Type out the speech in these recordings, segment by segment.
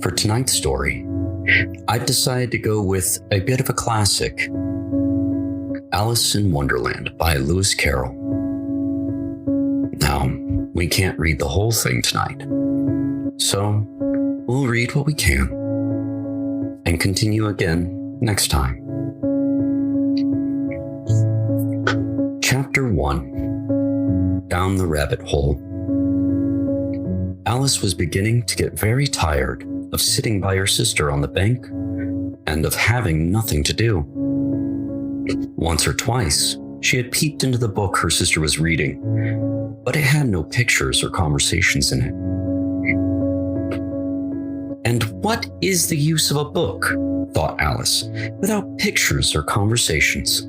For tonight's story, I've decided to go with a bit of a classic, Alice in Wonderland by Lewis Carroll. Now, we can't read the whole thing tonight, so we'll read what we can and continue again next time. Chapter 1: Down the Rabbit Hole. Alice was beginning to get very tired of sitting by her sister on the bank and of having nothing to do. Once or twice, she had peeped into the book her sister was reading, but it had no pictures or conversations in it. And what is the use of a book, thought Alice, without pictures or conversations?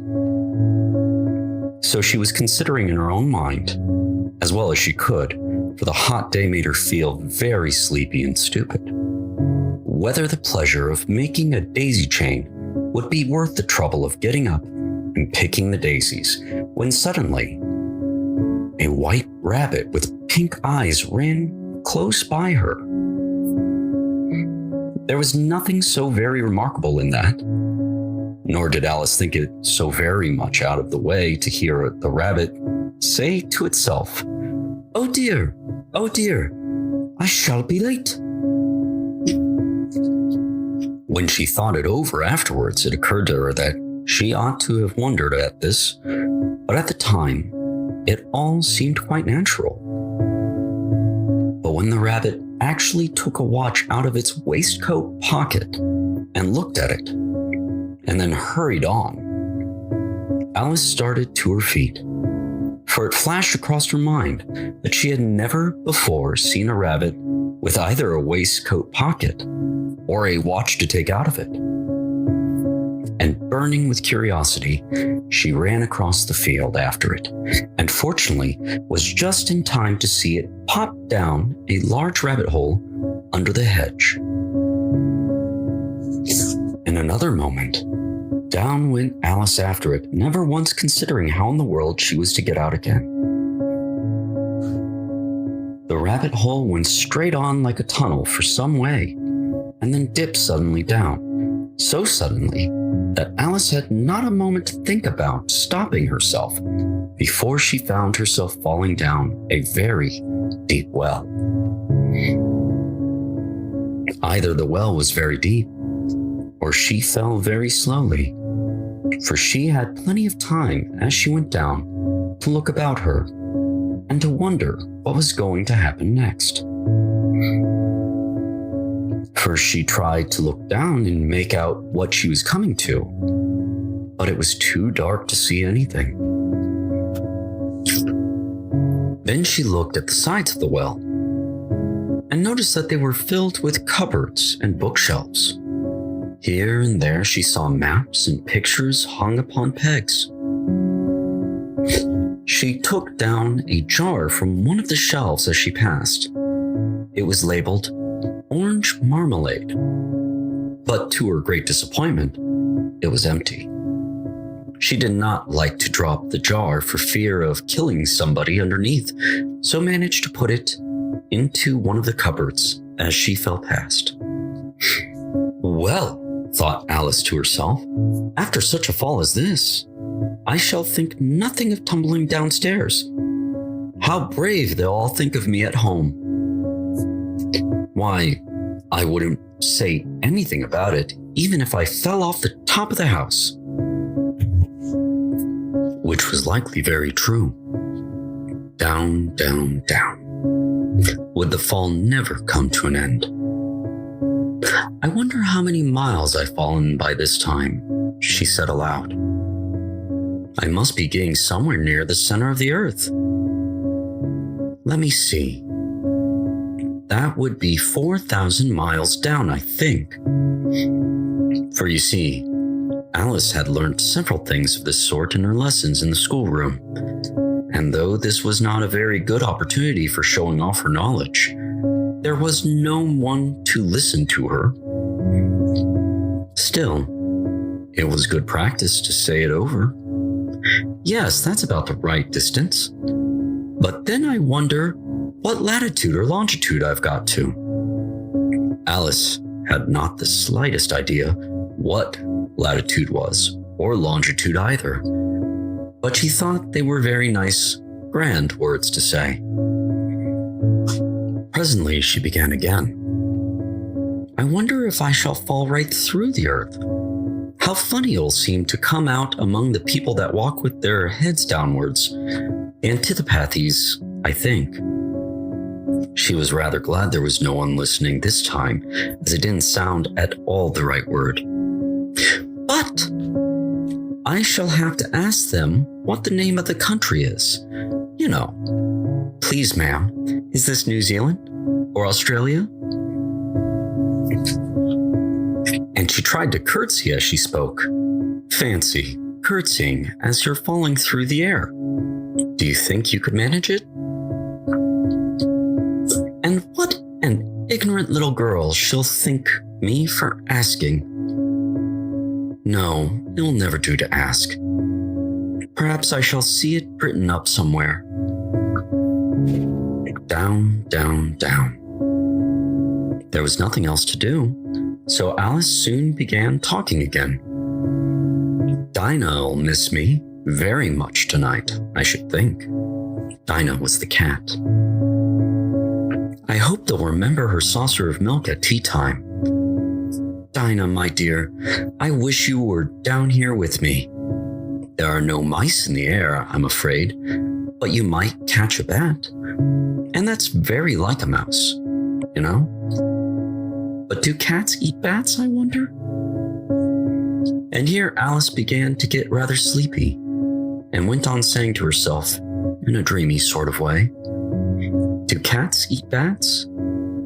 So she was considering in her own mind, as well as she could, for the hot day made her feel very sleepy and stupid, whether the pleasure of making a daisy chain would be worth the trouble of getting up and picking the daisies, when suddenly a white rabbit with pink eyes ran close by her. There was nothing so very remarkable in that, nor did Alice think it so very much out of the way to hear the rabbit say to itself, oh dear, I shall be late." When she thought it over afterwards, it occurred to her that she ought to have wondered at this, but at the time, it all seemed quite natural. But when the rabbit actually took a watch out of its waistcoat pocket and looked at it, and then hurried on, Alice started to her feet, for it flashed across her mind that she had never before seen a rabbit with either a waistcoat pocket or a watch to take out of it. And burning with curiosity, she ran across the field after it, and fortunately was just in time to see it pop down a large rabbit hole under the hedge. In another moment, down went Alice after it, never once considering how in the world she was to get out again. The rabbit hole went straight on like a tunnel for some way, and then dipped suddenly down, so suddenly that Alice had not a moment to think about stopping herself before she found herself falling down a very deep well. Either the well was very deep, or she fell very slowly, for she had plenty of time as she went down to look about her and to wonder what was going to happen next. First, she tried to look down and make out what she was coming to, but it was too dark to see anything. Then she looked at the sides of the well and noticed that they were filled with cupboards and bookshelves. Here and there she saw maps and pictures hung upon pegs. She took down a jar from one of the shelves as she passed. It was labeled orange marmalade, but to her great disappointment, it was empty. She did not like to drop the jar for fear of killing somebody underneath, so managed to put it into one of the cupboards as she fell past. Well, thought Alice to herself, after such a fall as this, I shall think nothing of tumbling downstairs. How brave they'll all think of me at home. Why, I wouldn't say anything about it, even if I fell off the top of the house. Which was likely very true. Down, down, down. Would the fall never come to an end? I wonder how many miles I've fallen by this time, she said aloud. I must be getting somewhere near the center of the earth. Let me see. That would be 4,000 miles down, I think. For you see, Alice had learned several things of this sort in her lessons in the schoolroom, and though this was not a very good opportunity for showing off her knowledge, there was no one to listen to her. Still, it was good practice to say it over. Yes, that's about the right distance. But then I wonder what latitude or longitude I've got to. Alice had not the slightest idea what latitude was, or longitude either, but she thought they were very nice, grand words to say. Presently, she began again. I wonder if I shall fall right through the earth. How funny it'll seem to come out among the people that walk with their heads downwards. Antipathies, I think. She was rather glad there was no one listening this time, as it didn't sound at all the right word. But I shall have to ask them what the name of the country is. You know. Please, ma'am, is this New Zealand or Australia? And she tried to curtsy as she spoke. Fancy curtsying as you're falling through the air. Do you think you could manage it? And what an ignorant little girl she'll think me for asking. No, it'll never do to ask. Perhaps I shall see it written up somewhere. Down, down, down. There was nothing else to do, so Alice soon began talking again. Dinah'll miss me very much tonight, I should think. Dinah was the cat. I hope they'll remember her saucer of milk at tea time. Dinah, my dear, I wish you were down here with me. There are no mice in the air, I'm afraid, but you might catch a bat. And that's very like a mouse, you know? But do cats eat bats, I wonder? And here Alice began to get rather sleepy and went on saying to herself, in a dreamy sort of way, do cats eat bats?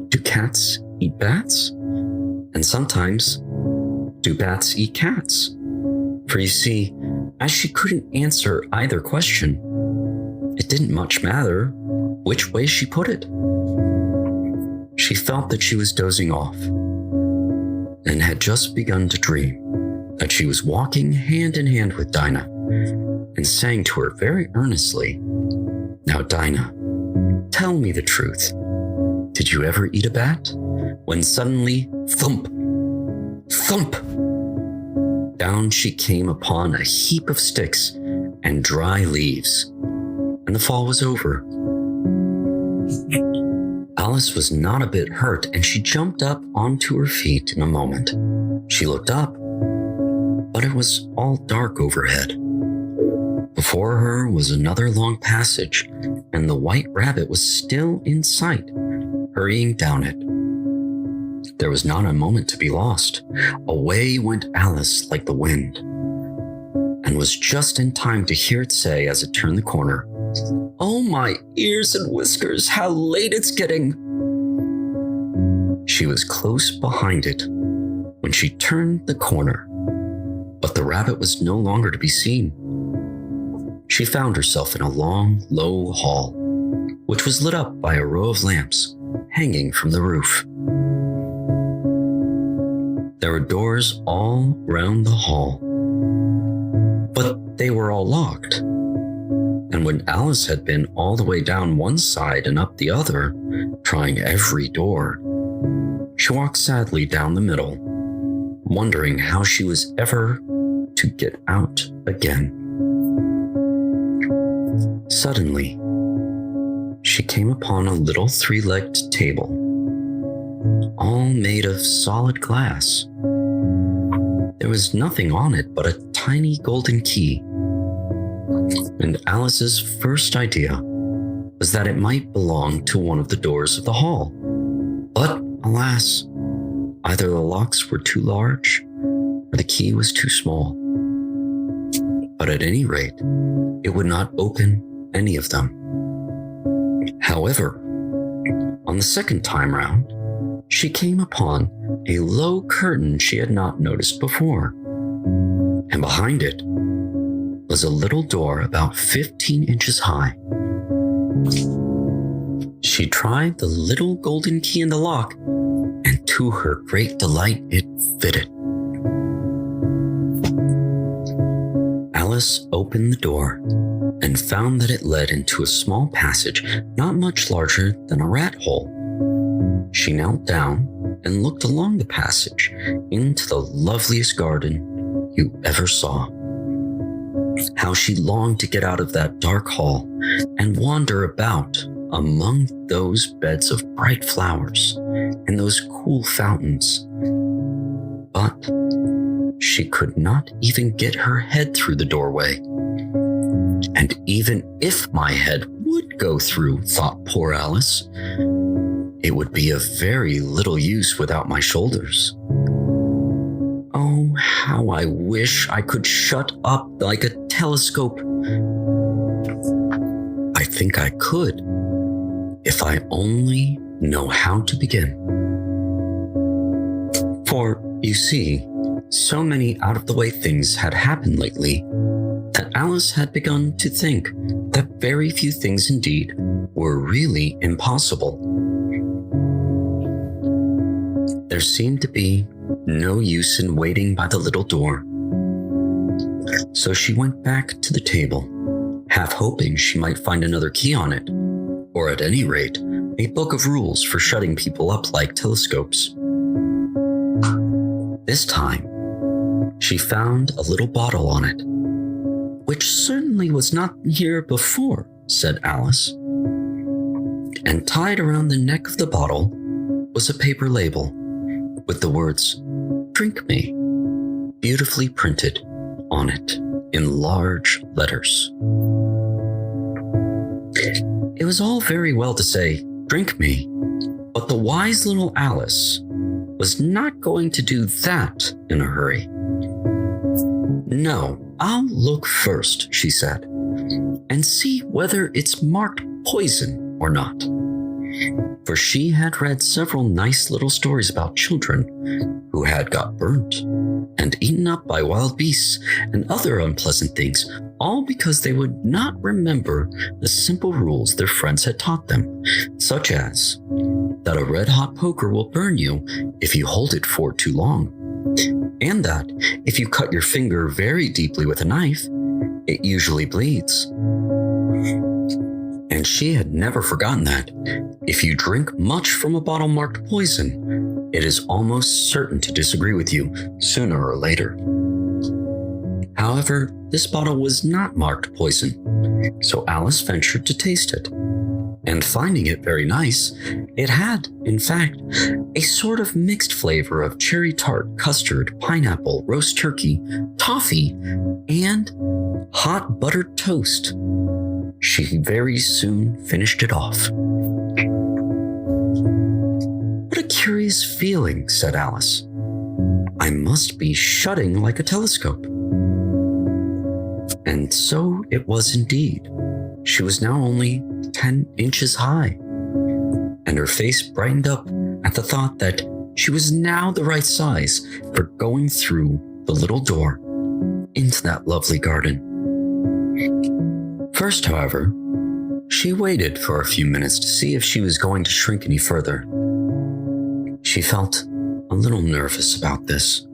Do cats eat bats? And sometimes, do bats eat cats? For you see, as she couldn't answer either question, it didn't much matter which way she put it. She felt that she was dozing off and had just begun to dream that she was walking hand in hand with Dinah and saying to her very earnestly, Now, Dinah, tell me the truth. Did you ever eat a bat? When suddenly, thump, thump, down she came upon a heap of sticks and dry leaves, and the fall was over. Alice was not a bit hurt, and she jumped up onto her feet in a moment. She looked up, but it was all dark overhead. Before her was another long passage, and the white rabbit was still in sight, hurrying down it. There was not a moment to be lost. Away went Alice like the wind, and was just in time to hear it say as it turned the corner, Oh, my ears and whiskers, how late it's getting. She was close behind it when she turned the corner, but the rabbit was no longer to be seen. She found herself in a long, low hall, which was lit up by a row of lamps hanging from the roof. There were doors all round the hall, but they were all locked. And when Alice had been all the way down one side and up the other, trying every door, she walked sadly down the middle, wondering how she was ever to get out again. Suddenly, she came upon a little three-legged table, all made of solid glass. There was nothing on it but a tiny golden key. And Alice's first idea was that it might belong to one of the doors of the hall. But alas, either the locks were too large or the key was too small. But at any rate, it would not open any of them. However, on the second time round, she came upon a low curtain she had not noticed before, and behind it was a little door about 15 inches high. She tried the little golden key in the lock, and to her great delight, it fitted. Alice opened the door and found that it led into a small passage not much larger than a rat hole. She knelt down and looked along the passage into the loveliest garden you ever saw. How she longed to get out of that dark hall and wander about among those beds of bright flowers and those cool fountains. But she could not even get her head through the doorway. And even if my head would go through, thought poor Alice, it would be of very little use without my shoulders. Oh, how I wish I could shut up like a telescope. I think I could, if I only know how to begin. For, you see, so many out-of-the-way things had happened lately that Alice had begun to think that very few things indeed were really impossible. There seemed to be no use in waiting by the little door. So she went back to the table, half hoping she might find another key on it, or at any rate, a book of rules for shutting people up like telescopes. This time, she found a little bottle on it, which certainly was not here before, said Alice. And tied around the neck of the bottle was a paper label with the words, "Drink me," beautifully printed on it in large letters. It was all very well to say, "Drink me," but the wise little Alice was not going to do that in a hurry. "No, I'll look first," she said, "and see whether it's marked poison or not." For she had read several nice little stories about children who had got burnt and eaten up by wild beasts and other unpleasant things, all because they would not remember the simple rules their friends had taught them, such as that a red-hot poker will burn you if you hold it for too long, and that if you cut your finger very deeply with a knife, it usually bleeds. And she had never forgotten that if you drink much from a bottle marked poison, it is almost certain to disagree with you sooner or later. However, this bottle was not marked poison, so Alice ventured to taste it. And finding it very nice, it had, in fact, a sort of mixed flavor of cherry tart, custard, pineapple, roast turkey, toffee, and hot buttered toast. She very soon finished it off. "What a curious feeling," said Alice. "I must be shutting like a telescope." And so it was indeed. She was now only 10 inches high, and her face brightened up at the thought that she was now the right size for going through the little door into that lovely garden. First, however, she waited for a few minutes to see if she was going to shrink any further. She felt a little nervous about this.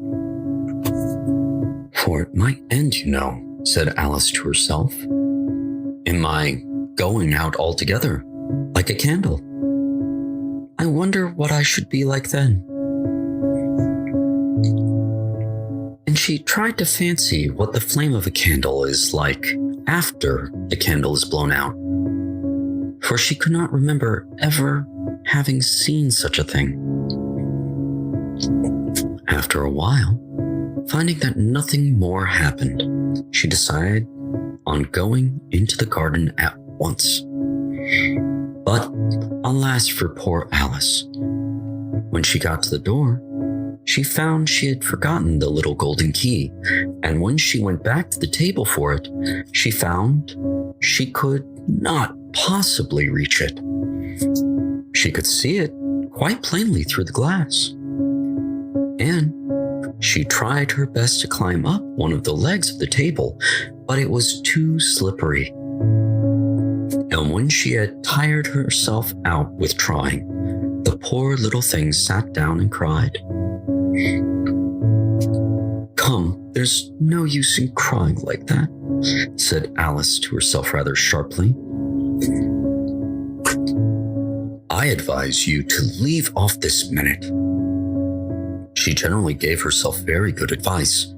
"For it might end, you know," said Alice to herself, "in my going out altogether, like a candle. I wonder what I should be like then." And she tried to fancy what the flame of a candle is like after the candle is blown out, for she could not remember ever having seen such a thing. After a while, finding that nothing more happened, she decided on going into the garden at once. But alas for poor Alice. When she got to the door, she found she had forgotten the little golden key, and when she went back to the table for it, she found she could not possibly reach it. She could see it quite plainly through the glass. And she tried her best to climb up one of the legs of the table, but it was too slippery. And when she had tired herself out with trying, the poor little thing sat down and cried. "Come, there's no use in crying like that," said Alice to herself rather sharply. "I advise you to leave off this minute. She generally gave herself very good advice,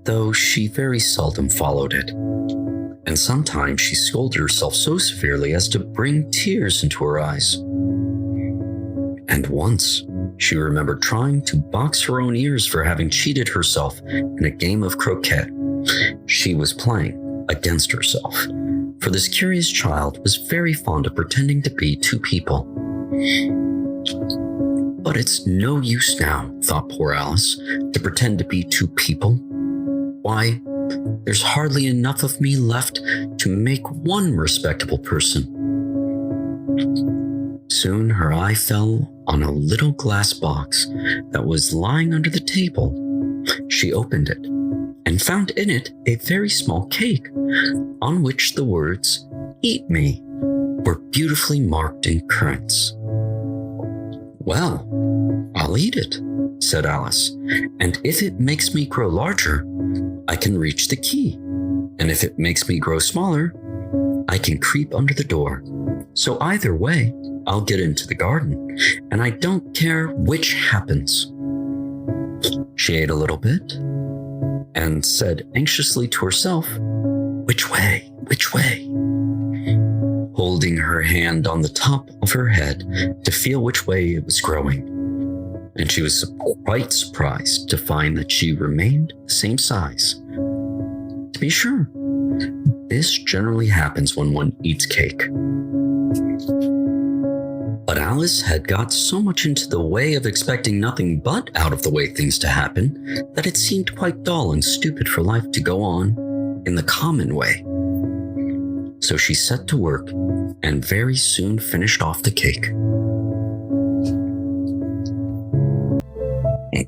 though she very seldom followed it. And sometimes she scolded herself so severely as to bring tears into her eyes. And once, she remembered trying to box her own ears for having cheated herself in a game of croquet she was playing against herself, for this curious child was very fond of pretending to be two people. But it's no use now, thought poor Alice, to pretend to be two people. Why, there's hardly enough of me left to make one respectable person. Soon her eye fell on a little glass box that was lying under the table. She opened it and found in it a very small cake on which the words, "Eat me," were beautifully marked in currants. "Well, I'll eat it," said Alice, "and if it makes me grow larger, I can reach the key, and if it makes me grow smaller, I can creep under the door. So either way, I'll get into the garden, and I don't care which happens." She ate a little bit and said anxiously to herself, "Which way? Which way?" holding her hand on the top of her head to feel which way it was growing. And she was quite surprised to find that she remained the same size. To be sure, this generally happens when one eats cake. But Alice had got so much into the way of expecting nothing but out-of-the-way things to happen that it seemed quite dull and stupid for life to go on in the common way. So she set to work and very soon finished off the cake.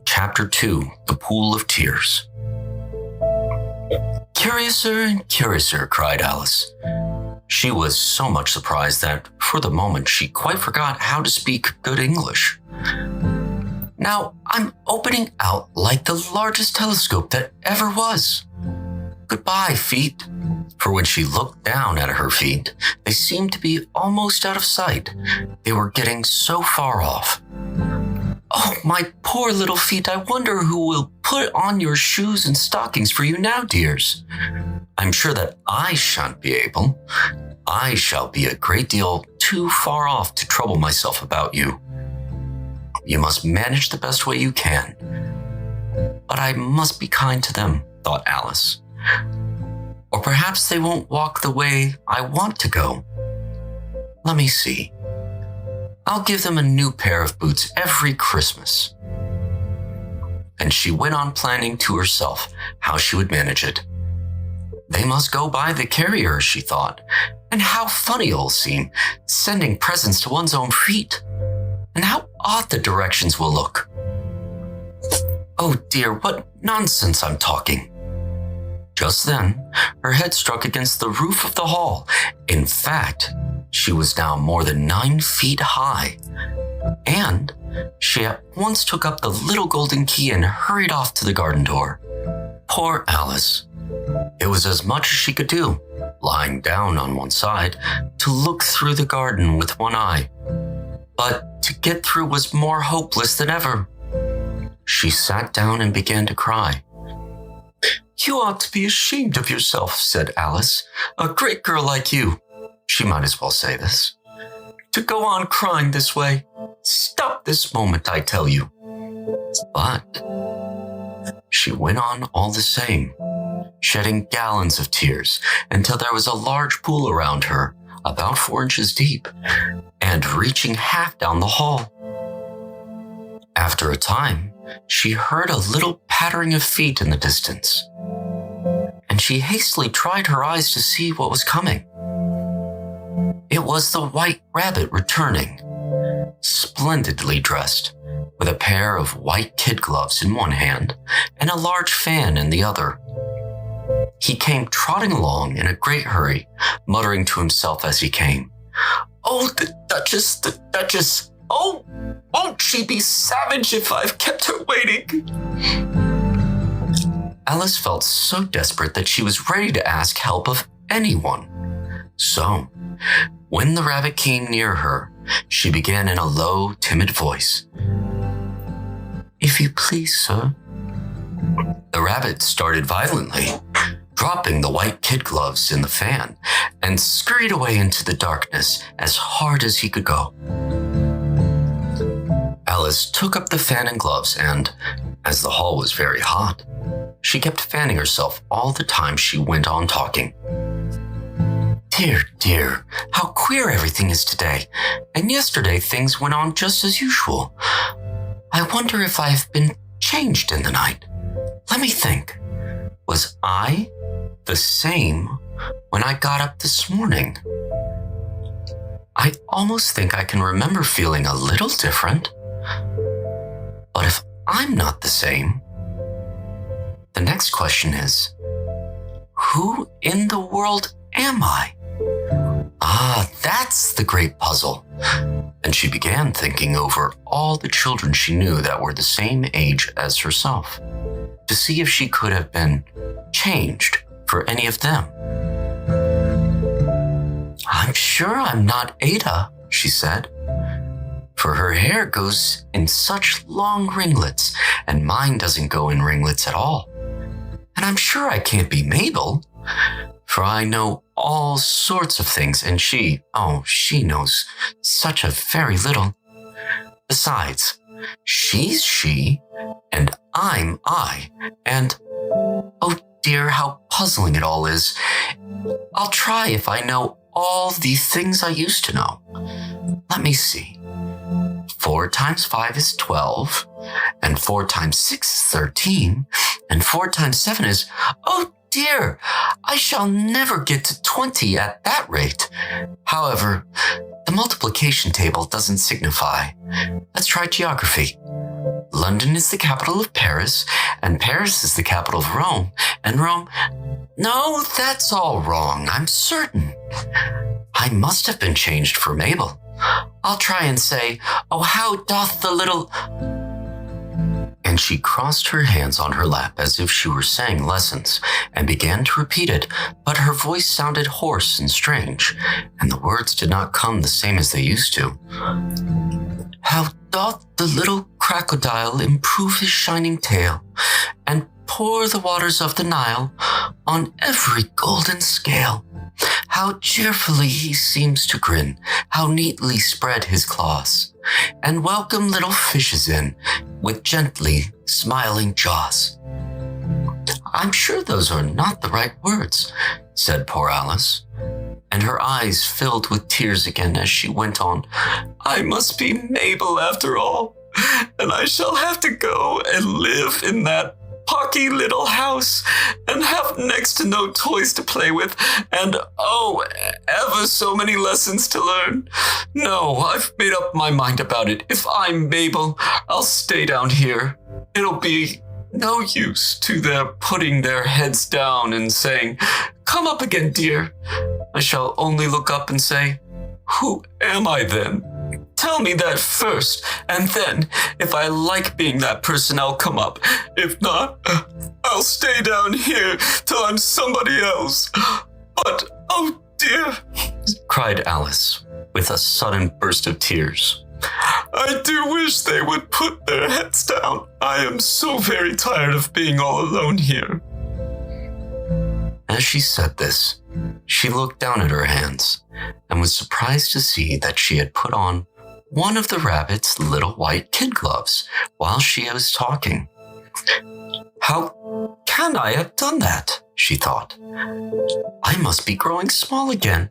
Chapter 2, The Pool of Tears. "Curiouser and curiouser," cried Alice. She was so much surprised that, for the moment, she quite forgot how to speak good English. "Now I'm opening out like the largest telescope that ever was. Goodbye, feet." For when she looked down at her feet, they seemed to be almost out of sight. They were getting so far off. "Oh, my poor little feet, I wonder who will put on your shoes and stockings for you now, dears. I'm sure that I shan't be able. I shall be a great deal too far off to trouble myself about you. You must manage the best way you can. But I must be kind to them," thought Alice. "Or perhaps they won't walk the way I want to go. Let me see. I'll give them a new pair of boots every Christmas." And she went on planning to herself how she would manage it. They must go by the carrier, she thought, and how funny it'll seem, sending presents to one's own feet. And how odd the directions will look. Oh dear, what nonsense I'm talking. Just then, her head struck against the roof of the hall. In fact, she was now more than 9 feet high. And she at once took up the little golden key and hurried off to the garden door. Poor Alice. It was as much as she could do, lying down on one side, to look through the garden with one eye. But to get through was more hopeless than ever. She sat down and began to cry. "You ought to be ashamed of yourself," said Alice. "A great girl like you," she might as well say this, "to go on crying this way. Stop this moment, I tell you." But she went on all the same, shedding gallons of tears until there was a large pool around her, about 4 inches deep, and reaching half down the hall. After a time, she heard a little pattering of feet in the distance, and she hastily tried her eyes to see what was coming. It was the White Rabbit returning, splendidly dressed, with a pair of white kid gloves in one hand and a large fan in the other. He came trotting along in a great hurry, muttering to himself as he came, "Oh, the Duchess, oh, won't she be savage if I've kept her waiting?" Alice felt so desperate that she was ready to ask help of anyone. So, when the rabbit came near her, she began in a low, timid voice, If you please, sir. The rabbit started violently, dropping the white kid gloves in the fan, and scurried away into the darkness as hard as he could go. Alice took up the fan and gloves and, as the hall was very hot, she kept fanning herself all the time she went on talking. Dear, dear, how queer everything is today, and yesterday things went on just as usual. I wonder if I have been changed in the night. Let me think. Was I the same when I got up this morning? I almost think I can remember feeling a little different. But if I'm not the same, the next question is, who in the world am I? Ah, that's the great puzzle. And she began thinking over all the children she knew that were the same age as herself, to see if she could have been changed for any of them. I'm sure I'm not Ada, she said, for her hair goes in such long ringlets, and mine doesn't go in ringlets at all. And I'm sure I can't be Mabel, for I know all sorts of things, and she knows such a very little. Besides, she's she, and I'm I, and oh dear, how puzzling it all is. I'll try if I know all the things I used to know. Let me see. 4 times 5 is 12, and 4 times 6 is 13, and 4 times 7 is, oh dear, I shall never get to 20 at that rate. However, the multiplication table doesn't signify. Let's try geography. London is the capital of Paris, and Paris is the capital of Rome, and Rome... No, that's all wrong, I'm certain. I must have been changed for Mabel. I'll try and say, oh, how doth the little... And she crossed her hands on her lap as if she were saying lessons and began to repeat it, but her voice sounded hoarse and strange, and the words did not come the same as they used to. How doth the little crocodile improve his shining tail and pour the waters of the Nile on every golden scale? How cheerfully he seems to grin, how neatly spread his claws, and welcome little fishes in with gently smiling jaws. I'm sure those are not the right words, said poor Alice, and her eyes filled with tears again as she went on. I must be Mabel after all, and I shall have to go and live in that pocky little house and have next to no toys to play with and ever so many lessons to learn. No, I've made up my mind about it. If I'm Mabel, I'll stay down here. It'll be no use to their putting their heads down and saying, come up again, dear. I shall only look up and say, who am I then? Tell me that first, and then, if I like being that person, I'll come up. If not, I'll stay down here till I'm somebody else. But, oh dear, cried Alice, with a sudden burst of tears. I do wish they would put their heads down. I am so very tired of being all alone here. As she said this, she looked down at her hands and was surprised to see that she had put on one of the rabbit's little white kid gloves while she was talking. How can I have done that? She thought. I must be growing small again.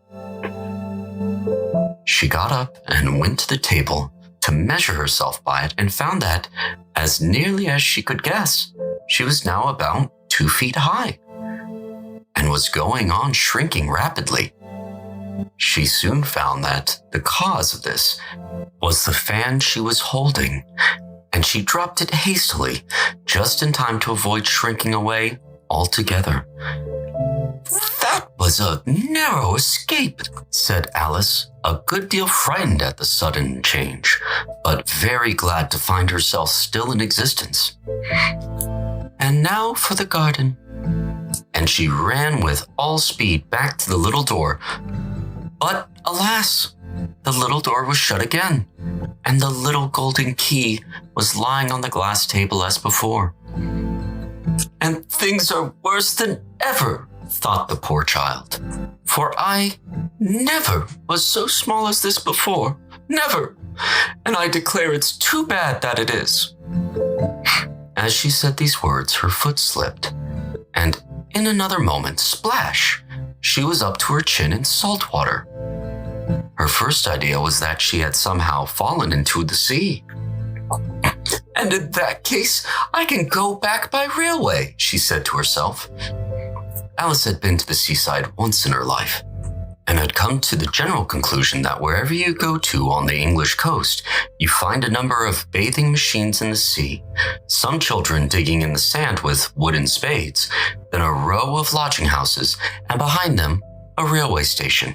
She got up and went to the table to measure herself by it and found that, as nearly as she could guess, she was now about 2 feet high and was going on shrinking rapidly. She soon found that the cause of this was the fan she was holding, and she dropped it hastily, just in time to avoid shrinking away altogether. That was a narrow escape, said Alice, a good deal frightened at the sudden change, but very glad to find herself still in existence. And now for the garden. And she ran with all speed back to the little door. But alas, the little door was shut again, and the little golden key was lying on the glass table as before. And things are worse than ever, thought the poor child, for I never was so small as this before, never, and I declare it's too bad that it is. As she said these words, her foot slipped, and in another moment, splash, she was up to her chin in salt water. Her first idea was that she had somehow fallen into the sea. And in that case, I can go back by railway, she said to herself. Alice had been to the seaside once in her life, and had come to the general conclusion that wherever you go to on the English coast, you find a number of bathing machines in the sea, some children digging in the sand with wooden spades, then a row of lodging houses, and behind them, a railway station.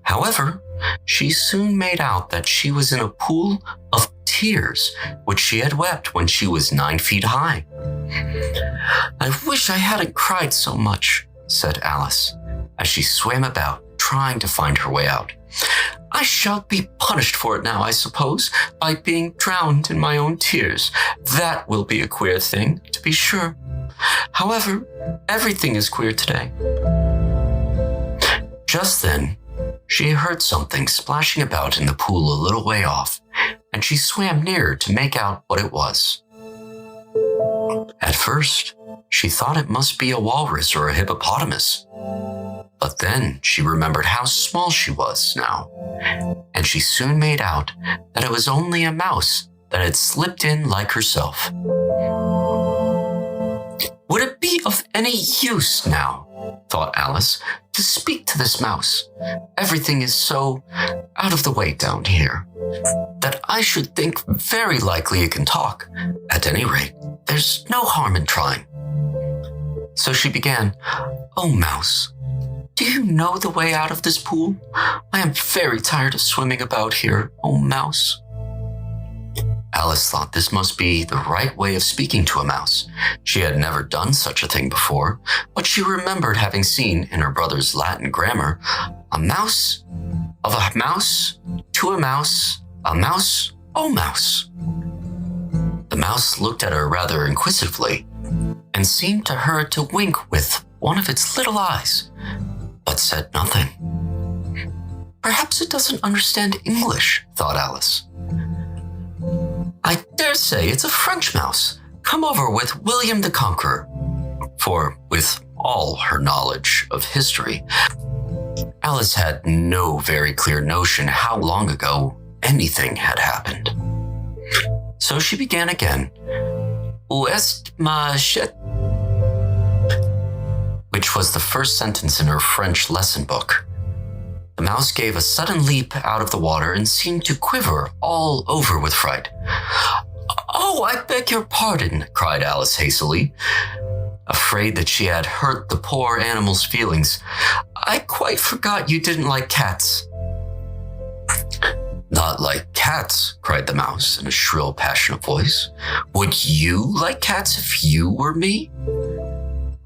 However, she soon made out that she was in a pool of tears, which she had wept when she was 9 feet high. I wish I hadn't cried so much, said Alice, as she swam about, trying to find her way out. I shall be punished for it now, I suppose, by being drowned in my own tears. That will be a queer thing, to be sure. However, everything is queer today. Just then, she heard something splashing about in the pool a little way off, and she swam nearer to make out what it was. At first, she thought it must be a walrus or a hippopotamus. But then she remembered how small she was now, and she soon made out that it was only a mouse that had slipped in like herself. Would it be of any use now, thought Alice, to speak to this mouse? Everything is so out of the way down here that I should think very likely it can talk. At any rate, there's no harm in trying. So she began, "Oh, mouse, do you know the way out of this pool? I am very tired of swimming about here, oh mouse." Alice thought this must be the right way of speaking to a mouse. She had never done such a thing before, but she remembered having seen in her brother's Latin grammar, a mouse, of a mouse, to a mouse, oh mouse. The mouse looked at her rather inquisitively, and seemed to her to wink with one of its little eyes, but said nothing. Perhaps it doesn't understand English, thought Alice. I dare say it's a French mouse, come over with William the Conqueror. For with all her knowledge of history, Alice had no very clear notion how long ago anything had happened. So she began again, "Où est ma chette?" which was the first sentence in her French lesson book. The mouse gave a sudden leap out of the water and seemed to quiver all over with fright. "Oh, I beg your pardon," cried Alice hastily, afraid that she had hurt the poor animal's feelings. "I quite forgot you didn't like cats." "Not like cats," cried the mouse in a shrill, passionate voice. "Would you like cats if you were me?"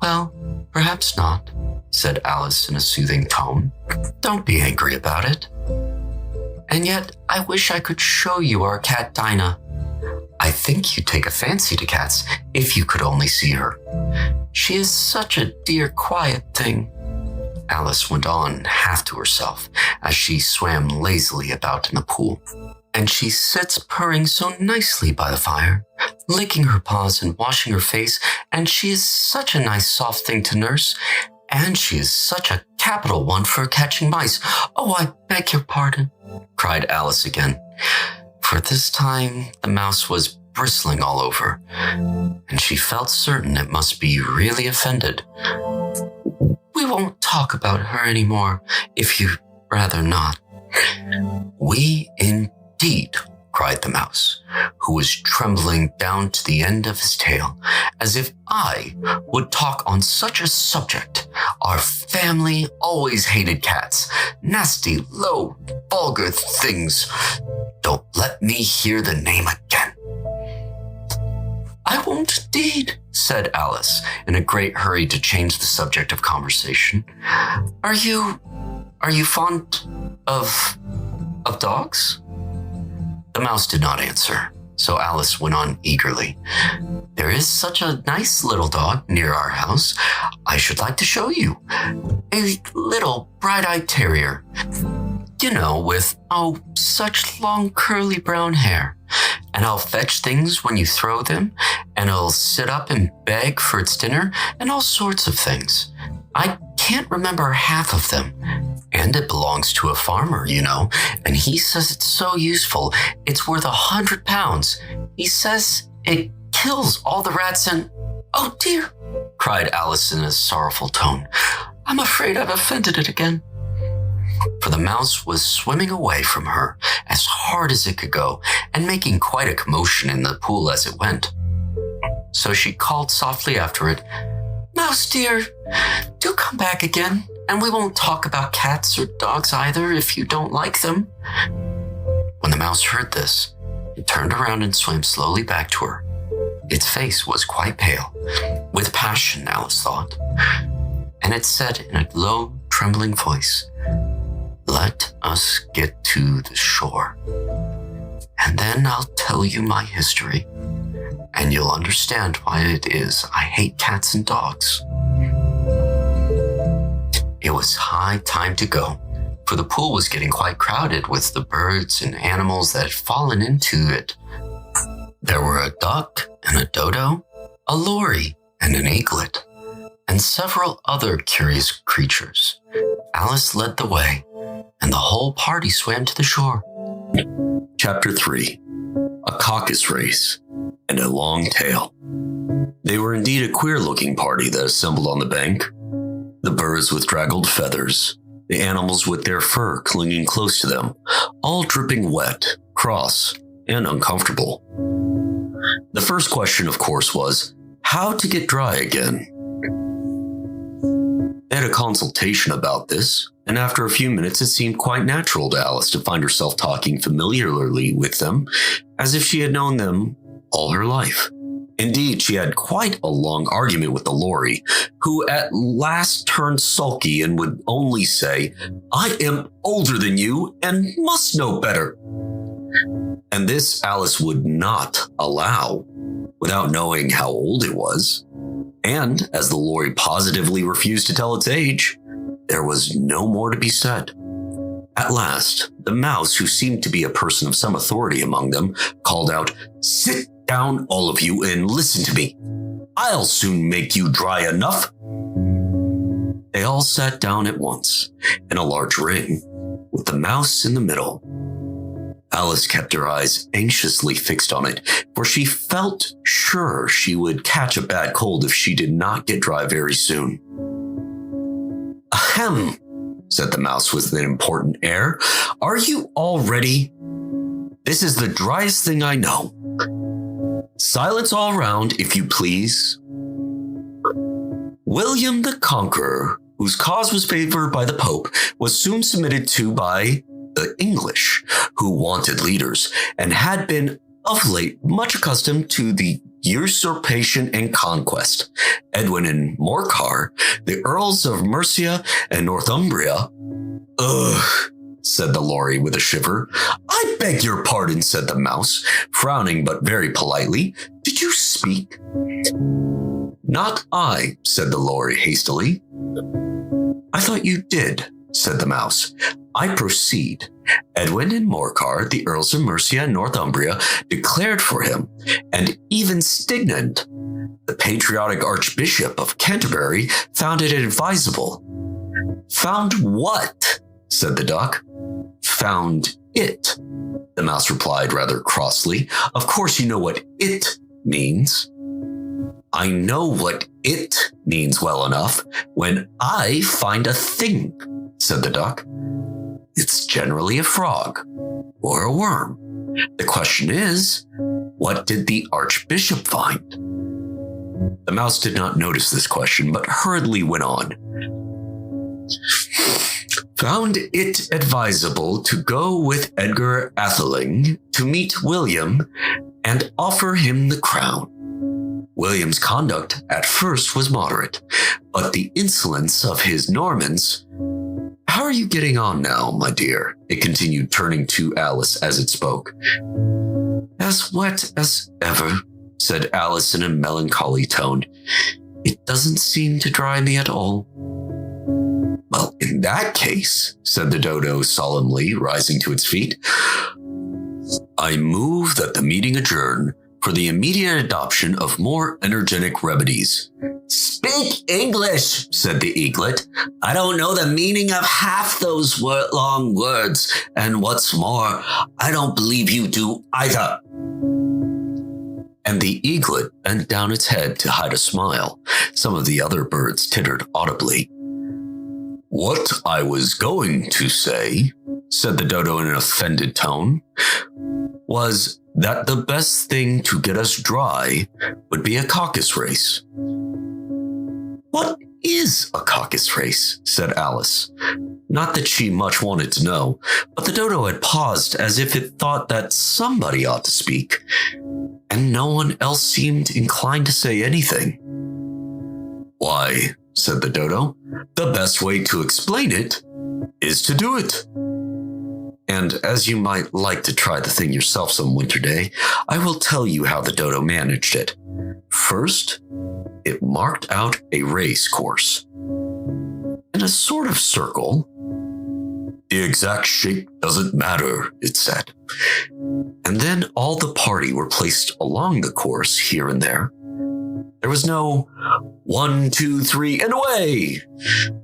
"Well, perhaps not," said Alice in a soothing tone. "Don't be angry about it. And yet, I wish I could show you our cat Dinah. I think you'd take a fancy to cats if you could only see her. She is such a dear, quiet thing," Alice went on half to herself as she swam lazily about in the pool. "And she sits purring so nicely by the fire, licking her paws and washing her face, and she is such a nice soft thing to nurse, and she is such a capital one for catching mice. Oh, I beg your pardon," cried Alice again. For this time the mouse was bristling all over, and she felt certain it must be really offended. "We won't talk about her any more, if you'd rather not." "We indeed," cried the mouse, who was trembling down to the end of his tail, "as if I would talk on such a subject. Our family always hated cats. Nasty, low, vulgar things. Don't let me hear the name again." "I won't indeed," said Alice, in a great hurry to change the subject of conversation. Are you fond of of dogs? The mouse did not answer, so Alice went on eagerly. There is such a nice little dog near our house. I should like to show you. A little bright-eyed terrier. You know, with, such long curly brown hair. And I'll fetch things when you throw them, and it'll sit up and beg for its dinner, and all sorts of things. I can't remember half of them. And it belongs to a farmer, you know, and he says it's so useful. It's worth £100. He says it kills all the rats and... Oh dear, cried Alice in a sorrowful tone. I'm afraid I've offended it again. For the mouse was swimming away from her as hard as it could go and making quite a commotion in the pool as it went. So she called softly after it, Mouse dear, do come back again, and we won't talk about cats or dogs either if you don't like them. When the mouse heard this, it turned around and swam slowly back to her. Its face was quite pale, with passion, Alice thought, and it said in a low, trembling voice, Let us get to the shore, and then I'll tell you my history, and you'll understand why it is I hate cats and dogs. It was high time to go, for the pool was getting quite crowded with the birds and animals that had fallen into it. There were a duck and a dodo, a lory and an eaglet, and several other curious creatures. Alice led the way, and the whole party swam to the shore. Chapter 3. A Caucus Race and a Long Tail. They were indeed a queer-looking party that assembled on the bank. The birds with draggled feathers, the animals with their fur clinging close to them, all dripping wet, cross, and uncomfortable. The first question, of course, was how to get dry again. They had a consultation about this, and after a few minutes it seemed quite natural to Alice to find herself talking familiarly with them, as if she had known them all her life. Indeed, she had quite a long argument with the lory, who at last turned sulky and would only say, I am older than you and must know better. And this Alice would not allow, without knowing how old it was. And as the lory positively refused to tell its age, there was no more to be said. At last, the mouse, who seemed to be a person of some authority among them, called out, Sit down, all of you, and listen to me. I'll soon make you dry enough. They all sat down at once, in a large ring, with the mouse in the middle. Alice kept her eyes anxiously fixed on it, for she felt sure she would catch a bad cold if she did not get dry very soon. Ahem, said the mouse with an important air. Are you all ready? This is the driest thing I know. Silence all round, if you please. William the Conqueror, whose cause was favored by the Pope, was soon submitted to by the English, who wanted leaders, and had been of late much accustomed to the usurpation and conquest. Edwin and Morcar, the Earls of Mercia and Northumbria. Ugh, said the lory with a shiver. I beg your pardon, said the mouse, frowning but very politely. Did you speak? Not I, said the lory hastily. I thought you did, said the mouse. I proceed. Edwin and Morcar, the Earls of Mercia and Northumbria, declared for him, and even Stignand, the patriotic Archbishop of Canterbury, found it advisable. Found what? Said the duck. Found it, the mouse replied rather crossly. Of course you know what it means. I know what it means well enough. When I find a thing, said the duck. It's generally a frog or a worm. The question is, what did the Archbishop find? The mouse did not notice this question, but hurriedly went on. Found it advisable to go with Edgar Atheling to meet William and offer him the crown. William's conduct at first was moderate, but the insolence of his Normans How are you getting on now, my dear? It continued, turning to Alice as it spoke. As wet as ever, said Alice in a melancholy tone. It doesn't seem to dry me at all. Well, in that case, said the dodo solemnly, rising to its feet, I move that the meeting adjourn for the immediate adoption of more energetic remedies. Speak English, said the eaglet. I don't know the meaning of half those long words, and what's more, I don't believe you do either. And the eaglet bent down its head to hide a smile. Some of the other birds tittered audibly. What I was going to say, said the dodo in an offended tone, was that the best thing to get us dry would be a caucus race. What is a caucus race? Said Alice. Not that she much wanted to know, but the dodo had paused as if it thought that somebody ought to speak, and no one else seemed inclined to say anything. Why, said the dodo, the best way to explain it is to do it. And as you might like to try the thing yourself some winter day, I will tell you how the dodo managed it. First, it marked out a race course. In a sort of circle. The exact shape doesn't matter, it said. And then all the party were placed along the course here and there. There was no 1, 2, 3, and away!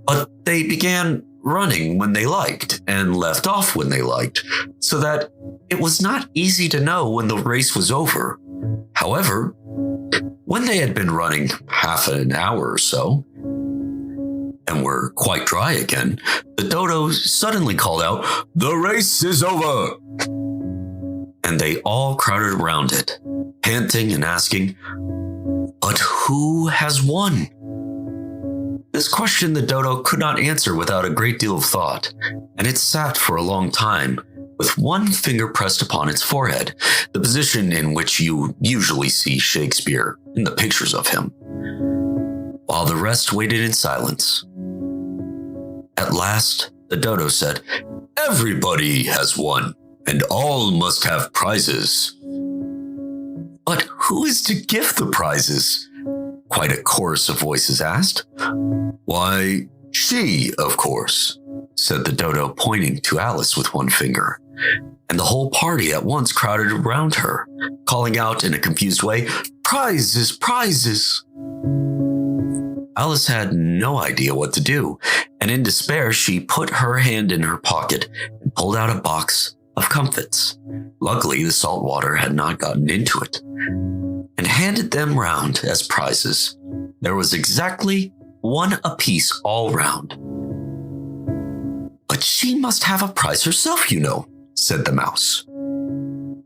But they began running when they liked and left off when they liked, so that it was not easy to know when the race was over. However, when they had been running half an hour or so, and were quite dry again, the dodo suddenly called out, "The race is over!" And they all crowded around it, panting and asking, "But who has won?" This question the dodo could not answer without a great deal of thought, and it sat for a long time, with one finger pressed upon its forehead, the position in which you usually see Shakespeare in the pictures of him, while the rest waited in silence. At last, the dodo said, "Everybody has won, and all must have prizes." "But who is to give the prizes?" quite a chorus of voices asked. "Why, she, of course," said the dodo, pointing to Alice with one finger. And the whole party at once crowded around her, calling out in a confused way, "Prizes, prizes!" Alice had no idea what to do, and in despair, she put her hand in her pocket and pulled out a box of comfits. Luckily, the salt water had not gotten into it, and handed them round as prizes. There was exactly one apiece all round. "But she must have a prize herself, you know," said the mouse.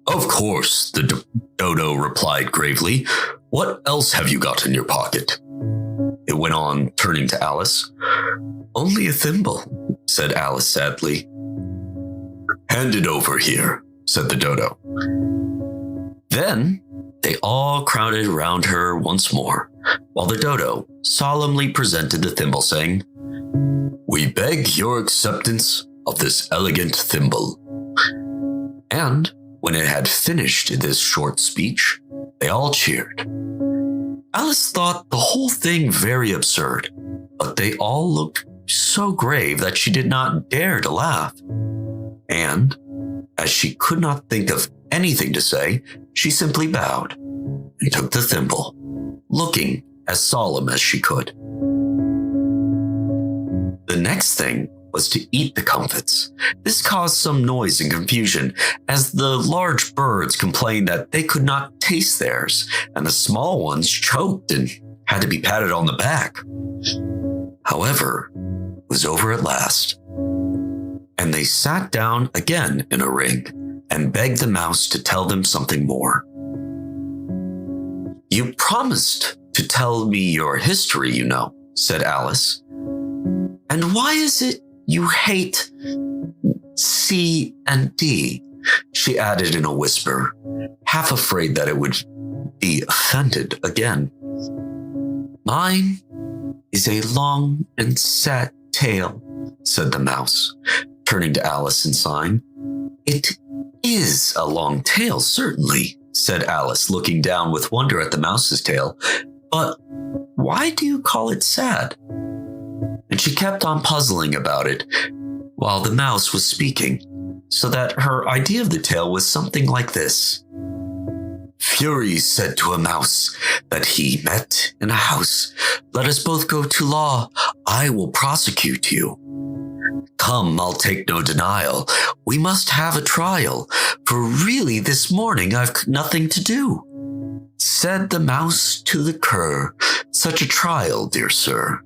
"Of course," the dodo replied gravely. "What else have you got in your pocket?" It went on, turning to Alice. "Only a thimble," said Alice sadly. "Hand it over here," said the dodo. Then they all crowded around her once more, while the dodo solemnly presented the thimble, saying, "We beg your acceptance of this elegant thimble." And when it had finished this short speech, they all cheered. Alice thought the whole thing very absurd, but they all looked so grave that she did not dare to laugh. And, as she could not think of anything to say, she simply bowed and took the thimble, looking as solemn as she could. The next thing was to eat the comfits. This caused some noise and confusion, as the large birds complained that they could not taste theirs, and the small ones choked and had to be patted on the back. However, it was over at last, and they sat down again in a ring and begged the mouse to tell them something more. "You promised to tell me your history, you know," said Alice. "And why is it you hate C and D?" she added in a whisper, half afraid that it would be offended again. "Mine is a long and sad tale," said the mouse, turning to Alice and sighing. It is a long tail, certainly, said Alice, looking down with wonder at the mouse's tail. But why do you call it sad? And she kept on puzzling about it while the mouse was speaking, so that her idea of the tale was something like this. Fury said to a mouse that he met in a house, let us both go to law. I will prosecute you. Come, I'll take no denial. We must have a trial, for really this morning I've nothing to do. Said the mouse to the cur, such a trial, dear sir,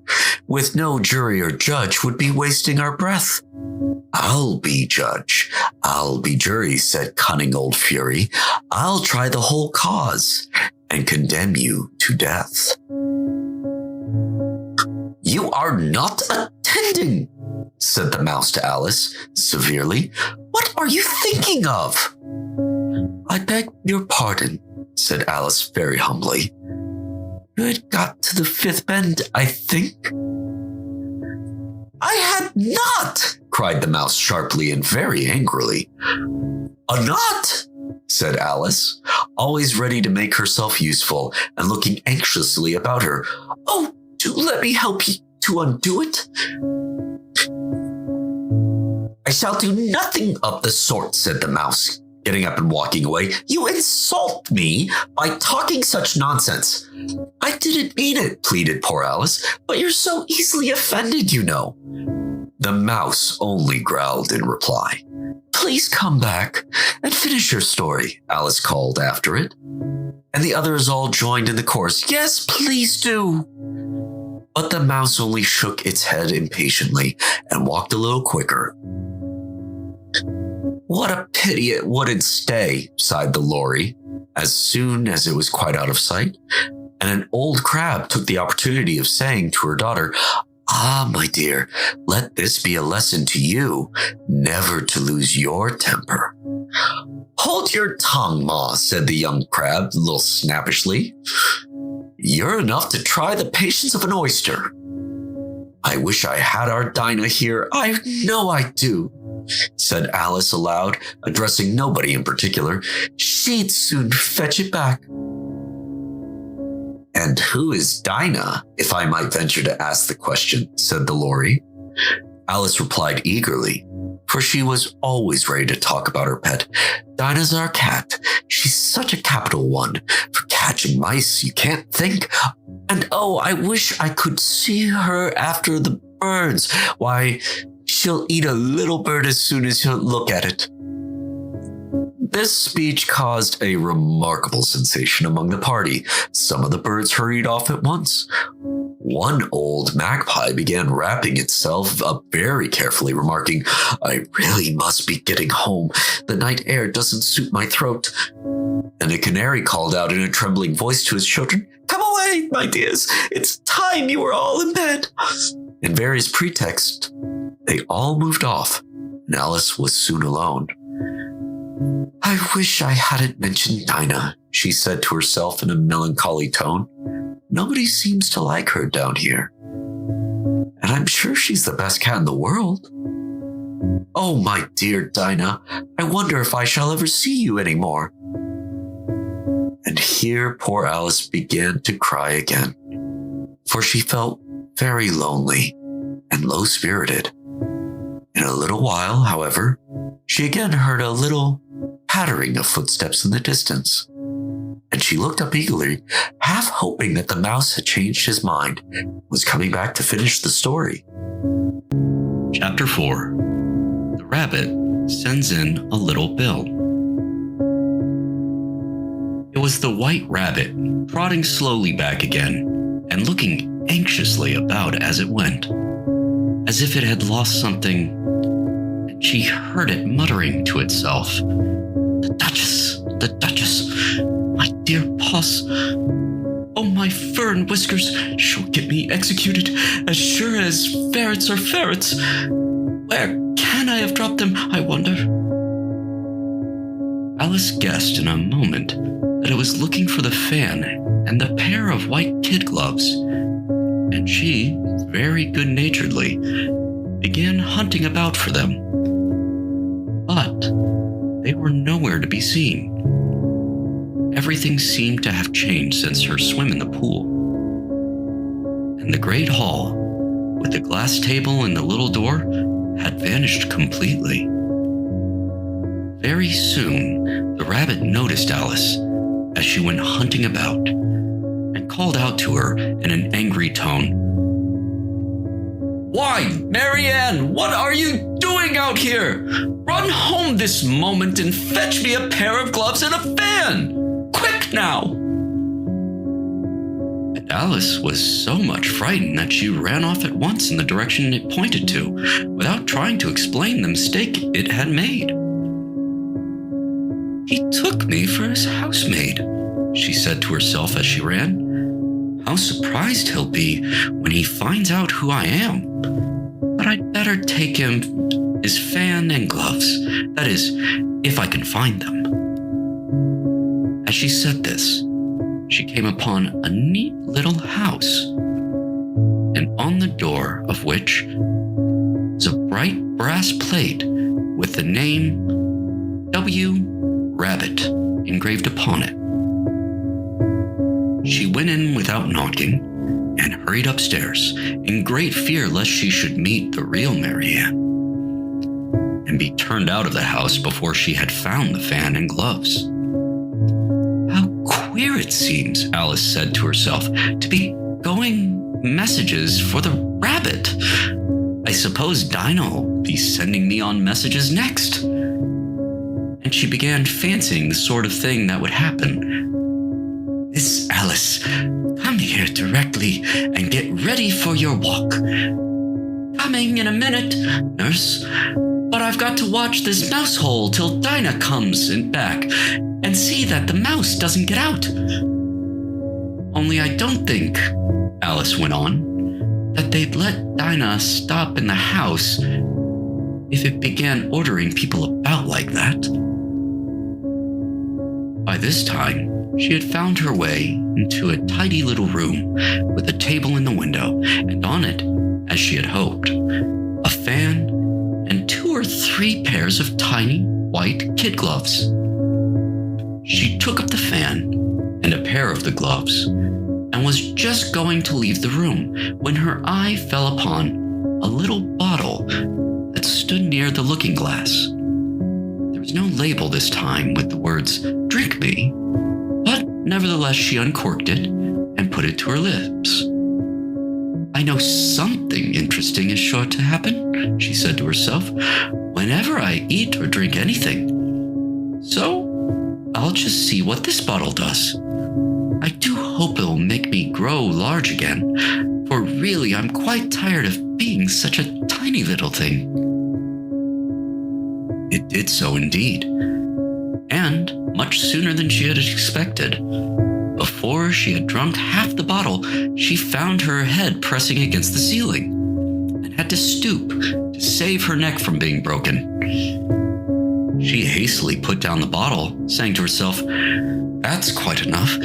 with no jury or judge would be wasting our breath. I'll be judge, I'll be jury, said cunning old Fury. I'll try the whole cause and condemn you to death. You are not attending, said the mouse to Alice severely. What are you thinking of? I beg your pardon, said Alice very humbly. You had got to the fifth bend, I think. I had not, cried the mouse sharply and very angrily. A knot, said Alice, always ready to make herself useful and looking anxiously about her. Oh, do let me help you to undo it. I shall do nothing of the sort, said the mouse, getting up and walking away. You insult me by talking such nonsense. I didn't mean it, pleaded poor Alice, but you're so easily offended, you know. The mouse only growled in reply. Please come back and finish your story, Alice called after it. And the others all joined in the chorus. Yes, please do. But the mouse only shook its head impatiently and walked a little quicker. What a pity it wouldn't stay, sighed the Lory, as soon as it was quite out of sight. And an old crab took the opportunity of saying to her daughter, Ah, my dear, let this be a lesson to you, never to lose your temper. Hold your tongue, Ma, said the young crab a little snappishly. You're enough to try the patience of an oyster. I wish I had our Dinah here. I know I do, said Alice aloud, addressing nobody in particular. She'd soon fetch it back. And who is Dinah, if I might venture to ask the question, said the Lory. Alice replied eagerly, for she was always ready to talk about her pet. Dinah's our cat. She's such a capital one for catching mice, you can't think. And oh, I wish I could see her after the birds. Why, she'll eat a little bird as soon as she'll look at it. This speech caused a remarkable sensation among the party. Some of the birds hurried off at once. One old magpie began wrapping itself up very carefully, remarking, I really must be getting home. The night air doesn't suit my throat. And a canary called out in a trembling voice to his children, Come away, my dears. It's time you were all in bed. In various pretexts, they all moved off, and Alice was soon alone. I wish I hadn't mentioned Dinah, she said to herself in a melancholy tone. Nobody seems to like her down here. And I'm sure she's the best cat in the world. Oh, my dear Dinah, I wonder if I shall ever see you anymore. And here poor Alice began to cry again, for she felt very lonely and low-spirited. In a little while, however, she again heard a little pattering of footsteps in the distance, and she looked up eagerly, half hoping that the mouse had changed his mind and was coming back to finish the story. Chapter 4. The Rabbit Sends in a Little Bill. It was the White Rabbit, trotting slowly back again and looking anxiously about as it went, as if it had lost something, and she heard it muttering to itself, the Duchess, my dear Puss. Oh, my fur and whiskers, she'll get me executed as sure as ferrets are ferrets. Where can I have dropped them, I wonder? Alice guessed in a moment that it was looking for the fan and the pair of white kid gloves, and she, very good-naturedly, began hunting about for them. But they were nowhere to be seen. Everything seemed to have changed since her swim in the pool. And the great hall, with the glass table and the little door, had vanished completely. Very soon, the rabbit noticed Alice as she went hunting about and called out to her in an angry tone. "Why, Marianne, what are you doing out here? Run home this moment and fetch me a pair of gloves and a fan! Quick now!" And Alice was so much frightened that she ran off at once in the direction it pointed to, without trying to explain the mistake it had made. "He took me for his housemaid," she said to herself as she ran. "How surprised he'll be when he finds out who I am. But I'd better take him his fan and gloves. That is, if I can find them." As she said this, she came upon a neat little house, and on the door of which was a bright brass plate with the name W. Rabbit engraved upon it. She went in without knocking and hurried upstairs in great fear lest she should meet the real Marianne and be turned out of the house before she had found the fan and gloves. "How queer it seems," Alice said to herself, "to be going messages for the rabbit. I suppose Dinah will be sending me on messages next." And she began fancying the sort of thing that would happen. "Miss Alice, come here directly and get ready for your walk." "Coming in a minute, nurse, but I've got to watch this mouse hole till Dinah comes back and see that the mouse doesn't get out." "Only I don't think," Alice went on, "that they'd let Dinah stop in the house if it began ordering people about like that." By this time, she had found her way into a tidy little room with a table in the window, and on it, as she had hoped, a fan and 2 or 3 pairs of tiny white kid gloves. She took up the fan and a pair of the gloves and was just going to leave the room when her eye fell upon a little bottle that stood near the looking glass. There was no label this time with the words, "Drink me," but nevertheless she uncorked it and put it to her lips. "I know something interesting is sure to happen," she said to herself, "whenever I eat or drink anything. So I'll just see what this bottle does. I do hope it'll make me grow large again, for really I'm quite tired of being such a tiny little thing." It did so indeed, and much sooner than she had expected. Before she had drunk half the bottle, she found her head pressing against the ceiling and had to stoop to save her neck from being broken. She hastily put down the bottle, saying to herself, "That's quite enough.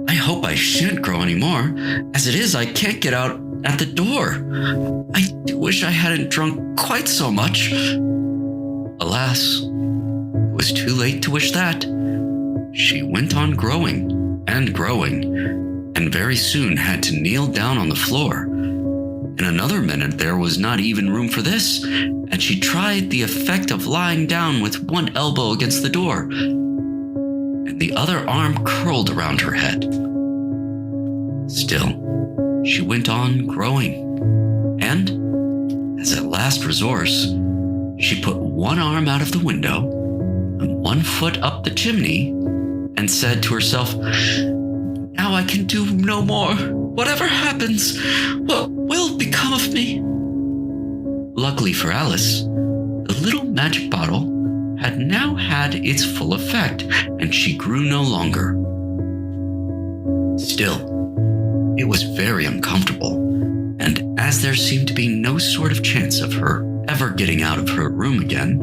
I hope I shan't grow any more. As it is, I can't get out at the door. I do wish I hadn't drunk quite so much." Alas, it was too late to wish that. She went on growing and growing, and very soon had to kneel down on the floor. In another minute, there was not even room for this, and she tried the effect of lying down with one elbow against the door, and the other arm curled around her head. Still, she went on growing, and, as a last resource, she put one arm out of the window and 1 foot up the chimney and said to herself, "Now I can do no more. Whatever happens, what will become of me?" Luckily for Alice, the little magic bottle had now had its full effect, and she grew no longer. Still, it was very uncomfortable, and as there seemed to be no sort of chance of her ever getting out of her room again,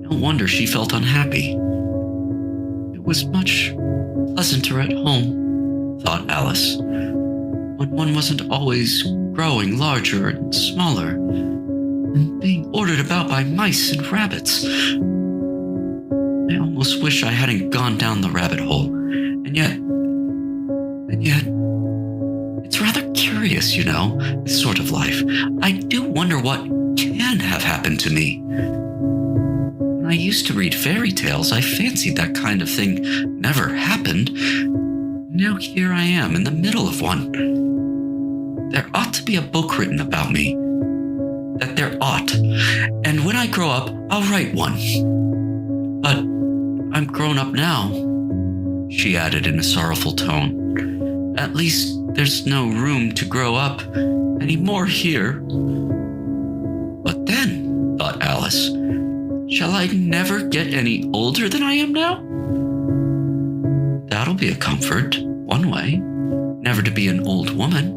no wonder she felt unhappy. It was much pleasanter at home, thought Alice, when one wasn't always growing larger and smaller, and being ordered about by mice and rabbits. I almost wish I hadn't gone down the rabbit hole. And yet, it's rather curious, this sort of life. I do wonder what can have happened to me. When I used to read fairy tales, I fancied that kind of thing never happened. Now here I am in the middle of one. There ought to be a book written about me. That there ought. And when I grow up, I'll write one. But I'm grown up now, she added in a sorrowful tone. At least there's no room to grow up anymore here. But then, thought Alice, shall I never get any older than I am now? That'll be a comfort, one way, never to be an old woman.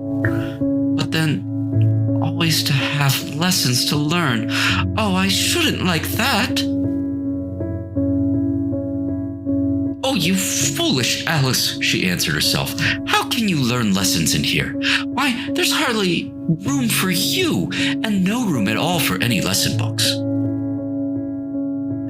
But then, always to have lessons to learn. Oh, I shouldn't like that. Oh, you foolish Alice, she answered herself. How can you learn lessons in here? Why, there's hardly room for you, and no room at all for any lesson books.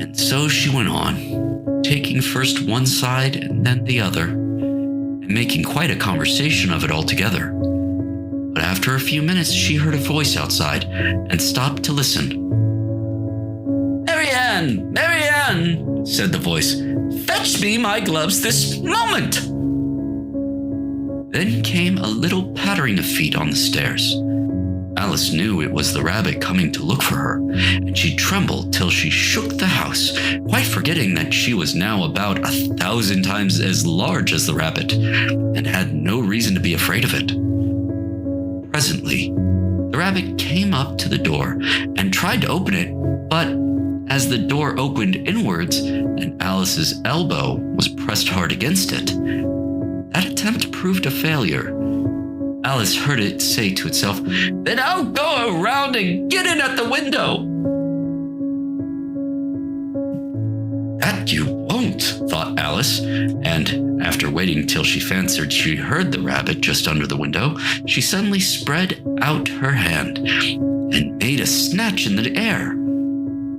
And so she went on, taking first one side and then the other, and making quite a conversation of it altogether. But after a few minutes, she heard a voice outside and stopped to listen. Marianne, Marianne, said the voice. Fetch me my gloves this moment. Then came a little pattering of feet on the stairs. Alice knew it was the rabbit coming to look for her, and she trembled till she shook the house, quite forgetting that she was now about 1,000 times as large as the rabbit, and had no reason to be afraid of it. Presently, the rabbit came up to the door and tried to open it, but as the door opened inwards and Alice's elbow was pressed hard against it, that attempt proved a failure. Alice heard it say to itself, Then I'll go around and get in at the window. That you won't, thought Alice, and after waiting till she fancied she heard the rabbit just under the window, she suddenly spread out her hand and made a snatch in the air.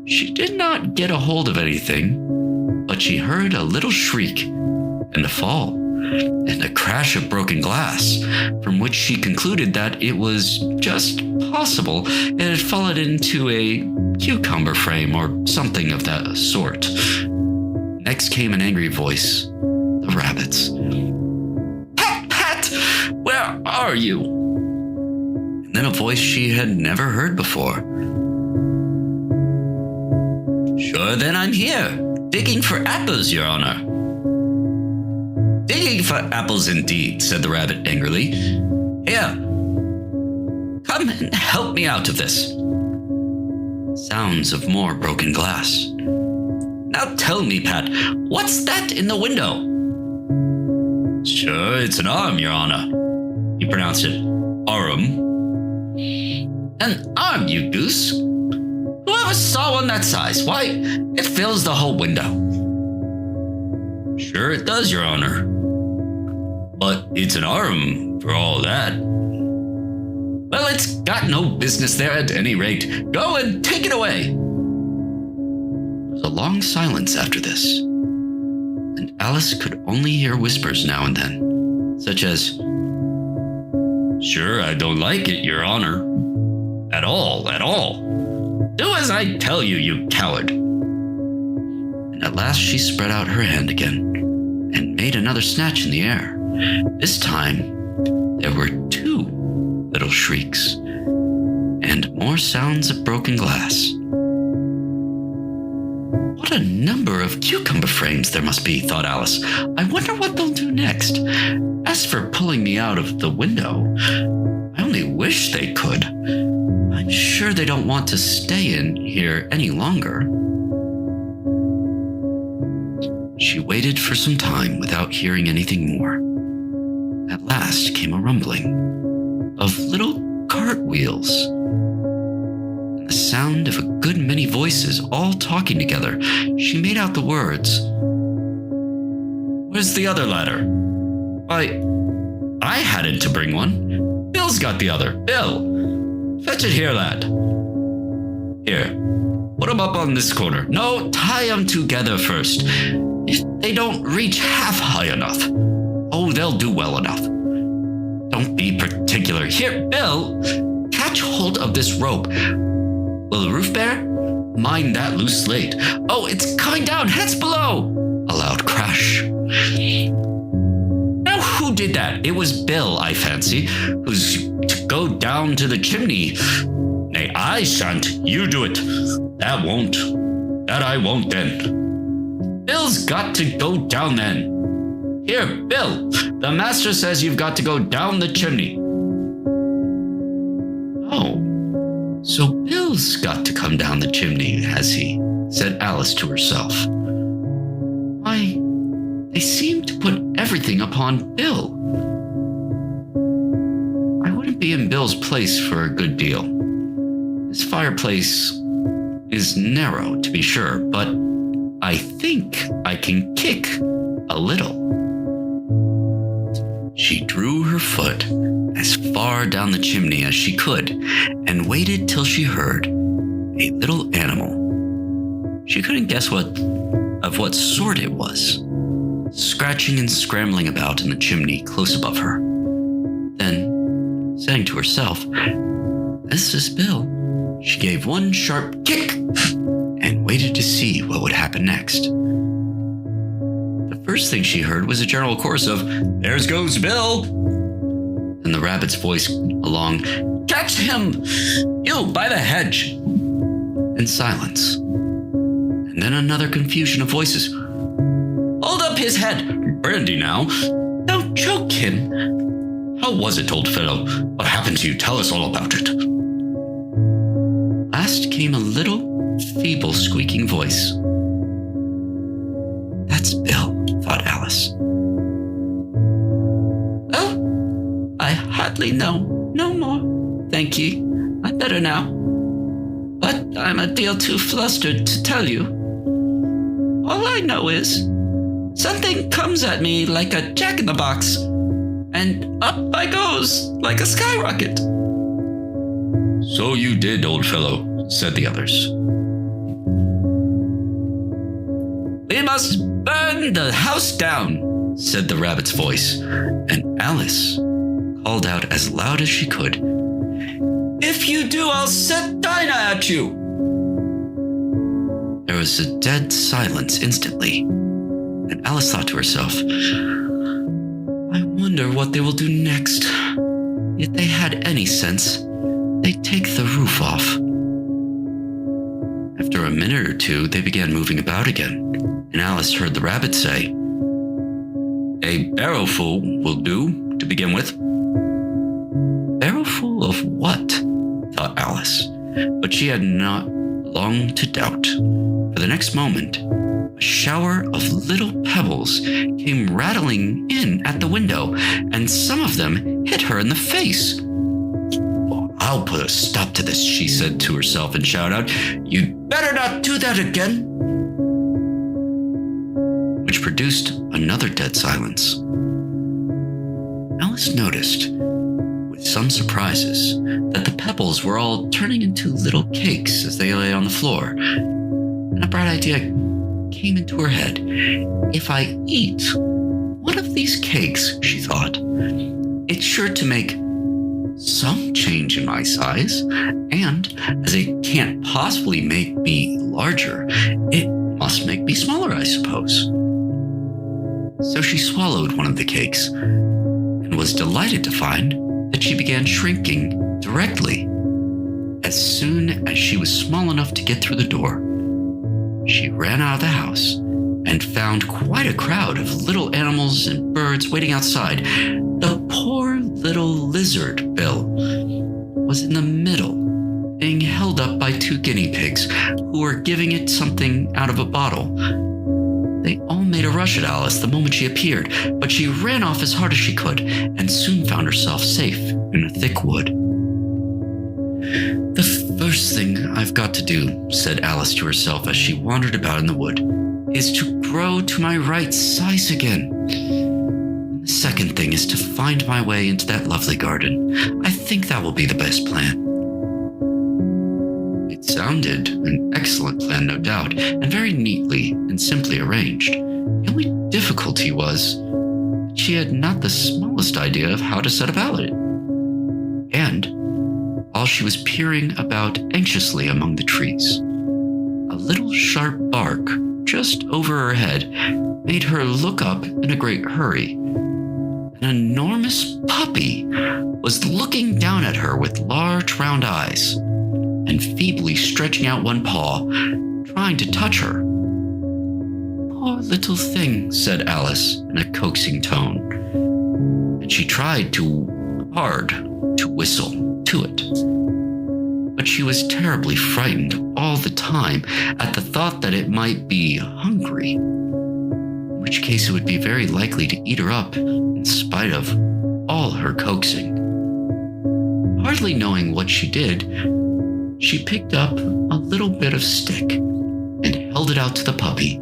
She did not get a hold of anything, but she heard a little shriek and a fall and a crash of broken glass, from which she concluded that it was just possible it had fallen into a cucumber frame or something of that sort. Next came an angry voice, the rabbit's. Pat, Pat, where are you? And then a voice she had never heard before. Sure, then I'm here, digging for apples, Your Honor. Digging for apples indeed, said the rabbit angrily. Here, come and help me out of this. Sounds of more broken glass. Now tell me, Pat, what's that in the window? Sure, it's an arm, Your Honor. He pronounced it arm. An arm, you goose. Whoever saw one that size? Why, it fills the whole window. Sure it does, Your Honor. But it's an arm for all that. Well, it's got no business there at any rate. Go and take it away. There was a long silence after this, and Alice could only hear whispers now and then, such as, Sure, I don't like it, Your Honor. At all, at all. Do as I tell you, you coward. And at last she spread out her hand again and made another snatch in the air. This time, there were 2 little shrieks and more sounds of broken glass. What a number of cucumber frames there must be, thought Alice. I wonder what they'll do next. As for pulling me out of the window, I only wish they could. I'm sure they don't want to stay in here any longer. She waited for some time without hearing anything more. At last came a rumbling of little cartwheels and the sound of a good many voices all talking together. She made out the words, Where's the other ladder? Why, I hadn't to bring one. Bill's got the other. Bill, fetch it here, lad. Here, put them up on this corner. No, tie them together first. If they don't reach half high enough, oh, they'll do well enough. Don't be particular. Here, Bill, catch hold of this rope. Will the roof bear? Mind that loose slate. Oh, it's coming down, heads below. A loud crash. Now, who did that? It was Bill, I fancy, who's to go down to the chimney. Nay, I shan't. You do it. That won't. That I won't then. Bill's got to go down then. Here, Bill, the master says you've got to go down the chimney. Oh, so Bill's got to come down the chimney, has he? Said Alice to herself. Why, they seem to put everything upon Bill. I wouldn't be in Bill's place for a good deal. This fireplace is narrow, to be sure, but I think I can kick a little. She drew her foot as far down the chimney as she could and waited till she heard a little animal. She couldn't guess of what sort it was, scratching and scrambling about in the chimney close above her. Then, saying to herself, "This is Bill," she gave one sharp kick and waited to see what would happen next. The first thing she heard was a general chorus of, "There goes Bill!" And the rabbit's voice along, "Catch him! You, by the hedge!" And silence. And then another confusion of voices. "Hold up his head! Brandy now! Don't choke him! How was it, old fellow? What happened to you? Tell us all about it." Last came a little, feeble, squeaking voice. "That's Bill," thought Alice. "Oh, I hardly know. No more, thank ye. I'm better now. But I'm a deal too flustered to tell you. All I know is something comes at me like a jack-in-the-box, and up I goes like a skyrocket." "So you did, old fellow," said the others. "We must burn the house down," said the rabbit's voice, and Alice called out as loud as she could, "If you do, I'll set Dinah at you." There was a dead silence instantly, and Alice thought to herself, "I wonder what they will do next. If they had any sense, they'd take the roof off." After a minute or two, they began moving about again, and Alice heard the rabbit say, "A barrowful will do, to begin with." Barrowful of what? Thought Alice, but she had not long to doubt. For the next moment, a shower of little pebbles came rattling in at the window, and some of them hit her in the face. "I'll put a stop to this," she said to herself and shouted out, "You'd better not do that again." Which produced another dead silence. Alice noticed, with some surprises, that the pebbles were all turning into little cakes as they lay on the floor. And a bright idea came into her head. "If I eat one of these cakes," she thought, "it's sure to make some change in my size, and as it can't possibly make me larger, it must make me smaller, I suppose." So she swallowed one of the cakes and was delighted to find that she began shrinking directly. As soon as she was small enough to get through the door, she ran out of the house and found quite a crowd of little animals and birds waiting outside. The poor little lizard, Bill, was in the middle, being held up by 2 guinea pigs who were giving it something out of a bottle. They all made a rush at Alice the moment she appeared, but she ran off as hard as she could and soon found herself safe in a thick wood. "The first thing I've got to do," said Alice to herself as she wandered about in the wood, "is to grow to my right size again. The second thing is to find my way into that lovely garden. I think that will be the best plan." It's sounded an excellent plan, no doubt, and very neatly and simply arranged. The only difficulty was that she had not the smallest idea of how to set about it. And while she was peering about anxiously among the trees, a little sharp bark just over her head made her look up in a great hurry. An enormous puppy was looking down at her with large round eyes and feebly stretching out one paw, trying to touch her. "Poor little thing," said Alice in a coaxing tone, and she tried too hard to whistle to it. But she was terribly frightened all the time at the thought that it might be hungry, in which case it would be very likely to eat her up in spite of all her coaxing. Hardly knowing what she did, she picked up a little bit of stick and held it out to the puppy,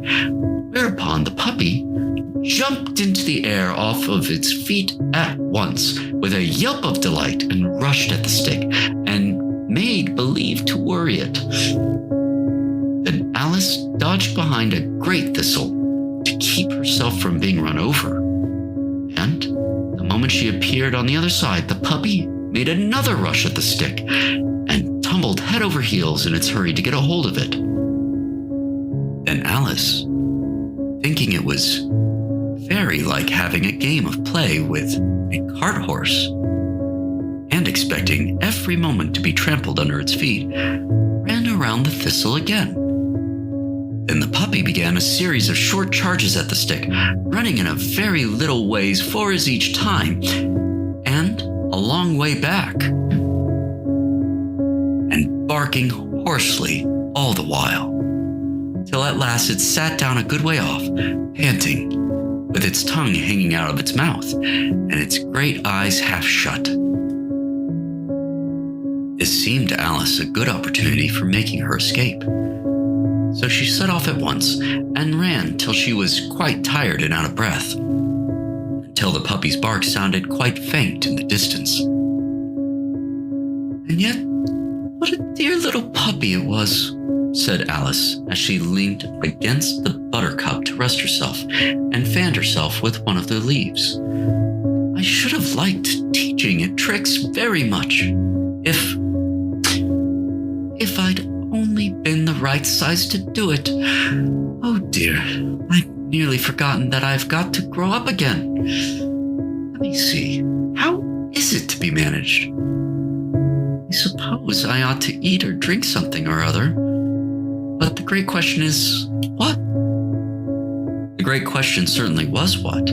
whereupon the puppy jumped into the air off of its feet at once with a yelp of delight and rushed at the stick and made believe to worry it. Then Alice dodged behind a great thistle to keep herself from being run over. And the moment she appeared on the other side, the puppy made another rush at the stick and tumbled head over heels in its hurry to get a hold of it. Then Alice, thinking it was very like having a game of play with a cart horse, and expecting every moment to be trampled under its feet, ran around the thistle again. Then the puppy began a series of short charges at the stick, running in a very little ways forwards each time, and a long way back, and barking hoarsely all the while, till at last it sat down a good way off, panting, with its tongue hanging out of its mouth, and its great eyes half shut. This seemed to Alice a good opportunity for making her escape. So she set off at once and ran till she was quite tired and out of breath, until the puppy's bark sounded quite faint in the distance. "And yet, what a dear little puppy it was," said Alice as she leaned against the buttercup to rest herself and fanned herself with one of the leaves. "I should have liked teaching it tricks very much. If I'd only been the right size to do it. Oh dear, I'd nearly forgotten that I've got to grow up again. Let me see, how is it to be managed? I suppose I ought to eat or drink something or other. But the great question is, what?" The great question certainly was what.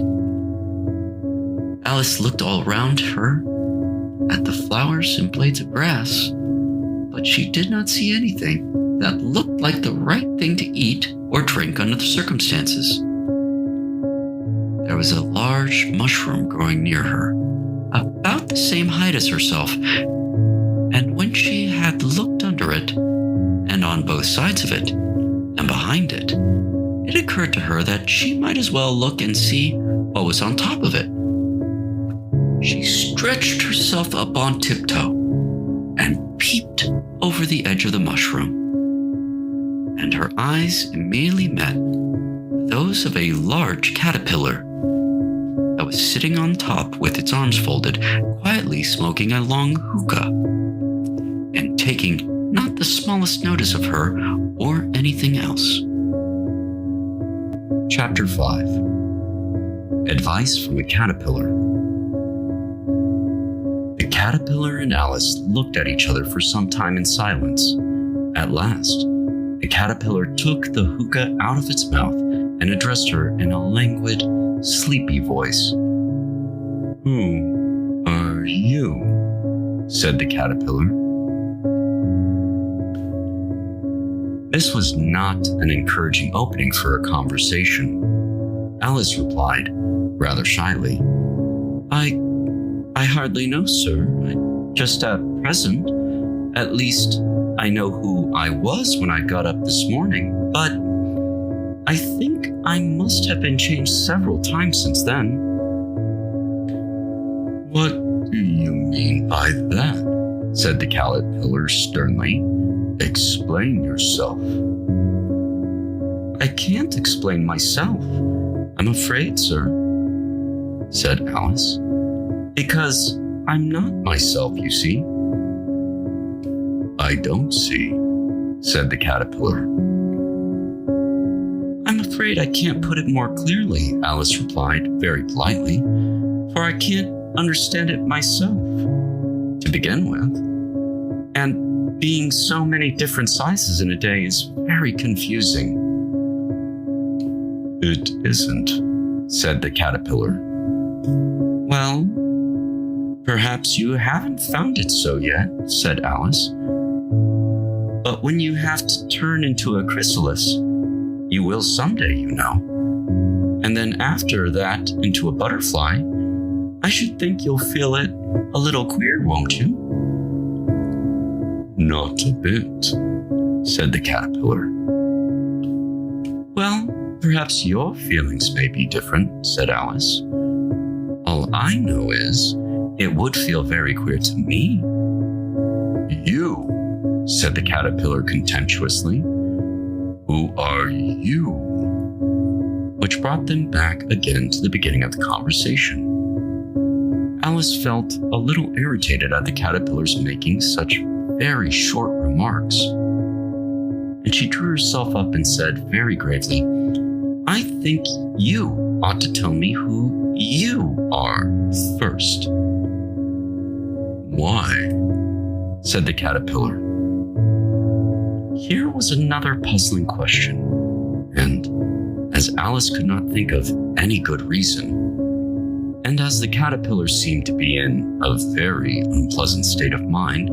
Alice looked all around her at the flowers and blades of grass, but she did not see anything that looked like the right thing to eat or drink under the circumstances. There was a large mushroom growing near her, about the same height as herself, and when she had looked under it, and on both sides of it, and behind it, it occurred to her that she might as well look and see what was on top of it. She stretched herself up on tiptoe and peeped over the edge of the mushroom, and her eyes immediately met those of a large caterpillar that was sitting on top with its arms folded, quietly smoking a long hookah, and taking not the smallest notice of her or anything else. Chapter 5. Advice from a Caterpillar. The caterpillar and Alice looked at each other for some time in silence. At last, the caterpillar took the hookah out of its mouth and addressed her in a languid, sleepy voice. "Who are you?" said the caterpillar. This was not an encouraging opening for a conversation. Alice replied, rather shyly, I hardly know, sir. Just at present. At least, I know who I was when I got up this morning, but I think I must have been changed several times since then." "What do you mean by that?" said the caterpillar sternly, Explain yourself. I can't explain myself, I'm afraid, sir, said Alice. Because I'm not myself, you see. I don't see, said the caterpillar. I'm afraid I can't put it more clearly, Alice replied very politely, for I can't understand it myself, to begin with. And being so many different sizes in a day is very confusing. It isn't, said the caterpillar. Well, perhaps you haven't found it so yet, said Alice. But when you have to turn into a chrysalis, you will someday, you know. And then after that, into a butterfly, I should think you'll feel it a little queer, won't you? Not a bit, said the caterpillar. Well, perhaps your feelings may be different, said Alice. All I know is it would feel very queer to me. You, said the caterpillar contemptuously. Who are you? Which brought them back again to the beginning of the conversation. Alice felt a little irritated at the caterpillar's making such very short remarks. And she drew herself up and said very gravely, I think you ought to tell me who you are first. Why? Said the caterpillar. Here was another puzzling question, and as Alice could not think of any good reason, and as the caterpillar seemed to be in a very unpleasant state of mind,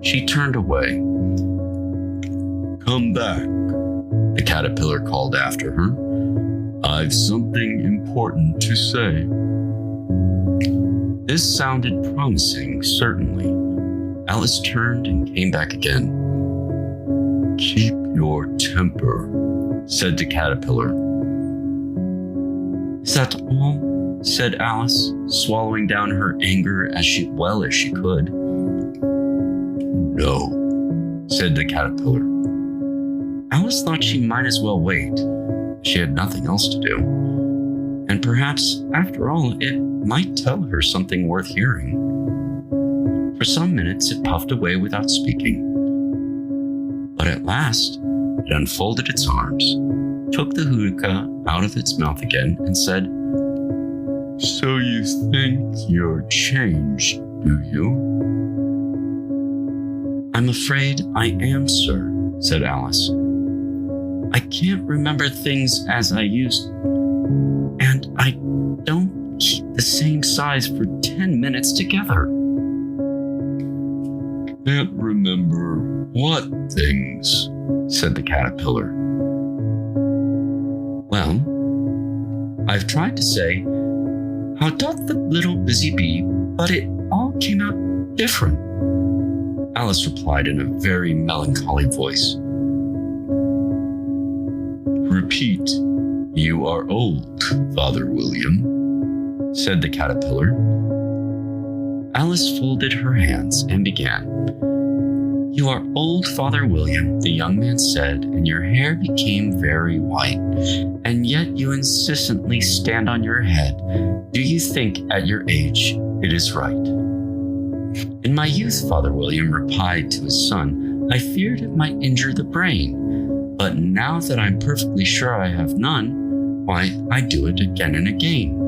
she turned away. Come back, the caterpillar called after her. I've something important to say. This sounded promising, certainly. Alice turned and came back again. Keep your temper, said the caterpillar. Is that all? Said Alice, swallowing down her anger as well as she could. No, said the caterpillar. Alice thought she might as well wait. She had nothing else to do. And perhaps, after all, it might tell her something worth hearing. For some minutes it puffed away without speaking. But at last, it unfolded its arms, took the hookah out of its mouth again, and said, So you think you're changed, do you? I'm afraid I am, sir, said Alice. I can't remember things as I used, and I don't keep the same size for 10 minutes together. Can't remember what things? Said the caterpillar. Well, I've tried to say, how doth the little busy bee, but it all came out different. Alice replied in a very melancholy voice. Repeat, you are old, Father William, said the caterpillar. Alice folded her hands and began. You are old, Father William, the young man said, and your hair became very white, and yet you insistently stand on your head. Do you think at your age it is right? In my youth, Father William replied to his son, I feared it might injure the brain, but now that I'm perfectly sure I have none, why, I do it again and again.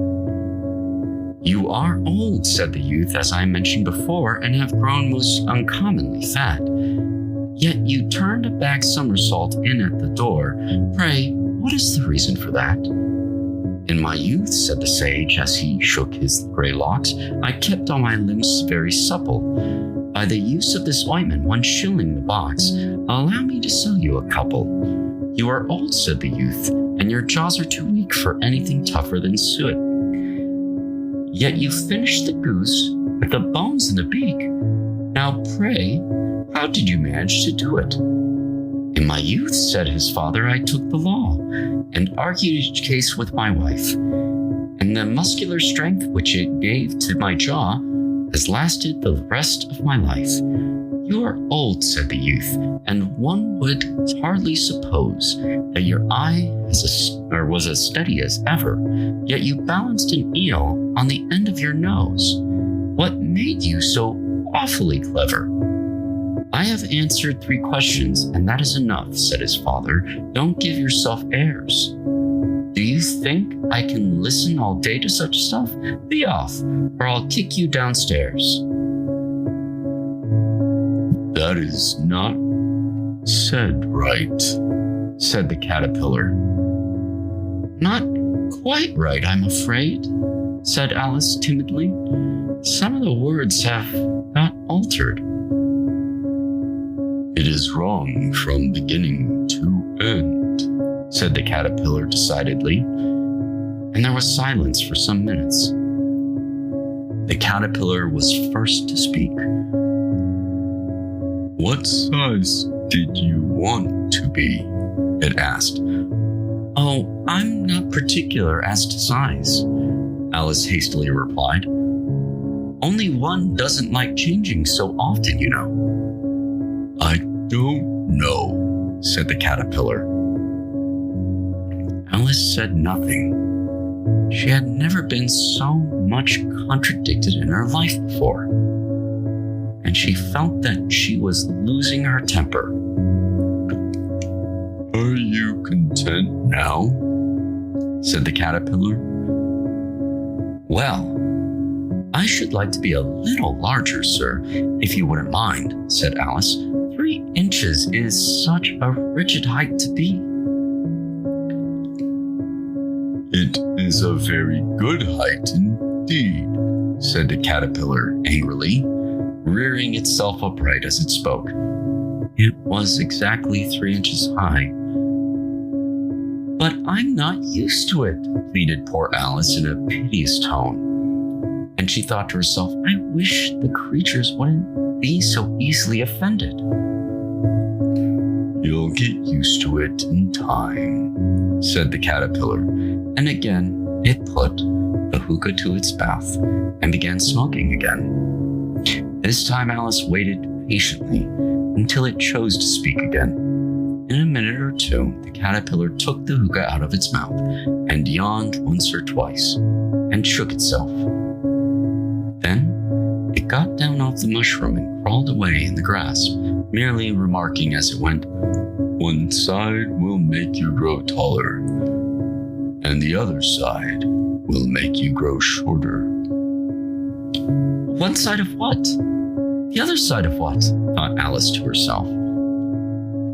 You are old, said the youth, as I mentioned before, and have grown most uncommonly fat. Yet you turned a back somersault in at the door. Pray, what is the reason for that? In my youth, said the sage, as he shook his gray locks, I kept all my limbs very supple. By the use of this ointment, 1 shilling the box. Allow me to sell you a couple. You are old, said the youth, and your jaws are too weak for anything tougher than suet. Yet you finished the goose with the bones in the beak. Now pray, how did you manage to do it? In my youth, said his father, I took the law and argued each case with my wife. And the muscular strength which it gave to my jaw has lasted the rest of my life. "You are old," said the youth, "and one would hardly suppose that your eye was as steady as ever, yet you balanced an eel on the end of your nose. What made you so awfully clever?" "I have answered 3 questions, and that is enough," said his father. "Don't give yourself airs. Do you think I can listen all day to such stuff? Be off, or I'll kick you downstairs." "That is not said right," said the caterpillar. "Not quite right, I'm afraid," said Alice timidly. "Some of the words have got altered." "It is wrong from beginning to end," said the caterpillar decidedly, and there was silence for some minutes. The caterpillar was first to speak. "What size did you want to be?" it asked. "Oh, I'm not particular as to size," Alice hastily replied. "Only one doesn't like changing so often, you know." "I don't know," said the caterpillar. Alice said nothing. She had never been so much contradicted in her life before, and she felt that she was losing her temper. "Are you content now?" said the caterpillar. "Well, I should like to be a little larger, sir, if you wouldn't mind," said Alice. 3 inches is such a rigid height to be." "It is a very good height indeed," said the caterpillar angrily, rearing itself upright as it spoke. It was exactly 3 inches high. "But I'm not used to it," pleaded poor Alice in a piteous tone. And she thought to herself, "I wish the creatures wouldn't be so easily offended." "You'll get used to it in time," said the caterpillar, and again it put the hookah to its mouth and began smoking again. This time Alice waited patiently until it chose to speak again. In a minute or 2, the caterpillar took the hookah out of its mouth and yawned once or twice and shook itself. Then it got down off the mushroom and crawled away in the grass, merely remarking as it went, "One side will make you grow taller, and the other side will make you grow shorter." "One side of what? The other side of what?" thought Alice to herself.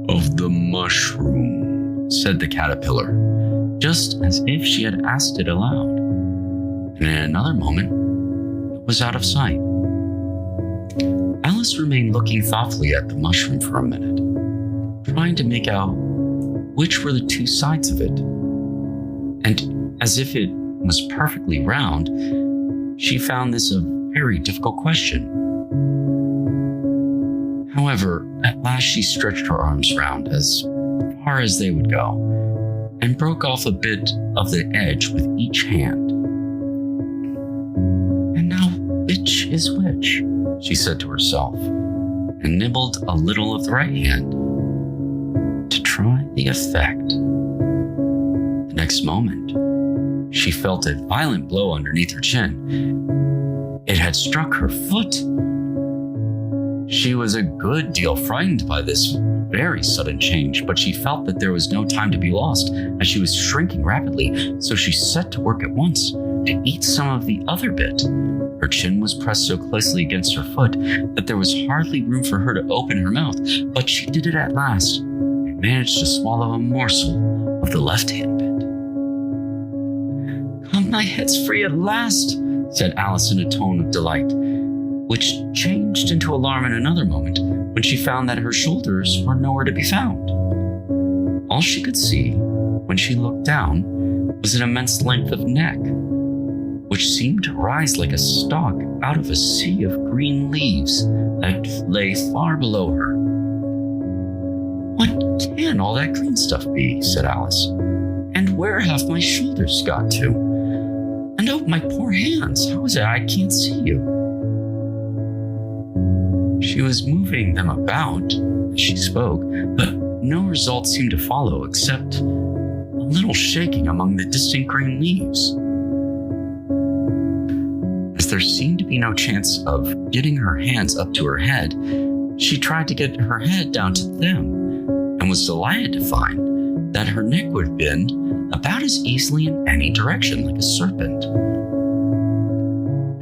"Of the mushroom," said the caterpillar, just as if she had asked it aloud. And in another moment, it was out of sight. Alice remained looking thoughtfully at the mushroom for a minute, trying to make out which were the 2 sides of it. And as if it was perfectly round, she found this a very difficult question. However, at last she stretched her arms round as far as they would go and broke off a bit of the edge with each hand. "And now which is which?" she said to herself, and nibbled a little of the right hand to try the effect. The next moment, she felt a violent blow underneath her chin. It had struck her foot. She was a good deal frightened by this very sudden change, but she felt that there was no time to be lost as she was shrinking rapidly, so she set to work at once to eat some of the other bit. Her chin was pressed so closely against her foot that there was hardly room for her to open her mouth, but she did it at last and managed to swallow a morsel of the left-hand bit. "Oh, my head's free at last," said Alice in a tone of delight, which changed into alarm in another moment when she found that her shoulders were nowhere to be found. All she could see when she looked down was an immense length of neck, which seemed to rise like a stalk out of a sea of green leaves that lay far below her. "What can all that green stuff be?" said Alice. "And where have my shoulders got to? And oh, my poor hands, how is it I can't see you?" She was moving them about as she spoke, but no result seemed to follow except a little shaking among the distant green leaves. As there seemed to be no chance of getting her hands up to her head, she tried to get her head down to them and was delighted to find that her neck would bend about as easily in any direction like a serpent.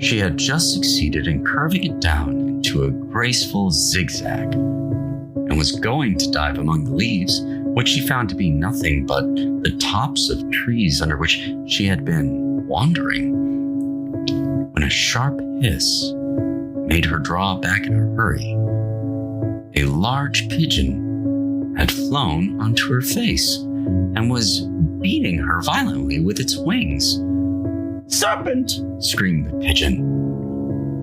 She had just succeeded in curving it down into a graceful zigzag and was going to dive among the leaves, which she found to be nothing but the tops of trees under which she had been wandering, when a sharp hiss made her draw back in a hurry. A large pigeon had flown onto her face and was beating her violently with its wings. "Serpent!" screamed the pigeon.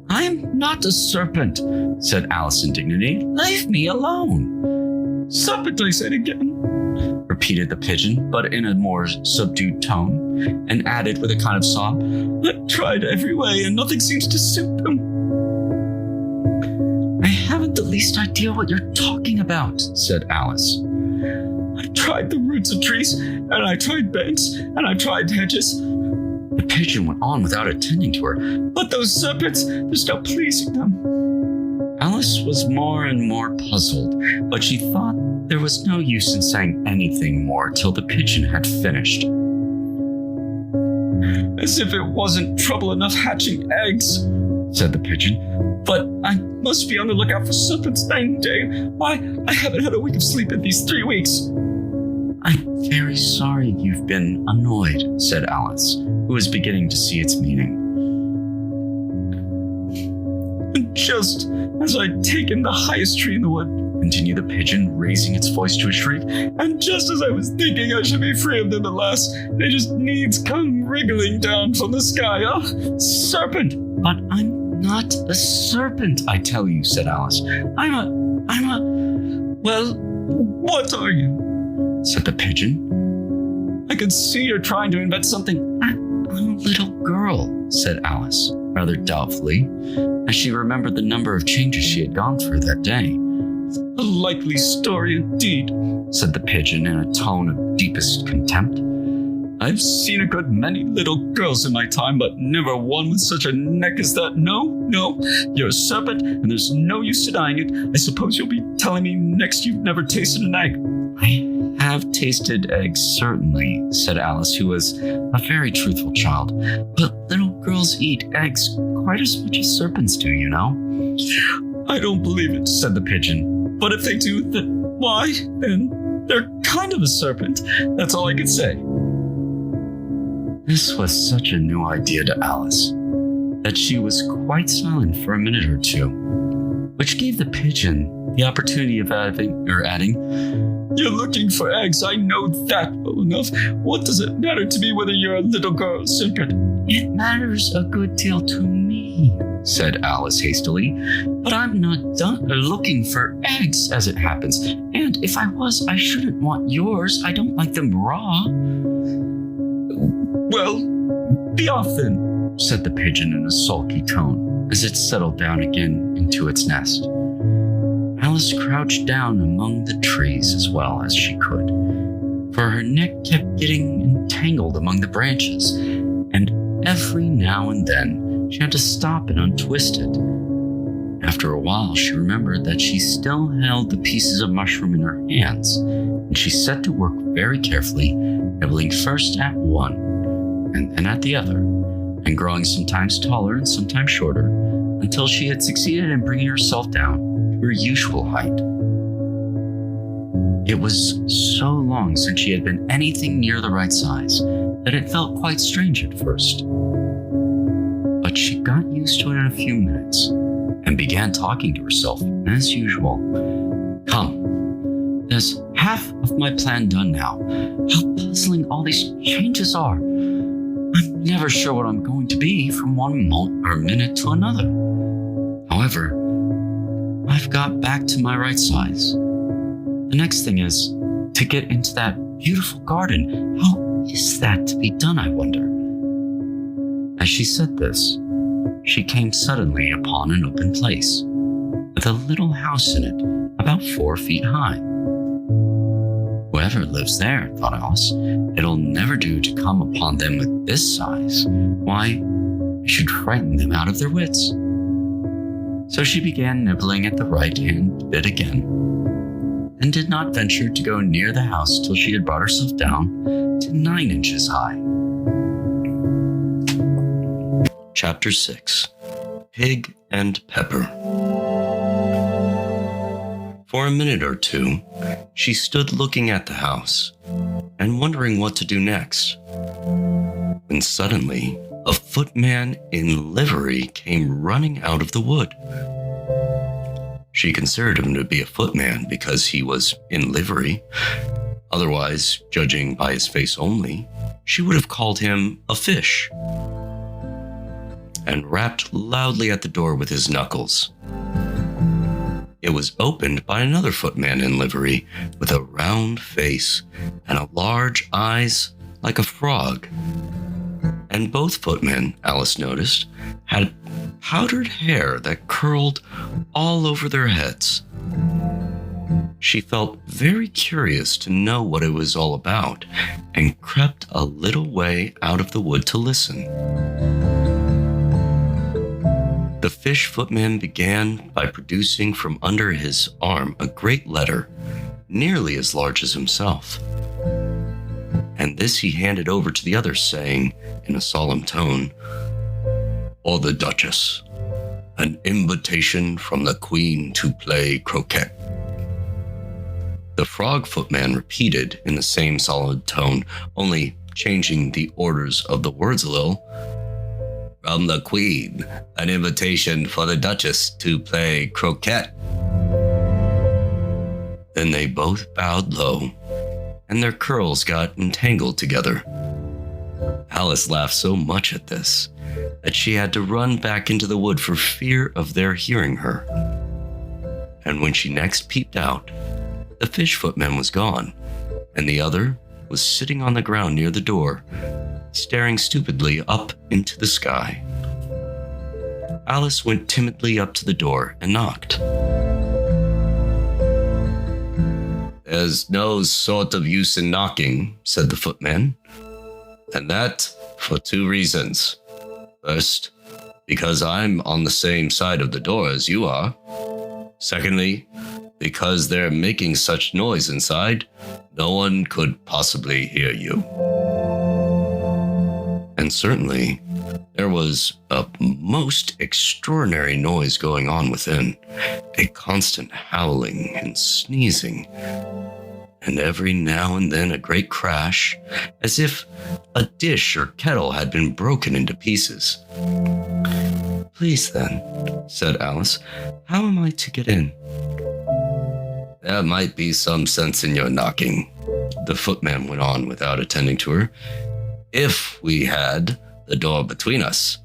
"I am not a serpent," said Alice in dignity. "Leave me alone." "Serpent, I said again," repeated the pigeon, but in a more subdued tone, and added with a kind of sob, "I've tried every way and nothing seems to suit them." "I haven't the least idea what you're talking about," said Alice. "I've tried the roots of trees, and I tried banks, and I tried hedges." The pigeon went on without attending to her. "But those serpents, there's no pleasing them." Alice was more and more puzzled, but she thought there was no use in saying anything more till the pigeon had finished. "As if it wasn't trouble enough hatching eggs," said the pigeon. "But I must be on the lookout for serpents night and day. Why, I haven't had a wink of sleep in these 3 weeks." "I'm very sorry you've been annoyed," said Alice, who was beginning to see its meaning. "And just as I'd taken the highest tree in the wood," continued the pigeon, raising its voice to a shriek, "and just as I was thinking I should be free of them at last, they just needs come wriggling down from the sky. Oh, serpent!" "But I'm not a serpent, I tell you," said Alice. Well, what are you?" said the pigeon. "I can see you're trying to invent something." I'm a little girl," said Alice, rather doubtfully, as she remembered the number of changes she had gone through that day. "A likely story indeed," said the pigeon in a tone of deepest contempt. "I've seen a good many little girls in my time, but never one with such a neck as that. No, you're a serpent, and there's no use denying it. I suppose you'll be telling me next you've never tasted an egg." "I have tasted eggs, certainly," said Alice, who was a very truthful child. "But little girls eat eggs quite as much as serpents do, you know." "I don't believe it," said the pigeon. "But if they do, then why, then they're kind of a serpent. That's all I can say." This was such a new idea to Alice that she was quite silent for a minute or two, which gave the pigeon the opportunity of adding, "You're looking for eggs, I know that well enough. What does it matter to me whether you're a little girl or serpent?" "It matters a good deal to me," said Alice hastily, "but I'm not looking for eggs as it happens, and if I was, I shouldn't want yours. I don't like them raw." "Well, be off then," said the pigeon in a sulky tone, as it settled down again into its nest. Alice crouched down among the trees as well as she could, for her neck kept getting entangled among the branches, and every now and then she had to stop and untwist it. After a while, she remembered that she still held the pieces of mushroom in her hands, and she set to work very carefully, nibbling first at one and then at the other, and growing sometimes taller and sometimes shorter, until she had succeeded in bringing herself down to her usual height. It was so long since she had been anything near the right size that it felt quite strange at first. But she got used to it in a few minutes and began talking to herself as usual. "Come, there's half of my plan done now. How puzzling all these changes are. I'm never sure what I'm going to be from one minute to another. However, I've got back to my right size. The next thing is to get into that beautiful garden. How is that to be done, I wonder?" As she said this, she came suddenly upon an open place, with a little house in it about 4 feet high. Whoever lives there, thought Alice, it'll never do to come upon them with this size. Why, I should frighten them out of their wits. So she began nibbling at the right-hand bit again, and did not venture to go near the house till she had brought herself down to 9 inches high. Chapter 6. Pig and Pepper. For a minute or two, she stood looking at the house and wondering what to do next, when suddenly a footman in livery came running out of the wood. She considered him to be a footman because he was in livery. Otherwise, judging by his face only, she would have called him a fish, and rapped loudly at the door with his knuckles. It was opened by another footman in livery with a round face and a large eyes like a frog. And both footmen, Alice noticed, had powdered hair that curled all over their heads. She felt very curious to know what it was all about and crept a little way out of the wood to listen. The fish footman began by producing from under his arm a great letter, nearly as large as himself. And this he handed over to the other, saying, in a solemn tone, "For the Duchess, an invitation from the Queen to play croquet." The frog footman repeated in the same solid tone, only changing the orders of the words a little, "From the Queen, an invitation for the Duchess to play croquet." Then they both bowed low, and their curls got entangled together. Alice laughed so much at this that she had to run back into the wood for fear of their hearing her. And when she next peeped out, the fish footman was gone, and the other was sitting on the ground near the door, staring stupidly up into the sky. Alice went timidly up to the door and knocked. "There's no sort of use in knocking," said the footman, "and that for 2 reasons. First, because I'm on the same side of the door as you are. Secondly, because they're making such noise inside, no one could possibly hear you." And certainly, there was a most extraordinary noise going on within, a constant howling and sneezing, and every now and then a great crash, as if a dish or kettle had been broken into pieces. "Please then," said Alice, "how am I to get in?" "There might be some sense in your knocking," the footman went on without attending to her, "if we had the door between us.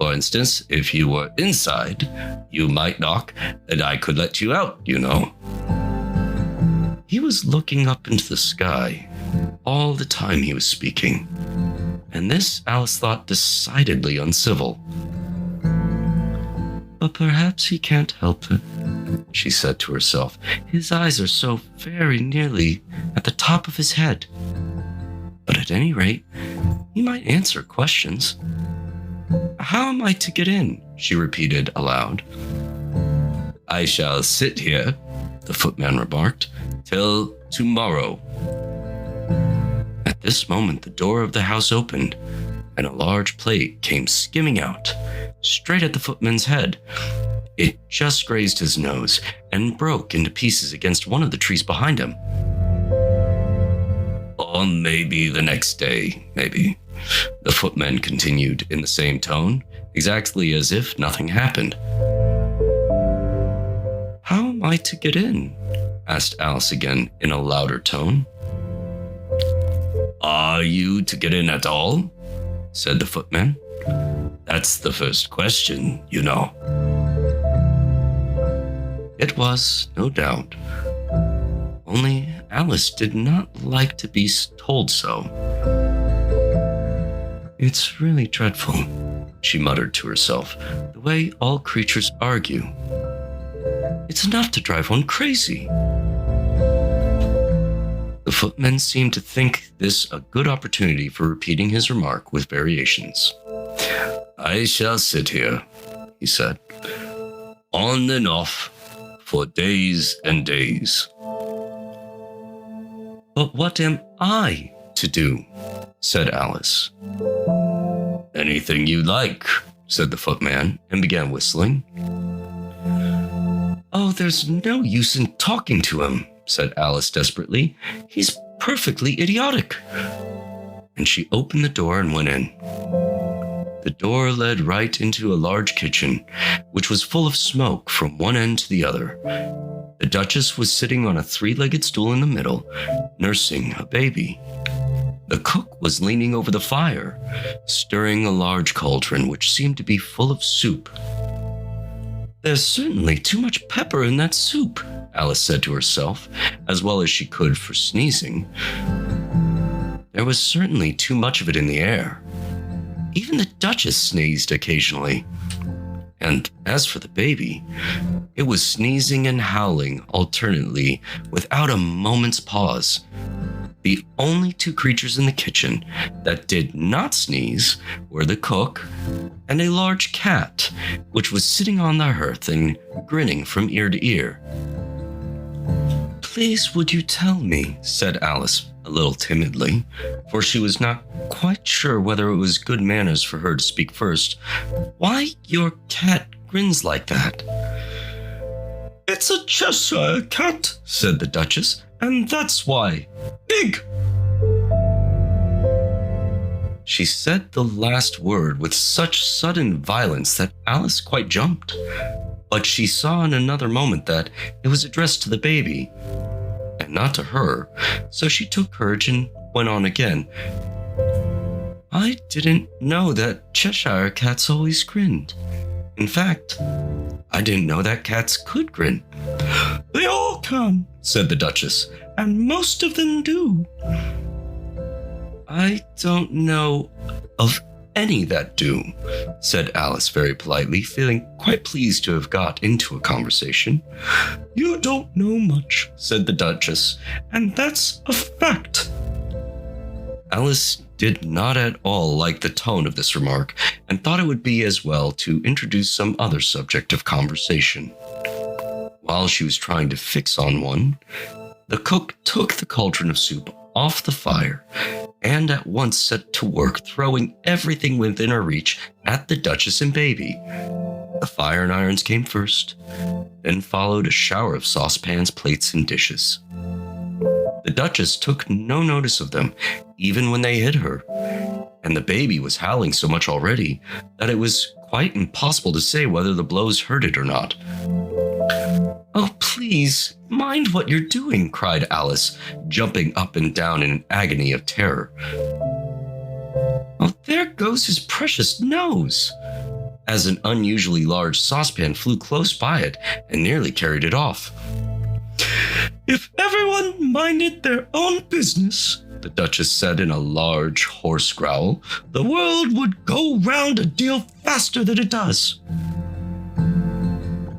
For instance, if you were inside, you might knock, and I could let you out, you know." He was looking up into the sky all the time he was speaking, and this Alice thought decidedly uncivil. "But perhaps he can't help it," she said to herself. "His eyes are so very nearly at the top of his head. But at any rate, he might answer questions. How am I to get in?" she repeated aloud. "I shall sit here," the footman remarked, "till tomorrow." At this moment, the door of the house opened, and a large plate came skimming out, straight at the footman's head. It just grazed his nose and broke into pieces against one of the trees behind him. "Or maybe the next day, maybe," the footman continued in the same tone, exactly as if nothing happened. "How am I to get in?" asked Alice again in a louder tone. "Are you to get in at all?" said the footman. "That's the first question, you know." It was, no doubt. Only Alice did not like to be told so. "It's really dreadful," she muttered to herself, "the way all creatures argue. It's enough to drive one crazy. The footman seemed to think this a good opportunity for repeating his remark with variations. I shall sit here, he said, on and off, for days and days. But what am I to do? Said Alice. Anything you like, said the footman, and began whistling. Oh, there's no use in talking to him, said Alice desperately. He's perfectly idiotic. And she opened the door and went in. The door led right into a large kitchen, which was full of smoke from one end to the other. The Duchess was sitting on a three-legged stool in the middle, nursing a baby. The cook was leaning over the fire, stirring a large cauldron which seemed to be full of soup. There's certainly too much pepper in that soup, Alice said to herself, as well as she could for sneezing. There was certainly too much of it in the air. Even the Duchess sneezed occasionally. And as for the baby, it was sneezing and howling alternately without a moment's pause. The only two creatures in the kitchen that did not sneeze were the cook and a large cat, which was sitting on the hearth and grinning from ear to ear. Please, would you tell me, said Alice a little timidly, for she was not quite sure whether it was good manners for her to speak first, why your cat grins like that? It's a Cheshire cat, said the Duchess, and that's why. Big! She said the last word with such sudden violence that Alice quite jumped. But she saw in another moment that it was addressed to the baby, and not to her, so she took courage and went on again. I didn't know that Cheshire cats always grinned. In fact, I didn't know that cats could grin. They all can, said the Duchess, and most of them do. I don't know of any that do, said Alice very politely, feeling quite pleased to have got into a conversation. You don't know much, said the Duchess, and that's a fact. Alice did not at all like the tone of this remark and thought it would be as well to introduce some other subject of conversation. While she was trying to fix on one, the cook took the cauldron of soup off the fire and at once set to work throwing everything within her reach at the Duchess and baby. The fire and irons came first, then followed a shower of saucepans, plates, and dishes. The Duchess took no notice of them, even when they hit her, and the baby was howling so much already that it was quite impossible to say whether the blows hurt it or not. Oh, please, mind what you're doing, cried Alice, jumping up and down in an agony of terror. Oh, there goes his precious nose, as an unusually large saucepan flew close by it and nearly carried it off. If everyone minded their own business, the Duchess said in a large, hoarse growl, the world would go round a deal faster than it does.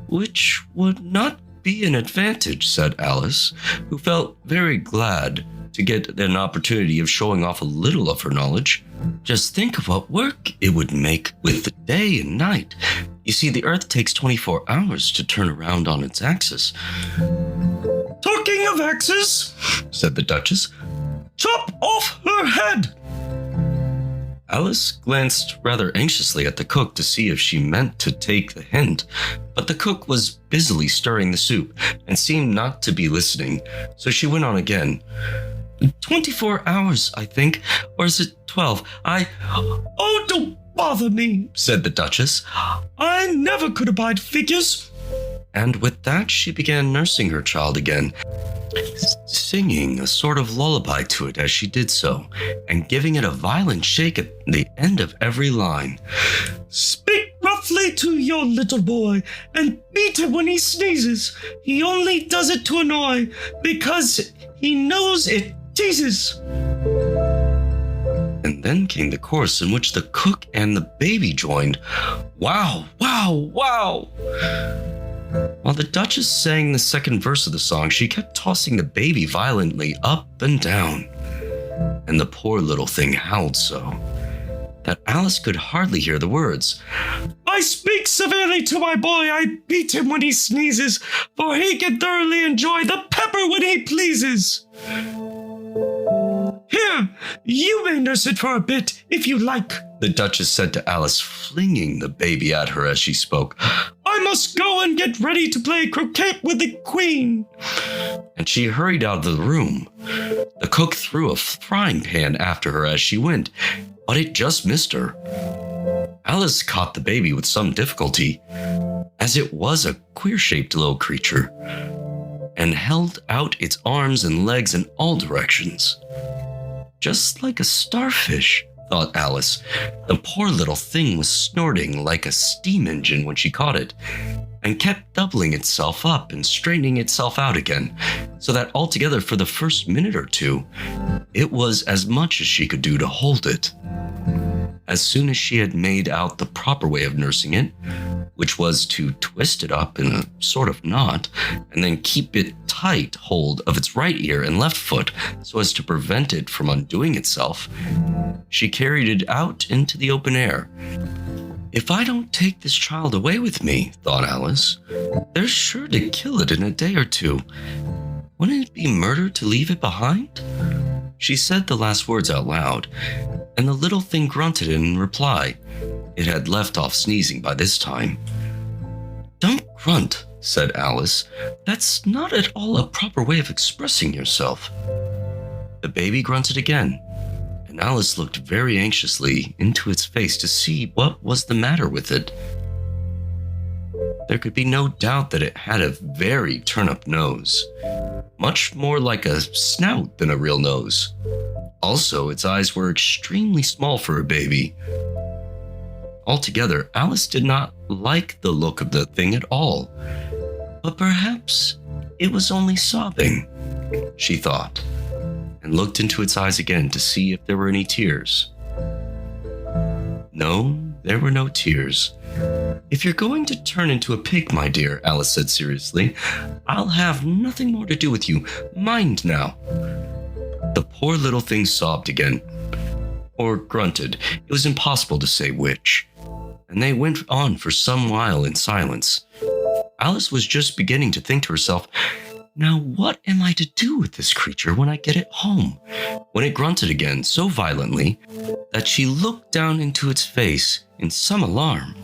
Which would not be an advantage, said Alice, who felt very glad to get an opportunity of showing off a little of her knowledge. Just think of what work it would make with the day and night. You see, the Earth takes 24 hours to turn around on its axis. Talking of axes, said the Duchess, chop off her head. Alice glanced rather anxiously at the cook to see if she meant to take the hint, but the cook was busily stirring the soup and seemed not to be listening, so she went on again. 24 hours, I think, or is it 12? Oh, don't bother me, said the Duchess. I never could abide figures. And with that, she began nursing her child again, singing a sort of lullaby to it as she did so, and giving it a violent shake at the end of every line. Speak roughly to your little boy, and beat him when he sneezes. He only does it to annoy, because he knows it teases. And then came the chorus in which the cook and the baby joined. Wow, wow, wow! While the Duchess sang the second verse of the song, she kept tossing the baby violently up and down. And the poor little thing howled so that Alice could hardly hear the words. I speak severely to my boy. I beat him when he sneezes, for he can thoroughly enjoy the pepper when he pleases. Here, you may nurse it for a bit, if you like, the Duchess said to Alice, flinging the baby at her as she spoke. I must go and get ready to play croquet with the Queen. And she hurried out of the room. The cook threw a frying pan after her as she went, but it just missed her. Alice caught the baby with some difficulty, as it was a queer-shaped little creature, and held out its arms and legs in all directions. Just like a starfish, thought Alice. The poor little thing was snorting like a steam engine when she caught it, and kept doubling itself up and straightening itself out again, so that altogether for the first minute or two, it was as much as she could do to hold it. As soon as she had made out the proper way of nursing it, which was to twist it up in a sort of knot, and then keep it tight hold of its right ear and left foot so as to prevent it from undoing itself, she carried it out into the open air. If I don't take this child away with me, thought Alice, they're sure to kill it in a day or two. Wouldn't it be murder to leave it behind? She said the last words out loud, and the little thing grunted in reply. It had left off sneezing by this time. Don't grunt, said Alice. That's not at all a proper way of expressing yourself. The baby grunted again, and Alice looked very anxiously into its face to see what was the matter with it. There could be no doubt that it had a very turn-up nose, much more like a snout than a real nose. Also, its eyes were extremely small for a baby. Altogether, Alice did not like the look of the thing at all. But perhaps it was only sobbing, she thought, and looked into its eyes again to see if there were any tears. No, there were no tears. If you're going to turn into a pig, my dear, Alice said seriously, I'll have nothing more to do with you. Mind now. The poor little thing sobbed again, or grunted. It was impossible to say which. And they went on for some while in silence. Alice was just beginning to think to herself, now what am I to do with this creature when I get it home? When it grunted again so violently that she looked down into its face in some alarm.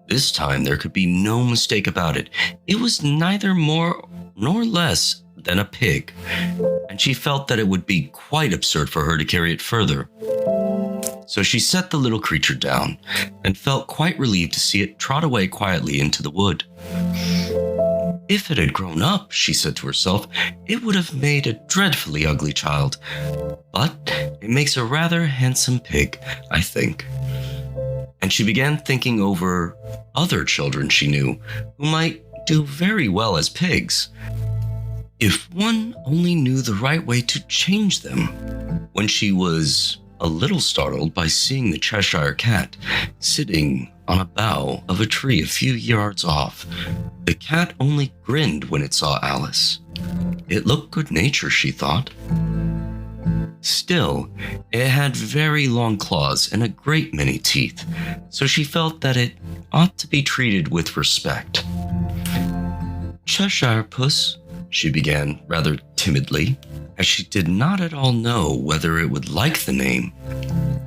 This time there could be no mistake about it. It was neither more nor less than a pig, and she felt that it would be quite absurd for her to carry it further. So she set the little creature down and felt quite relieved to see it trot away quietly into the wood. If it had grown up, she said to herself, it would have made a dreadfully ugly child. But it makes a rather handsome pig, I think. And she began thinking over other children she knew who might do very well as pigs, if one only knew the right way to change them. When she was a little startled by seeing the Cheshire Cat sitting on a bough of a tree a few yards off. The cat only grinned when it saw Alice. It looked good-natured, she thought. Still, it had very long claws and a great many teeth, so she felt that it ought to be treated with respect. Cheshire Puss, she began rather timidly, as she did not at all know whether it would like the name.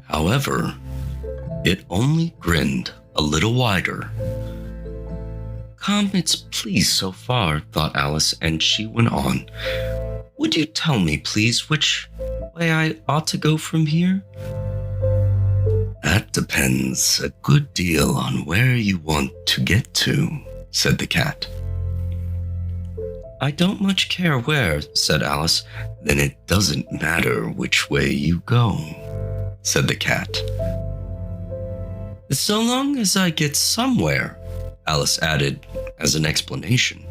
However, it only grinned a little wider. Come, it's pleased so far, thought Alice, and she went on. Would you tell me, please, which way I ought to go from here? That depends a good deal on where you want to get to, said the cat. I don't much care where, said Alice. Then it doesn't matter which way you go, said the cat. So long as I get somewhere, Alice added as an explanation.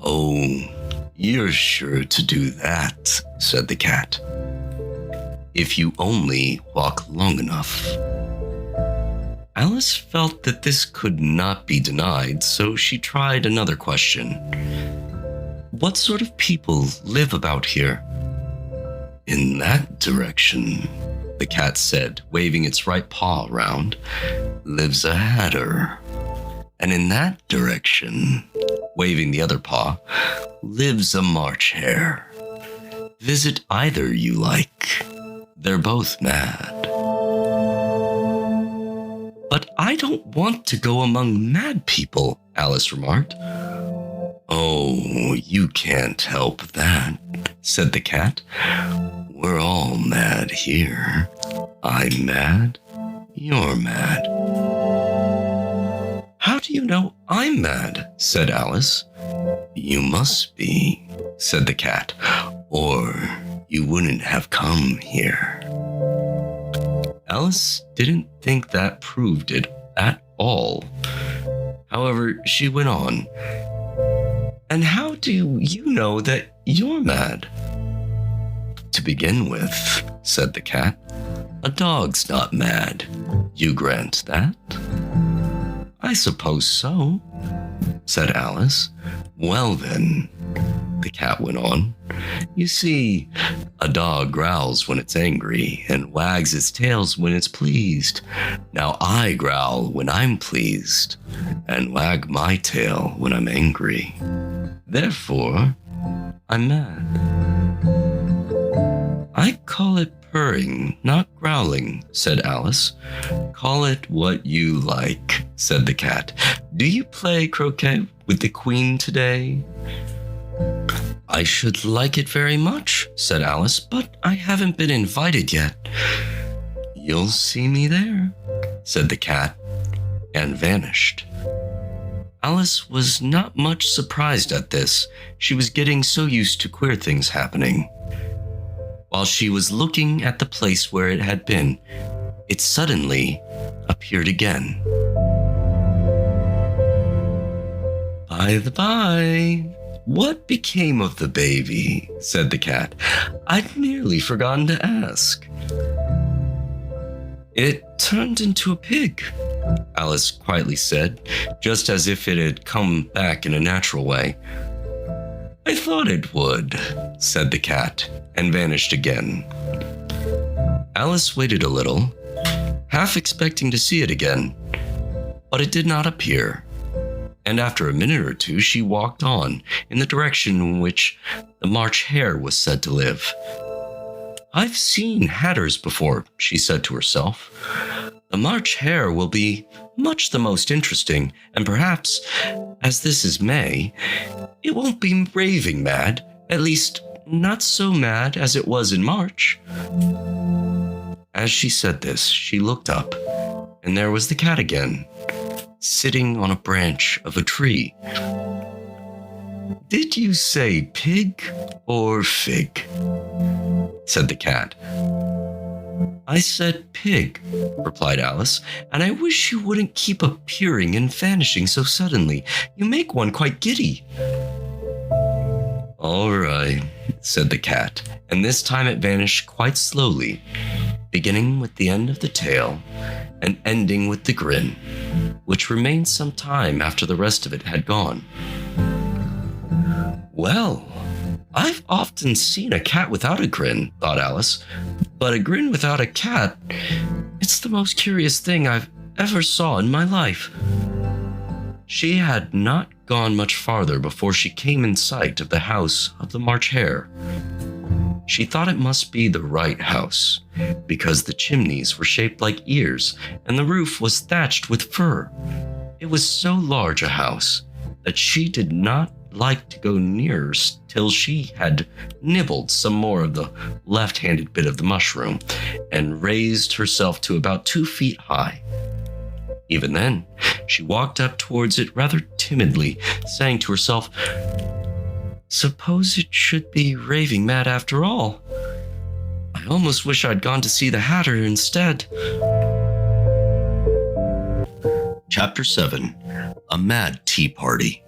Oh, you're sure to do that, said the cat. If you only walk long enough. Alice felt that this could not be denied, so she tried another question. What sort of people live about here? In that direction, the cat said, waving its right paw around, lives a hatter. And in that direction, waving the other paw, lives a March hare. Visit either you like. They're both mad. But I don't want to go among mad people, Alice remarked. Oh, you can't help that, said the cat. We're all mad here. I'm mad. You're mad. How do you know I'm mad? Said Alice. You must be, said the cat, or you wouldn't have come here. Alice didn't think that proved it at all. However, she went on. And how do you know that you're mad? To begin with, said the cat, a dog's not mad. You grant that? I suppose so, said Alice. Well then, the cat went on. You see, a dog growls when it's angry and wags its tail when it's pleased. Now I growl when I'm pleased and wag my tail when I'm angry. Therefore, I'm mad. I call it purring, not growling, said Alice. Call it what you like, said the cat. Do you play croquet with the queen today? I should like it very much, said Alice, but I haven't been invited yet. You'll see me there, said the cat, and vanished. Alice was not much surprised at this. She was getting so used to queer things happening. While she was looking at the place where it had been, it suddenly appeared again. By the by, what became of the baby? Said the cat. I'd nearly forgotten to ask. It turned into a pig, Alice quietly said, just as if it had come back in a natural way. I thought it would, said the cat, and vanished again. Alice waited a little, half expecting to see it again, but it did not appear. And after a minute or two, she walked on in the direction in which the March hare was said to live. I've seen hatters before, she said to herself. The March hare will be much the most interesting, and perhaps, as this is May, it won't be raving mad, at least not so mad as it was in March. As she said this, she looked up, and there was the cat again, sitting on a branch of a tree. Did you say pig or fig? Said the cat. I said pig, replied Alice, and I wish you wouldn't keep appearing and vanishing so suddenly. You make one quite giddy. All right, said the cat, and this time it vanished quite slowly, beginning with the end of the tail and ending with the grin, which remained some time after the rest of it had gone. Well, I've often seen a cat without a grin, thought Alice, but a grin without a cat, it's the most curious thing I've ever saw in my life. She had not gone much farther before she came in sight of the house of the March hare. She thought it must be the right house, because the chimneys were shaped like ears and the roof was thatched with fur. It was so large a house that she did not like to go nearer till she had nibbled some more of the left-handed bit of the mushroom and raised herself to about 2 feet high. Even then, she walked up towards it rather timidly, saying to herself, suppose it should be raving mad after all. I almost wish I'd gone to see the hatter instead. Chapter 7. A Mad Tea Party.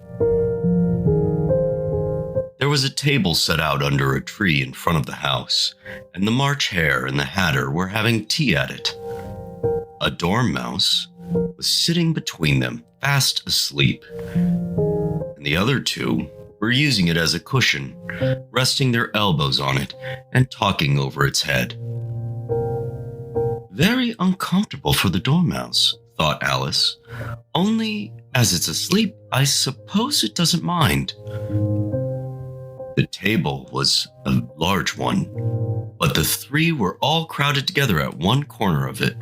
There was a table set out under a tree in front of the house, and the March hare and the hatter were having tea at it. A dormouse, was sitting between them, fast asleep. And the other two were using it as a cushion, resting their elbows on it and talking over its head. Very uncomfortable for the dormouse, thought Alice. Only as it's asleep, I suppose it doesn't mind. The table was a large one, but the three were all crowded together at one corner of it.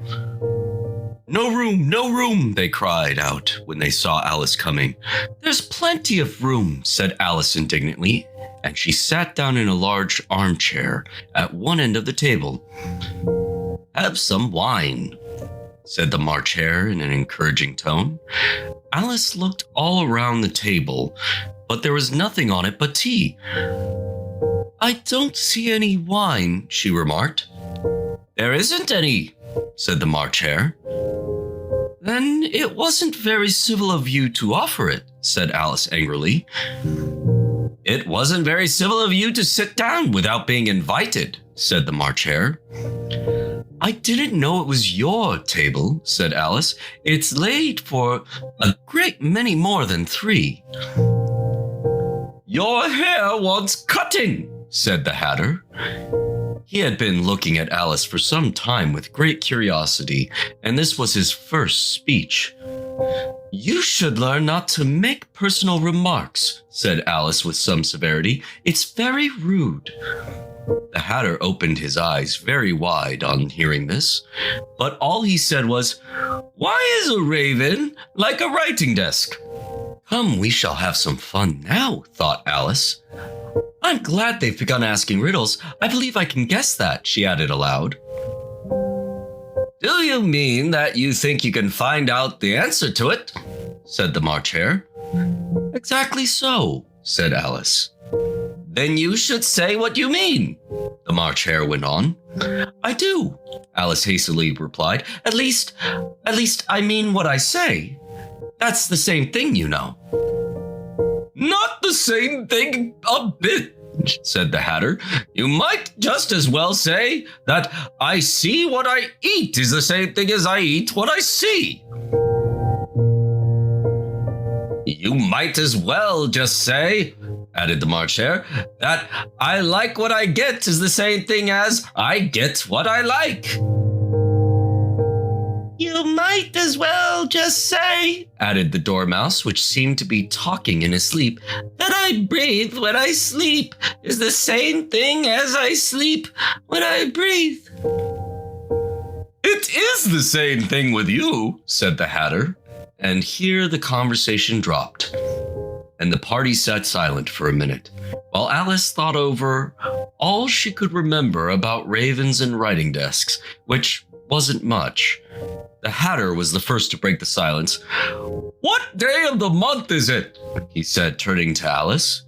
No room, they cried out when they saw Alice coming. There's plenty of room, said Alice indignantly, and she sat down in a large armchair at one end of the table. Have some wine, said the March Hare in an encouraging tone. Alice looked all around the table, but there was nothing on it but tea. I don't see any wine, she remarked. There isn't any, said the March Hare. Then it wasn't very civil of you to offer it, said Alice angrily. It wasn't very civil of you to sit down without being invited, said the March Hare. I didn't know it was your table, said Alice. It's laid for a great many more than 3. Your hair wants cutting, said the Hatter. He had been looking at Alice for some time with great curiosity, and this was his first speech. You should learn not to make personal remarks, said Alice with some severity. It's very rude. The Hatter opened his eyes very wide on hearing this, but all he said was, Why is a raven like a writing desk? Come, we shall have some fun now, thought Alice. I'm glad they've begun asking riddles. I believe I can guess that, she added aloud. Do you mean that you think you can find out the answer to it? Said the March Hare. Exactly so, said Alice. Then you should say what you mean, the March Hare went on. I do, Alice hastily replied. At least I mean what I say. That's the same thing, you know. Not the same thing a bit, said the Hatter. You might just as well say that I see what I eat is the same thing as I eat what I see. You might as well just say, added the March Hare, that I like what I get is the same thing as I get what I like. You might as well just say, added the Dormouse, which seemed to be talking in his sleep, that I breathe when I sleep is the same thing as I sleep when I breathe. It is the same thing with you, said the Hatter. And here the conversation dropped, and the party sat silent for a minute, while Alice thought over all she could remember about ravens and writing desks, which wasn't much. The Hatter was the first to break the silence. What day of the month is it? He said, turning to Alice.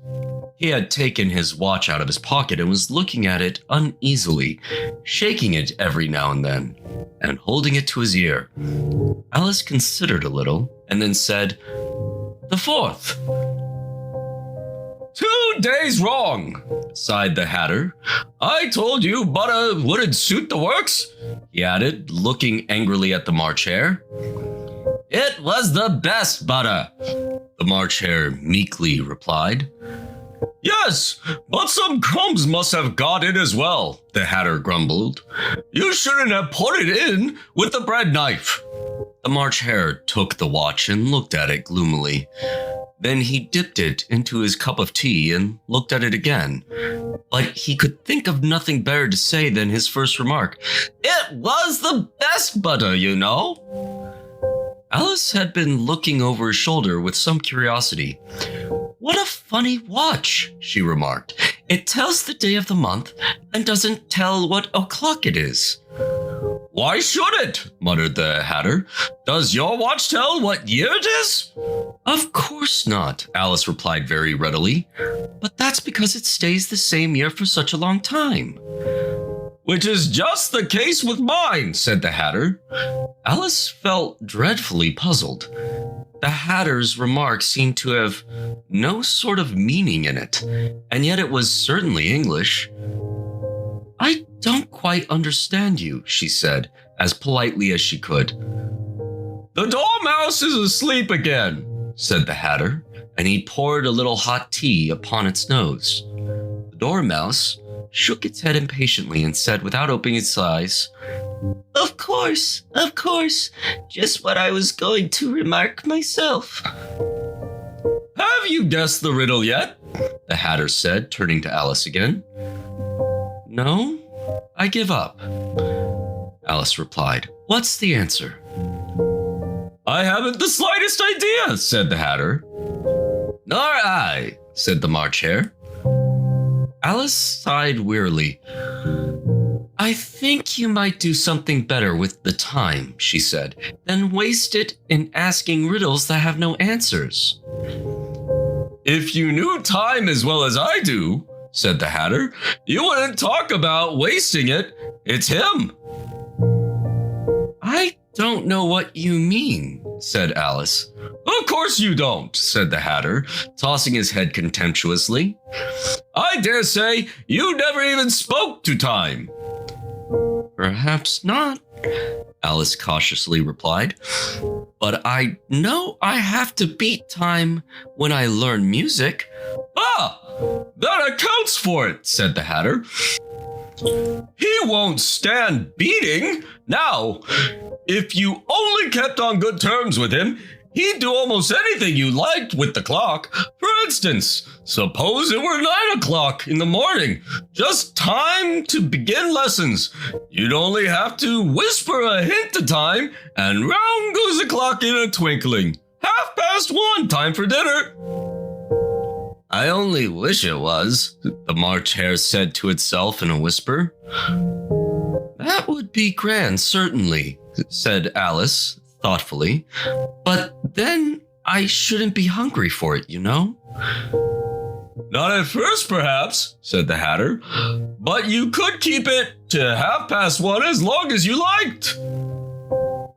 He had taken his watch out of his pocket and was looking at it uneasily, shaking it every now and then, and holding it to his ear. Alice considered a little and then said, The 4th. 2 days wrong, sighed the Hatter. I told you butter wouldn't suit the works, he added, looking angrily at the March Hare. It was the best butter, the March Hare meekly replied. Yes, but some crumbs must have got in as well, the Hatter grumbled. You shouldn't have put it in with the bread knife. The March Hare took the watch and looked at it gloomily. Then he dipped it into his cup of tea and looked at it again. But he could think of nothing better to say than his first remark. It was the best butter, you know. Alice had been looking over his shoulder with some curiosity. What a funny watch, she remarked. It tells the day of the month and doesn't tell what o'clock it is. Why should it? Muttered the Hatter. Does your watch tell what year it is? Of course not, Alice replied very readily. But that's because it stays the same year for such a long time. Which is just the case with mine, said the Hatter. Alice felt dreadfully puzzled. The Hatter's remark seemed to have no sort of meaning in it, and yet it was certainly English. I don't quite understand you, she said, as politely as she could. The Dormouse is asleep again, said the Hatter, and he poured a little hot tea upon its nose. The Dormouse shook its head impatiently and said without opening its eyes, Of course, just what I was going to remark myself. Have you guessed the riddle yet? The Hatter said, turning to Alice again. No, I give up, Alice replied. What's the answer? I haven't the slightest idea, said the Hatter. Nor I, said the March Hare. Alice sighed wearily. I think you might do something better with the time, she said, than waste it in asking riddles that have no answers. If you knew time as well as I do, said the Hatter, you wouldn't talk about wasting it. It's him. I don't know what you mean, said Alice. Of course you don't, said the Hatter, tossing his head contemptuously. I dare say you never even spoke to time. Perhaps not, Alice cautiously replied. But I know I have to beat time when I learn music. Ah, that accounts for it, said the Hatter. He won't stand beating. Now, if you only kept on good terms with him, he'd do almost anything you liked with the clock. For instance, suppose it were 9 o'clock in the morning, just time to begin lessons. You'd only have to whisper a hint to time, and round goes the clock in a twinkling. 1:30, time for dinner. I only wish it was, the March Hare said to itself in a whisper. That would be grand, certainly, said Alice thoughtfully. But then I shouldn't be hungry for it, you know? Not at first, perhaps, said the Hatter, but you could keep it to 1:30 as long as you liked.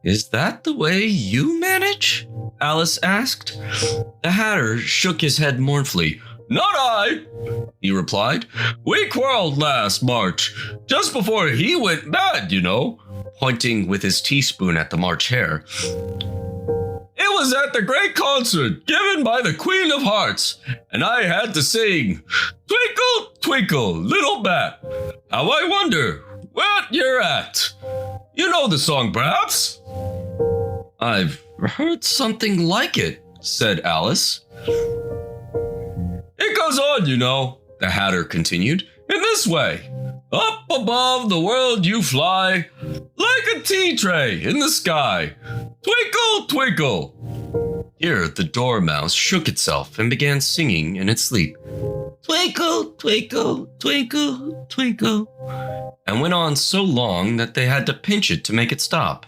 Is that the way you manage? Alice asked. The Hatter shook his head mournfully. Not I, he replied. We quarreled last March, just before he went mad, you know, pointing with his teaspoon at the March Hare. It was at the great concert given by the Queen of Hearts, and I had to sing, Twinkle, twinkle, little bat, how I wonder what you're at. You know the song, perhaps? I've heard something like it, said Alice. It goes on, you know, the Hatter continued, in this way. Up above the world you fly, like a tea tray in the sky. Twinkle, twinkle. Here the Dormouse shook itself and began singing in its sleep. Twinkle, twinkle, twinkle, twinkle. And went on so long that they had to pinch it to make it stop.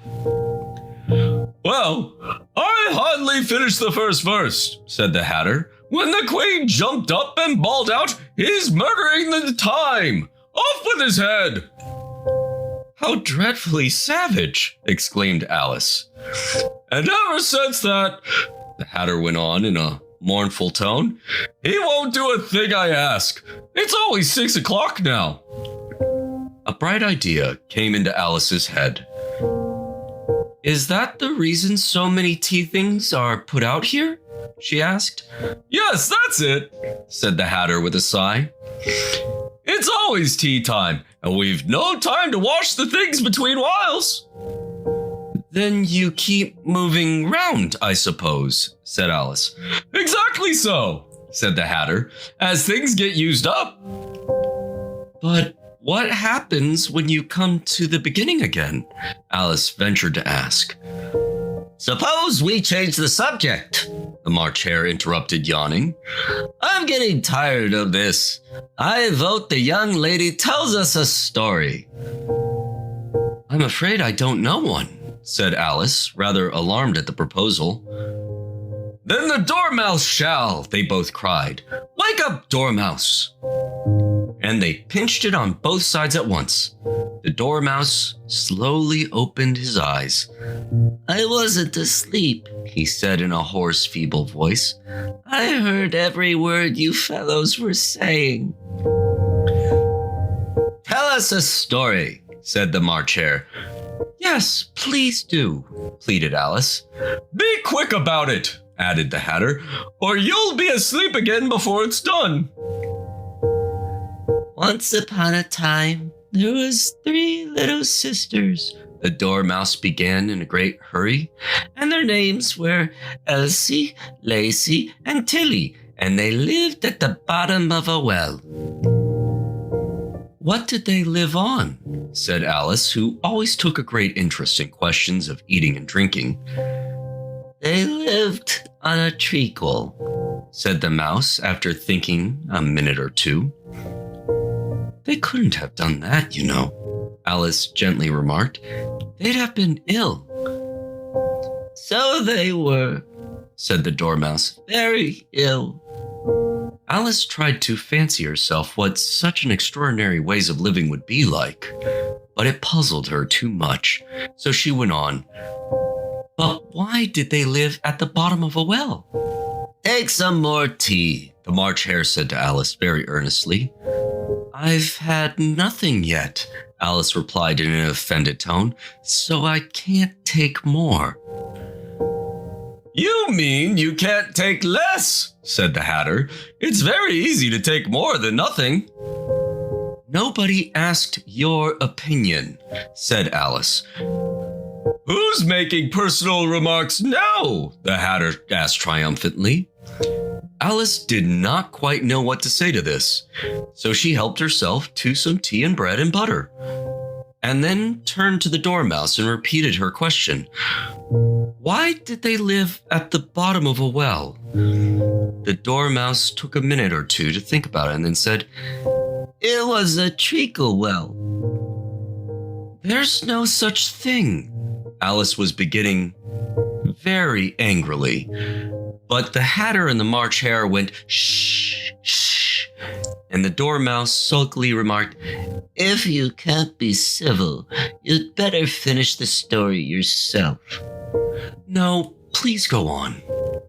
Well, I hardly finished the first verse, said the Hatter, when the Queen jumped up and bawled out, He's murdering the time! Off with his head! How dreadfully savage, exclaimed Alice. And ever since that, the Hatter went on in a mournful tone, he won't do a thing I ask. It's always 6 o'clock now. A bright idea came into Alice's head. Is that the reason so many tea things are put out here? She asked. Yes, that's it, said the Hatter with a sigh. It's always tea time, and we've no time to wash the things between whiles. Then you keep moving round, I suppose, said Alice. Exactly so, said the Hatter, as things get used up. But what happens when you come to the beginning again? Alice ventured to ask. Suppose we change the subject, the March Hare interrupted, yawning. I'm getting tired of this. I vote the young lady tells us a story. I'm afraid I don't know one, said Alice, rather alarmed at the proposal. Then the Dormouse shall, they both cried. Wake up, Dormouse! And they pinched it on both sides at once. The Dormouse slowly opened his eyes. I wasn't asleep, he said in a hoarse, feeble voice. I heard every word you fellows were saying. Tell us a story, said the March Hare. Yes, please do, pleaded Alice. Be quick about it, added the Hatter, or you'll be asleep again before it's done. Once upon a time, there was 3 little sisters. The Dormouse began in a great hurry. And their names were Elsie, Lacey, and Tilly, and they lived at the bottom of a well. What did they live on? Said Alice, who always took a great interest in questions of eating and drinking. They lived on a treacle, said the mouse after thinking a minute or two. They couldn't have done that, you know, Alice gently remarked. They'd have been ill. So they were, said the Dormouse, very ill. Alice tried to fancy herself what such an extraordinary ways of living would be like, but it puzzled her too much, so she went on. But why did they live at the bottom of a well? Take some more tea, the March Hare said to Alice very earnestly. I've had nothing yet, Alice replied in an offended tone, so I can't take more. You mean you can't take less, said the Hatter. It's very easy to take more than nothing. Nobody asked your opinion, said Alice. Who's making personal remarks now? The Hatter asked triumphantly. Alice did not quite know what to say to this, so she helped herself to some tea and bread and butter, and then turned to the Dormouse and repeated her question. Why did they live at the bottom of a well? The Dormouse took a minute or two to think about it and then said, It was a treacle well. There's no such thing. Alice was beginning very angrily, but the Hatter and the March Hare went, shh, shh, and the Dormouse sulkily remarked, If you can't be civil, you'd better finish the story yourself. No, please go on,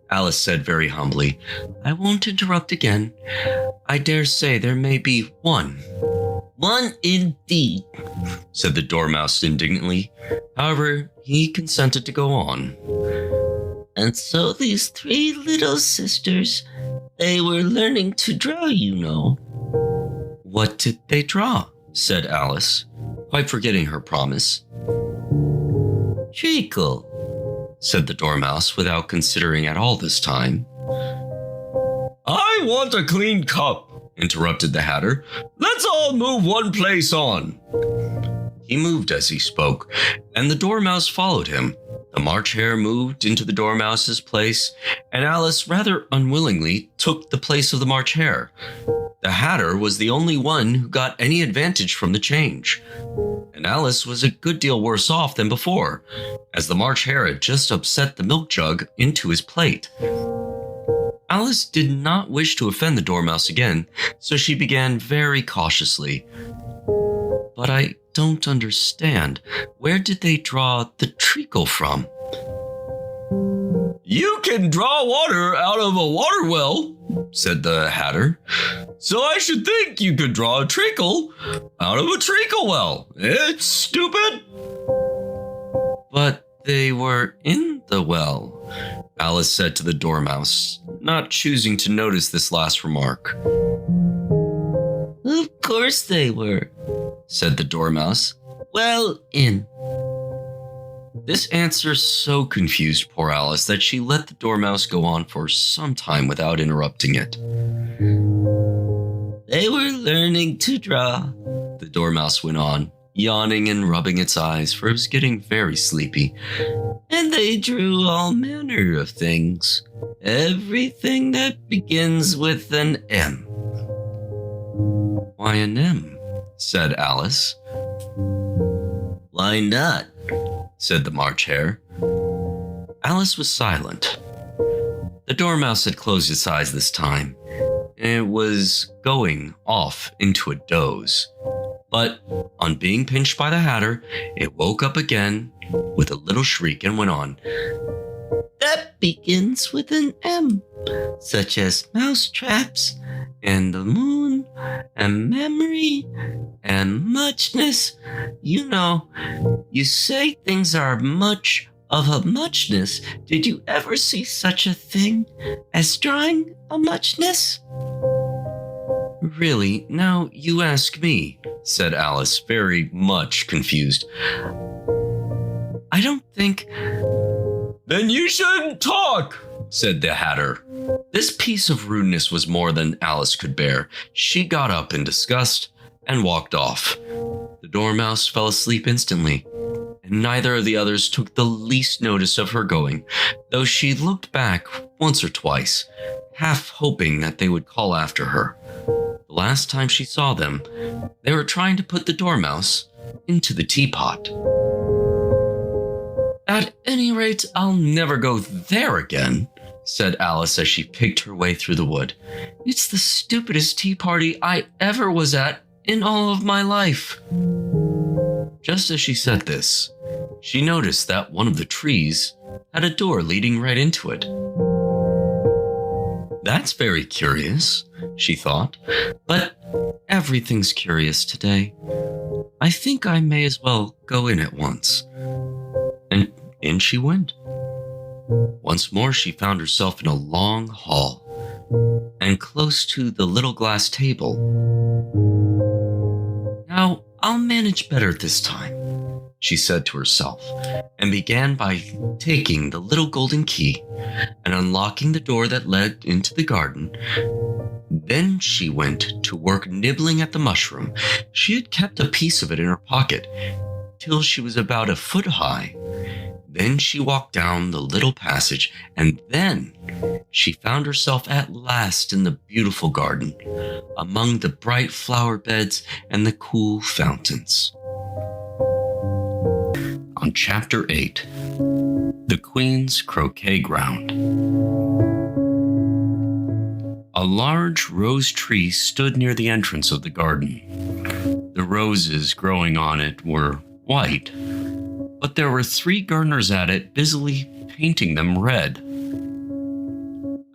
Alice said very humbly. I won't interrupt again. I dare say there may be one. One indeed, said the Dormouse indignantly. However, he consented to go on. And so these 3 little sisters, they were learning to draw, you know. What did they draw? Said Alice, quite forgetting her promise. Treacle, said the Dormouse without considering at all this time. I want a clean cup, interrupted the Hatter. Let's all move one place on. He moved as he spoke, and the Dormouse followed him. The March Hare moved into the Dormouse's place, and Alice rather unwillingly took the place of the March Hare. The Hatter was the only one who got any advantage from the change, and Alice was a good deal worse off than before, as the March Hare had just upset the milk jug into his plate. Alice did not wish to offend the Dormouse again, so she began very cautiously. But I don't understand. Where did they draw the treacle from? You can draw water out of a water well, said the Hatter. So I should think you could draw a treacle out of a treacle well. It's stupid. But they were in the well, Alice said to the Dormouse, not choosing to notice this last remark. Of course they were, said the Dormouse. Well in. This answer so confused poor Alice that she let the Dormouse go on for some time without interrupting it. They were learning to draw, the Dormouse went on, yawning and rubbing its eyes, for it was getting very sleepy. And they drew all manner of things. Everything that begins with an M. Why an M? Said Alice. Why not? Said the March Hare. Alice was silent. The Dormouse had closed its eyes this time, and it was going off into a doze. But on being pinched by the Hatter, it woke up again with a little shriek and went on. That begins with an M, such as mouse traps and the moon, and memory and muchness. You know, you say things are much of a muchness. Did you ever see such a thing as drawing a muchness? Really, now you ask me, said Alice, very much confused. I don't think. Then you shouldn't talk, said the Hatter. This piece of rudeness was more than Alice could bear. She got up in disgust and walked off. The Dormouse fell asleep instantly, and neither of the others took the least notice of her going, though she looked back once or twice, half hoping that they would call after her. The last time she saw them, they were trying to put the Dormouse into the teapot. At any rate, I'll never go there again, said Alice as she picked her way through the wood. It's the stupidest tea party I ever was at in all of my life. Just as she said this, she noticed that one of the trees had a door leading right into it. That's very curious, she thought, but everything's curious today. I think I may as well go in at once. And in she went. Once more she found herself in a long hall, and close to the little glass table. Now, I'll manage better this time, she said to herself, and began by taking the little golden key and unlocking the door that led into the garden. Then she went to work nibbling at the mushroom. She had kept a piece of it in her pocket till she was about a foot high. Then she walked down the little passage, and then she found herself at last in the beautiful garden, among the bright flower beds and the cool fountains. On Chapter 8, The Queen's Croquet Ground. A large rose tree stood near the entrance of the garden. The roses growing on it were white, but there were 3 gardeners at it busily painting them red.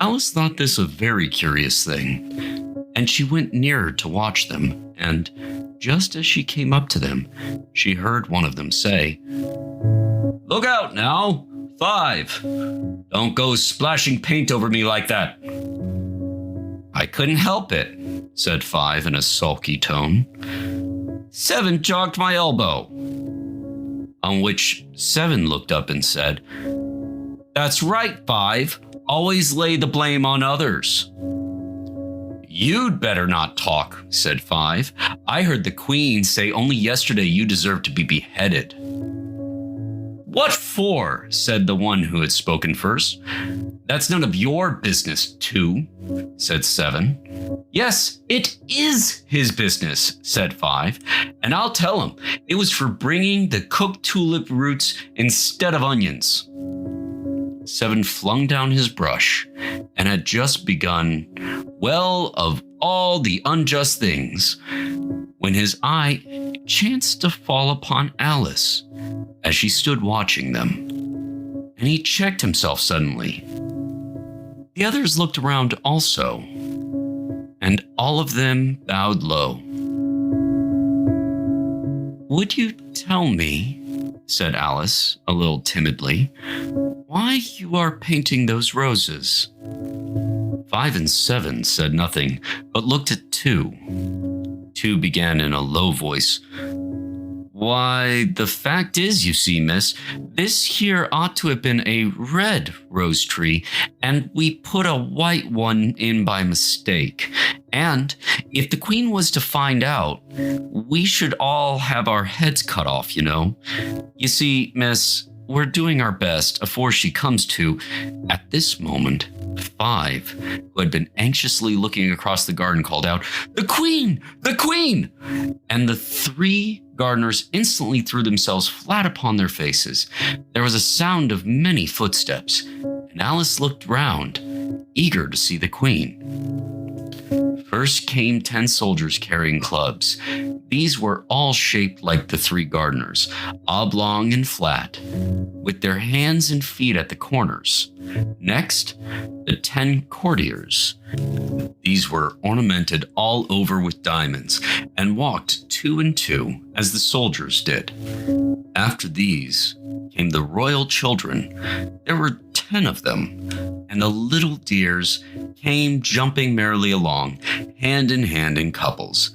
Alice thought this a very curious thing, and she went nearer to watch them, and just as she came up to them, she heard one of them say, "Look out now, 5. Don't go splashing paint over me like that." "I couldn't help it," said 5 in a sulky tone. "7 jogged my elbow." On which 7 looked up and said, "That's right, 5. Always lay the blame on others." "You'd better not talk," said 5. "I heard the Queen say only yesterday you deserved to be beheaded." "What for?" said the one who had spoken first. "That's none of your business, 2, said 7. "Yes, it is his business," said 5, "and I'll tell him. It was for bringing the cooked tulip roots instead of onions." 7 flung down his brush and had just begun, "Well, of all the unjust things," when his eye chanced to fall upon Alice as she stood watching them, and he checked himself suddenly. The others looked around also, and all of them bowed low. "Would you tell me," said Alice, a little timidly, "why you are painting those roses?" 5 and 7 said nothing, but looked at 2. 2 began in a low voice, "Why, the fact is, you see, miss, this here ought to have been a red rose tree, and we put a white one in by mistake. And if the Queen was to find out, we should all have our heads cut off, you know. You see, miss, we're doing our best afore she comes to." At this moment, 5, who had been anxiously looking across the garden, called out, "The Queen! The Queen!" And the 3 gardeners instantly threw themselves flat upon their faces. There was a sound of many footsteps, and Alice looked round, eager to see the Queen. First came 10 soldiers carrying clubs. These were all shaped like the 3 gardeners, oblong and flat, with their hands and feet at the corners. Next, the 10 courtiers. These were ornamented all over with diamonds and walked 2 and 2 as the soldiers did. After these came the royal children. There were 10 of them, and the little deers came jumping merrily along, hand in couples.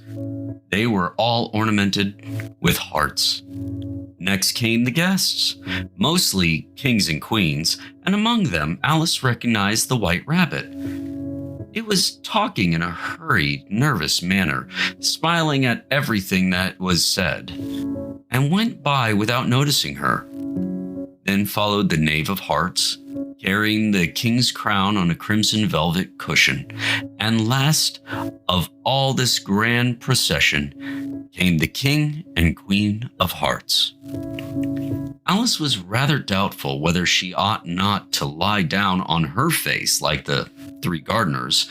They were all ornamented with hearts. Next came the guests, mostly kings and queens, and among them Alice recognized the white rabbit. It was talking in a hurried, nervous manner, smiling at everything that was said, and went by without noticing her. Then followed the Knave of Hearts, carrying the king's crown on a crimson velvet cushion. And last of all this grand procession came the King and Queen of Hearts. Alice was rather doubtful whether she ought not to lie down on her face like the 3 gardeners,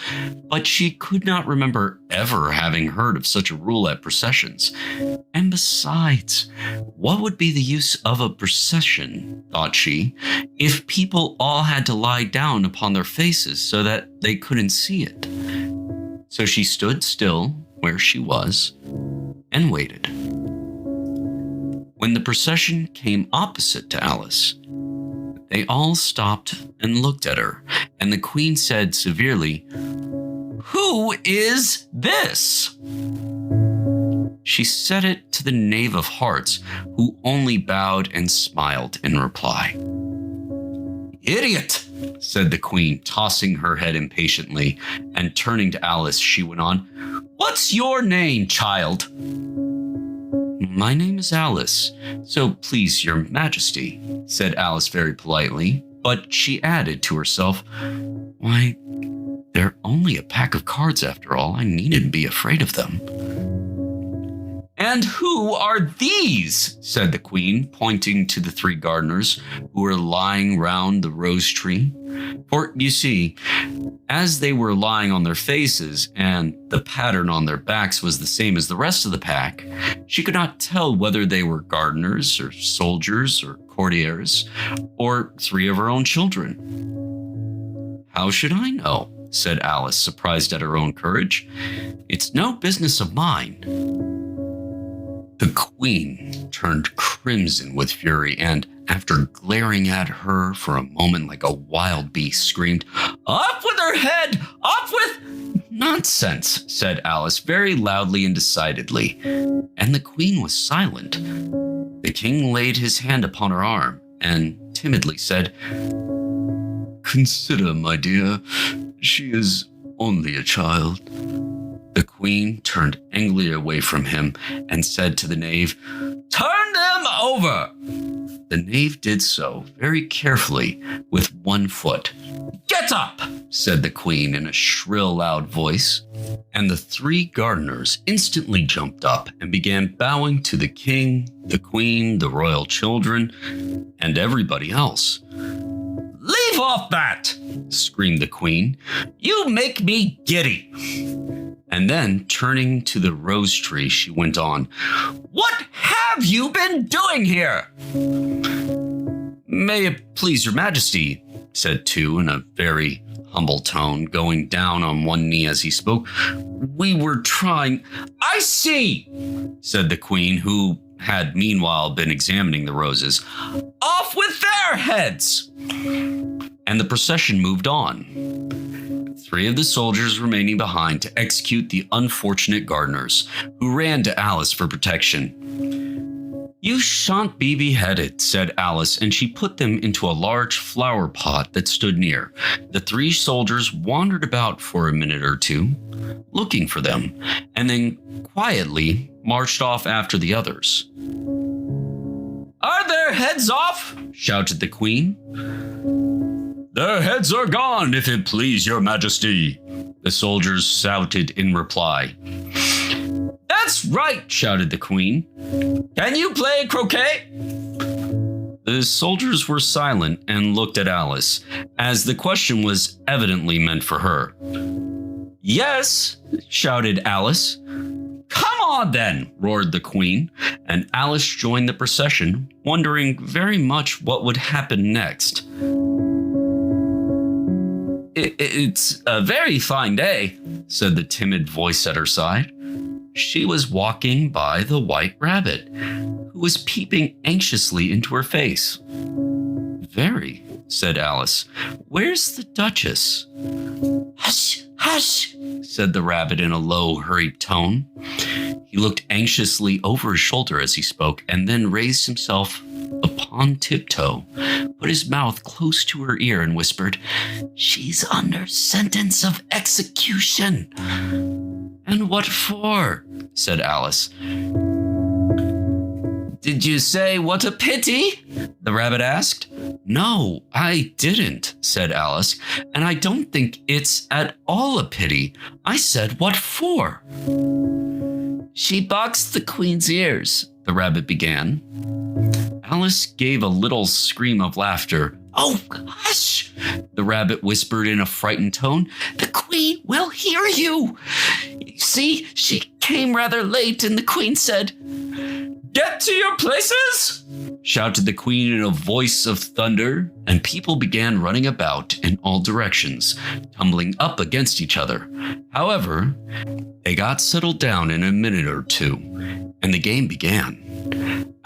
but she could not remember ever having heard of such a rule at processions. And besides, what would be the use of a procession, thought she, if people all had to lie down upon their faces so that they couldn't see it? So she stood still where she was and waited. When the procession came opposite to Alice, they all stopped and looked at her, and the queen said severely, "Who is this?" She said it to the Knave of Hearts, who only bowed and smiled in reply. "Idiot," said the queen, tossing her head impatiently, and turning to Alice, she went on, "What's your name, child?" "My name is Alice, so please your majesty," said Alice very politely, but she added to herself, "Why, they're only a pack of cards after all. I needn't be afraid of them." "And who are these?" said the queen, pointing to the 3 gardeners who were lying round the rose tree. For, you see, as they were lying on their faces and the pattern on their backs was the same as the rest of the pack, she could not tell whether they were gardeners or soldiers or courtiers or 3 of her own children. "How should I know?" said Alice, surprised at her own courage. "It's no business of mine." The queen turned crimson with fury and, after glaring at her for a moment like a wild beast, screamed, "Off with her head! Off with—" "Nonsense," said Alice very loudly and decidedly, and the queen was silent. The king laid his hand upon her arm and timidly said, "Consider, my dear, she is only a child." The queen turned angrily away from him and said to the knave, "Turn them over!" The knave did so very carefully with 1 foot. "Get up!" said the queen in a shrill, loud voice, and the 3 gardeners instantly jumped up and began bowing to the king, the queen, the royal children, and everybody else. "Leave off that!" screamed the queen. "You make me giddy." And then, turning to the rose tree, she went on, "What have you been doing here?" "May it please your majesty," said 2 in a very humble tone, going down on 1 knee as he spoke. "We were trying—" "I see," said the queen, who had meanwhile been examining the roses. "Off with their heads!" And the procession moved on, 3 of the soldiers remaining behind to execute the unfortunate gardeners, who ran to Alice for protection. "You shan't be beheaded," said Alice, and she put them into a large flower pot that stood near. The 3 soldiers wandered about for a minute or 2, looking for them, and then quietly marched off after the others. "Are their heads off?" shouted the queen. "Their heads are gone, if it please your majesty," the soldiers shouted in reply. "That's right," shouted the queen. "Can you play croquet?" The soldiers were silent and looked at Alice, as the question was evidently meant for her. "Yes," shouted Alice. "Come on then," roared the queen, and Alice joined the procession, wondering very much what would happen next. It's a very fine day, said the timid voice at her side. She was walking by the white rabbit, who was peeping anxiously into her face. Very, said Alice. Where's the Duchess? Hush, hush, said the rabbit in a low, hurried tone. He looked anxiously over his shoulder as he spoke, and then raised himself upon tiptoe, put his mouth close to her ear, and whispered, She's under sentence of execution. And what for? Said Alice. Did you say what a pity? The rabbit asked. No, I didn't, said Alice, and I don't think it's at all a pity. I said what for? She boxed the queen's ears, the rabbit began. Alice gave a little scream of laughter. Oh, hush, the rabbit whispered in a frightened tone. The queen will hear you. See, she came rather late, and the queen said, Get to your places, shouted the queen in a voice of thunder, and people began running about in all directions, tumbling up against each other. However, they got settled down in a minute or two, and the game began.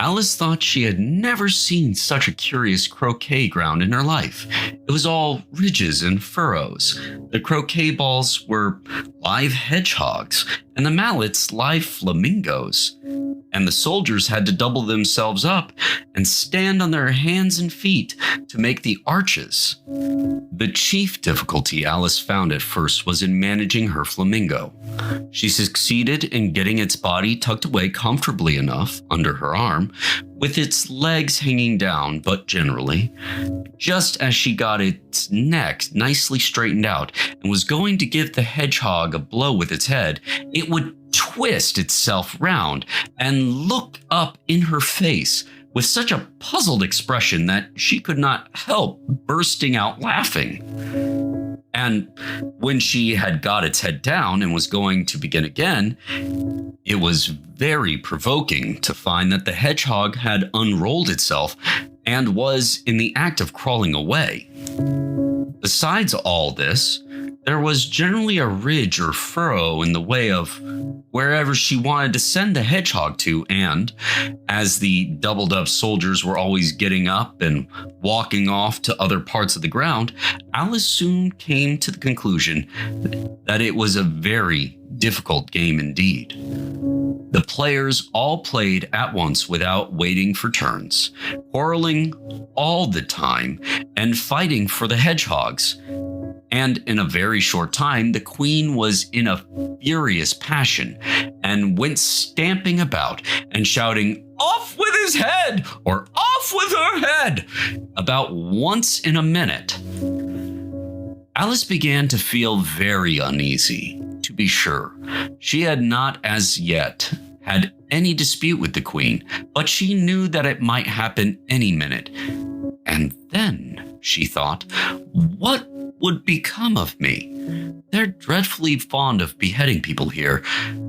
Alice thought she had never seen such a curious croquet ground in her life. It was all ridges and furrows. The croquet balls were live hedgehogs, and the mallets live flamingos. And the soldiers had to double themselves up and stand on their hands and feet to make the arches. The chief difficulty Alice found at first was in managing her flamingo. She succeeded in getting its body tucked away comfortably enough under her arm, with its legs hanging down, but generally, just as she got its neck nicely straightened out and was going to give the hedgehog a blow with its head, it would twist itself round and look up in her face with such a puzzled expression that she could not help bursting out laughing. And when she had got its head down and was going to begin again, it was very provoking to find that the hedgehog had unrolled itself and was in the act of crawling away. Besides all this, there was generally a ridge or furrow in the way of wherever she wanted to send the hedgehog to, and as the doubled up soldiers were always getting up and walking off to other parts of the ground, Alice soon came to the conclusion that it was a very difficult game indeed. The players all played at once without waiting for turns, quarreling all the time and fighting for the hedgehogs. And in a very short time, the queen was in a furious passion and went stamping about and shouting, Off with his head, or off with her head, about once in a minute. Alice began to feel very uneasy. To be sure, she had not as yet had any dispute with the queen, but she knew that it might happen any minute. And then, she thought, what would become of me? They're dreadfully fond of beheading people here.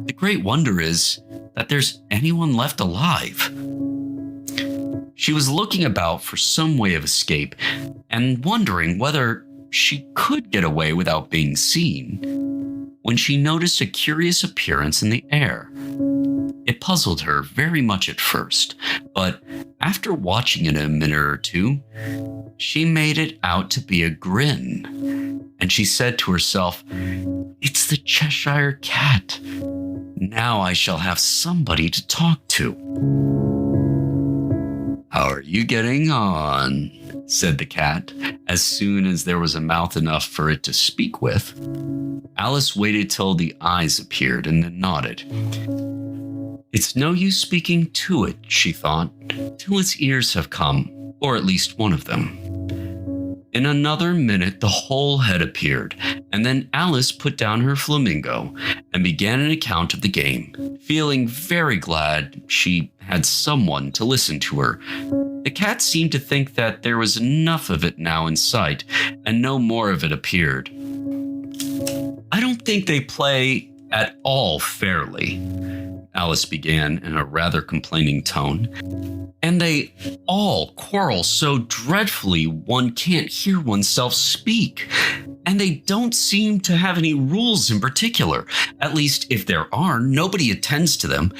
The great wonder is that there's anyone left alive. She was looking about for some way of escape and wondering whether she could get away without being seen, when she noticed a curious appearance in the air. It puzzled her very much at first, but after watching it a minute or two, she made it out to be a grin, and she said to herself, It's the Cheshire Cat. Now I shall have somebody to talk to. How are you getting on? Said the cat, as soon as there was a mouth enough for it to speak with. Alice waited till the eyes appeared and then nodded. It's no use speaking to it, she thought, till its ears have come, or at least one of them. In another minute, the whole head appeared, and then Alice put down her flamingo and began an account of the game, feeling very glad she had someone to listen to her. The cat seemed to think that there was enough of it now in sight, and no more of it appeared. I don't think they play at all fairly, Alice began in a rather complaining tone. And they all quarrel so dreadfully one can't hear oneself speak. And they don't seem to have any rules in particular. At least if there are, nobody attends to them.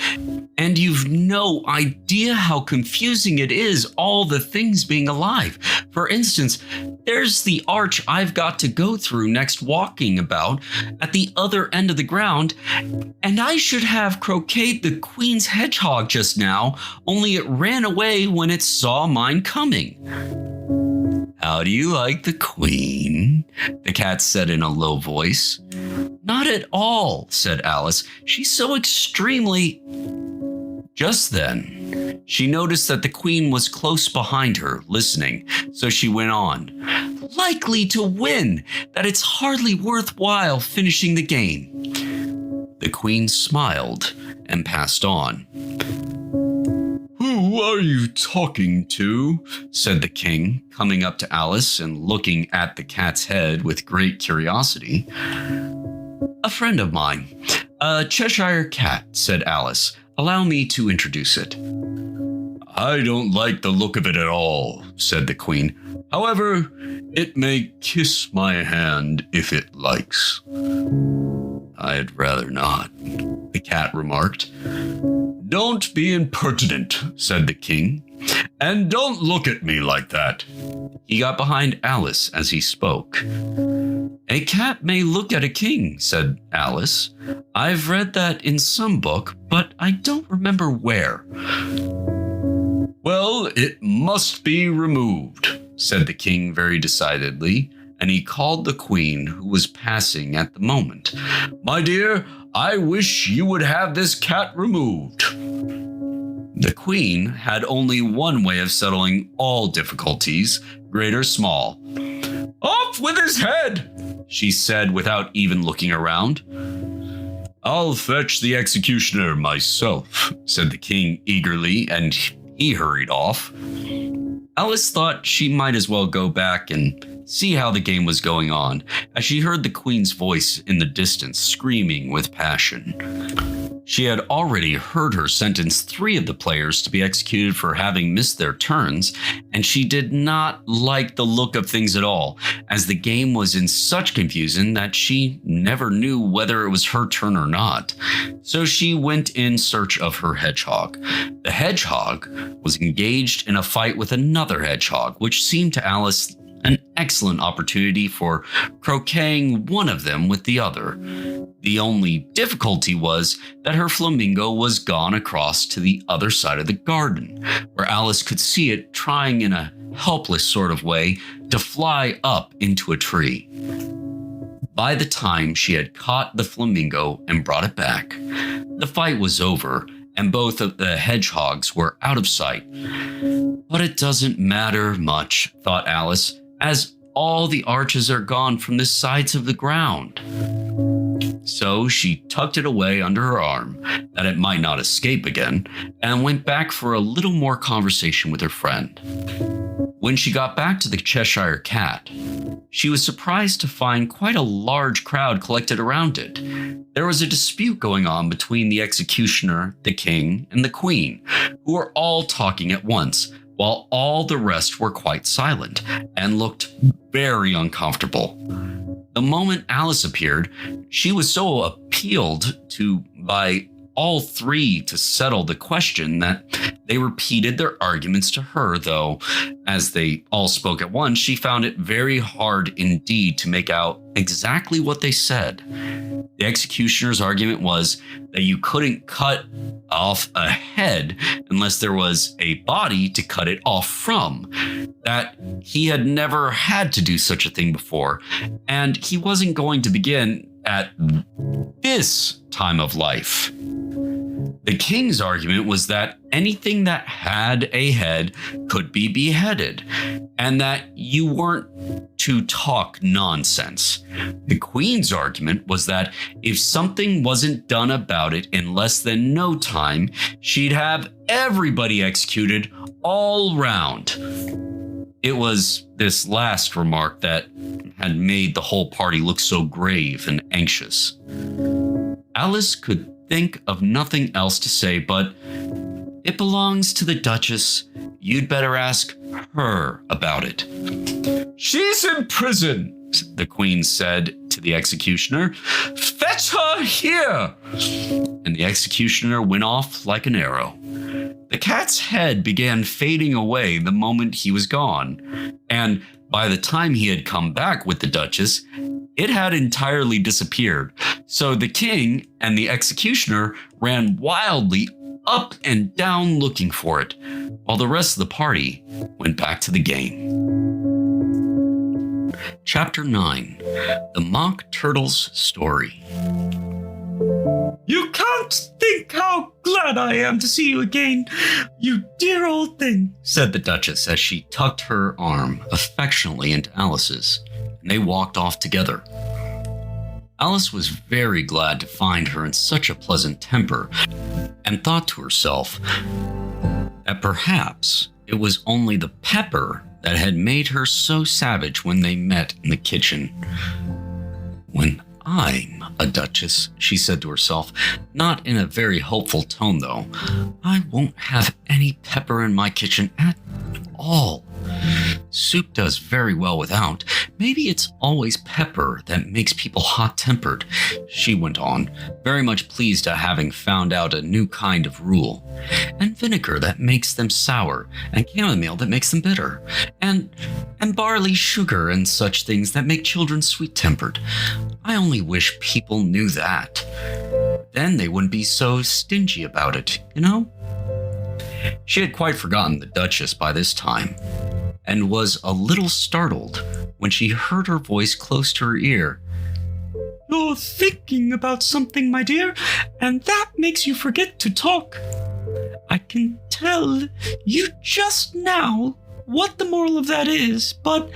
And you've no idea how confusing it is, all the things being alive. For instance, there's the arch I've got to go through next walking about at the other end of the ground, and I should have croqueted the queen's hedgehog just now, only it ran away when it saw mine coming. How do you like the queen? The cat said in a low voice. Not at all, said Alice. She's so extremely... Just then, she noticed that the queen was close behind her, listening, so she went on. Likely to win, that it's hardly worthwhile finishing the game. The queen smiled and passed on. Who are you talking to? Said the king, coming up to Alice and looking at the cat's head with great curiosity. A friend of mine, a Cheshire cat, said Alice. Allow me to introduce it. I don't like the look of it at all, said the queen. However, it may kiss my hand if it likes. I'd rather not, the cat remarked. Don't be impertinent, said the king, and don't look at me like that. He got behind Alice as he spoke. A cat may look at a king, said Alice. I've read that in some book, but I don't remember where. Well, it must be removed, said the king very decidedly, and he called the queen, who was passing at the moment. My dear, I wish you would have this cat removed. The queen had only one way of settling all difficulties, great or small. Off with his head, she said without even looking around. I'll fetch the executioner myself, said the king eagerly, and he hurried off. Alice thought she might as well go back and see how the game was going on, as she heard the queen's voice in the distance screaming with passion. She had already heard her sentence 3 of the players to be executed for having missed their turns, and she did not like the look of things at all, as the game was in such confusion that she never knew whether it was her turn or not. So she went in search of her hedgehog. The hedgehog was engaged in a fight with another hedgehog, which seemed to Alice an excellent opportunity for croqueting one of them with the other. The only difficulty was that her flamingo was gone across to the other side of the garden, where Alice could see it trying in a helpless sort of way to fly up into a tree. By the time she had caught the flamingo and brought it back, the fight was over and both of the hedgehogs were out of sight. But it doesn't matter much, thought Alice, as all the arches are gone from the sides of the ground. So she tucked it away under her arm, that it might not escape again, and went back for a little more conversation with her friend. When she got back to the Cheshire Cat, she was surprised to find quite a large crowd collected around it. There was a dispute going on between the executioner, the king, and the queen, who were all talking at once, while all the rest were quite silent and looked very uncomfortable. The moment Alice appeared, she was so appealed to by all 3 to settle the question that they repeated their arguments to her, though, as they all spoke at once, she found it very hard indeed to make out exactly what they said. The executioner's argument was that you couldn't cut off a head unless there was a body to cut it off from, that he had never had to do such a thing before, and he wasn't going to begin at this time of life. The king's argument was that anything that had a head could be beheaded, and that you weren't to talk nonsense. The queen's argument was that if something wasn't done about it in less than no time, she'd have everybody executed all round. It was this last remark that had made the whole party look so grave and anxious. Alice could think of nothing else to say but, "It belongs to the Duchess. You'd better ask her about it." She's in prison, the queen said to the executioner. Fetch her here! And the executioner went off like an arrow. The cat's head began fading away the moment he was gone, and by the time he had come back with the Duchess, it had entirely disappeared. So the king and the executioner ran wildly up and down looking for it, while the rest of the party went back to the game. Chapter 9. The Mock Turtle's Story. You can't think how glad I am to see you again, you dear old thing, said the Duchess as she tucked her arm affectionately into Alice's, and they walked off together. Alice was very glad to find her in such a pleasant temper, and thought to herself that perhaps it was only the pepper that had made her so savage when they met in the kitchen. When I'm a duchess, she said to herself, not in a very hopeful tone though, I won't have any pepper in my kitchen at all. Soup does very well without. Maybe it's always pepper that makes people hot-tempered, she went on, very much pleased at having found out a new kind of rule. And vinegar that makes them sour, and chamomile that makes them bitter, and barley sugar and such things that make children sweet-tempered. I only wish people knew that. Then they wouldn't be so stingy about it, you know? She had quite forgotten the Duchess by this time, and was a little startled when she heard her voice close to her ear. You're thinking about something, my dear, and that makes you forget to talk. I can tell you just now what the moral of that is, but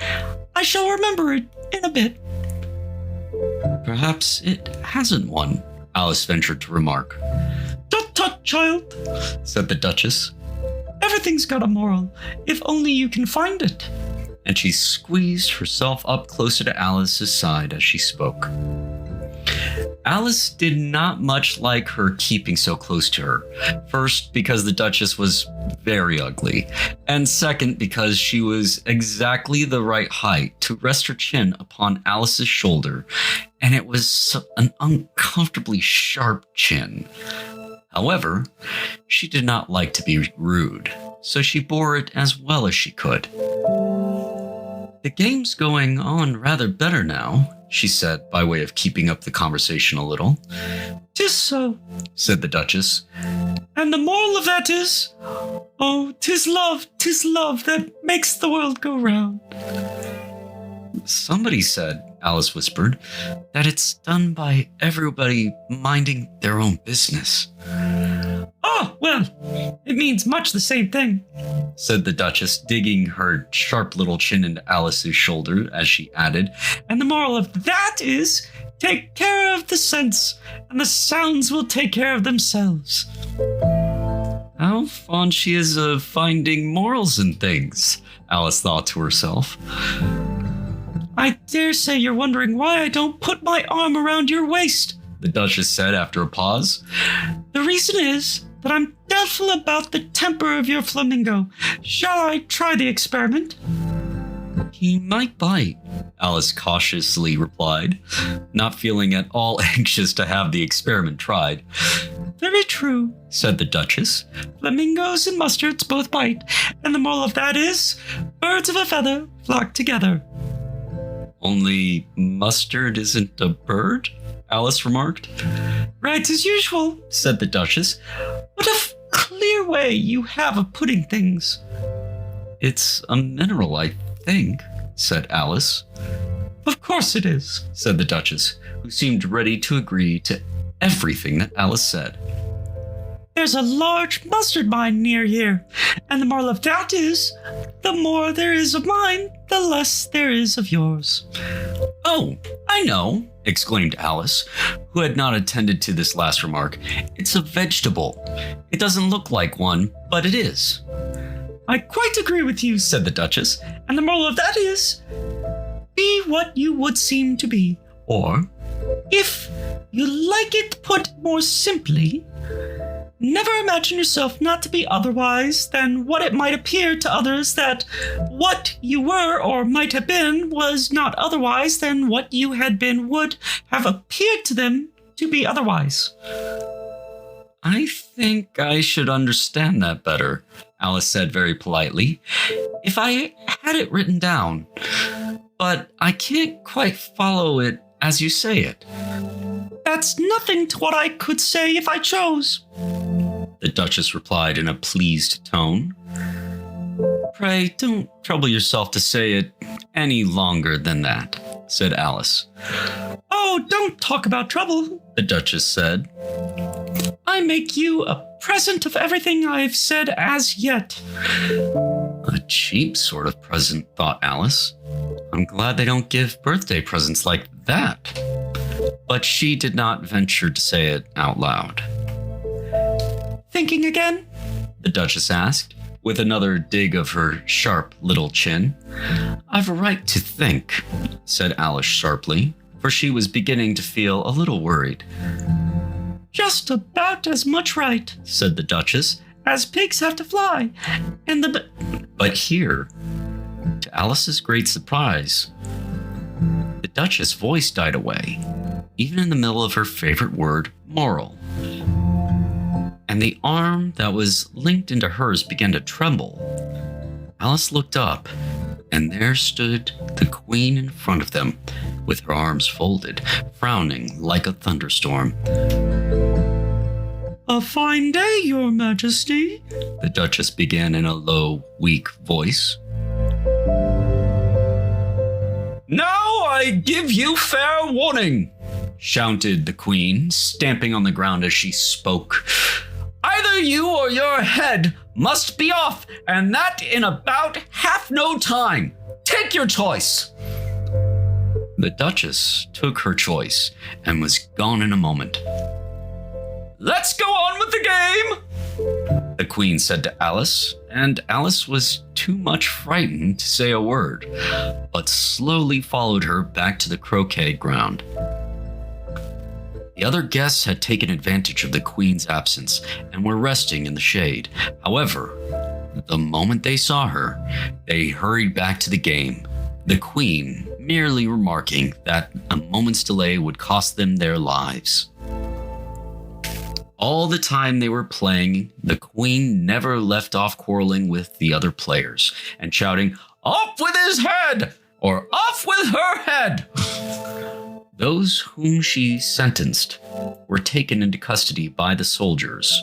I shall remember it in a bit. Perhaps it hasn't one, Alice ventured to remark. Tut tut, child, said the Duchess. Everything's got a moral, if only you can find it. And she squeezed herself up closer to Alice's side as she spoke. Alice did not much like her keeping so close to her. First, because the Duchess was very ugly, and second, because she was exactly the right height to rest her chin upon Alice's shoulder, and it was an uncomfortably sharp chin. However, she did not like to be rude, so she bore it as well as she could. The game's going on rather better now, she said, by way of keeping up the conversation a little. 'Tis so, said the Duchess. And the moral of that is, oh, 'tis love that makes the world go round. Somebody said, Alice whispered, that it's done by everybody minding their own business. Oh, well, it means much the same thing, said the Duchess, digging her sharp little chin into Alice's shoulder as she added, and the moral of that is, take care of the sense, and the sounds will take care of themselves. How fond she is of finding morals in things, Alice thought to herself. I dare say you're wondering why I don't put my arm around your waist, the Duchess said after a pause. The reason is that I'm doubtful about the temper of your flamingo. Shall I try the experiment? He might bite, Alice cautiously replied, not feeling at all anxious to have the experiment tried. Very true, said the Duchess. Flamingos and mustards both bite, and the moral of that is, birds of a feather flock together. Only mustard isn't a bird? Alice remarked. Right as usual, said the Duchess. What a clear way you have of putting things. It's a mineral, I think, said Alice. Of course it is, said the Duchess, who seemed ready to agree to everything that Alice said. There's a large mustard mine near here, and the moral of that is, the more there is of mine, the less there is of yours. Oh, I know, exclaimed Alice, who had not attended to this last remark. It's a vegetable. It doesn't look like one, but it is. I quite agree with you, said the Duchess, and the moral of that is, be what you would seem to be. Or, if you like it put more simply, Never imagine yourself not to be otherwise than what it might appear to others that what you were or might have been was not otherwise than what you had been would have appeared to them to be otherwise. I think I should understand that better, Alice said very politely, if I had it written down. But I can't quite follow it as you say it. That's nothing to what I could say if I chose, the Duchess replied in a pleased tone. Pray don't trouble yourself to say it any longer than that, said Alice. Oh, don't talk about trouble, the Duchess said. I make you a present of everything I've said as yet. A cheap sort of present, thought Alice. I'm glad they don't give birthday presents like that. But she did not venture to say it out loud. Thinking again? The Duchess asked, with another dig of her sharp little chin. I've a right to think, said Alice sharply, for she was beginning to feel a little worried. Just about as much right, said the Duchess, as pigs have to fly, and But here, to Alice's great surprise, the Duchess' voice died away, even in the middle of her favorite word, moral. And the arm that was linked into hers began to tremble. Alice looked up, and there stood the Queen in front of them, with her arms folded, frowning like a thunderstorm. A fine day, Your Majesty, the Duchess began in a low, weak voice. Now I give you fair warning, shouted the Queen, stamping on the ground as she spoke. Either you or your head must be off, and that in about half no time. Take your choice. The Duchess took her choice and was gone in a moment. Let's go on with the game, the Queen said to Alice, and Alice was too much frightened to say a word, but slowly followed her back to the croquet ground. The other guests had taken advantage of the Queen's absence and were resting in the shade. However, the moment they saw her, they hurried back to the game, the Queen merely remarking that a moment's delay would cost them their lives. All the time they were playing, the Queen never left off quarreling with the other players and shouting, "Off with his head!" or "Off with her head!" Those whom she sentenced were taken into custody by the soldiers,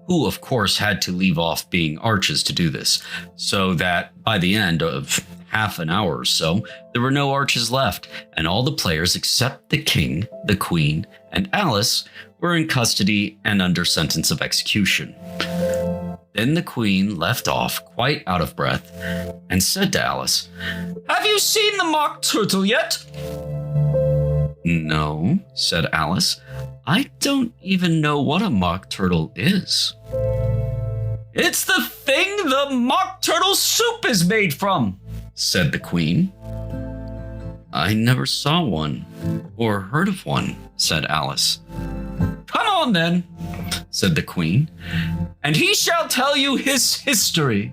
who of course had to leave off being archers to do this, so that by the end of half an hour or so, there were no archers left, and all the players except the King, the Queen, and Alice were in custody and under sentence of execution. Then the Queen left off, quite out of breath, and said to Alice, "Have you seen the mock turtle yet?" "No," said Alice. "I don't even know what a mock turtle is." "It's the thing the mock turtle soup is made from," said the Queen. "I never saw one or heard of one," said Alice. "Come on then," said the Queen, "and he shall tell you his history."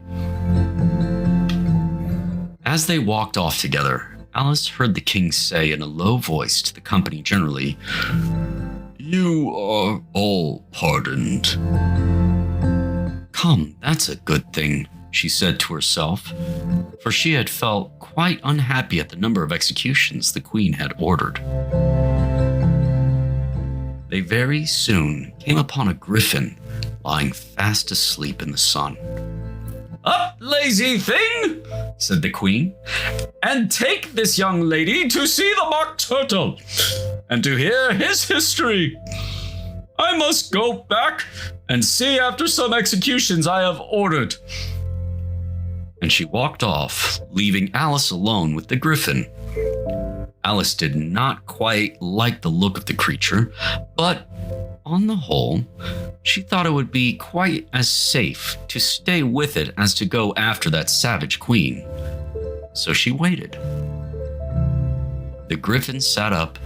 As they walked off together, Alice heard the King say in a low voice to the company generally, "You are all pardoned." "Come, that's a good thing," she said to herself, for she had felt quite unhappy at the number of executions the Queen had ordered. They very soon came upon a griffin lying fast asleep in the sun. "Up, lazy thing," said the Queen, "and take this young lady to see the mock turtle, and to hear his history. I must go back and see after some executions I have ordered." And she walked off, leaving Alice alone with the griffin. Alice did not quite like the look of the creature, but on the whole, she thought it would be quite as safe to stay with it as to go after that savage Queen. So she waited. The griffin sat up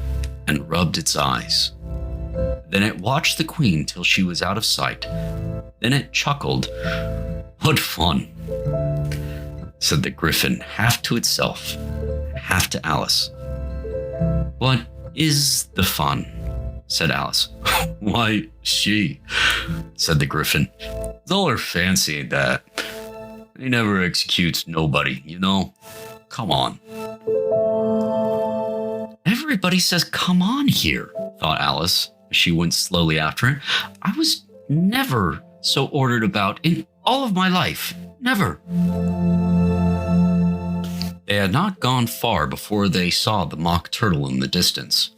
and rubbed its eyes. Then it watched the queen till she was out of sight. Then it chuckled. "What fun," said the griffin, half to itself, half to Alice. "What is the fun?" said Alice. "Why, she," said the griffin. "It's all her fancy, ain't that? He never executes nobody, you know? Come on." "Everybody says come on here," thought Alice as she went slowly after it. "I was never so ordered about in all of my life. Never." They had not gone far before they saw the mock turtle in the distance,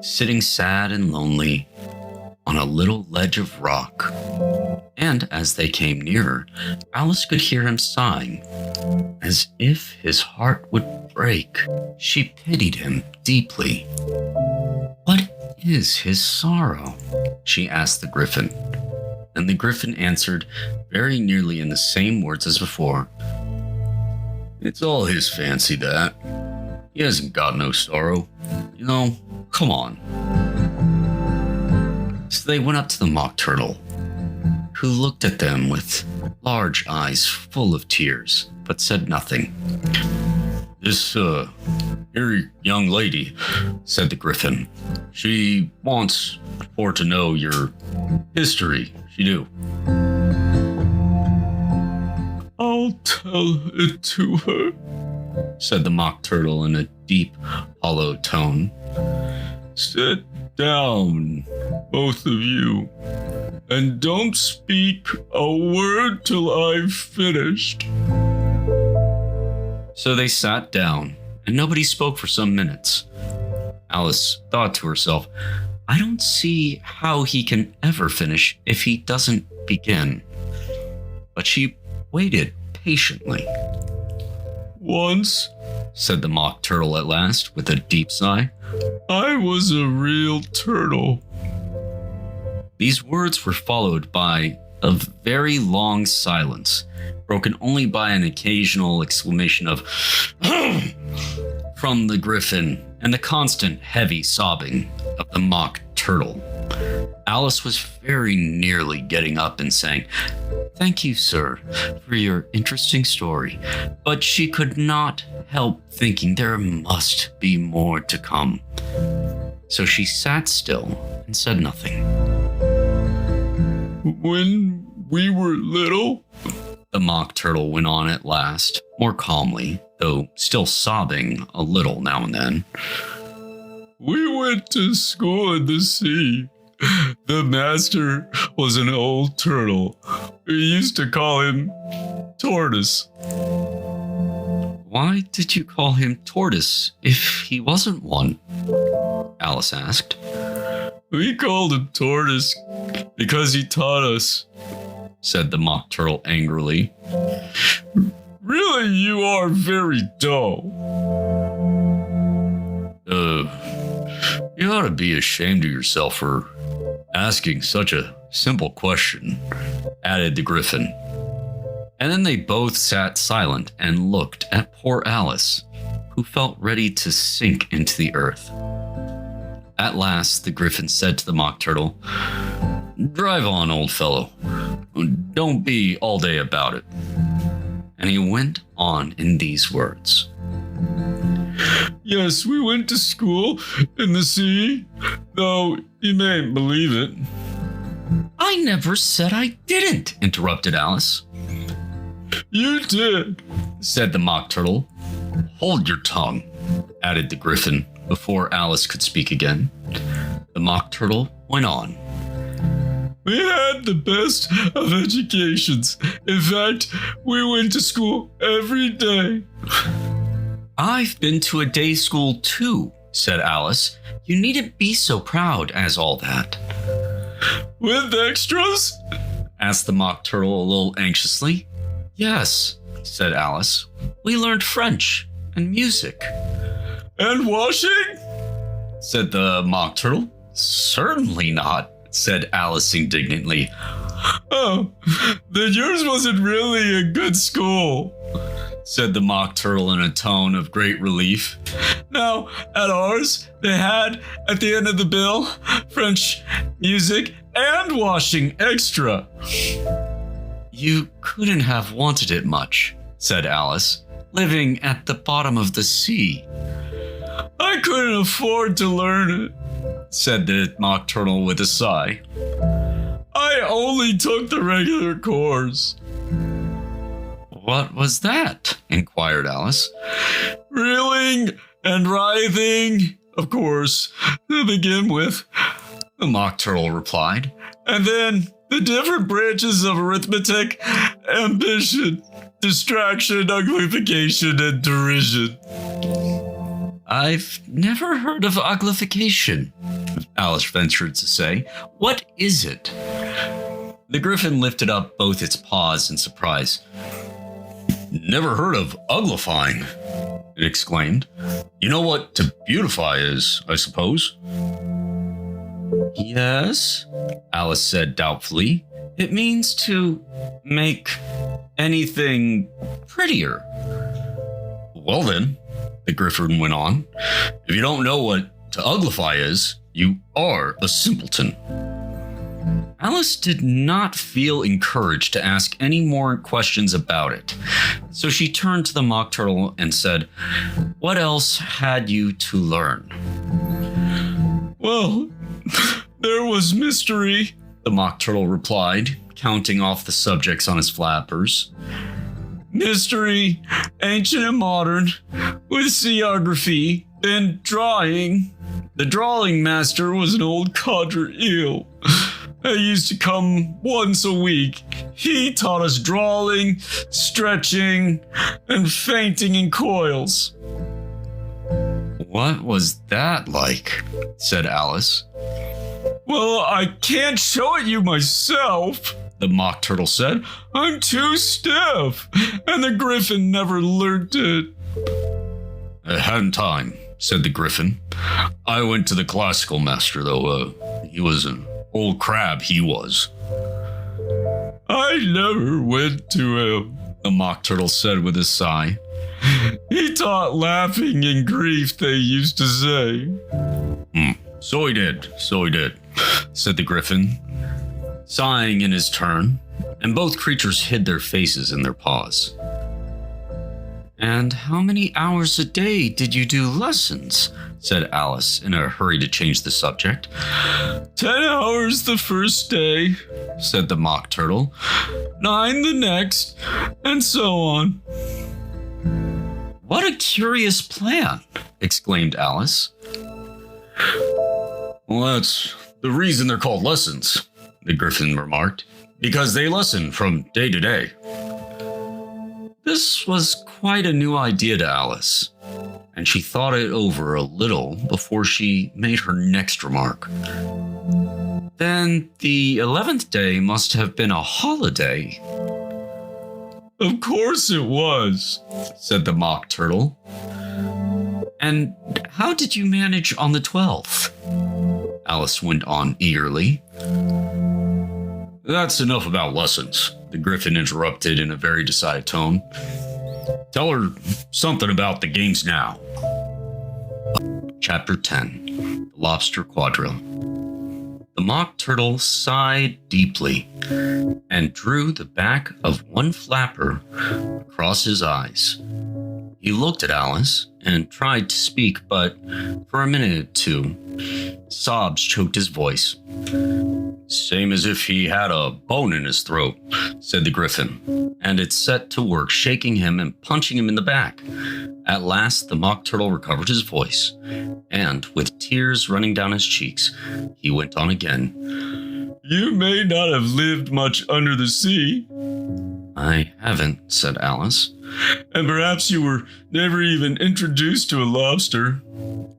sitting sad and lonely on a little ledge of rock. And as they came nearer, Alice could hear him sighing, as if his heart would break. She pitied him deeply. "What is his sorrow?" she asked the griffin. And the griffin answered very nearly in the same words as before. "It's all his fancy, that. He hasn't got no sorrow. You know, come on." So they went up to the mock turtle, who looked at them with large eyes full of tears, but said nothing. "This, here young lady," said the griffin. "She wants for to know your history, she do." I'll tell it to her, said the mock turtle in a deep, hollow tone. "Sit down, both of you, and don't speak a word till I've finished." So they sat down, and nobody spoke for some minutes. Alice thought to herself, "I don't see how he can ever finish if he doesn't begin." But she waited patiently. "Once," said the mock turtle at last, with a deep sigh, "I was a real turtle." These words were followed by a very long silence, broken only by an occasional exclamation of from the griffin and the constant heavy sobbing of the mock turtle. Alice was very nearly getting up and saying, "Thank you, sir, for your interesting story," but she could not help thinking there must be more to come. So she sat still and said nothing. "When we were little," the mock turtle went on at last, more calmly, though still sobbing a little now and then, "we went to school in the sea. The master was an old turtle. We used to call him Tortoise." "Why did you call him Tortoise if he wasn't one?" Alice asked. "We called him Tortoise because he taught us," said the mock turtle angrily. "Really, you are very dull." You ought to be ashamed of yourself for asking such a simple question," added the griffin. And then they both sat silent and looked at poor Alice, who felt ready to sink into the earth. At last, the griffin said to the mock turtle, "Drive on, old fellow. Don't be all day about it." And he went on in these words. "Yes, we went to school in the sea, though you mayn't believe it." "I never said I didn't," interrupted Alice. "You did," said the mock turtle. "Hold your tongue," added the griffin, before Alice could speak again. The mock turtle went on. "We had the best of educations. In fact, we went to school every day." "I've been to a day school too," said Alice. "You needn't be so proud as all that." "With extras?" asked the mock turtle a little anxiously. "Yes," said Alice. "We learned French and music." "And washing?" said the mock turtle. "Certainly not," said Alice indignantly. "Oh, then yours wasn't really a good school." said the Mock Turtle in a tone of great relief. Now, at ours, they had, at the end of the bill, French music and washing extra. You couldn't have wanted it much, said Alice, living at the bottom of the sea. I couldn't afford to learn it, said the Mock Turtle with a sigh. I only took the regular course. What was that? Inquired Alice. Reeling and writhing, of course, to begin with, the Mock Turtle replied. And then the different branches of arithmetic, ambition, distraction, uglification, and derision. I've never heard of uglification, Alice ventured to say. What is it? The Griffin lifted up both its paws in surprise. Never heard of uglifying, it exclaimed. You know what to beautify is, I suppose? Yes, Alice said doubtfully. It means to make anything prettier. Well then, the Griffin went on, if you don't know what to uglify is, you are a simpleton. Alice did not feel encouraged to ask any more questions about it, so she turned to the Mock Turtle and said, What else had you to learn? Well, there was mystery, the Mock Turtle replied, counting off the subjects on his flappers. Mystery, ancient and modern, with seaography, and drawing. The drawing master was an old codger eel. I used to come once a week. He taught us drawing, stretching, and fainting in coils. What was that like? Said Alice. Well, I can't show it you myself, the Mock Turtle said. I'm too stiff, and the Griffin never learnt it. I hadn't time, said the Griffin. I went to the classical master, though. He was an old crab, he was. I never went to him, the Mock Turtle said with a sigh. He taught laughing and grief, they used to say. So he did, said the Griffin, sighing in his turn, and both creatures hid their faces in their paws. And how many hours a day did you do lessons? Said Alice in a hurry to change the subject. 10 hours the first day, said the Mock Turtle. 9 the next, and so on. What a curious plan, exclaimed Alice. Well, that's the reason they're called lessons, the Griffin remarked, because they lesson from day to day. This was quite a new idea to Alice, and she thought it over a little before she made her next remark. Then the 11th day must have been a holiday. Of course it was, said the Mock Turtle. And how did you manage on the 12th? Alice went on eagerly. That's enough about lessons, the Griffin interrupted in a very decided tone. Tell her something about the games now. Chapter 10, The Lobster Quadrille. The Mock Turtle sighed deeply and drew the back of one flapper across his eyes. He looked at Alice and tried to speak, but for a minute or two, sobs choked his voice. Same as if he had a bone in his throat, said the Griffin, and it set to work shaking him and punching him in the back. At last, the Mock Turtle recovered his voice, and with tears running down his cheeks, he went on again. You may not have lived much under the sea. I haven't, said Alice. And perhaps you were never even introduced to a lobster.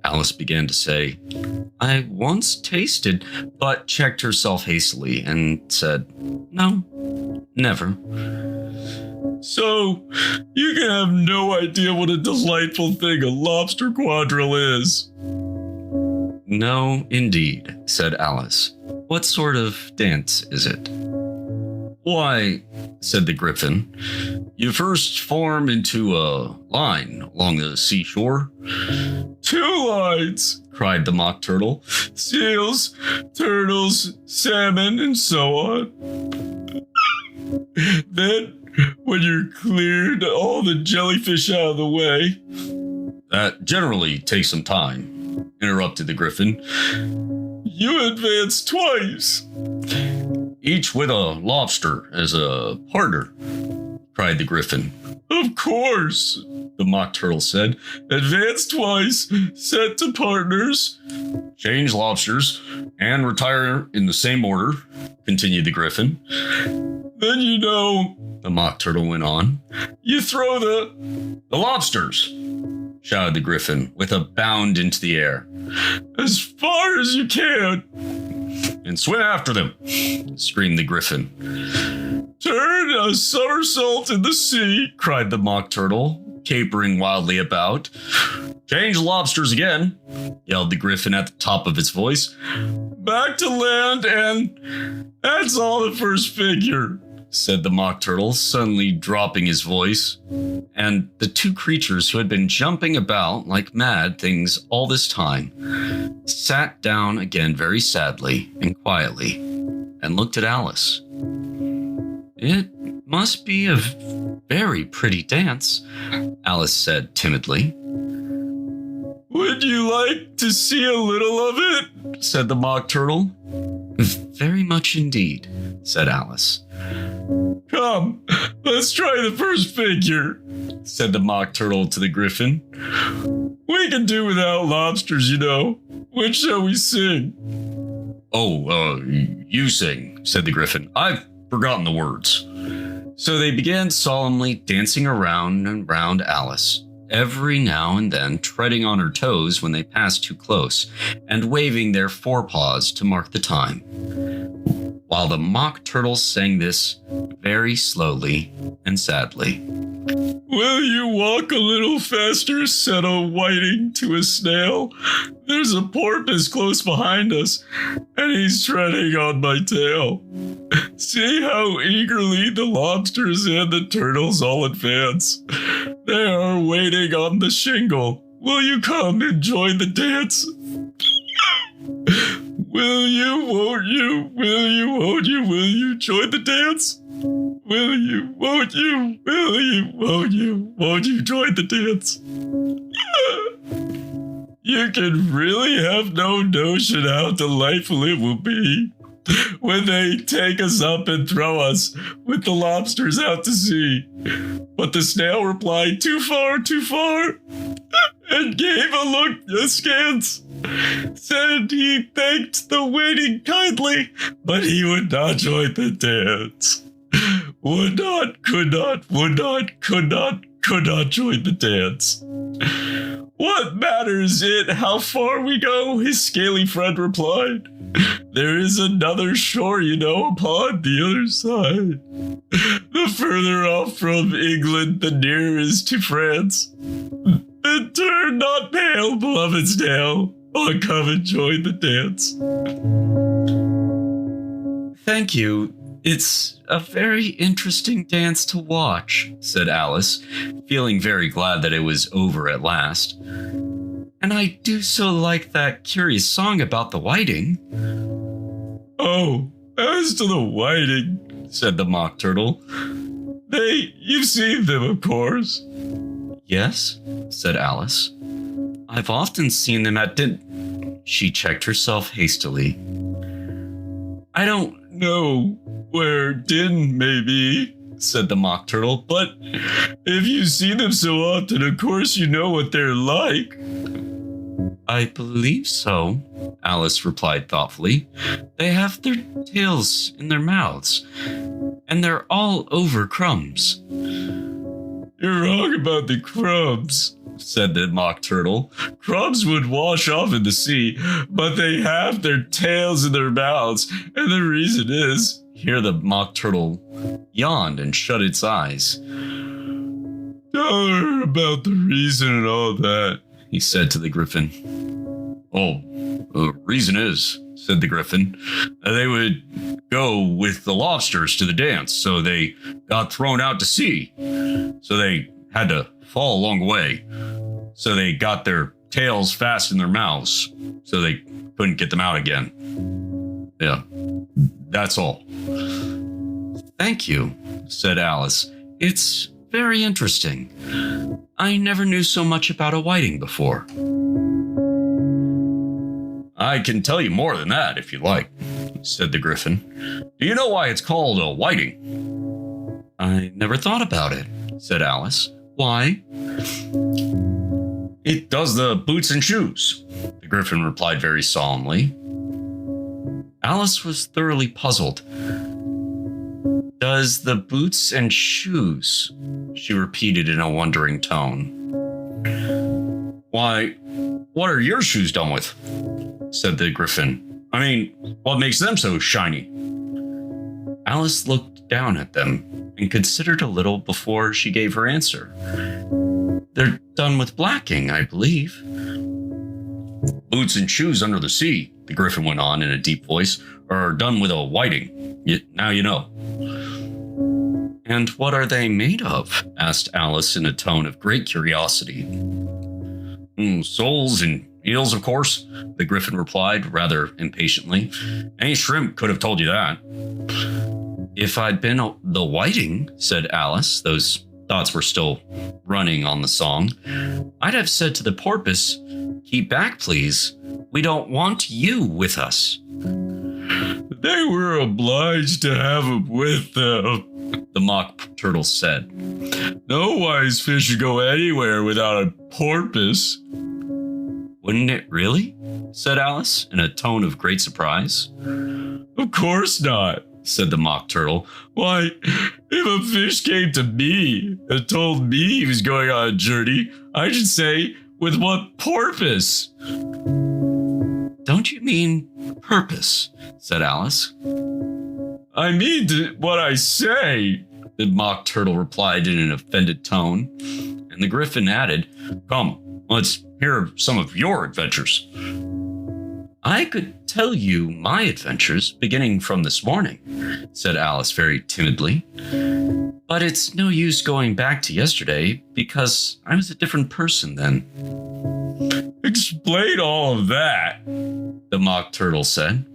Alice began to say, I once tasted, but checked herself hastily and said, No, never. So, you can have no idea what a delightful thing a lobster quadrille is. No, indeed, said Alice. What sort of dance is it? Why, said the Griffin, you first form into a line along the seashore. 2 lines, cried the Mock Turtle. Seals, turtles, salmon, and so on. Then, when you're cleared all the jellyfish out of the way. That generally takes some time, interrupted the Griffin. You advance twice. Each with a lobster as a partner, cried the Griffin. Of course, the Mock Turtle said. Advance twice, set to partners, change lobsters, and retire in the same order, continued the Griffin. Then you know, the Mock Turtle went on, you throw the lobsters, shouted the Griffin with a bound into the air. As far as you can. And swim after them, screamed the Griffin. Turn a somersault in the sea, cried the Mock Turtle, capering wildly about. Change lobsters again, yelled the Griffin at the top of its voice. Back to land, and that's all the first figure, said the Mock Turtle, suddenly dropping his voice. And the 2 creatures who had been jumping about like mad things all this time sat down again very sadly and quietly and looked at Alice. It must be a very pretty dance, Alice said timidly. Would you like to see a little of it? Said the Mock Turtle. Very much indeed, said Alice. Come, let's try the first figure, said the Mock Turtle to the Griffin. We can do without lobsters, you know. Which shall we sing? Oh, you sing, said the Griffin. I've forgotten the words. So they began solemnly dancing around and round Alice, every now and then treading on her toes when they passed too close, and waving their forepaws to mark the time. While the Mock Turtle sang this very slowly and sadly. Will you walk a little faster, said a whiting to a snail? There's a porpoise close behind us, and he's treading on my tail. See how eagerly the lobsters and the turtles all advance. They are waiting on the shingle. Will you come and join the dance? Will you, won't you, will you, won't you, will you join the dance? Will you, won't you, will you, won't you join the dance? You can really have no notion how delightful it will be when they take us up and throw us with the lobsters out to sea. But the snail replied, too far, and gave a look askance. Said he thanked the waiting kindly, but he would not join the dance. Would not, could not join the dance. What matters it how far we go, his scaly friend replied. There is another shore, you know, upon the other side. The further off from England, the nearer is to France. Then turn not pale, beloved snail. Oh, come and join the dance. Thank you. It's a very interesting dance to watch, said Alice, feeling very glad that it was over at last. And I do so like that curious song about the whiting. Oh, as to the whiting, said the Mock Turtle. You've seen them, of course. Yes, said Alice. I've often seen them at She checked herself hastily. I don't know where Din may be, said the Mock Turtle, but if you see them so often, of course you know what they're like. I believe so, Alice replied thoughtfully. They have their tails in their mouths, and they're all over crumbs. You're wrong about the crumbs, said the Mock Turtle. Crumbs would wash off in the sea, but they have their tails in their mouths, and the reason is, here the Mock Turtle yawned and shut its eyes. Tell her about the reason and all that, he said to the Griffin. Oh, the reason is, said the Griffin. They would go with the lobsters to the dance, so they got thrown out to sea. So they had to fall along the way. So they got their tails fast in their mouths, so they couldn't get them out again. Yeah, that's all. Thank you, said Alice. It's very interesting. I never knew so much about a whiting before. I can tell you more than that if you like, said the Griffin. Do you know why it's called a whiting? I never thought about it, said Alice. Why? It does the boots and shoes, the Griffin replied very solemnly. Alice was thoroughly puzzled. Does the boots and shoes? She repeated in a wondering tone. Why, what are your shoes done with? Said the Griffin. I mean, what makes them so shiny? Alice looked down at them and considered a little before she gave her answer. They're done with blacking, I believe. Boots and shoes under the sea, the Griffin went on in a deep voice, are done with a whiting. Now you know. And what are they made of? Asked Alice in a tone of great curiosity. Soles and eels, of course, the Griffin replied rather impatiently. Any shrimp could have told you that. If I'd been the whiting, said Alice, those thoughts were still running on the song, I'd have said to the porpoise, keep back, please. We don't want you with us. They were obliged to have him with them, the mock turtle said. No wise fish should go anywhere without a porpoise. Wouldn't it really? Said Alice in a tone of great surprise. Of course not, said the mock turtle. Why, if a fish came to me and told me he was going on a journey, I should say, with what purpose? Don't you mean purpose? Said Alice. I mean what I say, the mock turtle replied in an offended tone. And the Griffin added, come, let's hear some of your adventures. I could tell you my adventures beginning from this morning, said Alice very timidly. But it's no use going back to yesterday because I was a different person then. Explain all of that, the mock turtle said.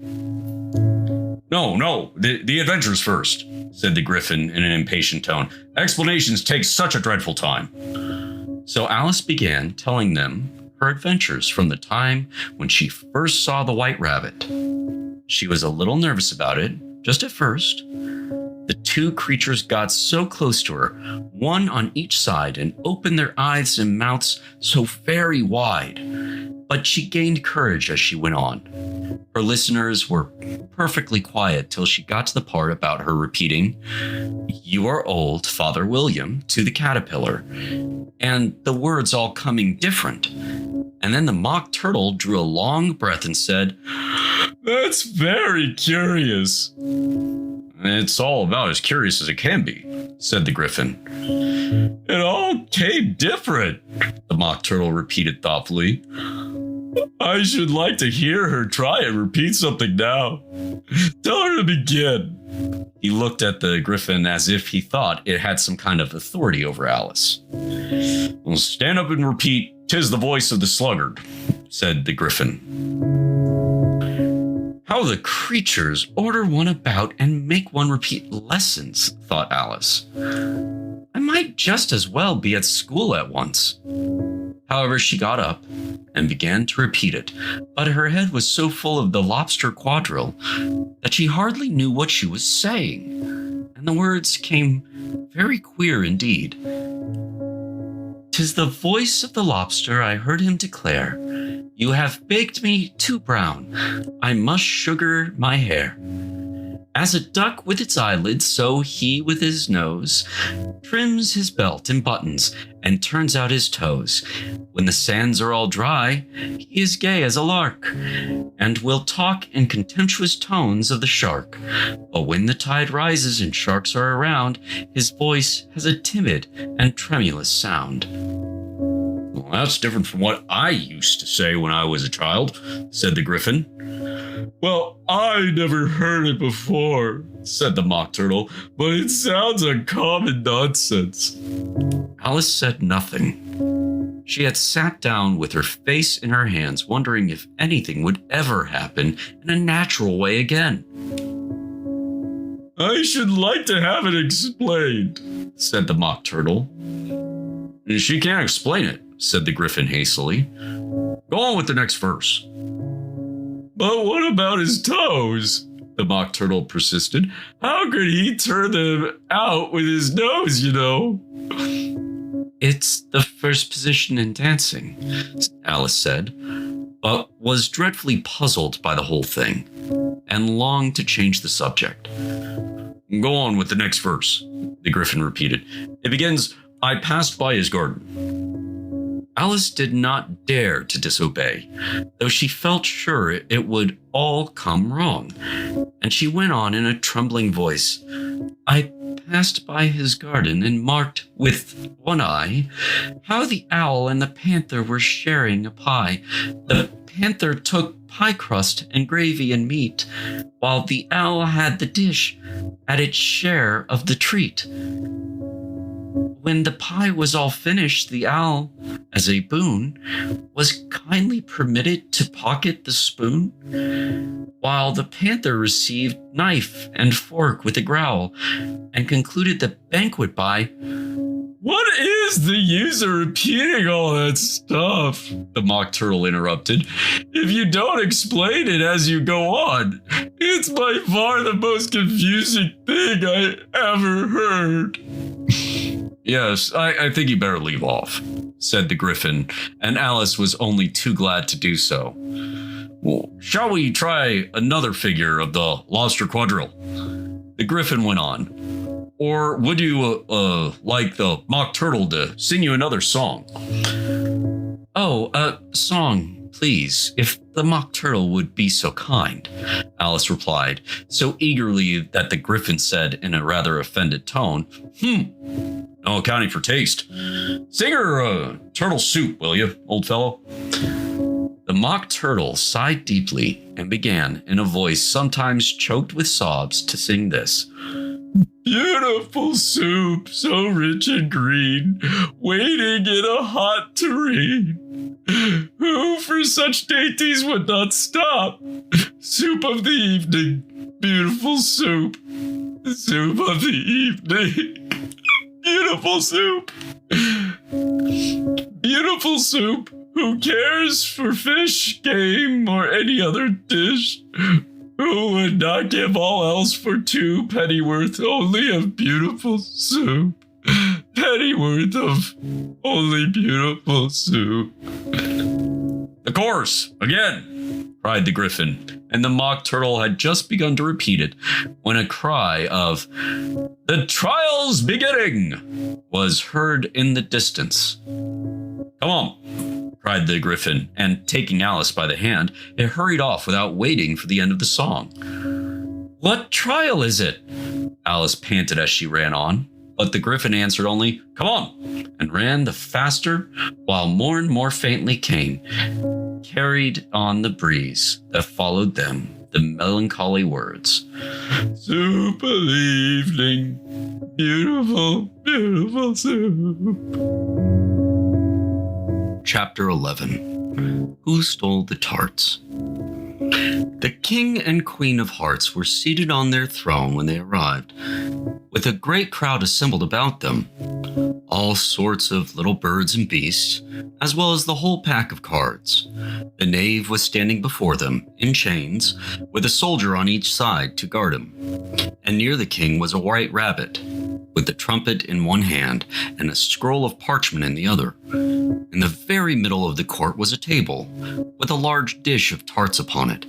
No, the adventures first, said the Griffin in an impatient tone. Explanations take such a dreadful time. So Alice began telling them her adventures from the time when she first saw the white rabbit. She was a little nervous about it, just at first. The two creatures got so close to her, one on each side, and opened their eyes and mouths so very wide. But she gained courage as she went on. Her listeners were perfectly quiet till she got to the part about her repeating, "You are old, Father William," to the caterpillar, and the words all coming different. And then the mock turtle drew a long breath and said, "That's very curious." "It's all about as curious as it can be," said the Griffin. "It all came different," the mock turtle repeated thoughtfully. "I should like to hear her try and repeat something now. Tell her to begin." He looked at the Griffin as if he thought it had some kind of authority over Alice. "Well, stand up and repeat, 'Tis the voice of the sluggard," said the Griffin. How the creatures order one about and make one repeat lessons, thought Alice. I might just as well be at school at once. However, she got up and began to repeat it, but her head was so full of the lobster quadrille that she hardly knew what she was saying, and the words came very queer indeed. "'Tis the voice of the lobster, I heard him declare, you have baked me too brown, I must sugar my hair. As a duck with its eyelids, so he with his nose trims his belt and buttons and turns out his toes. When the sands are all dry, he is gay as a lark, and will talk in contemptuous tones of the shark. But when the tide rises and sharks are around, his voice has a timid and tremulous sound." "Well, that's different from what I used to say when I was a child," said the Griffin. Well, I never heard it before, said the Mock Turtle, but it sounds like common nonsense. Alice said nothing. She had sat down with her face in her hands, wondering if anything would ever happen in a natural way again. I should like to have it explained, said the Mock Turtle. She can't explain it, said the Griffin hastily. Go on with the next verse. But what about his toes? The Mock Turtle persisted. How could he turn them out with his nose, you know? It's the first position in dancing, Alice said, but was dreadfully puzzled by the whole thing and longed to change the subject. Go on with the next verse, the Griffin repeated. It begins, I passed by his garden. Alice did not dare to disobey, though she felt sure it would all come wrong, and she went on in a trembling voice. I passed by his garden and marked with one eye how the owl and the panther were sharing a pie. The panther took pie crust and gravy and meat, while the owl had the dish at its share of the treat. When the pie was all finished, the owl, as a boon, was kindly permitted to pocket the spoon, while the panther received knife and fork with a growl, and concluded the banquet by, What is the use of repeating all that stuff? The Mock Turtle interrupted. If you don't explain it as you go on, it's by far the most confusing thing I ever heard. Yes, I think you better leave off, said the Griffin, and Alice was only too glad to do so. Well, shall we try another figure of the lobster quadrille? The Griffin went on. Or would you like the Mock Turtle to sing you another song? Oh, song, please, if the Mock Turtle would be so kind, Alice replied, so eagerly that the Griffin said in a rather offended tone, No accounting for taste. Sing her turtle soup, will you, old fellow? The Mock Turtle sighed deeply and began, in a voice sometimes choked with sobs, to sing this. Beautiful soup, so rich and green, waiting in a hot tureen. Who for such dainties would not stop? Soup of the evening, beautiful soup. Soup of the evening. Beautiful soup. Beautiful soup. Who cares for fish, game, or any other dish? Who would not give all else for 2 pennyworth only of beautiful soup? Pennyworth of only beautiful soup. The chorus, again, cried the Griffin, and the Mock Turtle had just begun to repeat it when a cry of, The trial's beginning, was heard in the distance. Come on, cried the Griffin, and taking Alice by the hand, it hurried off without waiting for the end of the song. What trial is it? Alice panted as she ran on, but the Griffin answered only, Come on, and ran the faster, while more and more faintly came, carried on the breeze that followed them, the melancholy words. Soup of the evening, beautiful, beautiful soup. Chapter 11. Who Stole the Tarts? The King and Queen of Hearts were seated on their throne when they arrived, with a great crowd assembled about them, all sorts of little birds and beasts, as well as the whole pack of cards. The knave was standing before them, in chains, with a soldier on each side to guard him, and near the king was a white rabbit, with the trumpet in one hand and a scroll of parchment in the other. In the very middle of the court was a table, with a large dish of tarts upon it.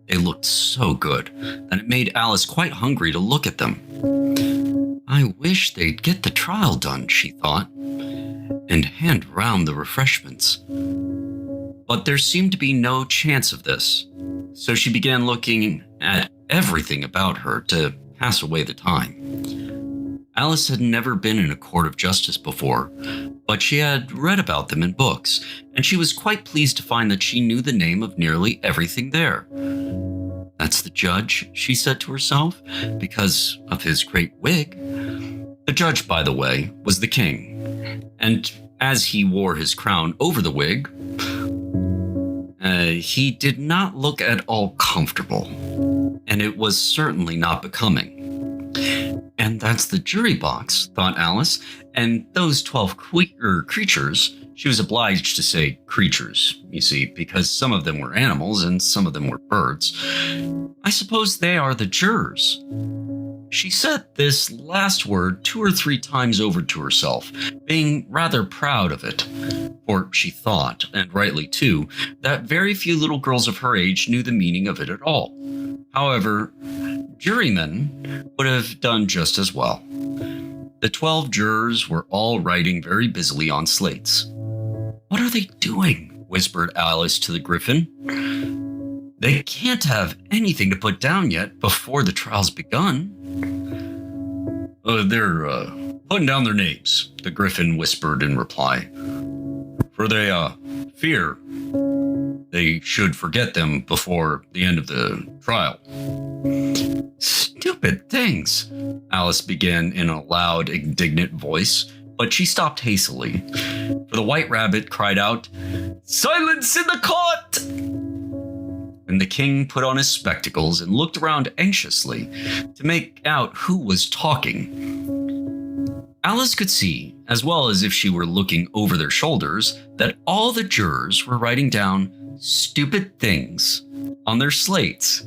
They looked so good that it made Alice quite hungry to look at them. I wish they'd get the trial done, she thought, and hand round the refreshments. But there seemed to be no chance of this, so she began looking at everything about her to pass away the time. Alice had never been in a court of justice before, but she had read about them in books, and she was quite pleased to find that she knew the name of nearly everything there. That's the judge, she said to herself, because of his great wig. The judge, by the way, was the king, and as he wore his crown over the wig, he did not look at all comfortable, and it was certainly not becoming. And that's the jury box, thought Alice, and those 12 creatures. She was obliged to say creatures, you see, because some of them were animals and some of them were birds. I suppose they are the jurors. She said this last word 2 or 3 times over to herself, being rather proud of it. For she thought, and rightly too, that very few little girls of her age knew the meaning of it at all. However, jurymen would have done just as well. The 12 jurors were all writing very busily on slates. "What are they doing?" whispered Alice to the griffin. "They can't have anything to put down yet before the trial's begun." They're putting down their names," the griffin whispered in reply. "For they fear they should forget them before the end of the trial." "Stupid things," Alice began in a loud, indignant voice, but she stopped hastily, for the white rabbit cried out, "Silence in the court!" And the king put on his spectacles and looked around anxiously to make out who was talking. Alice could see, as well as if she were looking over their shoulders, that all the jurors were writing down stupid things on their slates.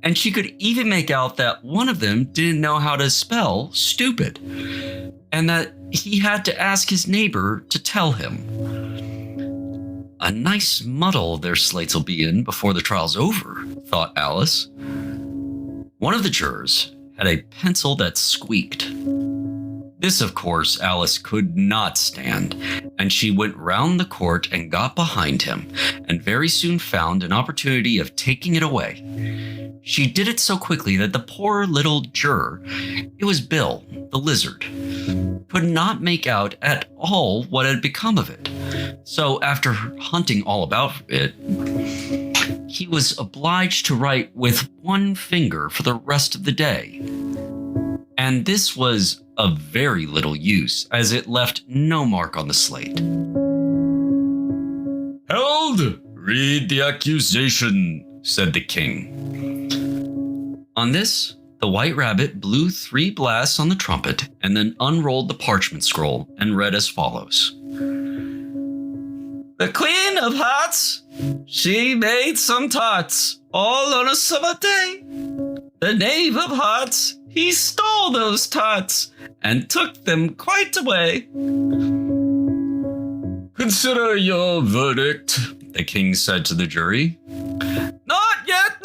And she could even make out that one of them didn't know how to spell stupid, and that he had to ask his neighbor to tell him. A nice muddle their slates will be in before the trial's over, thought Alice. One of the jurors had a pencil that squeaked. This, of course, Alice could not stand, and she went round the court and got behind him, and very soon found an opportunity of taking it away. She did it so quickly that the poor little juror, it was Bill, the lizard, could not make out at all what had become of it. So after hunting all about it, he was obliged to write with one finger for the rest of the day. And this was of very little use, as it left no mark on the slate. "Held, read the accusation," said the king. On this, the white rabbit blew 3 blasts on the trumpet and then unrolled the parchment scroll and read as follows. "The Queen of Hearts, she made some tarts, all on a summer day. The Knave of Hearts, he stole those tarts and took them quite away." "Consider your verdict," the king said to the jury. Not yet,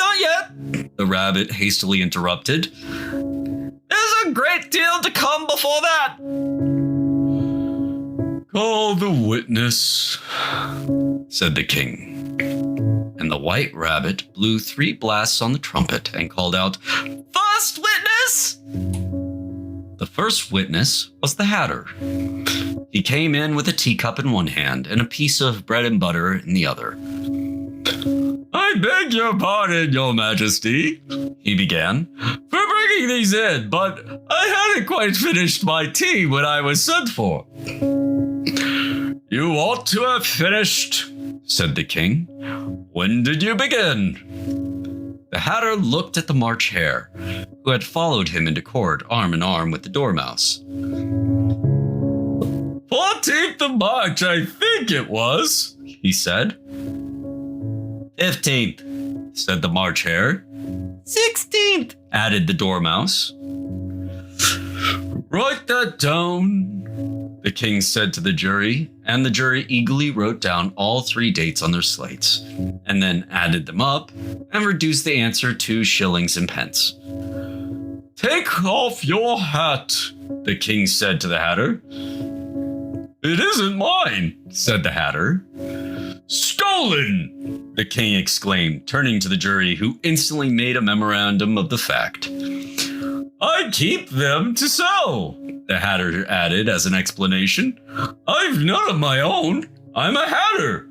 the rabbit hastily interrupted. "There's a great deal to come before that." "Call the witness," said the king. And the white rabbit blew 3 blasts on the trumpet and called out, "First witness!" The first witness was the Hatter. He came in with a teacup in one hand and a piece of bread and butter in the other. "I beg your pardon, your majesty," he began, "for bringing these in, but I hadn't quite finished my tea when I was sent for." "You ought to have finished," said the king. "When did you begin?" The Hatter looked at the March Hare, who had followed him into court arm in arm with the Dormouse. 14th of March, I think it was, he said. 15th, said the March Hare. 16th, added the Dormouse. "Write that down," the king said to the jury, and the jury eagerly wrote down all 3 dates on their slates, and then added them up and reduced the answer to shillings and pence. "Take off your hat," the king said to the Hatter. "It isn't mine," said the Hatter. "Stolen!" the king exclaimed, turning to the jury, who instantly made a memorandum of the fact. "I keep them to sell," the Hatter added as an explanation. "I've none of my own. I'm a Hatter."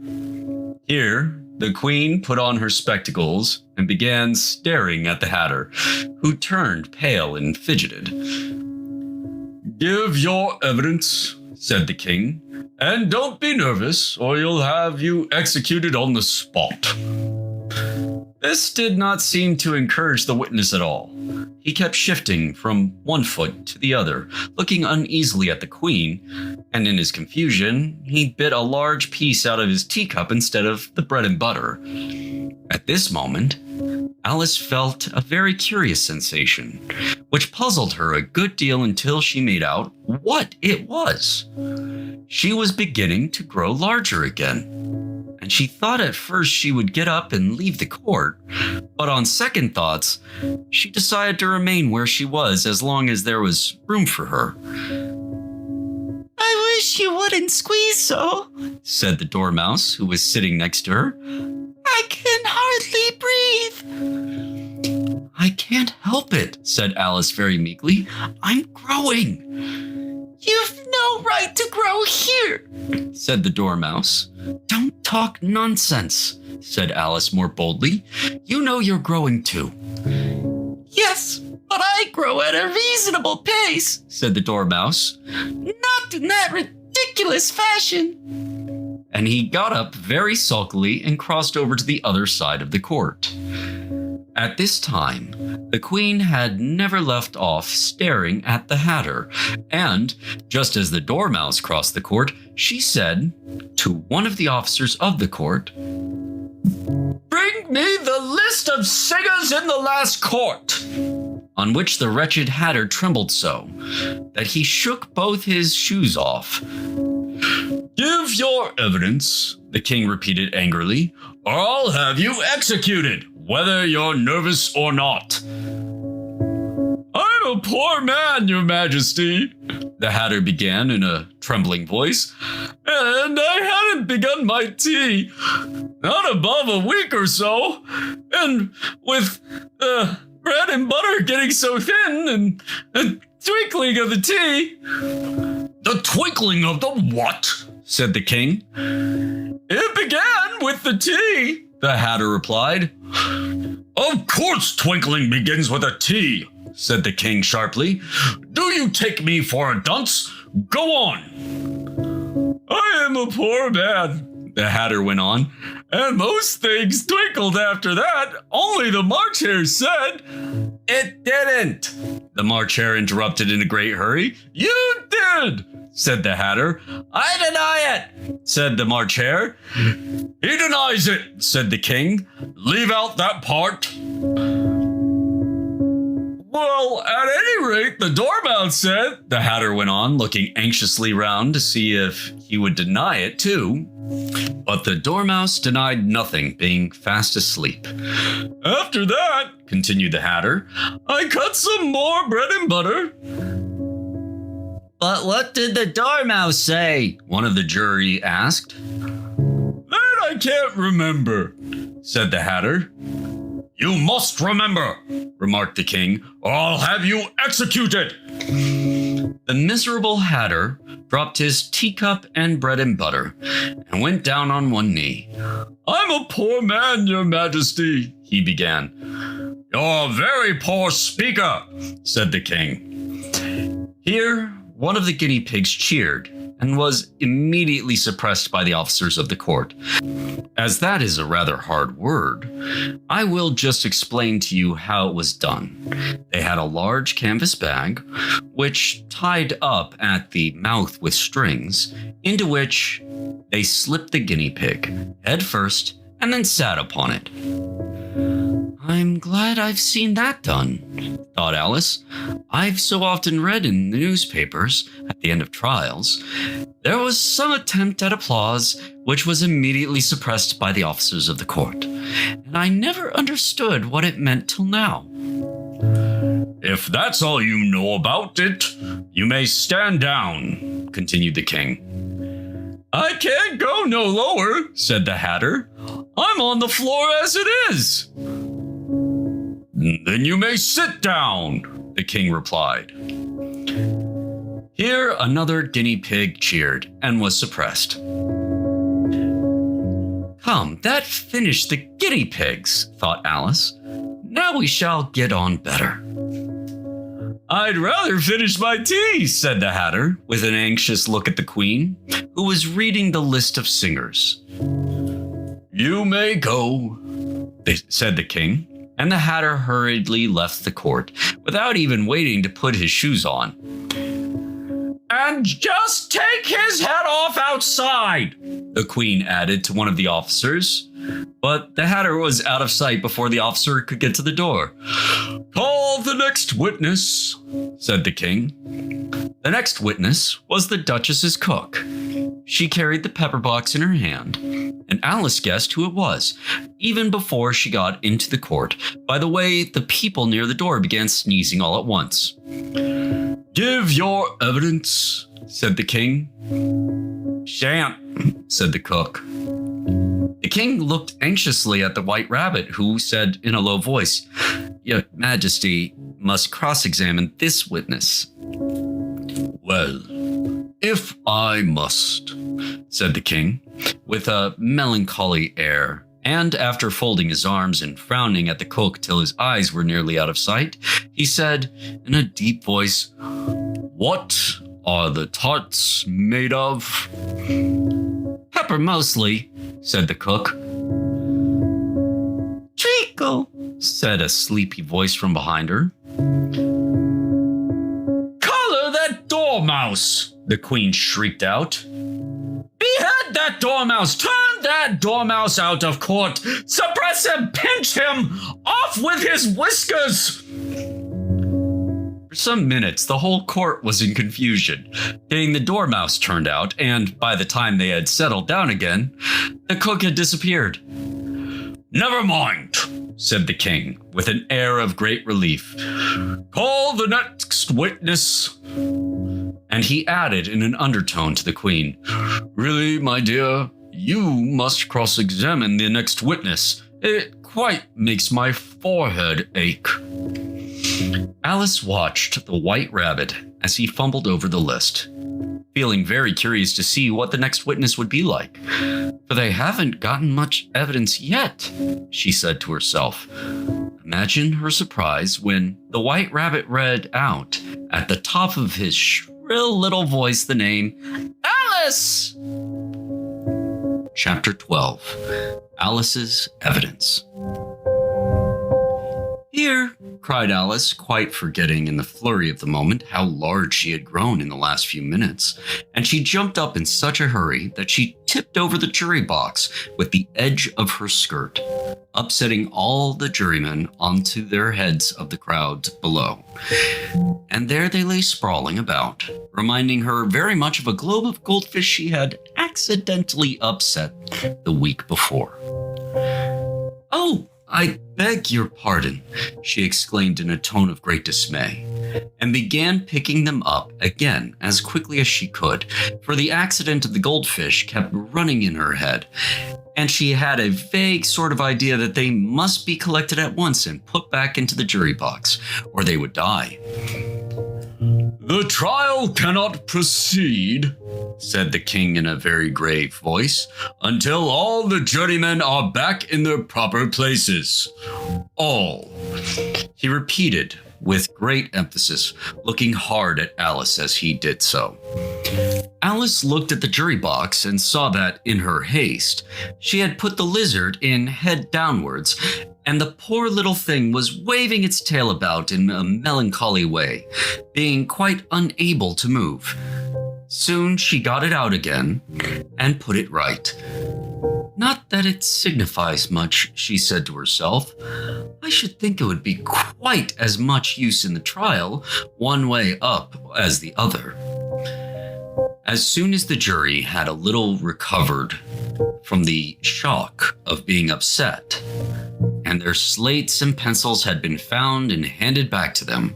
Here, The queen put on her spectacles and began staring at the Hatter, who turned pale and fidgeted. "Give your evidence," said the king, "and don't be nervous, or you'll have you executed on the spot." This did not seem to encourage the witness at all. He kept shifting from one foot to the other, looking uneasily at the queen, and in his confusion, he bit a large piece out of his teacup instead of the bread and butter. At this moment, Alice felt a very curious sensation, which puzzled her a good deal until she made out what it was. She was beginning to grow larger again, and she thought at first she would get up and leave the court, but on second thoughts, she decided to remain where she was as long as there was room for her. "I wish you wouldn't squeeze so," said the dormouse who was sitting next to her. "I can hardly breathe." "I can't help it," said Alice very meekly. "I'm growing." "You've no right to grow here," said the dormouse. "Don't talk nonsense," said Alice more boldly. "You know you're growing too." "Yes, but I grow at a reasonable pace," said the dormouse. "Not in that ridiculous fashion." And he got up very sulkily and crossed over to the other side of the court. At this time, the queen had never left off staring at the Hatter, and just as the dormouse crossed the court, she said to one of the officers of the court, "Bring me the list of singers in the last court." On which the wretched Hatter trembled so that he shook both his shoes off. "Give your evidence," the king repeated angrily, "or I'll have you executed, whether you're nervous or not." "I'm a poor man, your majesty," the Hatter began in a trembling voice, "and I hadn't begun my tea, not above a week or so, and with bread and butter getting so thin and the twinkling of the tea." "The twinkling of the what?" said the king. "It began with the tea," the Hatter replied. "Of course twinkling begins with a T," said the king sharply. "Do you take me for a dunce? Go on." "I am a poor man," the Hatter went on, "and most things twinkled after that, only the March Hare said—" "It didn't," the March Hare interrupted in a great hurry. "You did," said the Hatter. "I deny it," said the March Hare. "He denies it," said the king. "Leave out that part." "Well, at any rate, the dormouse said," the Hatter went on, looking anxiously round to see if he would deny it too. But the dormouse denied nothing, being fast asleep. "After that," continued the Hatter, "I cut some more bread and butter." "But what did the dormouse say?" one of the jury asked. "That I can't remember," said the Hatter. "You must remember," remarked the king, "or I'll have you executed." The miserable Hatter dropped his teacup and bread and butter and went down on one knee. "I'm a poor man, your majesty," he began. "You're a very poor speaker," said the king. Here, one of the guinea pigs cheered and was immediately suppressed by the officers of the court. As that is a rather hard word, I will just explain to you how it was done. They had a large canvas bag, which tied up at the mouth with strings, into which they slipped the guinea pig, head first, and then sat upon it. "I'm glad I've seen that done," thought Alice. "I've so often read in the newspapers, at the end of trials, there was some attempt at applause which was immediately suppressed by the officers of the court, and I never understood what it meant till now." "If that's all you know about it, you may stand down," continued the king. "I can't go no lower," said the Hatter. "I'm on the floor as it is." "Then you may sit down," the king replied. Here another guinea pig cheered and was suppressed. Come, that finished the guinea pigs, thought Alice. Now we shall get on better. I'd rather finish my tea, said the Hatter, with an anxious look at the Queen, who was reading the list of singers. You may go, said the King, and the Hatter hurriedly left the court without even waiting to put his shoes on. And just take his head off outside, the Queen added to one of the officers, but the Hatter was out of sight before the officer could get to the door. Call the next witness, said the King. The next witness was the Duchess's cook. She carried the pepper box in her hand, and Alice guessed who it was, even before she got into the court, by the way the people near the door began sneezing all at once. Give your evidence, said the King. Shan't, said the cook. The King looked anxiously at the White Rabbit, who said in a low voice, Your Majesty must cross-examine this witness. Well, if I must, said the King, with a melancholy air, and after folding his arms and frowning at the cook till his eyes were nearly out of sight, he said in a deep voice, What are the tarts made of? Pepper mostly, said the cook. Treacle, said a sleepy voice from behind her. Collar that dormouse, the Queen shrieked out. Behead that dormouse! Turn that dormouse out of court! Suppress him! Pinch him! Off with his whiskers! For some minutes, the whole court was in confusion, getting the dormouse turned out, and by the time they had settled down again, the cook had disappeared. Never mind, said the King, with an air of great relief. Call the next witness. And he added in an undertone to the Queen, Really, my dear, you must cross-examine the next witness. It quite makes my forehead ache. Alice watched the White Rabbit as he fumbled over the list, feeling very curious to see what the next witness would be like. For they haven't gotten much evidence yet, she said to herself. Imagine her surprise when the White Rabbit read out at the top of his shrill little voice the name Alice! Chapter 12. Alice's Evidence. Here, cried Alice, quite forgetting in the flurry of the moment how large she had grown in the last few minutes, and she jumped up in such a hurry that she tipped over the jury box with the edge of her skirt, upsetting all the jurymen onto their heads of the crowd below. And there they lay sprawling about, reminding her very much of a globe of goldfish she had accidentally upset the week before. Oh, I beg your pardon, she exclaimed in a tone of great dismay, and began picking them up again as quickly as she could, for the accident of the goldfish kept running in her head, and she had a vague sort of idea that they must be collected at once and put back into the jury box, or they would die. The trial cannot proceed, said the King in a very grave voice, until all the jurymen are back in their proper places. All, he repeated with great emphasis, looking hard at Alice as he did so. Alice looked at the jury box and saw that, in her haste, she had put the lizard in head downwards, and the poor little thing was waving its tail about in a melancholy way, being quite unable to move. Soon she got it out again and put it right. Not that it signifies much, she said to herself. I should think it would be quite as much use in the trial, one way up as the other. As soon as the jury had a little recovered from the shock of being upset, and their slates and pencils had been found and handed back to them,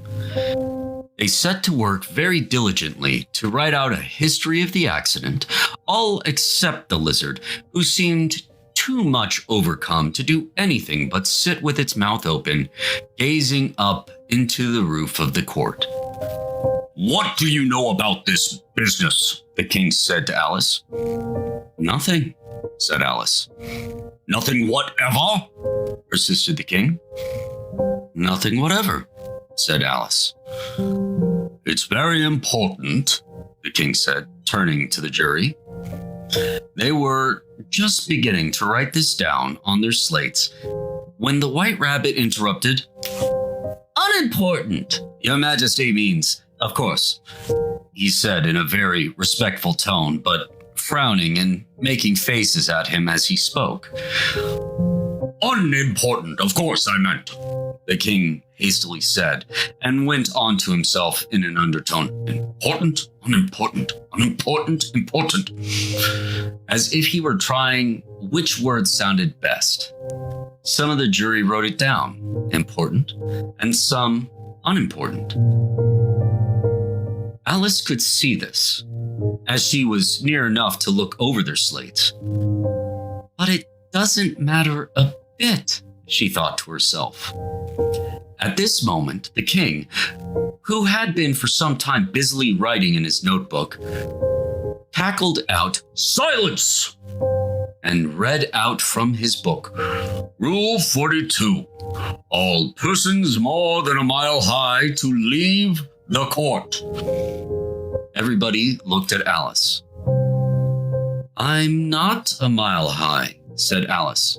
they set to work very diligently to write out a history of the accident, all except the lizard, who seemed too much overcome to do anything but sit with its mouth open, gazing up into the roof of the court. What do you know about this business? The King said to Alice. Nothing, said Alice. Nothing whatever? Persisted the king. Nothing whatever, said Alice. It's very important, the king said, turning to the jury. They were just beginning to write this down on their slates when the White Rabbit interrupted. Unimportant, Your Majesty means, of course, he said in a very respectful tone, but frowning and making faces at him as he spoke. Unimportant, of course I meant, the king hastily said, and went on to himself in an undertone. Important, unimportant, unimportant, important. As if he were trying which word sounded best. Some of the jury wrote it down, important, and some unimportant. Alice could see this, as she was near enough to look over their slates. But it doesn't matter a bit, she thought to herself. At this moment, the king, who had been for some time busily writing in his notebook, cackled out, "Silence!" and read out from his book, Rule 42. All persons more than a mile high to leave the court. Everybody looked at Alice. I'm not a mile high, said Alice.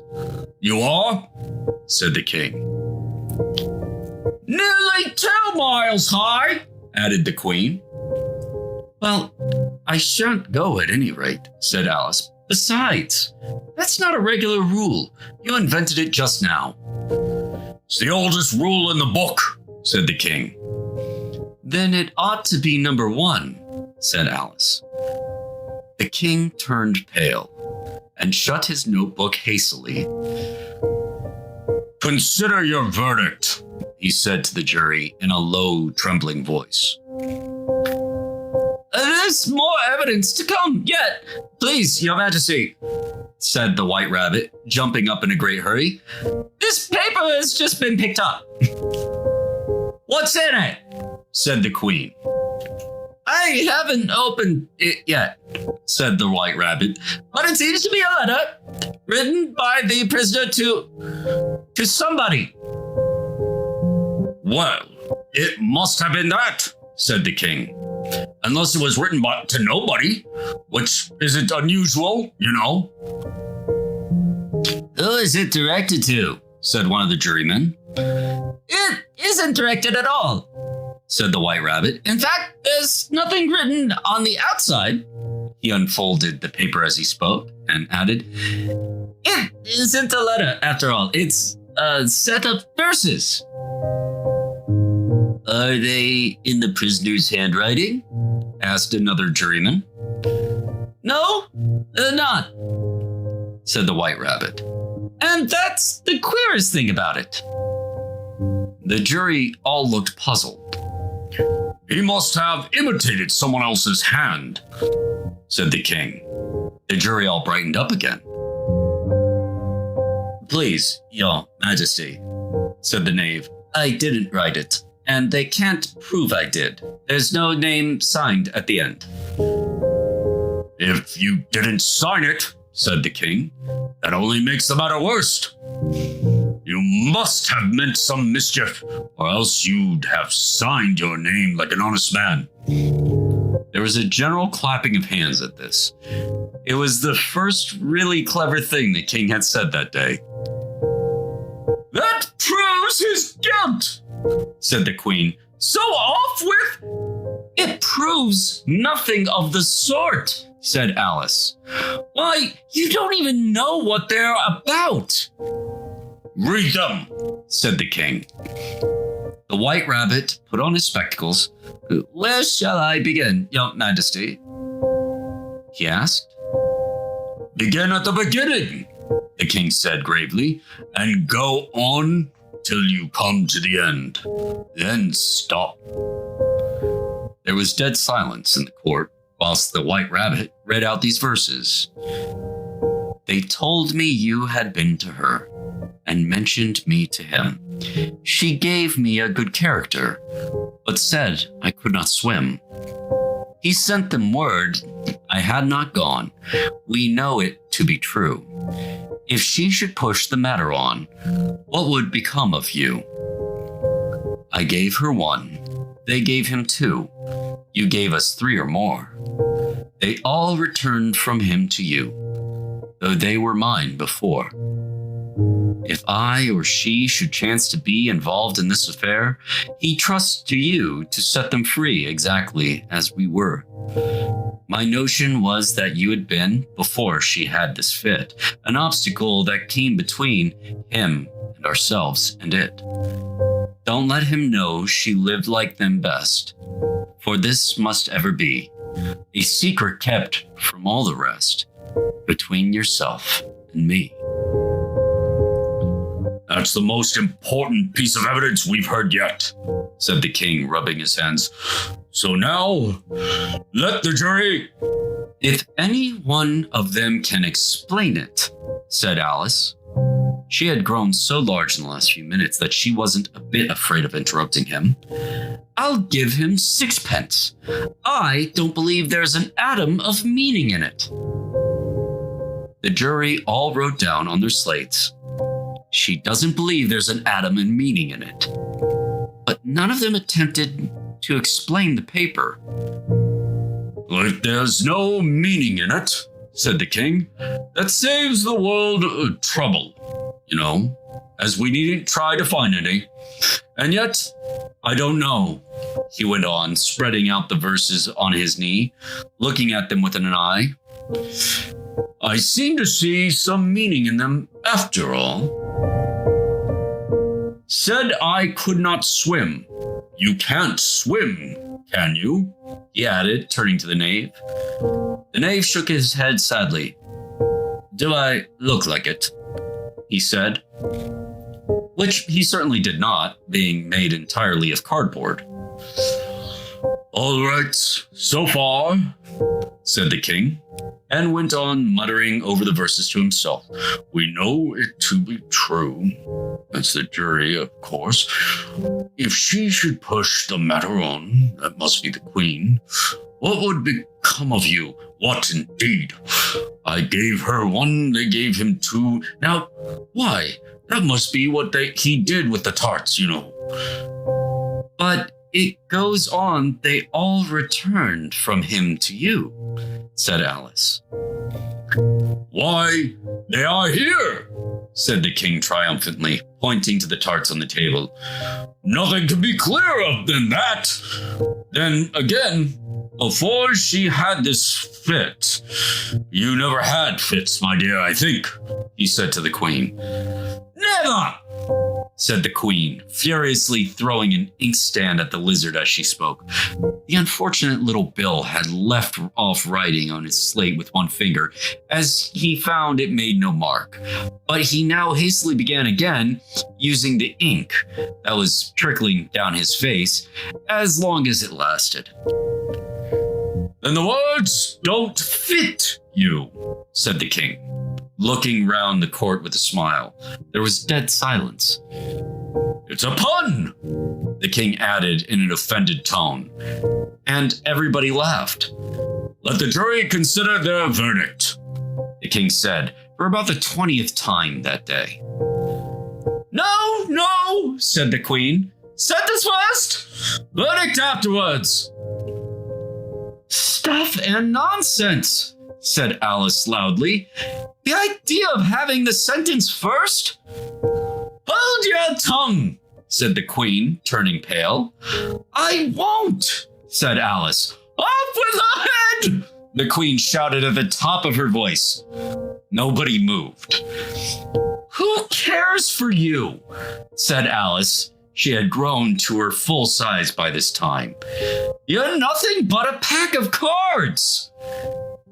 You are? Said the king. Nearly 2 miles high, added the queen. Well, I shan't go at any rate, said Alice. Besides, that's not a regular rule. You invented it just now. It's the oldest rule in the book, said the king. Then it ought to be number 1, said Alice. The king turned pale and shut his notebook hastily. Consider your verdict, he said to the jury in a low, trembling voice. There's more evidence to come yet. Please, Your Majesty, said the White Rabbit, jumping up in a great hurry. This paper has just been picked up. What's in it? Said the Queen. I haven't opened it yet, said the White Rabbit, but it seems to be a letter written by the prisoner to somebody. Well, it must have been that, said the king. Unless it was written to nobody, which isn't unusual, you know. Who is it directed to? Said one of the jurymen. It isn't directed at all, said the White Rabbit. In fact, there's nothing written on the outside. He unfolded the paper as he spoke and added, It isn't a letter, after all. It's a set of verses. Are they in the prisoner's handwriting? Asked another juryman. No, they're not, said the White Rabbit. And that's the queerest thing about it. The jury all looked puzzled. He must have imitated someone else's hand, said the king. The jury all brightened up again. Please, Your Majesty, said the knave. I didn't write it, and they can't prove I did. There's no name signed at the end. If you didn't sign it, said the king, that only makes the matter worse. You must have meant some mischief, or else you'd have signed your name like an honest man. There was a general clapping of hands at this. It was the first really clever thing the king had said that day. That proves his guilt, said the queen. So off with? It proves nothing of the sort, said Alice. Why, you don't even know what they're about. Read them, said the king. The White Rabbit put on his spectacles. Where shall I begin, Your Majesty? He asked. Begin at the beginning, the king said gravely, and go on till you come to the end. Then stop. There was dead silence in the court whilst the White Rabbit read out these verses. They told me you had been to her and mentioned me to him. She gave me a good character, but said I could not swim. He sent them word I had not gone. We know it to be true. If she should push the matter on, what would become of you? I gave her 1. They gave him 2. You gave us 3 or more. They all returned from him to you, though they were mine before. If I or she should chance to be involved in this affair, he trusts to you to set them free exactly as we were. My notion was that you had been, before she had this fit, an obstacle that came between him and ourselves and it. Don't let him know she lived like them best, for this must ever be a secret kept from all the rest, between yourself and me. That's the most important piece of evidence we've heard yet, said the king, rubbing his hands. So now, let the jury... If any one of them can explain it, said Alice. She had grown so large in the last few minutes that she wasn't a bit afraid of interrupting him. I'll give him 6 pence. I don't believe there's an atom of meaning in it. The jury all wrote down on their slates, she doesn't believe there's an atom of meaning in it. But none of them attempted to explain the paper. If there's no meaning in it, said the king, that saves the world trouble, as we needn't try to find any. And yet, I don't know, he went on, spreading out the verses on his knee, looking at them with an eye. I seem to see some meaning in them after all. Said I could not swim. You can't swim, can you? He added, turning to the knave. The knave shook his head sadly. Do I look like it? He said. Which he certainly did not, being made entirely of cardboard. All right, so far, said the king, and went on muttering over the verses to himself. We know it to be true. That's the jury, of course. If she should push the matter on, that must be the queen. What would become of you? What indeed? I gave her 1, they gave him 2. Now, why? That must be what he did with the tarts, But it goes on, they all returned from him to you, said Alice. Why, they are here, said the king triumphantly, pointing to the tarts on the table. Nothing could be clearer than that. Then again, before she had this fit, you never had fits, my dear, I think, he said to the queen. Never, said the queen, furiously throwing an inkstand at the lizard as she spoke. The unfortunate little Bill had left off writing on his slate with one finger, as he found it made no mark. But he now hastily began again, using the ink that was trickling down his face, as long as it lasted. Then the words don't fit you, said the king, looking round the court with a smile. There was dead silence. It's a pun, the king added in an offended tone, and everybody laughed. Let the jury consider their verdict, the king said for about the 20th time that day. No, said the queen. Sentence first, verdict afterwards. Stuff and nonsense, said Alice loudly. The idea of having the sentence first? Hold your tongue, said the queen, turning pale. I won't, said Alice. Off with her head, the queen shouted at the top of her voice. Nobody moved. Who cares for you, said Alice. She had grown to her full size by this time. You're nothing but a pack of cards.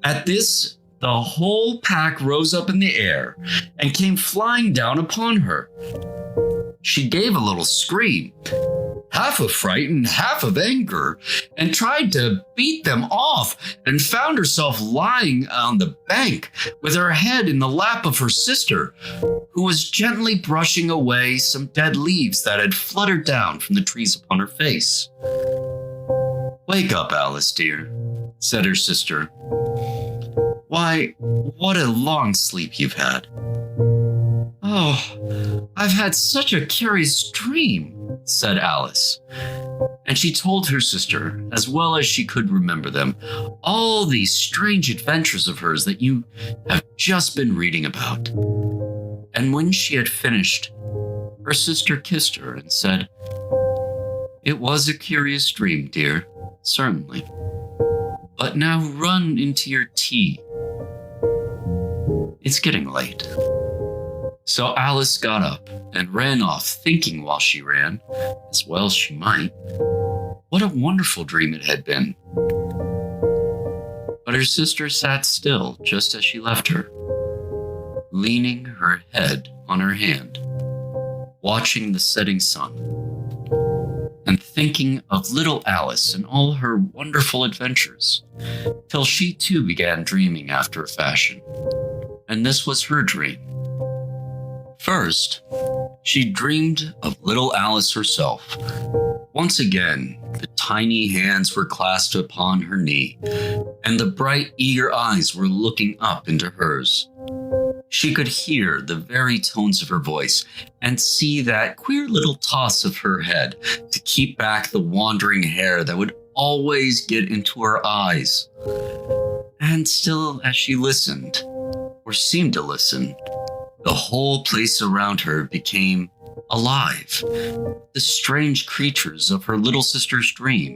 At this, the whole pack rose up in the air and came flying down upon her. She gave a little scream, half of fright and half of anger, and tried to beat them off, and found herself lying on the bank with her head in the lap of her sister, who was gently brushing away some dead leaves that had fluttered down from the trees upon her face. Wake up, Alice, dear, said her sister. Why, what a long sleep you've had. Oh, I've had such a curious dream, said Alice. And she told her sister, as well as she could remember them, all these strange adventures of hers that you have just been reading about. And when she had finished, her sister kissed her and said, "It was a curious dream, dear, certainly. But now run into your tea. It's getting late." So Alice got up and ran off, thinking while she ran, as well she might, what a wonderful dream it had been. But her sister sat still just as she left her, leaning her head on her hand, watching the setting sun, and thinking of little Alice and all her wonderful adventures, till she too began dreaming after a fashion. And this was her dream. First, she dreamed of little Alice herself. Once again, the tiny hands were clasped upon her knee, and the bright, eager eyes were looking up into hers. She could hear the very tones of her voice and see that queer little toss of her head to keep back the wandering hair that would always get into her eyes. And still, as she listened, or seemed to listen, the whole place around her became alive, the strange creatures of her little sister's dream.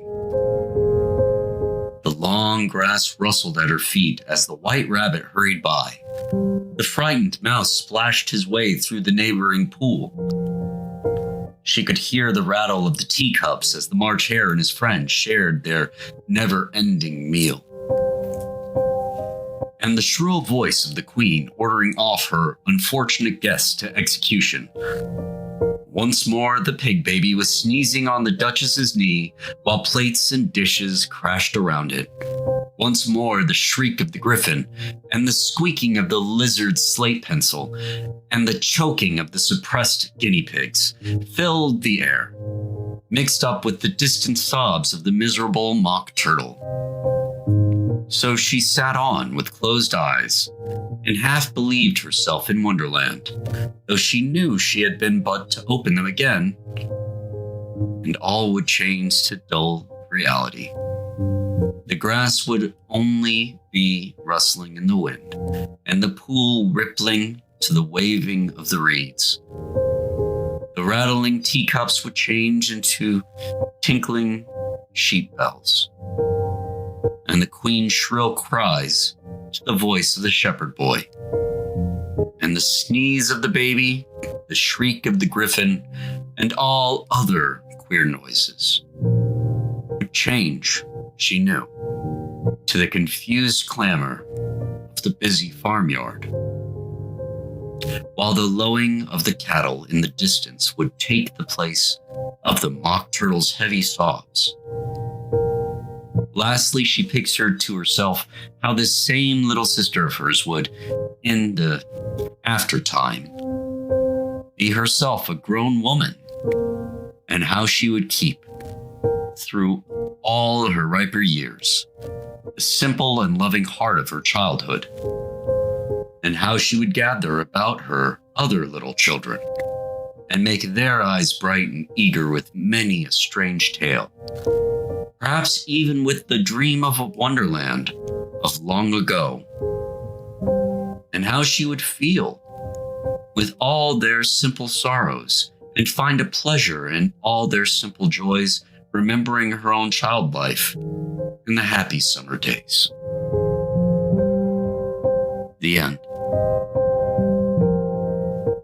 The long grass rustled at her feet as the white rabbit hurried by. The frightened mouse splashed his way through the neighboring pool. She could hear the rattle of the teacups as the March Hare and his friends shared their never-ending meal. And the shrill voice of the Queen ordering off her unfortunate guests to execution. Once more, the pig baby was sneezing on the Duchess's knee while plates and dishes crashed around it. Once more, the shriek of the griffin and the squeaking of the lizard's slate pencil and the choking of the suppressed guinea pigs filled the air, mixed up with the distant sobs of the miserable mock turtle. So she sat on with closed eyes and half believed herself in Wonderland, though she knew she had been but to open them again, and all would change to dull reality. The grass would only be rustling in the wind, and the pool rippling to the waving of the reeds. The rattling teacups would change into tinkling sheep bells, and the Queen's shrill cries to the voice of the shepherd boy, and the sneeze of the baby, the shriek of the griffin, and all other queer noises would change, she knew, to the confused clamor of the busy farmyard, while the lowing of the cattle in the distance would take the place of the mock turtle's heavy sobs. Lastly, she pictured to herself how this same little sister of hers would, in the aftertime, be herself a grown woman, and how she would keep, through all her riper years, the simple and loving heart of her childhood, and how she would gather about her other little children, and make their eyes bright and eager with many a strange tale. Perhaps even with the dream of a Wonderland of long ago, and how she would feel with all their simple sorrows and find a pleasure in all their simple joys, remembering her own child life in the happy summer days. The end.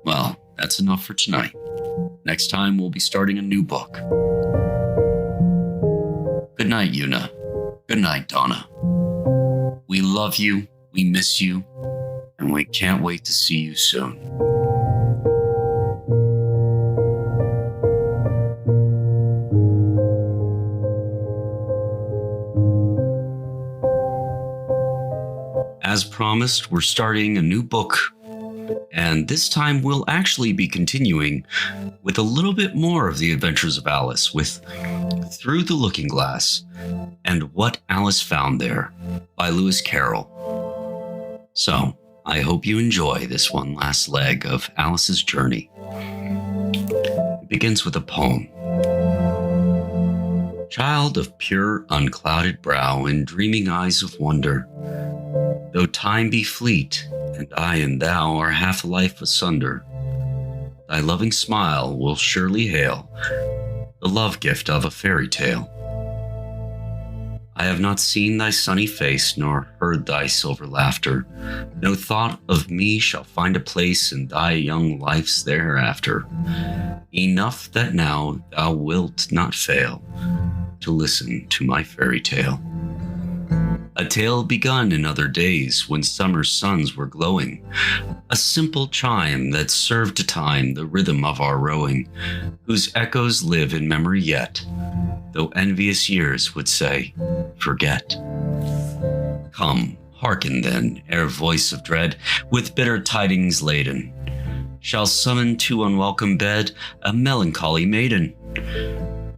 Well, that's enough for tonight. Next time we'll be starting a new book. Good night, Una. Good night, Donna. We love you, we miss you, and we can't wait to see you soon. As promised, we're starting a new book, and this time we'll actually be continuing with a little bit more of the adventures of Alice with Through the Looking Glass and What Alice Found There by Lewis Carroll. So, I hope you enjoy this one last leg of Alice's journey. It begins with a poem. Child of pure, unclouded brow and dreaming eyes of wonder, though time be fleet, and I and thou are half a life asunder, thy loving smile will surely hail the love gift of a fairy tale. I have not seen thy sunny face, nor heard thy silver laughter. No thought of me shall find a place in thy young life's thereafter. Enough that now thou wilt not fail to listen to my fairy tale. A tale begun in other days when summer suns were glowing. A simple chime that served to time the rhythm of our rowing, whose echoes live in memory yet, though envious years would say, forget. Come, hearken then, ere voice of dread, with bitter tidings laden, shall summon to unwelcome bed a melancholy maiden.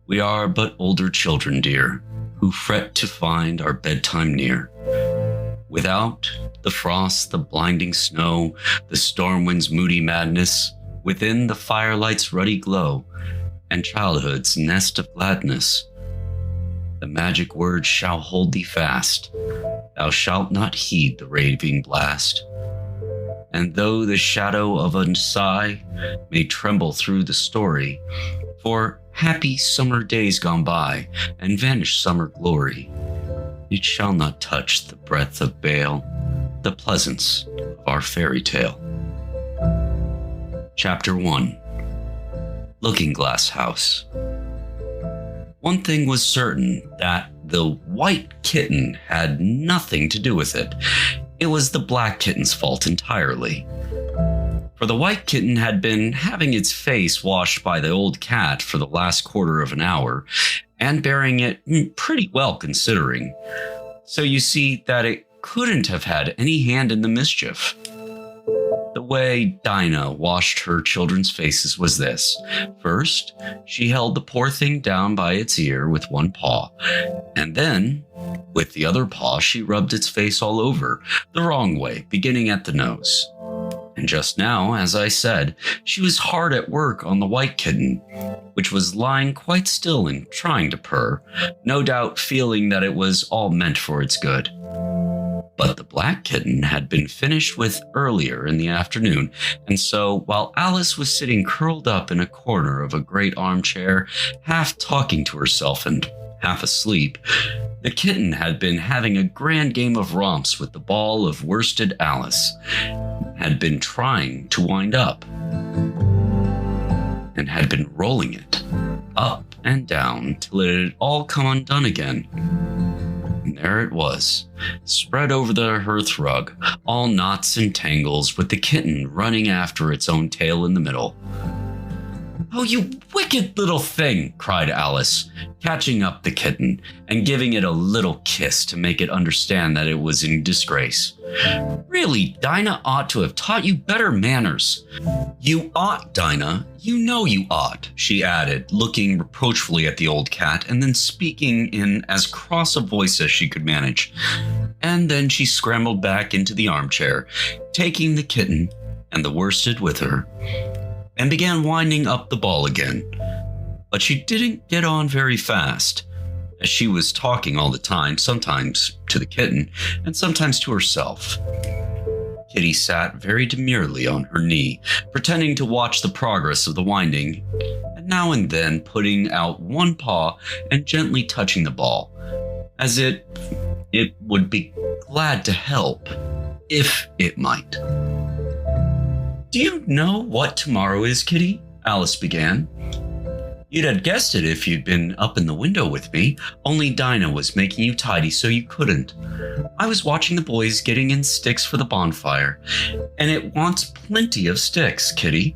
We are but older children, dear, who fret to find our bedtime near. Without, the frost, the blinding snow, the storm wind's moody madness, within the firelight's ruddy glow, and childhood's nest of gladness. The magic word shall hold thee fast. Thou shalt not heed the raving blast. And though the shadow of a sigh may tremble through the story, for happy summer days gone by and vanished summer glory, it shall not touch the breath of bale, the pleasance of our fairy tale. Chapter 1. Looking Glass House. One thing was certain, that the white kitten had nothing to do with it. It was the black kitten's fault entirely. For the white kitten had been having its face washed by the old cat for the last quarter of an hour, and bearing it pretty well considering. So you see that it couldn't have had any hand in the mischief. The way Dinah washed her children's faces was this. First, she held the poor thing down by its ear with one paw, and then, with the other paw, she rubbed its face all over, the wrong way, beginning at the nose. And just now, as I said, she was hard at work on the white kitten, which was lying quite still and trying to purr, no doubt feeling that it was all meant for its good. But the black kitten had been finished with earlier in the afternoon, and so while Alice was sitting curled up in a corner of a great armchair, half talking to herself and half asleep, the kitten had been having a grand game of romps with the ball of worsted Alice, had been trying to wind up, and had been rolling it up and down till it had all come undone again. And there it was, spread over the hearth rug, all knots and tangles, with the kitten running after its own tail in the middle. "Oh, you wicked little thing!" cried Alice, catching up the kitten and giving it a little kiss to make it understand that it was in disgrace. "Really, Dinah ought to have taught you better manners." "You ought, Dinah. You know you ought," she added, looking reproachfully at the old cat and then speaking in as cross a voice as she could manage. And then she scrambled back into the armchair, taking the kitten and the worsted with her, and began winding up the ball again. But she didn't get on very fast, as she was talking all the time, sometimes to the kitten and sometimes to herself. Kitty sat very demurely on her knee, pretending to watch the progress of the winding, and now and then putting out one paw and gently touching the ball, as it would be glad to help, if it might. "Do you know what tomorrow is, Kitty?" Alice began. "You'd have guessed it if you'd been up in the window with me, only Dinah was making you tidy so you couldn't. I was watching the boys getting in sticks for the bonfire, and it wants plenty of sticks, Kitty.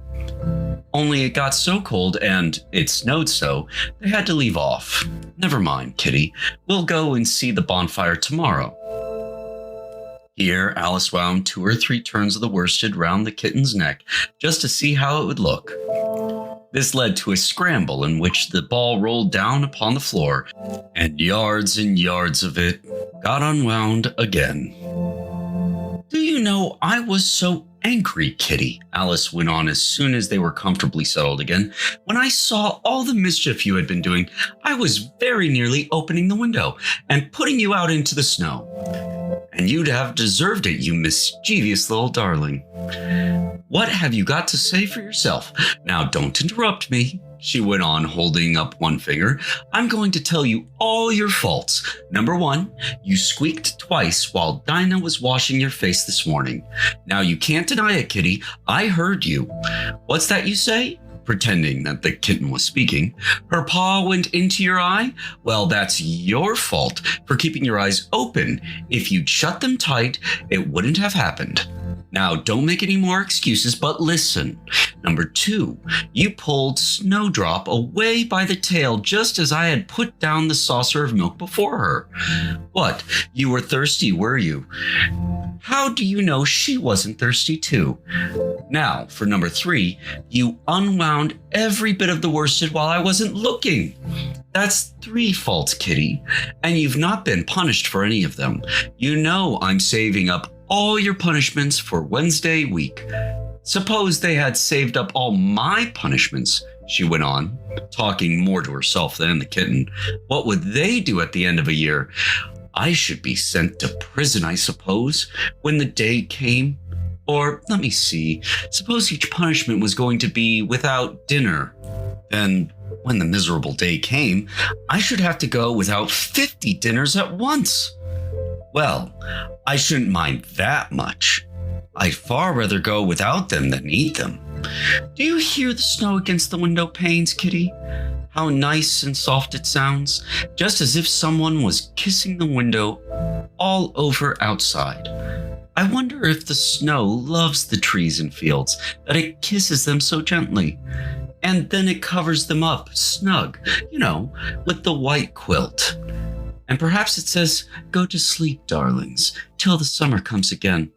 Only it got so cold and it snowed so, they had to leave off. Never mind, Kitty. We'll go and see the bonfire tomorrow." Here Alice wound 2 or 3 turns of the worsted round the kitten's neck, just to see how it would look. This led to a scramble in which the ball rolled down upon the floor, and yards of it got unwound again. "Do you you know I was so angry, Kitty?" Alice went on as soon as they were comfortably settled again. "When I saw all the mischief you had been doing, I was very nearly opening the window and putting you out into the snow. And you'd have deserved it, you mischievous little darling. What have you got to say for yourself? Now don't interrupt me," she went on, holding up one finger. "I'm going to tell you all your faults. Number 1, you squeaked twice while Dinah was washing your face this morning. Now you can't deny it, Kitty. I heard you. What's that you say?" Pretending that the kitten was speaking. "Her paw went into your eye? Well, that's your fault for keeping your eyes open. If you'd shut them tight, it wouldn't have happened. Now, don't make any more excuses, but listen. Number 2, you pulled Snowdrop away by the tail just as I had put down the saucer of milk before her. What? You were thirsty, were you? How do you know she wasn't thirsty too? Now, for number 3, you unwound every bit of the worsted while I wasn't looking. That's 3 faults, Kitty, and you've not been punished for any of them. You know I'm saving up all your punishments for Wednesday week. Suppose they had saved up all my punishments," she went on, talking more to herself than the kitten. "What would they do at the end of a year? I should be sent to prison, I suppose, when the day came. Or, let me see, suppose each punishment was going to be without dinner. Then, when the miserable day came, I should have to go without 50 dinners at once. Well, I shouldn't mind that much. I'd far rather go without them than eat them. Do you hear the snow against the window panes, Kitty? How nice and soft it sounds, just as if someone was kissing the window all over outside. I wonder if the snow loves the trees and fields, that it kisses them so gently. And then it covers them up snug, with the white quilt. And perhaps it says, 'Go to sleep, darlings, till the summer comes again.'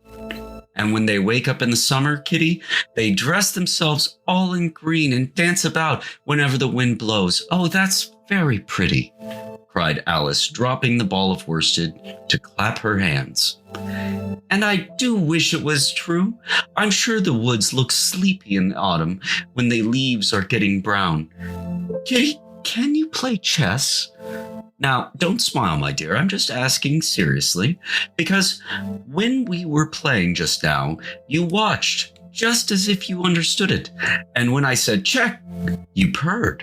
And when they wake up in the summer, Kitty, they dress themselves all in green and dance about whenever the wind blows. Oh, that's very pretty," cried Alice, dropping the ball of worsted to clap her hands. "And I do wish it was true. I'm sure the woods look sleepy in the autumn when the leaves are getting brown. Kitty, can you play chess? Now, don't smile, my dear. I'm just asking seriously, because when we were playing just now, you watched just as if you understood it. And when I said check, you purred.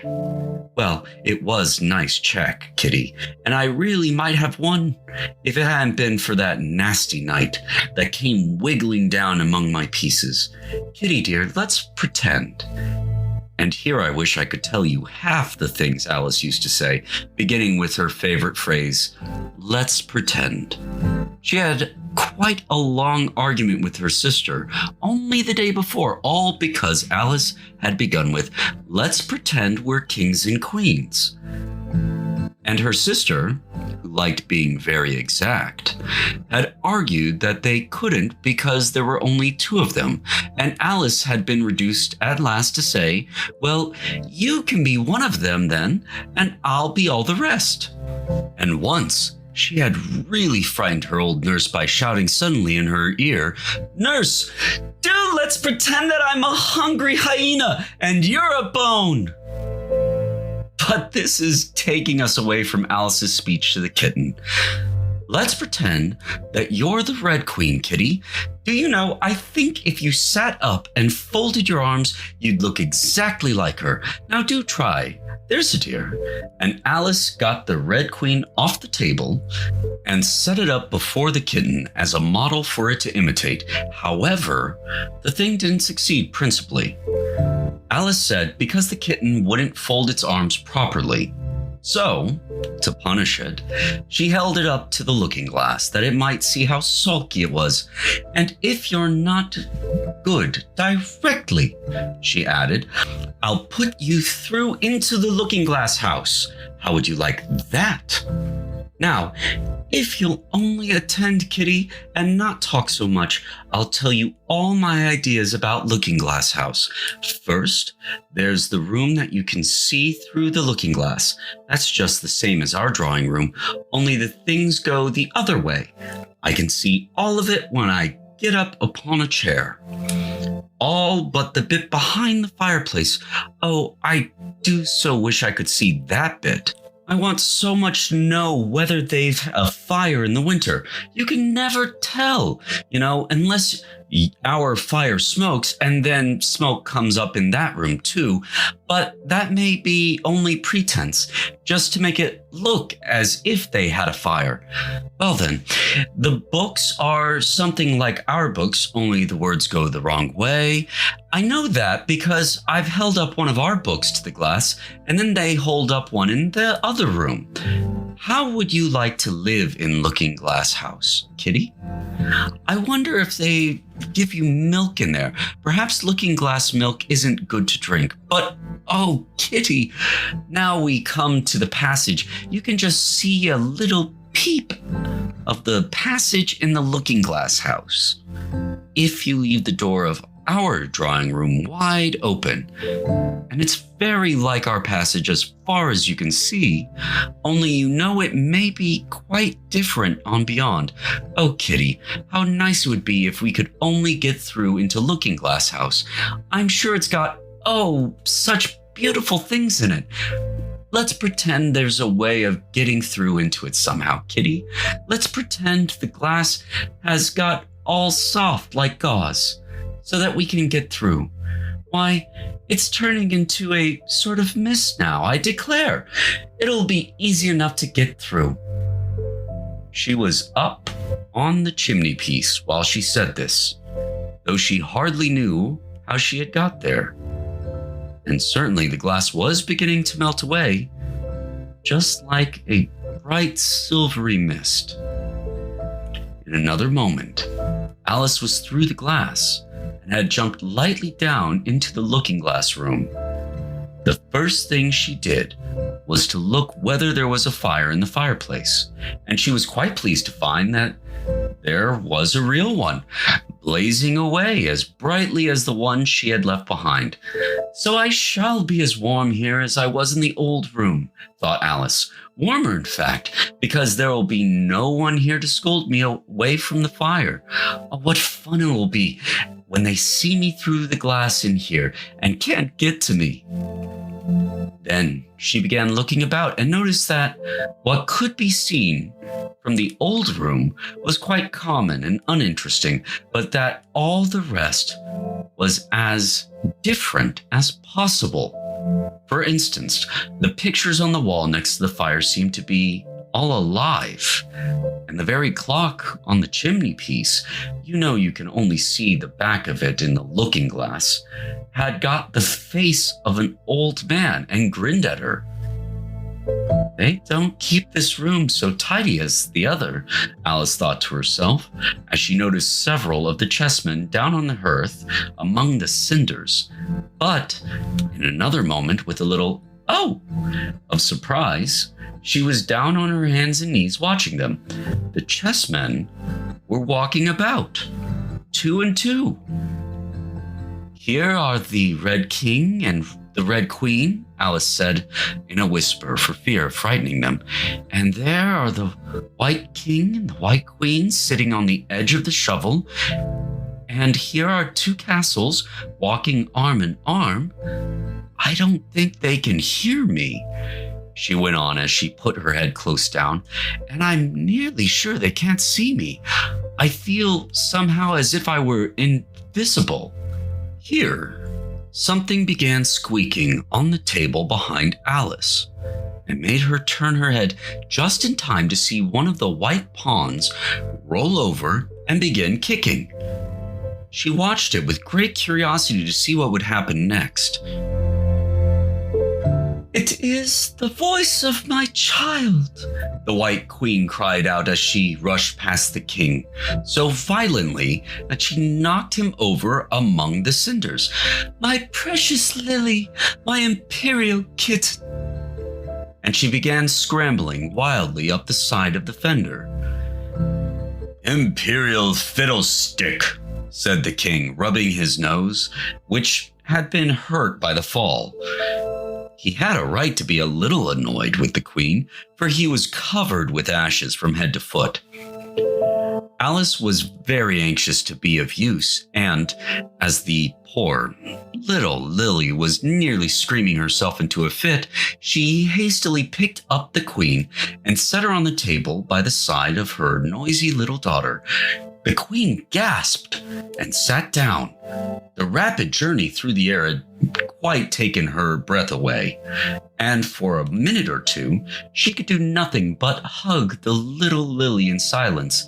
Well, it was nice check, Kitty, and I really might have won if it hadn't been for that nasty knight that came wiggling down among my pieces. Kitty, dear, let's pretend." And here I wish I could tell you half the things Alice used to say, beginning with her favorite phrase, "Let's pretend." She had quite a long argument with her sister only the day before, all because Alice had begun with, "Let's pretend we're kings and queens." And her sister, who liked being very exact, had argued that they couldn't because there were only 2 of them, and Alice had been reduced at last to say, "Well, you can be one of them then, and I'll be all the rest." And once, she had really frightened her old nurse by shouting suddenly in her ear, "Nurse, let's pretend that I'm a hungry hyena and you're a bone." But this is taking us away from Alice's speech to the kitten. Let's pretend that you're the Red Queen, Kitty. Do you know, I think if you sat up and folded your arms, you'd look exactly like her. Now do try. There's a dear. And Alice got the Red Queen off the table and set it up before the kitten as a model for it to imitate. However, the thing didn't succeed principally. Alice said because the kitten wouldn't fold its arms properly. So, to punish it, she held it up to the looking glass that it might see how sulky it was. "And if you're not good directly," she added, "I'll put you through into the looking glass house. How would you like that? Now, if you'll only attend, Kitty, and not talk so much, I'll tell you all my ideas about Looking Glass House. First, there's the room that you can see through the looking glass. That's just the same as our drawing room, only the things go the other way. I can see all of it when I get up upon a chair. All but the bit behind the fireplace. Oh, I do so wish I could see that bit. I want so much to know whether they've a fire in the winter. You can never tell, unless our fire smokes and then smoke comes up in that room too. But that may be only pretense, just to make it look as if they had a fire. Well then, the books are something like our books, only the words go the wrong way. I know that because I've held up one of our books to the glass, and then they hold up one in the other room. How would you like to live in Looking Glass House, Kitty? I wonder if they give you milk in there. Perhaps Looking Glass milk isn't good to drink, but oh, Kitty, now we come to the passage. You can just see a little peep of the passage in the Looking Glass House. If you leave the door of our drawing room wide open, and it's very like our passage as far as you can see, only it may be quite different on beyond. Oh, Kitty, how nice it would be if we could only get through into Looking Glass House. I'm sure it's got, such beautiful things in it. Let's pretend there's a way of getting through into it somehow, Kitty. Let's pretend the glass has got all soft like gauze, so that we can get through. Why, it's turning into a sort of mist now, I declare. It'll be easy enough to get through. She was up on the chimney piece while she said this, though she hardly knew how she had got there. And certainly the glass was beginning to melt away, just like a bright silvery mist. In another moment, Alice was through the glass and had jumped lightly down into the looking glass room. The first thing she did was to look whether there was a fire in the fireplace, and she was quite pleased to find that there was a real one, blazing away as brightly as the one she had left behind. So I shall be as warm here as I was in the old room, thought Alice. Warmer, in fact, because there will be no one here to scold me away from the fire. Oh, what fun it will be when they see me through the glass in here and can't get to me. Then she began looking about and noticed that what could be seen from the old room was quite common and uninteresting, but that all the rest was as different as possible. For instance, the pictures on the wall next to the fire seemed to be all alive, and the very clock on the chimney piece, you can only see the back of it in the looking glass, had got the face of an old man and grinned at her. They don't keep this room so tidy as the other, Alice thought to herself, as she noticed several of the chessmen down on the hearth among the cinders. But in another moment, with a little "oh" of surprise, she was down on her hands and knees watching them. The chessmen were walking about, 2 and 2. Here are the Red King and the Red Queen, Alice said in a whisper for fear of frightening them. And there are the White King and the White Queen sitting on the edge of the shovel. And here are 2 castles walking arm in arm. I don't think they can hear me, she went on as she put her head close down, and I'm nearly sure they can't see me. I feel somehow as if I were invisible. Here, something began squeaking on the table behind Alice. It made her turn her head just in time to see one of the white pawns roll over and begin kicking. She watched it with great curiosity to see what would happen next. It is the voice of my child, the White Queen cried out as she rushed past the king, so violently that she knocked him over among the cinders. My precious Lily, my imperial kitten. And she began scrambling wildly up the side of the fender. Imperial fiddlestick, said the king, rubbing his nose, which had been hurt by the fall. He had a right to be a little annoyed with the queen, for he was covered with ashes from head to foot. Alice was very anxious to be of use, and as the poor little Lily was nearly screaming herself into a fit, she hastily picked up the queen and set her on the table by the side of her noisy little daughter. The queen gasped and sat down. The rapid journey through the air had quite taken her breath away, and for a minute or two, she could do nothing but hug the little Lily in silence.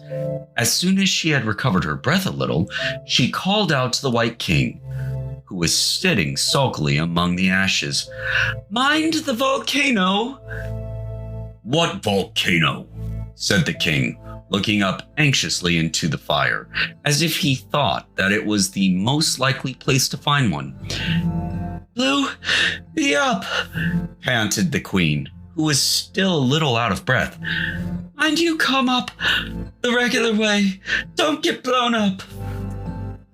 As soon as she had recovered her breath a little, she called out to the White King, who was sitting sulkily among the ashes, "Mind the volcano." "What volcano?" said the king, looking up anxiously into the fire, as if he thought that it was the most likely place to find one. "Blew me up," panted the queen, who was still a little out of breath. "Mind you come up the regular way. Don't get blown up."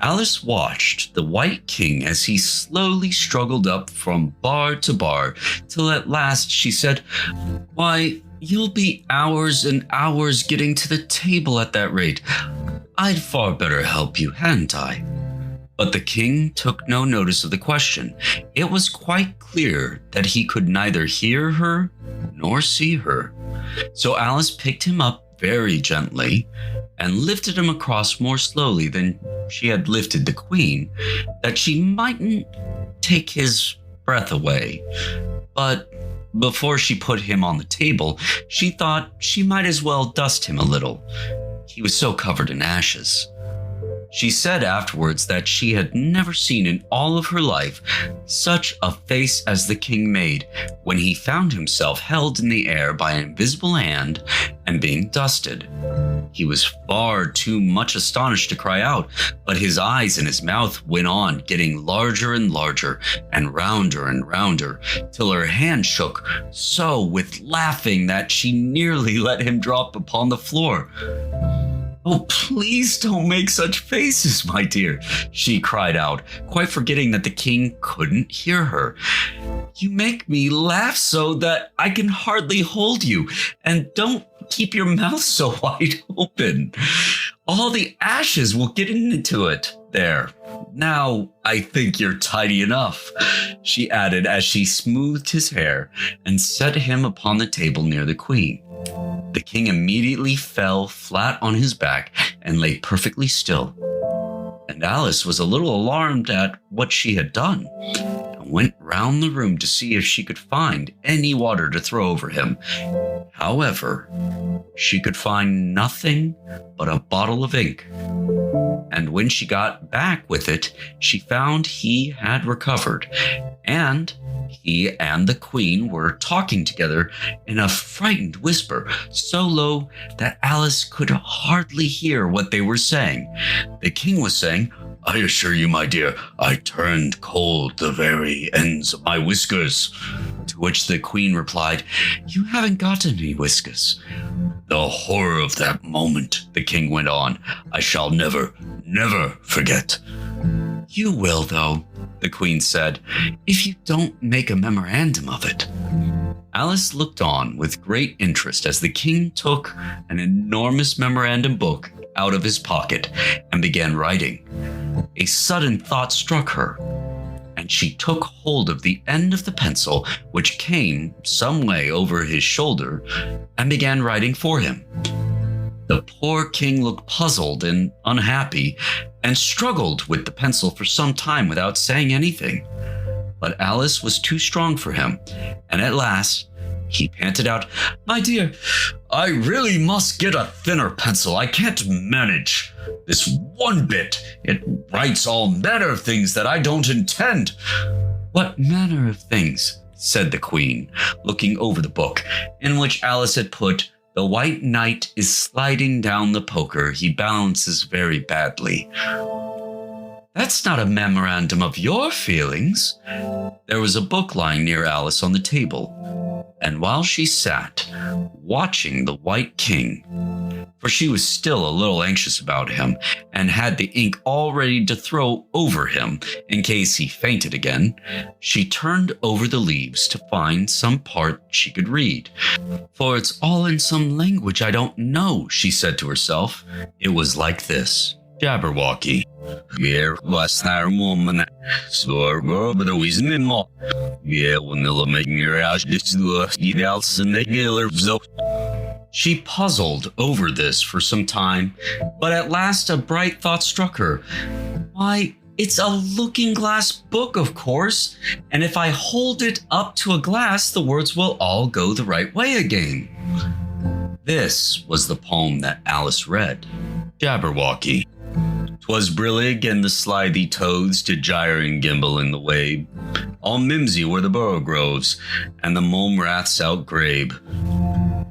Alice watched the White King as he slowly struggled up from bar to bar, till at last she said, "Why, you'll be hours and hours getting to the table at that rate. I'd far better help you, hadn't I?" But the king took no notice of the question. It was quite clear that he could neither hear her nor see her. So Alice picked him up very gently and lifted him across more slowly than she had lifted the queen, that she mightn't take his breath away. But before she put him on the table, she thought she might as well dust him a little. He was so covered in ashes. She said afterwards that she had never seen in all of her life such a face as the king made when he found himself held in the air by an invisible hand and being dusted. He was far too much astonished to cry out, but his eyes and his mouth went on getting larger and larger and rounder, till her hand shook so with laughing that she nearly let him drop upon the floor. "Oh, please don't make such faces, my dear," she cried out, quite forgetting that the king couldn't hear her. "You make me laugh so that I can hardly hold you, and don't keep your mouth so wide open. All the ashes will get into it. There. Now I think you're tidy enough," she added as she smoothed his hair and set him upon the table near the queen. The king immediately fell flat on his back and lay perfectly still. And Alice was a little alarmed at what she had done, and went round the room to see if she could find any water to throw over him. However, she could find nothing but a bottle of ink. And when she got back with it, she found he had recovered, and he and the queen were talking together in a frightened whisper, so low that Alice could hardly hear what they were saying. The king was saying, "I assure you, my dear, I turned cold the very ends of my whiskers." To which the queen replied, "You haven't got any whiskers." "The horror of that moment," the king went on, "I shall never forget." "You will, though," the queen said, "if you don't make a memorandum of it." Alice looked on with great interest as the king took an enormous memorandum book out of his pocket and began writing. A sudden thought struck her, and she took hold of the end of the pencil, which came some way over his shoulder, and began writing for him. The poor king looked puzzled and unhappy, and struggled with the pencil for some time without saying anything. But Alice was too strong for him, and at last he panted out, "My dear, I really must get a thinner pencil. I can't manage this one bit. It writes all manner of things that I don't intend." "What manner of things?" said the queen, looking over the book, in which Alice had put, "The white knight is sliding down the poker. He balances very badly." "That's not a memorandum of your feelings." There was a book lying near Alice on the table, and while she sat, watching the White King, for she was still a little anxious about him and had the ink all ready to throw over him in case he fainted again. She turned over the leaves to find some part she could read. For it's all in some language I don't know, she said to herself. It was like this. Jabberwocky. Here was our woman. So over the reason more. Yeah, when they'll make your house just else and the killers. She puzzled over this for some time, but at last a bright thought struck her. Why, it's a looking glass book, of course, and if I hold it up to a glass, the words will all go the right way again. This was the poem that Alice read. Jabberwocky. 'Twas brillig and the slithy toads did gyre and gimble in the wabe. All mimsy were the borogroves, and the mome raths outgrabe.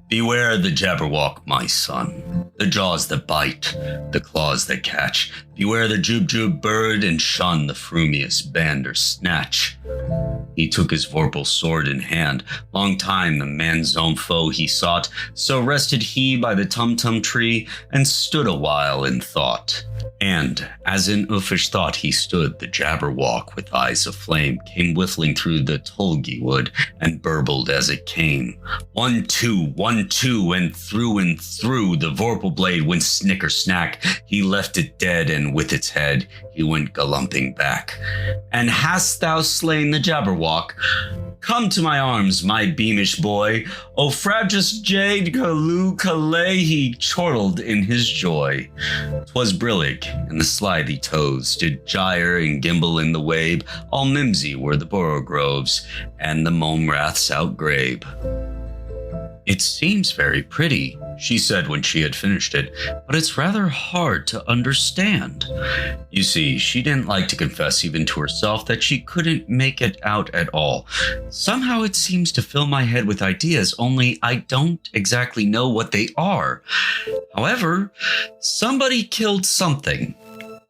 Beware the Jabberwock, my son, the jaws that bite, the claws that catch. Beware the jubjub bird, and shun the frumious bandersnatch. He took his vorpal sword in hand, long time the man's own foe he sought, so rested he by the tumtum tree, and stood a while in thought. And, as in uffish thought he stood, the Jabberwock, with eyes of flame, came whiffling through the tulgey wood, and burbled as it came. 1, 2, 1, 2, and through the vorpal blade went snicker-snack. He left it dead, and with its head he went galumping back. And hast thou slain the Jabberwock? Come to my arms, my beamish boy. O fragis jade calloo calais, he chortled in his joy. 'Twas brillig, and the slithy toads did gyre and gimble in the wabe. All mimsy were the borogroves, and the mome raths outgrabe. It seems very pretty, she said when she had finished it, but it's rather hard to understand. You see, she didn't like to confess even to herself that she couldn't make it out at all. Somehow it seems to fill my head with ideas, only I don't exactly know what they are. However, somebody killed something.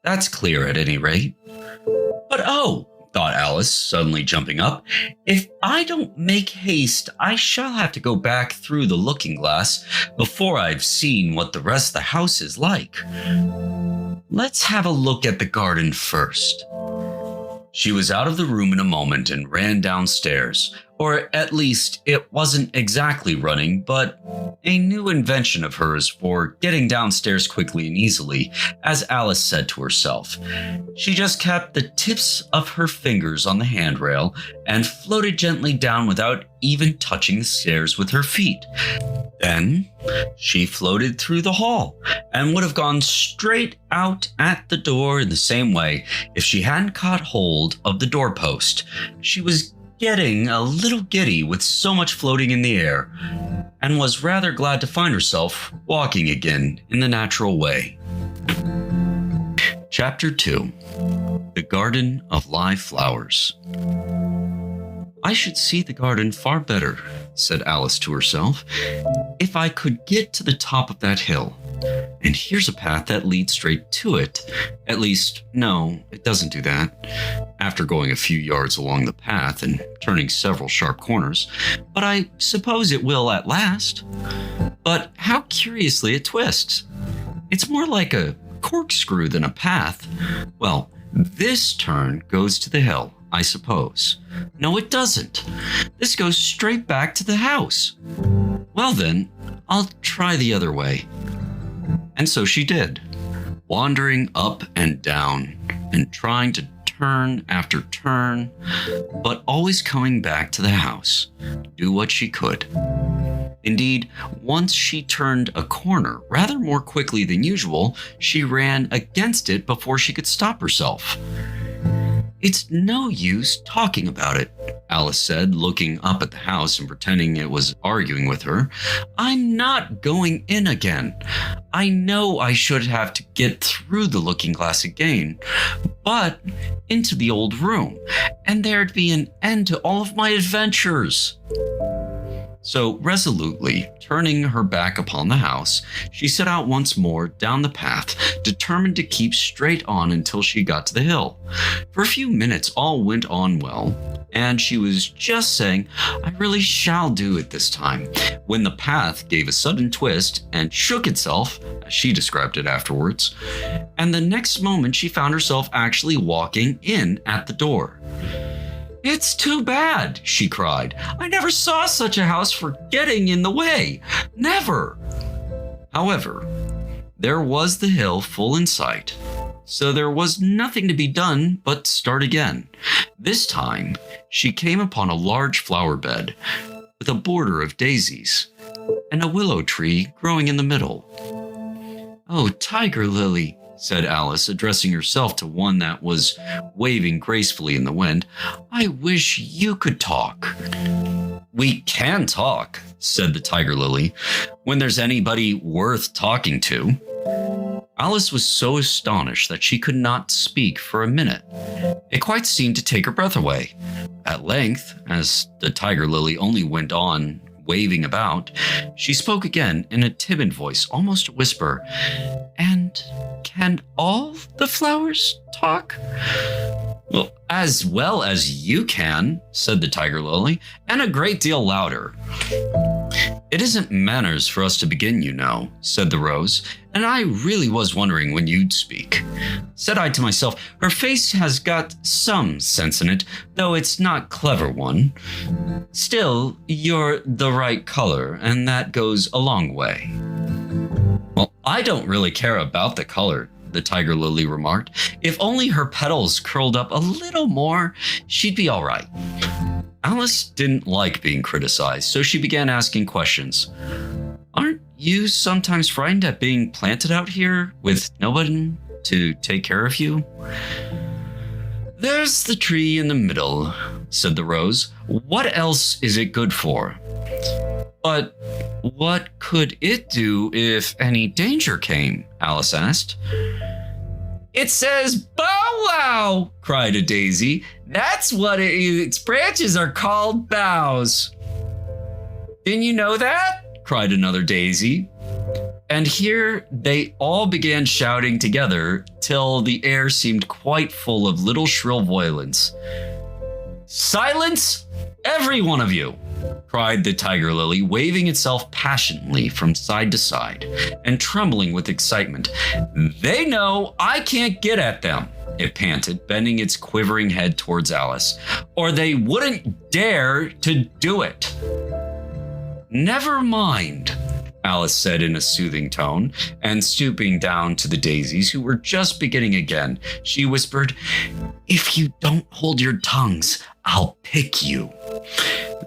That's clear at any rate. But oh, thought Alice, suddenly jumping up, if I don't make haste, I shall have to go back through the looking glass before I've seen what the rest of the house is like. Let's have a look at the garden first. She was out of the room in a moment and ran downstairs, or at least it wasn't exactly running, but a new invention of hers for getting downstairs quickly and easily, as Alice said to herself. She just kept the tips of her fingers on the handrail and floated gently down without even touching the stairs with her feet. Then she floated through the hall and would have gone straight out at the door in the same way if she hadn't caught hold of the doorpost. She was getting a little giddy with so much floating in the air, and was rather glad to find herself walking again in the natural way. Chapter 2. The Garden of Live Flowers. I should see the garden far better, said Alice to herself, if I could get to the top of that hill. And here's a path that leads straight to it. At least, no, it doesn't do that, after going a few yards along the path and turning several sharp corners, but I suppose it will at last. But how curiously it twists. It's more like a corkscrew than a path. Well, this turn goes to the hill, I suppose. No, it doesn't. This goes straight back to the house. Well then, I'll try the other way. And so she did, wandering up and down and trying to turn after turn, but always coming back to the house, do what she could. Indeed, once she turned a corner rather more quickly than usual, she ran against it before she could stop herself. It's no use talking about it, Alice said, looking up at the house and pretending it was arguing with her. I'm not going in again. I know I should have to get through the looking glass again, but into the old room, and there'd be an end to all of my adventures. So, resolutely turning her back upon the house, she set out once more down the path, determined to keep straight on until she got to the hill. For a few minutes, all went on well, and she was just saying, "I really shall do it this time," when the path gave a sudden twist and shook itself, as she described it afterwards, and the next moment she found herself actually walking in at the door. "It's too bad," she cried. "I never saw such a house for getting in the way. Never." However, there was the hill full in sight, so there was nothing to be done but start again. This time, she came upon a large flower bed with a border of daisies and a willow tree growing in the middle. "Oh, Tiger Lily," said Alice, addressing herself to one that was waving gracefully in the wind, "I wish you could talk." "We can talk," said the Tiger Lily, "when there's anybody worth talking to." Alice was so astonished that she could not speak for a minute. It quite seemed to take her breath away. At length, as the Tiger Lily only went on waving about, she spoke again in a timid voice, almost a whisper. "And can all the flowers talk?" Well as you can," said the Tiger Lily, and a great deal louder. "It isn't manners for us to begin, you know," said the Rose, "and I really was wondering when you'd speak." Said I to myself, "Her face has got some sense in it, though it's not clever one. Still, you're the right color, and that goes a long way." "Well, I don't really care about the color," the Tiger Lily remarked. "If only her petals curled up a little more, she'd be all right." Alice didn't like being criticized, so she began asking questions. "Aren't you sometimes frightened at being planted out here with nobody to take care of you?" "There's the tree in the middle," said the Rose. "What else is it good for?" "But what could it do if any danger came?" Alice asked. "It says bow wow," cried a daisy. "That's what its branches are called, boughs." "Didn't you know that?" cried another daisy. And here they all began shouting together till the air seemed quite full of little shrill violins. "Silence, every one of you!" cried the Tiger Lily, waving itself passionately from side to side and trembling with excitement. "They know I can't get at them," it panted, bending its quivering head towards Alice, "or they wouldn't dare to do it." "Never mind," Alice said in a soothing tone, and stooping down to the daisies, who were just beginning again, she whispered, "If you don't hold your tongues, I'll pick you."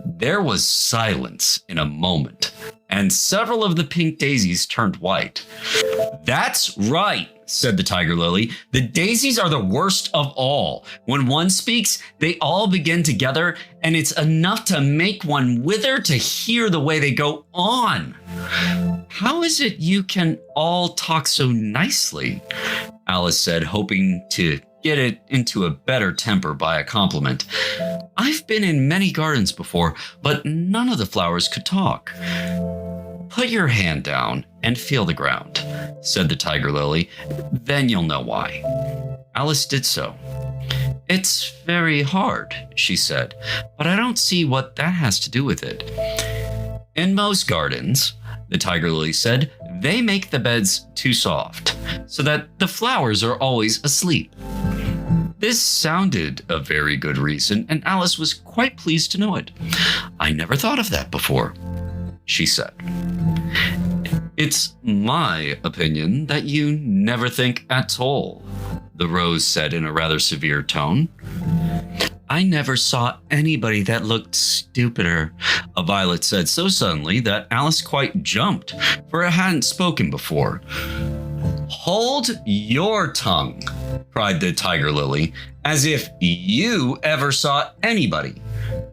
There was silence in a moment, and several of the pink daisies turned white. "That's right," said the Tiger Lily. "The daisies are the worst of all. When one speaks, they all begin together, and it's enough to make one wither to hear the way they go on." "How is it you can all talk so nicely?" Alice said, hoping to get it into a better temper by a compliment. "I've been in many gardens before, but none of the flowers could talk." "Put your hand down and feel the ground," said the Tiger Lily. "Then you'll know why." Alice did so. "It's very hard," she said, "but I don't see what that has to do with it." "In most gardens," the Tiger Lily said, "they make the beds too soft, so that the flowers are always asleep." This sounded a very good reason, and Alice was quite pleased to know it. "I never thought of that before," she said. "It's my opinion that you never think at all," the Rose said in a rather severe tone. "I never saw anybody that looked stupider," a Violet said so suddenly that Alice quite jumped, for it hadn't spoken before. "Hold your tongue," cried the Tiger Lily, "as if you ever saw anybody.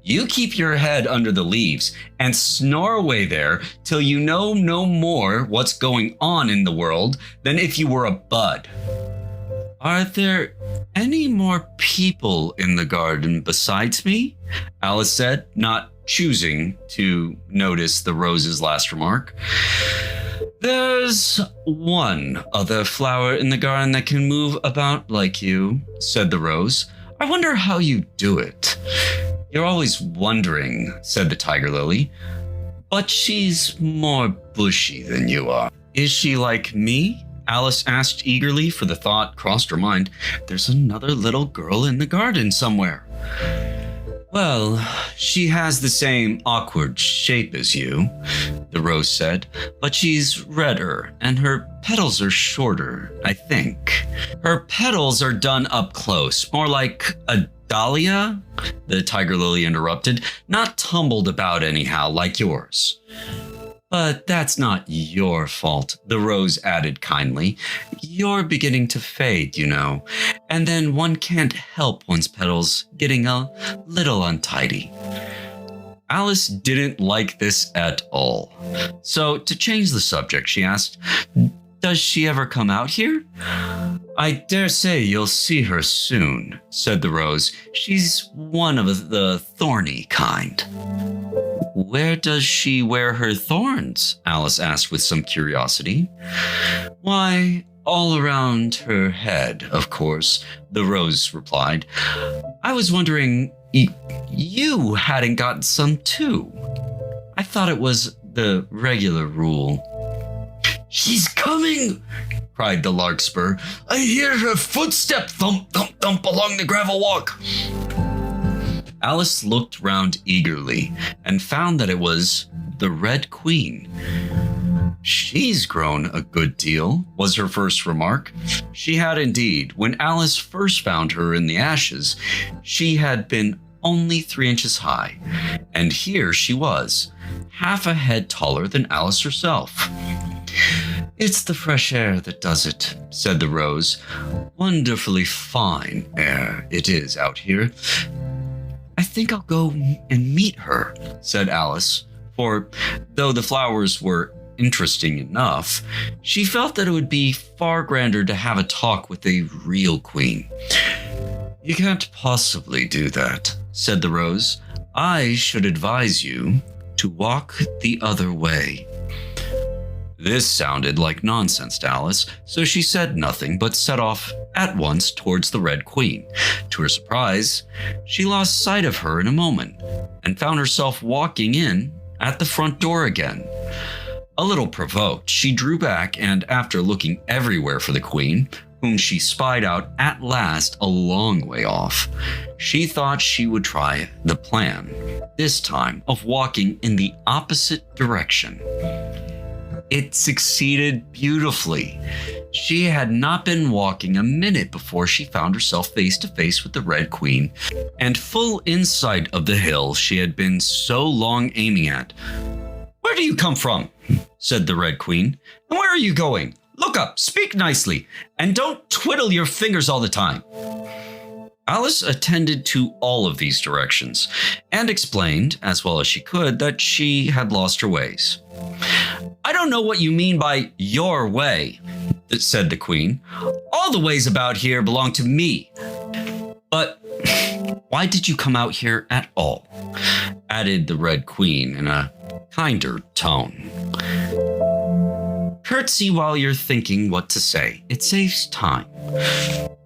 You keep your head under the leaves and snore away there till you know no more what's going on in the world than if you were a bud." Are there any more people in the garden besides me? Alice said, not choosing to notice the rose's last remark. There's one other flower in the garden that can move about like you, said the rose. I wonder how you do it. You're always wondering, said the tiger lily. But she's more bushy than you are. Is she like me? Alice asked eagerly, for the thought crossed her mind. There's another little girl in the garden somewhere. Well, she has the same awkward shape as you, the rose said, but she's redder and her petals are shorter, I think. Her petals are done up close, more like a dahlia, the tiger lily interrupted, not tumbled about anyhow like yours. But that's not your fault, the rose added kindly. You're beginning to fade, you know, and then one can't help one's petals getting a little untidy. Alice didn't like this at all. So to change the subject, she asked, does she ever come out here? I dare say you'll see her soon, said the rose. She's one of the thorny kind. Where does she wear her thorns? Alice asked with some curiosity. Why, all around her head, of course, the rose replied. I was wondering, you hadn't got some too. I thought it was the regular rule. She's coming, cried the larkspur. I hear her footstep thump, thump, thump along the gravel walk. Alice looked round eagerly and found that it was the Red Queen. She's grown a good deal, was her first remark. She had indeed. When Alice first found her in the ashes, she had been only 3 inches high, and here she was, half a head taller than Alice herself. It's the fresh air that does it, said the rose. Wonderfully fine air it is out here. I think I'll go and meet her, said Alice, for though the flowers were interesting enough, she felt that it would be far grander to have a talk with a real queen. You can't possibly do that, said the rose. I should advise you to walk the other way. This sounded like nonsense to Alice, so she said nothing but set off at once towards the Red Queen. To her surprise, she lost sight of her in a moment and found herself walking in at the front door again. A little provoked, she drew back and, after looking everywhere for the Queen, whom she spied out at last a long way off, she thought she would try the plan, this time of walking in the opposite direction. It succeeded beautifully. She had not been walking a minute before she found herself face to face with the Red Queen and full in sight of the hill she had been so long aiming at. Where do you come from? Said the Red Queen. And where are you going? Look up, speak nicely, and don't twiddle your fingers all the time. Alice attended to all of these directions and explained, as well as she could, that she had lost her ways. I don't know what you mean by your way, said the Queen. All the ways about here belong to me. But why did you come out here at all? Added the Red Queen in a kinder tone. Curtsy while you're thinking what to say. It saves time.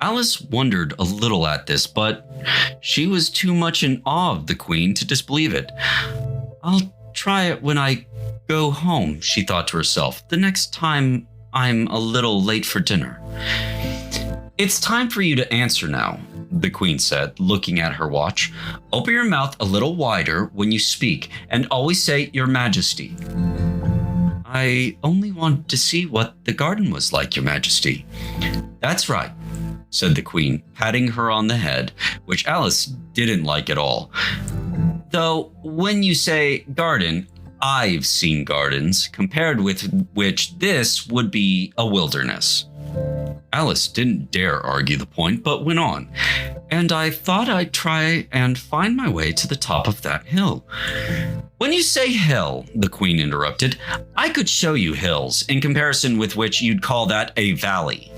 Alice wondered a little at this, but she was too much in awe of the Queen to disbelieve it. I'll try it when I go home, she thought to herself. The next time I'm a little late for dinner. It's time for you to answer now, the Queen said, looking at her watch. Open your mouth a little wider when you speak, and always say, Your Majesty. I only wanted to see what the garden was like, Your Majesty. That's right, said the Queen, patting her on the head, which Alice didn't like at all. Though, when you say garden, I've seen gardens, compared with which this would be a wilderness. Alice didn't dare argue the point, but went on. And I thought I'd try and find my way to the top of that hill. When you say hill, the Queen interrupted, I could show you hills, in comparison with which you'd call that a valley.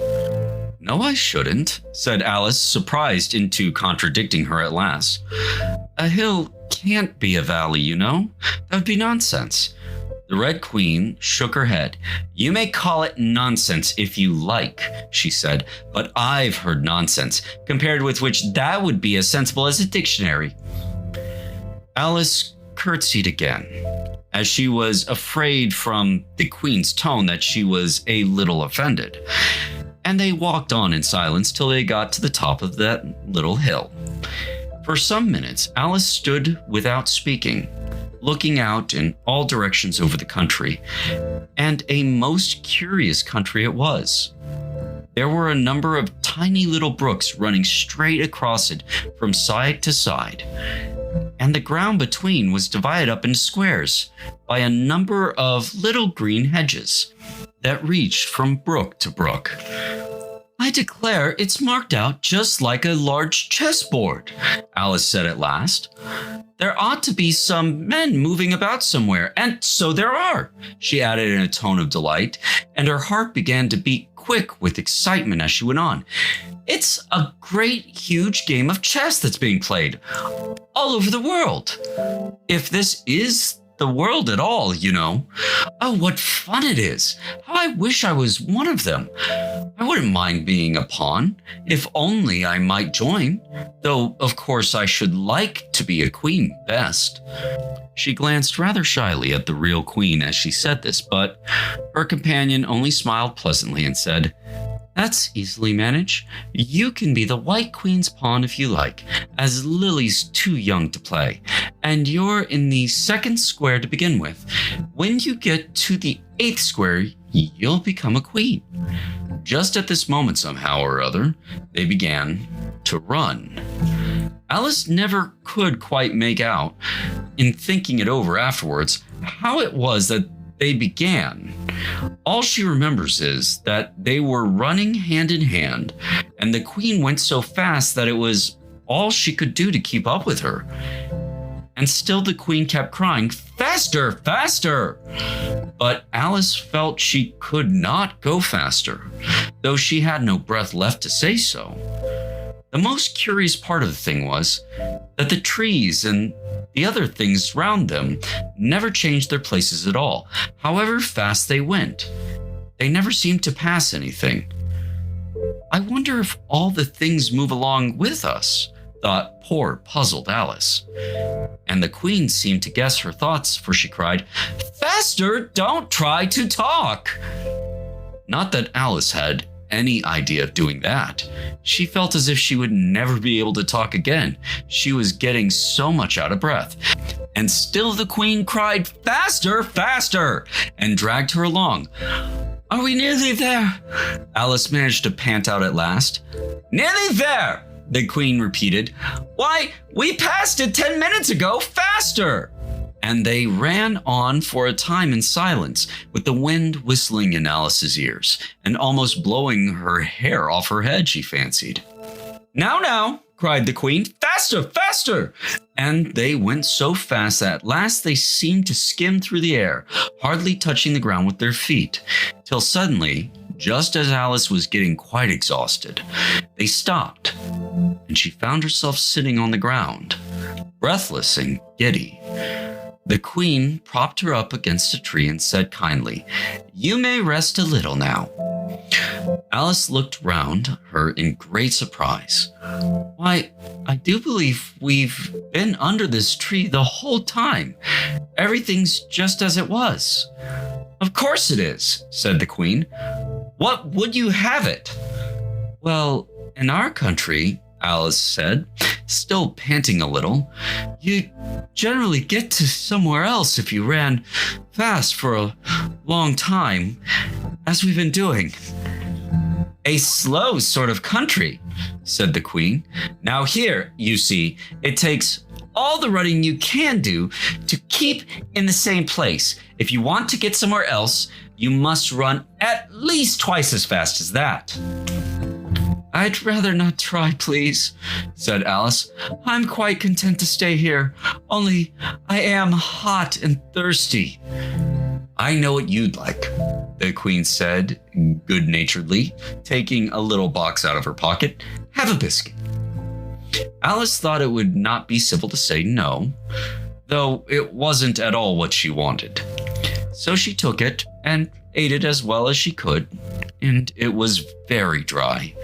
No, I shouldn't, said Alice, surprised into contradicting her at last. A hill can't be a valley, you know? That would be nonsense. The Red Queen shook her head. You may call it nonsense if you like, she said, but I've heard nonsense, compared with which that would be as sensible as a dictionary. Alice curtsied again, as she was afraid from the Queen's tone that she was a little offended, and they walked on in silence till they got to the top of that little hill. For some minutes, Alice stood without speaking, looking out in all directions over the country, and a most curious country it was. There were a number of tiny little brooks running straight across it from side to side, and the ground between was divided up into squares by a number of little green hedges that reached from brook to brook. I declare it's marked out just like a large chessboard, Alice said at last. There ought to be some men moving about somewhere, and so there are, she added in a tone of delight, and her heart began to beat quick with excitement as she went on. It's a great, huge game of chess that's being played all over the world. If this is the world at all, you know. Oh, what fun it is. How I wish I was one of them. I wouldn't mind being a pawn, if only I might join, though of course I should like to be a queen best. She glanced rather shyly at the real queen as she said this, but her companion only smiled pleasantly and said, That's easily managed. You can be the White Queen's pawn if you like, as Lily's too young to play, and you're in the second square to begin with. When you get to the 8th square, you'll become a queen. Just at this moment, somehow or other, they began to run. Alice never could quite make out, in thinking it over afterwards, how it was that they began. All she remembers is that they were running hand in hand, and the queen went so fast that it was all she could do to keep up with her. And still the queen kept crying, "Faster, faster!" But Alice felt she could not go faster, though she had no breath left to say so. The most curious part of the thing was that the trees and the other things round them never changed their places at all, however fast they went. They never seemed to pass anything. I wonder if all the things move along with us, thought poor, puzzled Alice. And the queen seemed to guess her thoughts, for she cried, "Faster, don't try to talk!" Not that Alice had any idea of doing that. She felt as if she would never be able to talk again. She was getting so much out of breath. And still the queen cried, "Faster, faster!" and dragged her along. "Are we nearly there?" Alice managed to pant out at last. "Nearly there!" the queen repeated. "Why, we passed it 10 minutes ago. Faster!" And they ran on for a time in silence, with the wind whistling in Alice's ears and almost blowing her hair off her head, she fancied. "Now, now!" cried the queen. "Faster, faster!" And they went so fast that at last they seemed to skim through the air, hardly touching the ground with their feet, till suddenly, just as Alice was getting quite exhausted, they stopped, and she found herself sitting on the ground, breathless and giddy. The queen propped her up against a tree and said kindly, "You may rest a little now." Alice looked round her in great surprise. "Why, I do believe we've been under this tree the whole time. Everything's just as it was." "Of course it is," said the queen. "What would you have it?" "Well, in our country," Alice said, still panting a little, "you generally get to somewhere else if you ran fast for a long time, as we've been doing." "A slow sort of country," said the queen. "Now here, you see, it takes all the running you can do to keep in the same place. If you want to get somewhere else, you must run at least twice as fast as that." "I'd rather not try, please," said Alice. "I'm quite content to stay here, only I am hot and thirsty." "I know what you'd like. the queen said good-naturedly, taking a little box out of her pocket. Have a biscuit. Alice thought it would not be civil to say no, though it wasn't at all what she wanted. So she took it and ate it as well as she could, and it was very dry,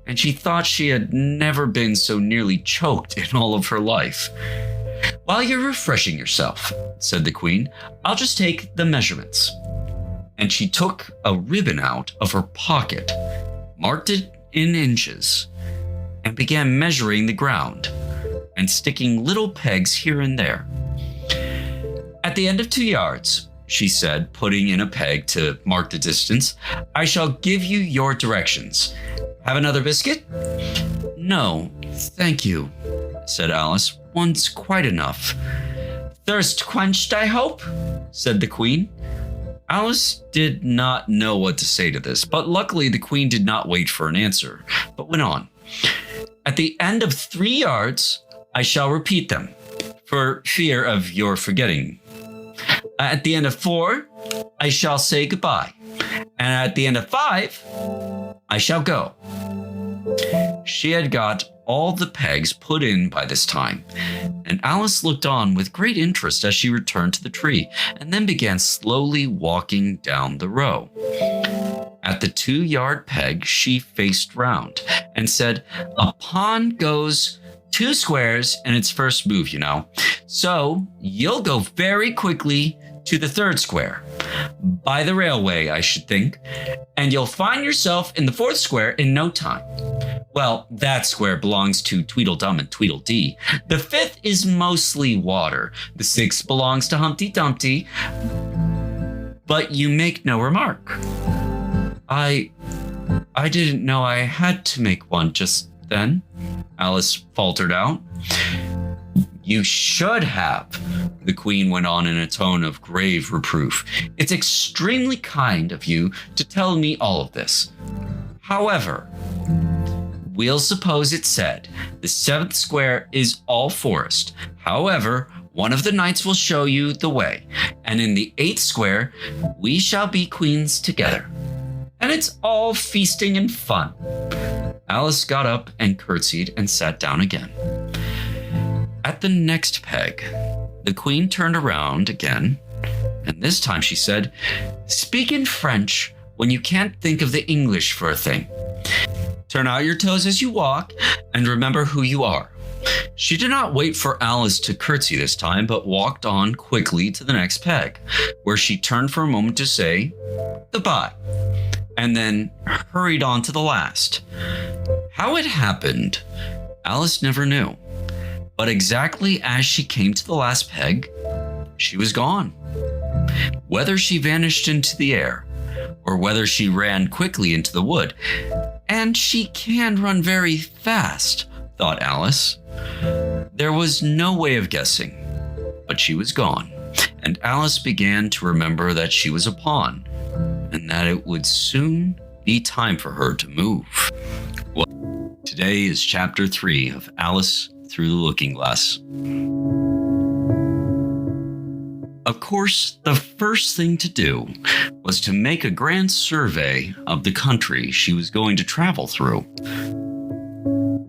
and she thought she had never been so nearly choked in all of her life. While you're refreshing yourself, said the queen, I'll just take the measurements. And she took a ribbon out of her pocket, marked it in inches, and began measuring the ground and sticking little pegs here and there. At the end of 2 yards, she said, putting in a peg to mark the distance, I shall give you your directions. Have another biscuit? No, thank you, said Alice. One's quite enough. Thirst quenched, I hope, said the queen. Alice did not know what to say to this, but luckily the queen did not wait for an answer, but went on. At the end of 3 yards, I shall repeat them, for fear of your forgetting. At the end of 4, I shall say goodbye. And at the end of 5, I shall go. She had got all the pegs put in by this time, and Alice looked on with great interest as she returned to the tree and then began slowly walking down the row. At the 2-yard peg, she faced round and said, a pawn goes 2 squares in its first move, you know. So you'll go very quickly to the 3rd square, by the railway, I should think, and you'll find yourself in the 4th square in no time. Well, that square belongs to Tweedledum and Tweedledee. The 5th is mostly water. The 6th belongs to Humpty Dumpty. But you make no remark. I didn't know I had to make one just then, Alice faltered out. You should have, the queen went on in a tone of grave reproof. It's extremely kind of you to tell me all of this. However, we'll suppose it said the 7th square is all forest. However, one of the knights will show you the way, and in the 8th square, we shall be queens together. And it's all feasting and fun. Alice got up and curtsied and sat down again. At the next peg, the queen turned around again, and this time she said, speak in French when you can't think of the English for a thing. Turn out your toes as you walk, and remember who you are. She did not wait for Alice to curtsy this time, but walked on quickly to the next peg, where she turned for a moment to say, goodbye, and then hurried on to the last. How it happened, Alice never knew. But exactly as she came to the last peg, she was gone. Whether she vanished into the air, or whether she ran quickly into the wood, and she can run very fast, thought Alice. There was no way of guessing, but she was gone, and Alice began to remember that she was a pawn, and that it would soon be time for her to move. Well, today is chapter 3 of Alice Through the Looking Glass. Of course, the first thing to do was to make a grand survey of the country she was going to travel through.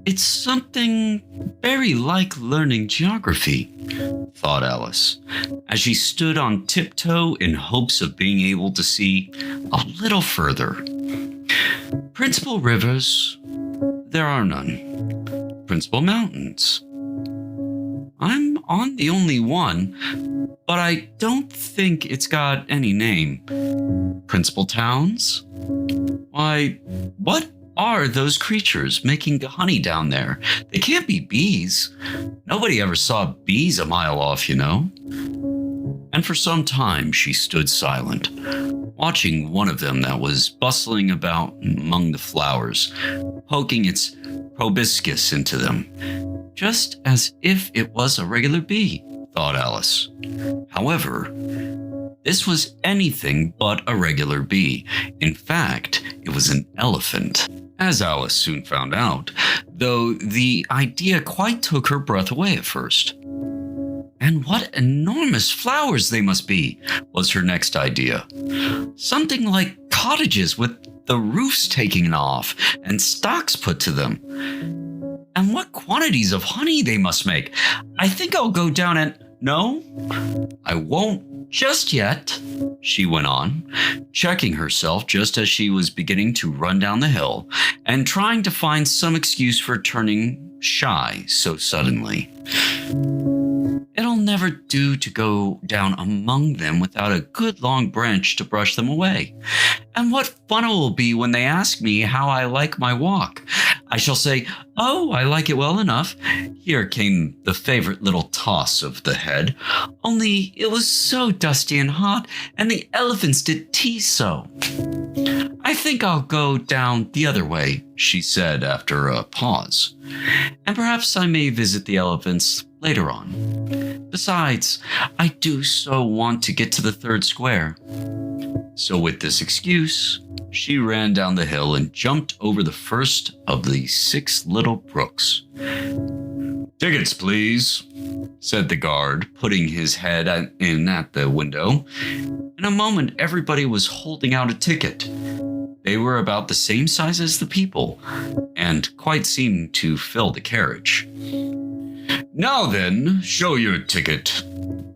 It's something very like learning geography, thought Alice, as she stood on tiptoe in hopes of being able to see a little further. Principal rivers, there are none. Principal mountains, I'm on the only one, but I don't think it's got any name. Principal towns? Why, what are those creatures making honey down there? They can't be bees. Nobody ever saw bees a mile off, you know. And for some time she stood silent, watching one of them that was bustling about among the flowers, poking its proboscis into them, just as if it was a regular bee, thought Alice. However, this was anything but a regular bee. In fact, it was an elephant, as Alice soon found out, though the idea quite took her breath away at first. And what enormous flowers they must be, was her next idea. Something like cottages with the roofs taken off and stocks put to them. And what quantities of honey they must make. I think I'll go down and... No, I won't just yet, she went on, checking herself just as she was beginning to run down the hill and trying to find some excuse for turning shy so suddenly. It'll never do to go down among them without a good long branch to brush them away. And what fun it will be when they ask me how I like my walk. I shall say, oh, I like it well enough. Here came the favorite little toss of the head. Only it was so dusty and hot, and the elephants did tease so. I think I'll go down the other way, she said after a pause. And perhaps I may visit the elephants later on. Besides, I do so want to get to the third square. So with this excuse, she ran down the hill and jumped over the first of the 6 little brooks. Tickets, please, said the guard, putting his head in at the window. In a moment, everybody was holding out a ticket. They were about the same size as the people, and quite seemed to fill the carriage. Now then, show your ticket,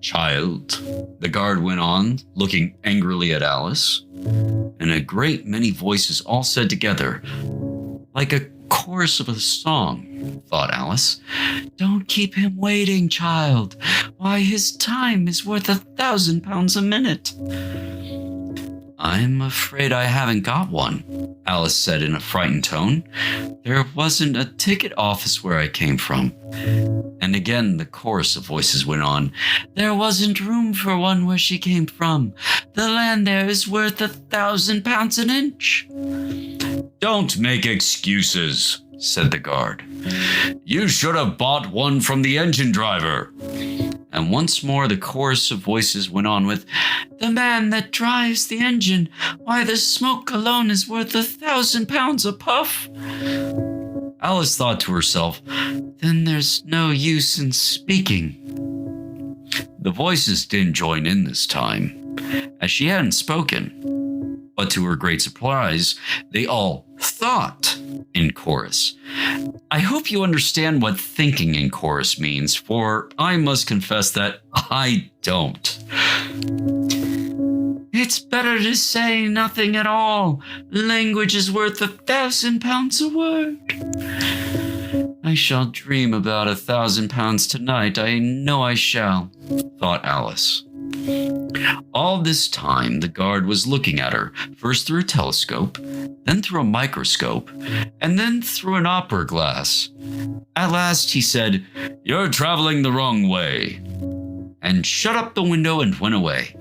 child, the guard went on, looking angrily at Alice. And a great many voices all said together, like a chorus of a song, thought Alice, "Don't keep him waiting, child. Why, his time is worth £1,000 a minute." "I'm afraid I haven't got one," Alice said in a frightened tone. "There wasn't a ticket office where I came from." And again the chorus of voices went on. "There wasn't room for one where she came from. The land there is worth £1,000 an inch." "Don't make excuses," said the guard. "You should have bought one from the engine driver." And once more the chorus of voices went on with, "The man that drives the engine, why the smoke alone is worth £1,000 a puff." Alice thought to herself, "Then there's no use in speaking." The voices didn't join in this time, as she hadn't spoken. But to her great surprise, they all thought in chorus. I hope you understand what thinking in chorus means, for I must confess that I don't. "It's better to say nothing at all. Language is worth £1,000 a word." "I shall dream about £1,000 tonight. I know I shall," thought Alice. All this time, the guard was looking at her, first through a telescope, then through a microscope, and then through an opera glass. At last he said, "You're traveling the wrong way," and shut up the window and went away.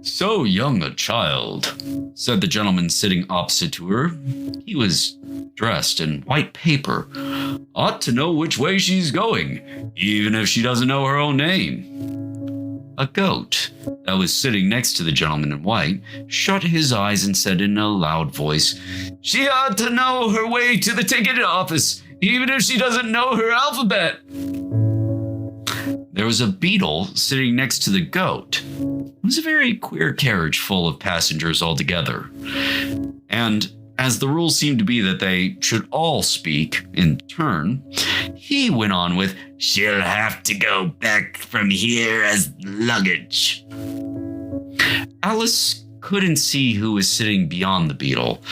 "So young a child," said the gentleman sitting opposite to her. He was dressed in white paper. "Ought to know which way she's going, even if she doesn't know her own name." A goat that was sitting next to the gentleman in white shut his eyes and said in a loud voice, "She ought to know her way to the ticket office, even if she doesn't know her alphabet." There was a beetle sitting next to the goat. It was a very queer carriage full of passengers altogether. And as the rule seemed to be that they should all speak in turn, he went on with, "She'll have to go back from here as luggage." Alice couldn't see who was sitting beyond the beetle,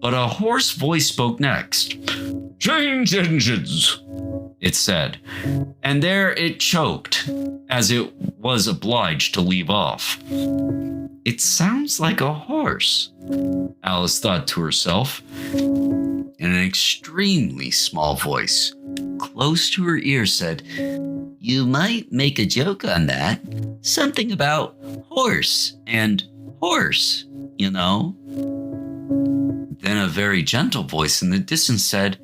but a hoarse voice spoke next. "Change engines," it said, and there it choked, as it was obliged to leave off. "It sounds like a horse," Alice thought to herself. In an extremely small voice, close to her ear, said, "You might make a joke on that. Something about horse and horse, you know." Then a very gentle voice in the distance said,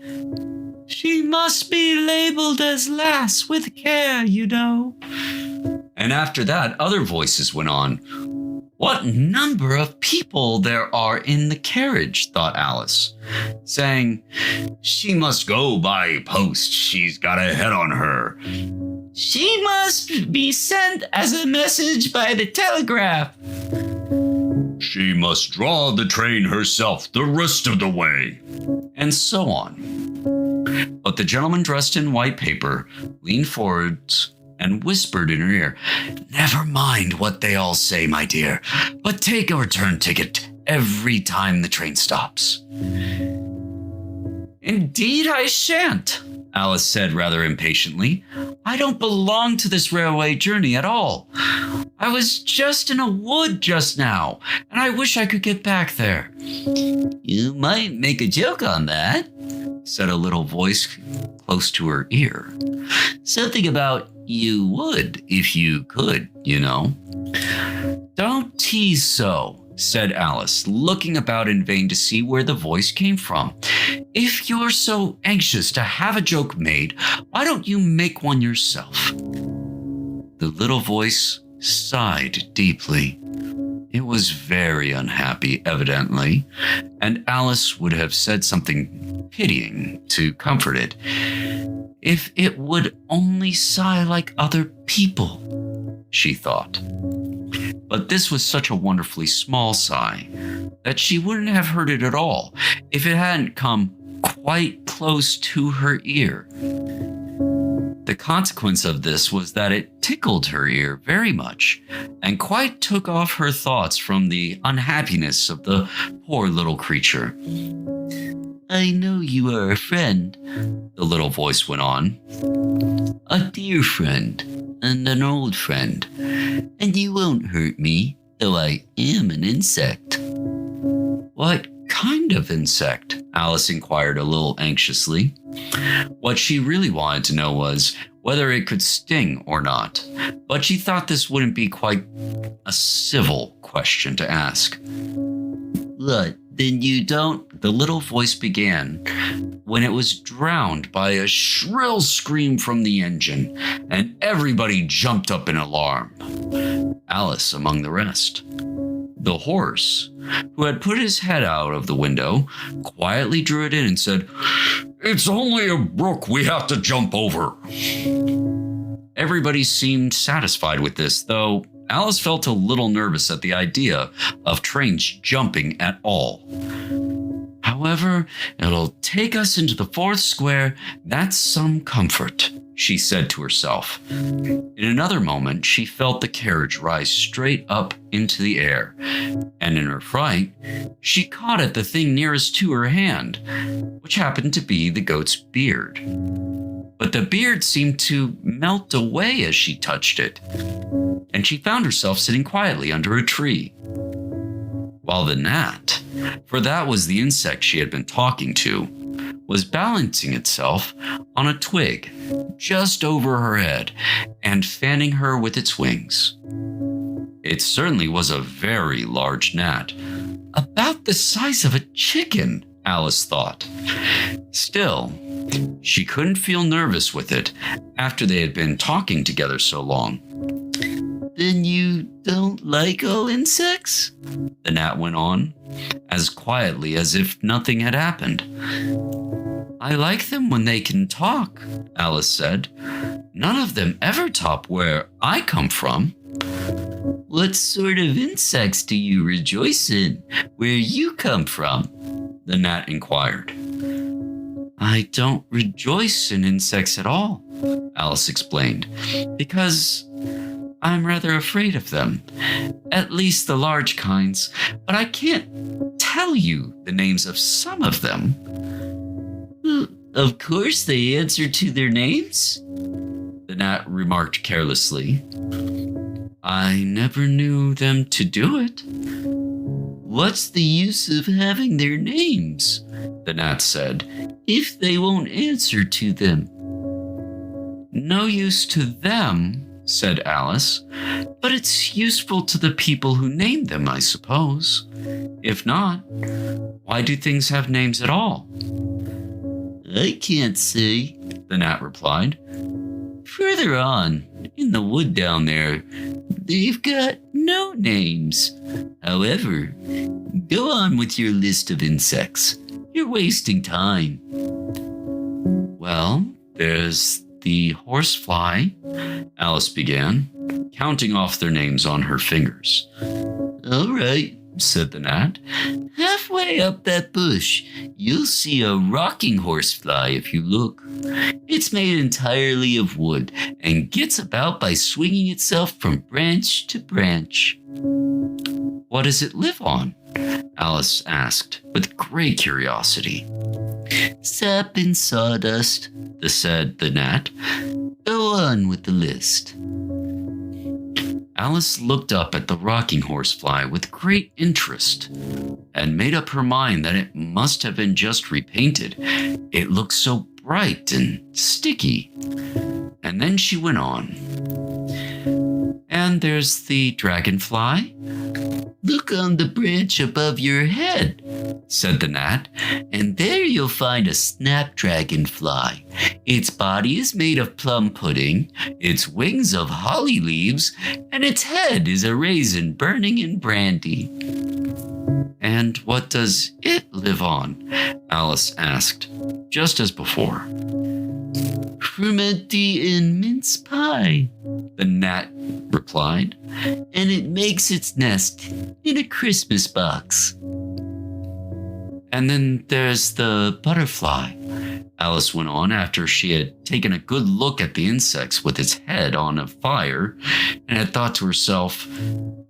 "She must be labeled as Lass with care, you know." And after that, other voices went on. "What number of people there are in the carriage," thought Alice, saying, "She must go by post. She's got a head on her." She must be sent as a message by the telegraph. She must draw the train herself the rest of the way. And so on. But the gentleman dressed in white paper leaned forward and whispered in her ear, "Never mind what they all say, my dear, but take a return ticket every time the train stops." "Indeed I shan't," Alice said rather impatiently. "I don't belong to this railway journey at all. I was just in a wood just now, and I wish I could get back there." "You might make a joke on that," said a little voice close to her ear. "Something about you would if you could, you know." "Don't tease so," said Alice, looking about in vain to see where the voice came from. "If you're so anxious to have a joke made, why don't you make one yourself?" The little voice sighed deeply. It was very unhappy, evidently, and Alice would have said something pitying to comfort it, if it would only sigh like other people, she thought. But this was such a wonderfully small sigh that she wouldn't have heard it at all if it hadn't come quite close to her ear. The consequence of this was that it tickled her ear very much and quite took off her thoughts from the unhappiness of the poor little creature. "I know you are a friend," the little voice went on. "A dear friend and an old friend, and you won't hurt me, though I am an insect." "What kind of insect?" Alice inquired a little anxiously. What she really wanted to know was whether it could sting or not, but she thought this wouldn't be quite a civil question to ask. "What, then you don't?" the little voice began, when it was drowned by a shrill scream from the engine, and everybody jumped up in alarm, Alice among the rest. The horse, who had put his head out of the window, quietly drew it in and said, "It's only a brook we have to jump over." Everybody seemed satisfied with this, though Alice felt a little nervous at the idea of trains jumping at all. "However, it'll take us into the fourth square. That's some comfort," she said to herself. In another moment, she felt the carriage rise straight up into the air, and in her fright, she caught at the thing nearest to her hand, which happened to be the goat's beard. But the beard seemed to melt away as she touched it, and she found herself sitting quietly under a tree. While the gnat, for that was the insect she had been talking to, was balancing itself on a twig just over her head and fanning her with its wings. It certainly was a very large gnat, about the size of a chicken, Alice thought. Still, she couldn't feel nervous with it after they had been talking together so long. "Then you don't like all insects?" the gnat went on, as quietly as if nothing had happened. "I like them when they can talk," Alice said. "None of them ever talk where I come from." "What sort of insects do you rejoice in where you come from?" the gnat inquired. "I don't rejoice in insects at all," Alice explained, "because I'm rather afraid of them, at least the large kinds, but I can't tell you the names of some of them." "Of course they answer to their names," the gnat remarked carelessly. "I never knew them to do it." "What's the use of having their names," the gnat said, "if they won't answer to them?" "No use to them," said Alice, "but it's useful to the people who name them, I suppose. If not, why do things have names at all?" "I can't say," the gnat replied. "Further on, in the wood down there, they've got no names. However, go on with your list of insects. You're wasting time." "Well, there's the horsefly," Alice began, counting off their names on her fingers. All right, said the gnat. Halfway up that bush, you'll see a rocking horsefly if you look. It's made entirely of wood and gets about by swinging itself from branch to branch. What does it live on? Alice asked with great curiosity. Sap and sawdust, said the gnat. Go on with the list. Alice looked up at the rocking horsefly with great interest and made up her mind that it must have been just repainted. It looked so bright and sticky. And then she went on. And there's the dragonfly. Look on the branch above your head, said the gnat, and there you'll find a snapdragonfly. Its body is made of plum pudding, its wings of holly leaves, and its head is a raisin burning in brandy. And what does it live on? Alice asked, just as before. Frumenty and mince pie, the gnat replied, and it makes its nest in a Christmas box. And then there's the butterfly, Alice went on after she had taken a good look at the insects with its head on a fire and had thought to herself,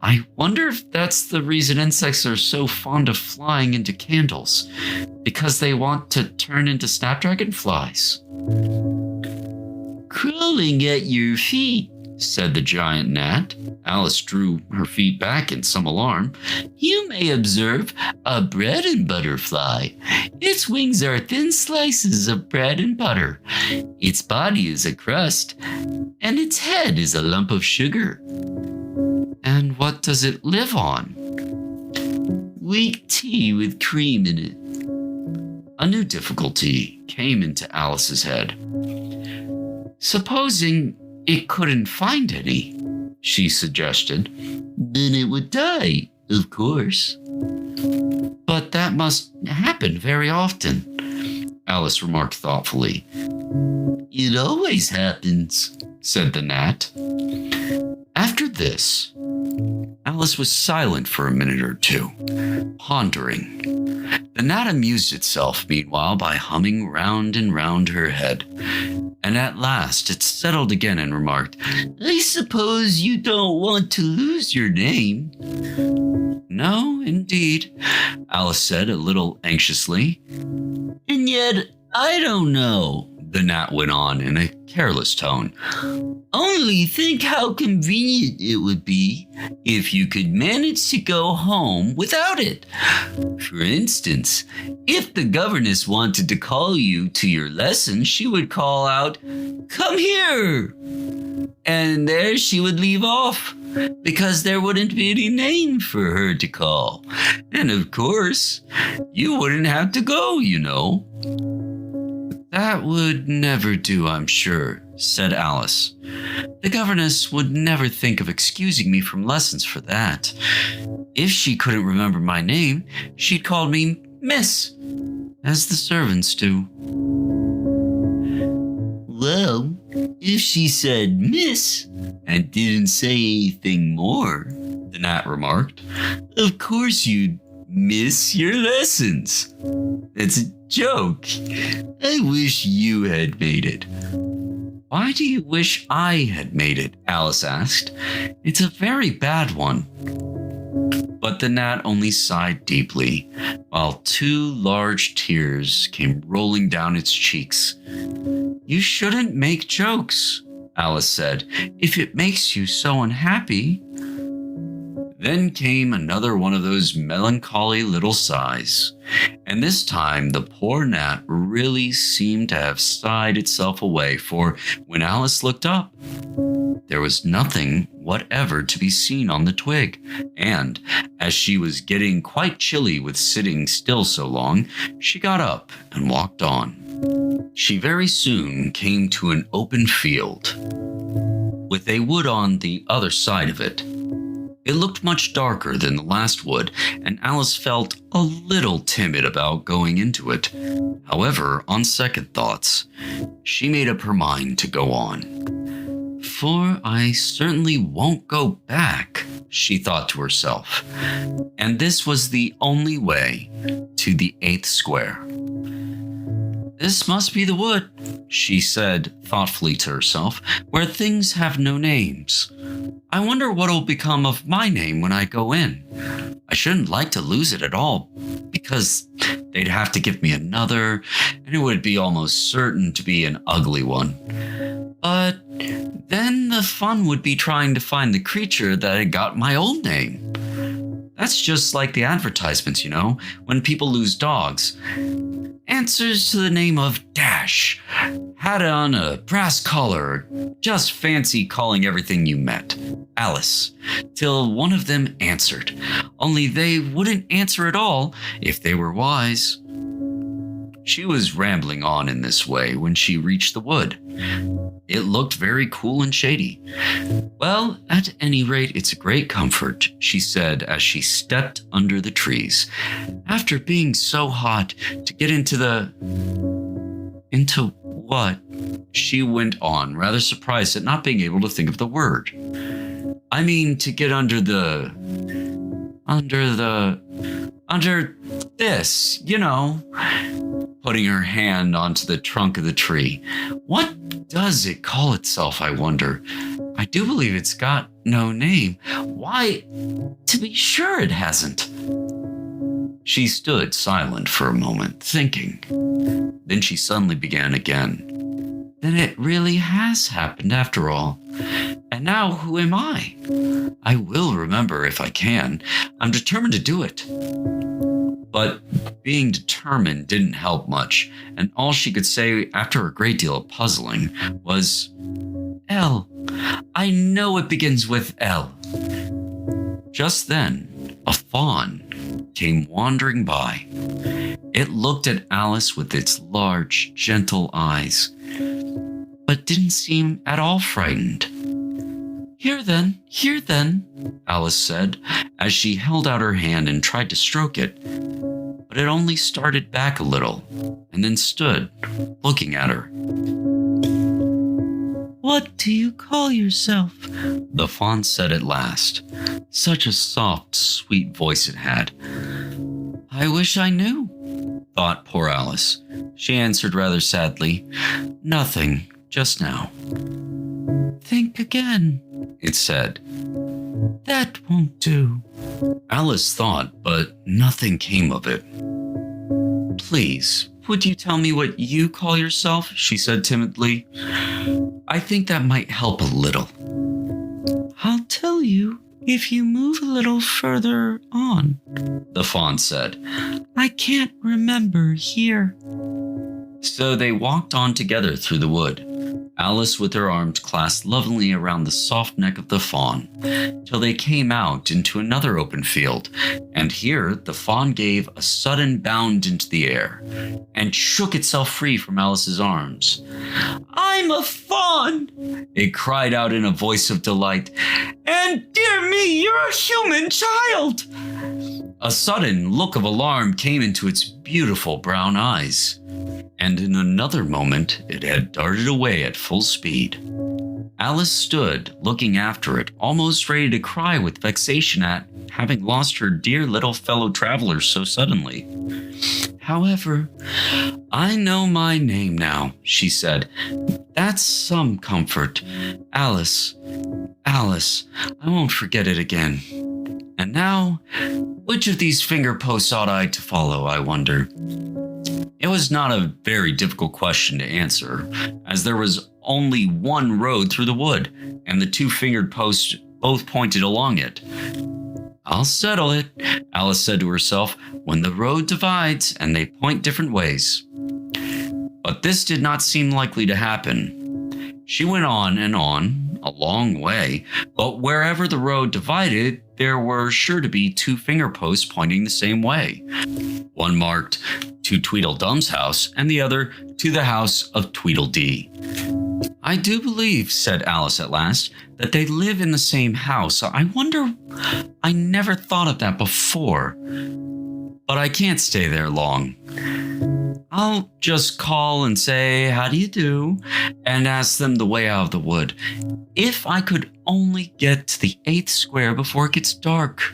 I wonder if that's the reason insects are so fond of flying into candles, because they want to turn into snapdragonflies. Crawling at your feet, said the giant gnat. Alice drew her feet back in some alarm. You may observe a bread and butter fly. Its wings are thin slices of bread and butter. Its body is a crust, and its head is a lump of sugar. And what does it live on? Weak tea with cream in it. A new difficulty came into Alice's head. Supposing it couldn't find any, she suggested. Then it would die, of course. But that must happen very often, Alice remarked thoughtfully. It always happens, said the gnat. After this, Alice was silent for a minute or two, pondering. The gnat amused itself, meanwhile, by humming round and round her head. And at last it settled again and remarked, I suppose you don't want to lose your name. No, indeed, Alice said a little anxiously. And yet, I don't know, the gnat went on in a careless tone. Only think how convenient it would be if you could manage to go home without it. For instance, if the governess wanted to call you to your lesson, she would call out, "Come here!" And there she would leave off, because there wouldn't be any name for her to call. And of course, you wouldn't have to go, you know. That would never do, I'm sure, said Alice. The governess would never think of excusing me from lessons for that. If she couldn't remember my name, she'd call me Miss, as the servants do. Well, if she said Miss and didn't say anything more, the gnat remarked, of course you'd miss your lessons. It's a joke. I wish you had made it. Why do you wish I had made it? Alice asked. It's a very bad one. But the gnat only sighed deeply, while 2 large tears came rolling down its cheeks. You shouldn't make jokes, Alice said, if it makes you so unhappy. Then came another one of those melancholy little sighs, and this time the poor gnat really seemed to have sighed itself away, for when Alice looked up, there was nothing whatever to be seen on the twig, and as she was getting quite chilly with sitting still so long, she got up and walked on. She very soon came to an open field, with a wood on the other side of it. It looked much darker than the last wood, and Alice felt a little timid about going into it. However, on second thoughts, she made up her mind to go on. For I certainly won't go back, she thought to herself. And this was the only way to the 8th square. This must be the wood, she said thoughtfully to herself, where things have no names. I wonder what'll become of my name when I go in. I shouldn't like to lose it at all, because they'd have to give me another, and it would be almost certain to be an ugly one. But then the fun would be trying to find the creature that had got my old name. That's just like the advertisements, when people lose dogs. Answers to the name of Dash, had on a brass collar, just fancy calling everything you met Alice, till one of them answered. Only they wouldn't answer at all if they were wise. She was rambling on in this way when she reached the wood. It looked very cool and shady. Well, at any rate, it's a great comfort, she said as she stepped under the trees. After being so hot, to get into what? She went on, rather surprised at not being able to think of the word. I mean, to get under this, putting her hand onto the trunk of the tree. What does it call itself, I wonder? I do believe it's got no name. Why, to be sure it hasn't. She stood silent for a moment, thinking. Then she suddenly began again. Then it really has happened after all. And now who am I? I will remember if I can. I'm determined to do it. But being determined didn't help much, and all she could say after a great deal of puzzling was, L. I know it begins with L. Just then, a fawn came wandering by. It looked at Alice with its large, gentle eyes, but didn't seem at all frightened. Here then, Alice said, as she held out her hand and tried to stroke it. But it only started back a little, and then stood, looking at her. What do you call yourself? The fawn said at last. Such a soft, sweet voice it had. I wish I knew, thought poor Alice. She answered rather sadly, Nothing, just now. Think again, it said. That won't do. Alice thought, but nothing came of it. Please, would you tell me what you call yourself? She said timidly. I think that might help a little. I'll tell you if you move a little further on, the fawn said. I can't remember here. So they walked on together through the wood. Alice with her arms clasped lovingly around the soft neck of the fawn, till they came out into another open field, and here the fawn gave a sudden bound into the air, and shook itself free from Alice's arms. I'm a fawn, it cried out in a voice of delight, and dear me, you're a human child. A sudden look of alarm came into its beautiful brown eyes, and in another moment it had darted away at full speed. Alice stood, looking after it, almost ready to cry with vexation at having lost her dear little fellow traveler so suddenly. However, I know my name now, she said. That's some comfort. Alice, I won't forget it again. And now, which of these finger posts ought I to follow, I wonder? It was not a very difficult question to answer, as there was only one road through the wood, and the 2 fingered posts both pointed along it. I'll settle it, Alice said to herself, when the road divides and they point different ways. But this did not seem likely to happen. She went on and on, a long way, but wherever the road divided, there were sure to be 2 finger posts pointing the same way. One marked to Tweedledum's house, and the other to the house of Tweedledee. I do believe, said Alice at last, that they live in the same house. I wonder, I never thought of that before. But I can't stay there long. I'll just call and say, how do you do, and ask them the way out of the wood. If I could only get to the 8th square before it gets dark.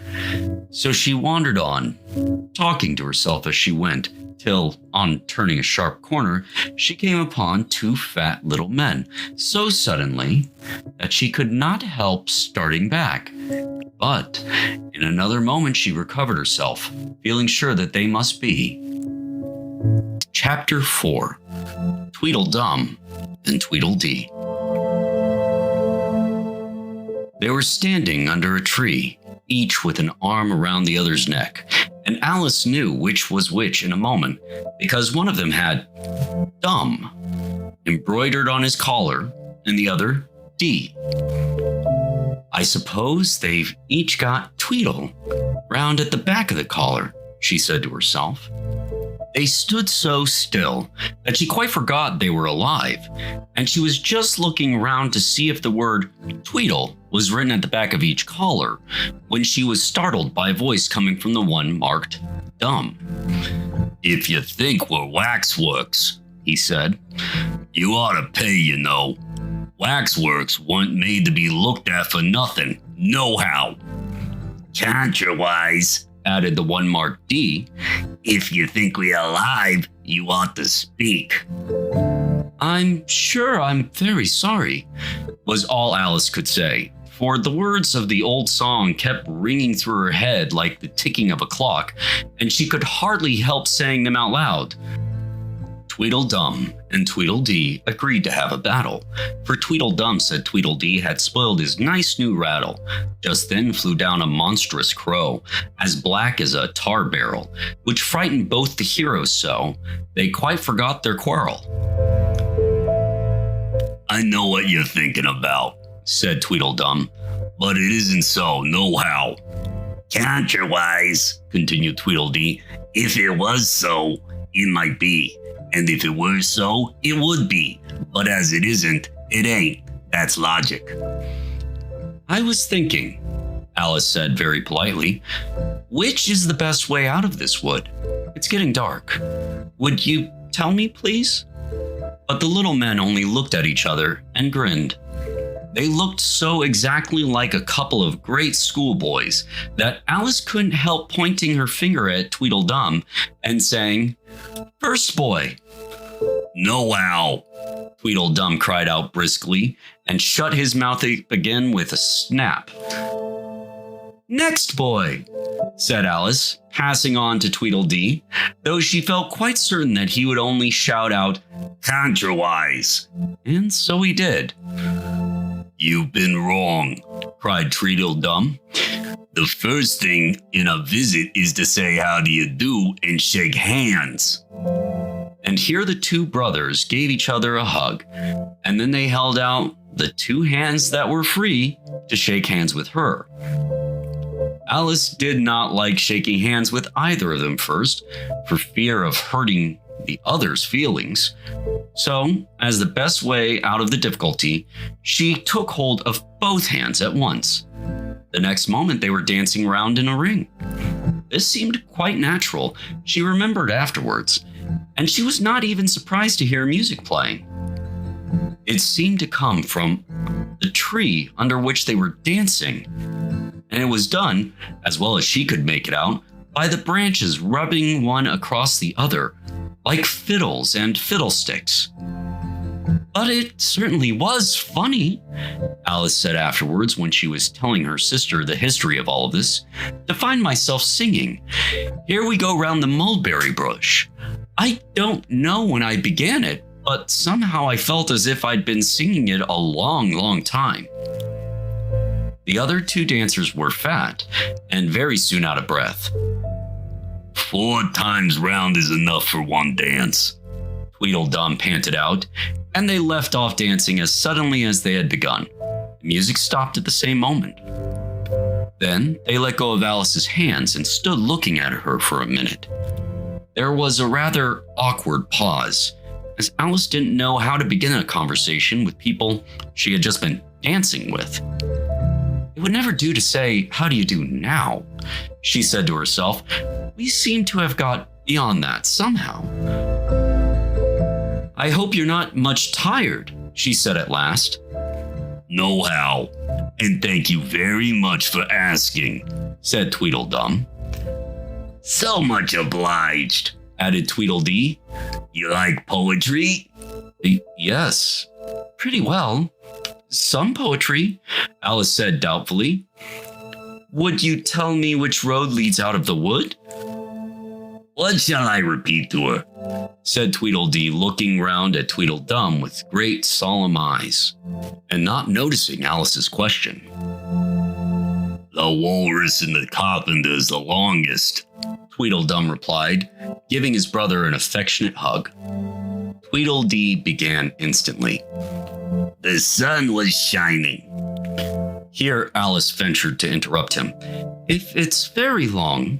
So she wandered on, talking to herself as she went, till, on turning a sharp corner, she came upon 2 fat little men, so suddenly that she could not help starting back. But in another moment she recovered herself, feeling sure that they must be. Chapter 4. Tweedledum and Tweedledee. They were standing under a tree, each with an arm around the other's neck, and Alice knew which was which in a moment, because one of them had Dumb embroidered on his collar, and the other D. I suppose they've each got Tweedle round at the back of the collar, she said to herself. They stood so still that she quite forgot they were alive, and she was just looking around to see if the word Tweedle was written at the back of each collar when she was startled by a voice coming from the one marked Dumb. "If you think we're waxworks," he said, "you ought to pay, you know. Waxworks weren't made to be looked at for nothing, nohow." "Contrawise," added the one marked D, "if you think we're alive, you ought to speak." "I'm sure I'm very sorry," was all Alice could say, for the words of the old song kept ringing through her head like the ticking of a clock, and she could hardly help saying them out loud. Tweedledum and Tweedledee agreed to have a battle, for Tweedledum said Tweedledee had spoiled his nice new rattle. Just then flew down a monstrous crow, as black as a tar barrel, which frightened both the heroes so they quite forgot their quarrel. "I know what you're thinking about," said Tweedledum, "but it isn't so, nohow." "Contrawise," continued Tweedledee, "if it was so, it might be. And if it were so, it would be. But as it isn't, it ain't. That's logic." "I was thinking," Alice said very politely, "which is the best way out of this wood? It's getting dark. Would you tell me, please?" But the little men only looked at each other and grinned. They looked so exactly like a couple of great schoolboys that Alice couldn't help pointing her finger at Tweedledum and saying, "First boy." "Nohow," Tweedledum cried out briskly and shut his mouth again with a snap. "Next boy," said Alice, passing on to Tweedledee, though she felt quite certain that he would only shout out, "Contrawise." And so he did. "You've been wrong," cried Tweedledum. "The first thing in a visit is to say how do you do and shake hands." And here the 2 brothers gave each other a hug, and then they held out the 2 hands that were free to shake hands with her. Alice did not like shaking hands with either of them first, for fear of hurting the other's feelings. So, as the best way out of the difficulty, she took hold of both hands at once. The next moment they were dancing around in a ring. This seemed quite natural, she remembered afterwards, and she was not even surprised to hear music playing. It seemed to come from the tree under which they were dancing, and it was done, as well as she could make it out, by the branches rubbing one across the other, like fiddles and fiddlesticks. "But it certainly was funny," Alice said afterwards when she was telling her sister the history of all of this, "to find myself singing 'Here We Go Round the Mulberry Bush.' I don't know when I began it, but somehow I felt as if I'd been singing it a long, long time." The other 2 dancers were fat and very soon out of breath. "4 times round is enough for one dance," Tweedledum panted out, and they left off dancing as suddenly as they had begun. The music stopped at the same moment. Then they let go of Alice's hands and stood looking at her for a minute. There was a rather awkward pause, as Alice didn't know how to begin a conversation with people she had just been dancing with. "It would never do to say, 'How do you do now?'" she said to herself. "We seem to have got beyond that somehow." "I hope you're not much tired," she said at last. No how. And thank you very much for asking, said Tweedledum. So much obliged, added Tweedledee. You like poetry? Yes, pretty well. Some poetry, Alice said doubtfully. Would you tell me which road leads out of the wood? What shall I repeat to her? Said Tweedledee, looking round at Tweedledum with great solemn eyes, and not noticing Alice's question. The walrus and the carpenter is the longest, Tweedledum replied, giving his brother an affectionate hug. Tweedledee began instantly. The sun was shining. Here Alice ventured to interrupt him. If it's very long,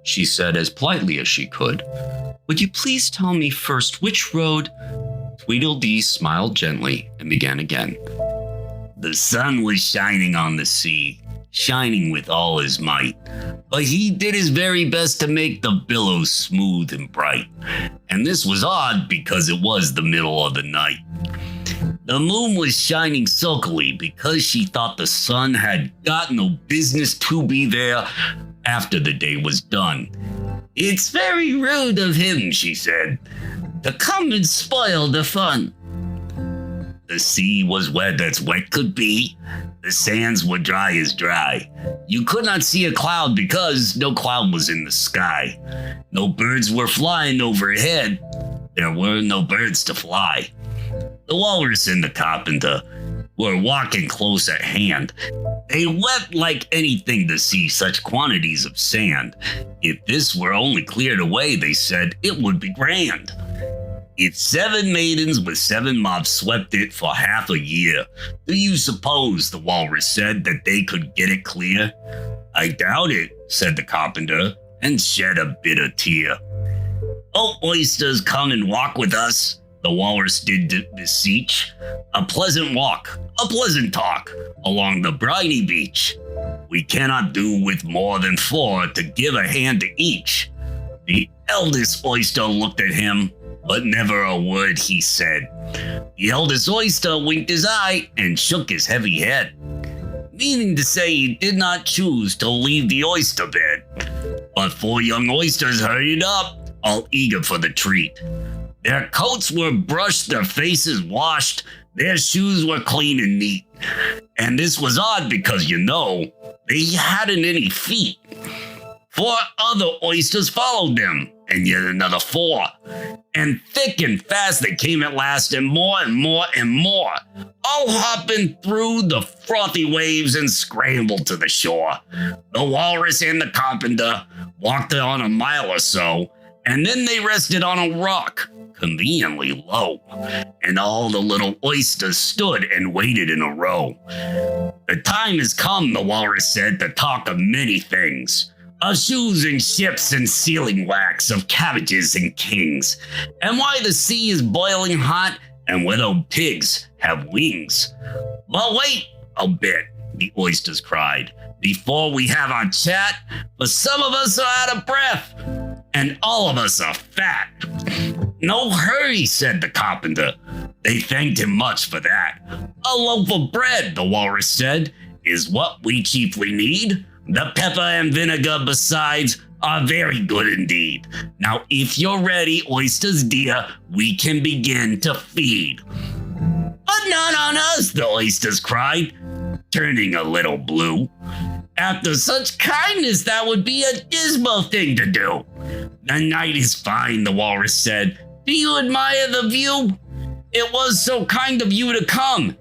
she said as politely as she could, would you please tell me first which road? Tweedledee smiled gently and began again. The sun was shining on the sea, shining with all his might, but he did his very best to make the billows smooth and bright, and this was odd because it was the middle of the night. The moon was shining sulkily because she thought the sun had got no business to be there after the day was done. It's very rude of him, she said, to come and spoil the fun. The sea was wet as wet could be. The sands were dry as dry. You could not see a cloud because no cloud was in the sky. No birds were flying overhead. There were no birds to fly. The walrus and the carpenter were walking close at hand. They wept like anything to see such quantities of sand. If this were only cleared away, they said, it would be grand. If 7 maidens with 7 mops swept it for half a year, do you suppose, the walrus said, that they could get it clear? I doubt it, said the carpenter, and shed a bitter tear. Oh, oysters, come and walk with us, the walrus did beseech. A pleasant walk, a pleasant talk, along the briny beach. We cannot do with more than 4 to give a hand to each. The eldest oyster looked at him, but never a word he said. The eldest oyster winked his eye and shook his heavy head, meaning to say he did not choose to leave the oyster bed. But 4 young oysters hurried up, all eager for the treat. Their coats were brushed, their faces washed, their shoes were clean and neat. And this was odd because, they hadn't any feet. 4 other oysters followed them, and yet another 4. And thick and fast they came at last, and more and more and more, all hopping through the frothy waves and scrambled to the shore. The walrus and the carpenter walked on a mile or so, and then they rested on a rock, conveniently low, and all the little oysters stood and waited in a row. The time has come, the walrus said, to talk of many things. Of shoes and ships and sealing wax, of cabbages and kings, and why the sea is boiling hot, and whether pigs have wings. But wait a bit, the oysters cried, before we have our chat, for some of us are out of breath, and all of us are fat. No hurry, said the carpenter. They thanked him much for that. A loaf of bread, the walrus said, is what we chiefly need. The pepper and vinegar besides are very good indeed. Now, if you're ready, oysters dear, we can begin to feed. But not on us, the oysters cried, turning a little blue. After such kindness, that would be a dismal thing to do. The night is fine, the walrus said. Do you admire the view? It was so kind of you to come,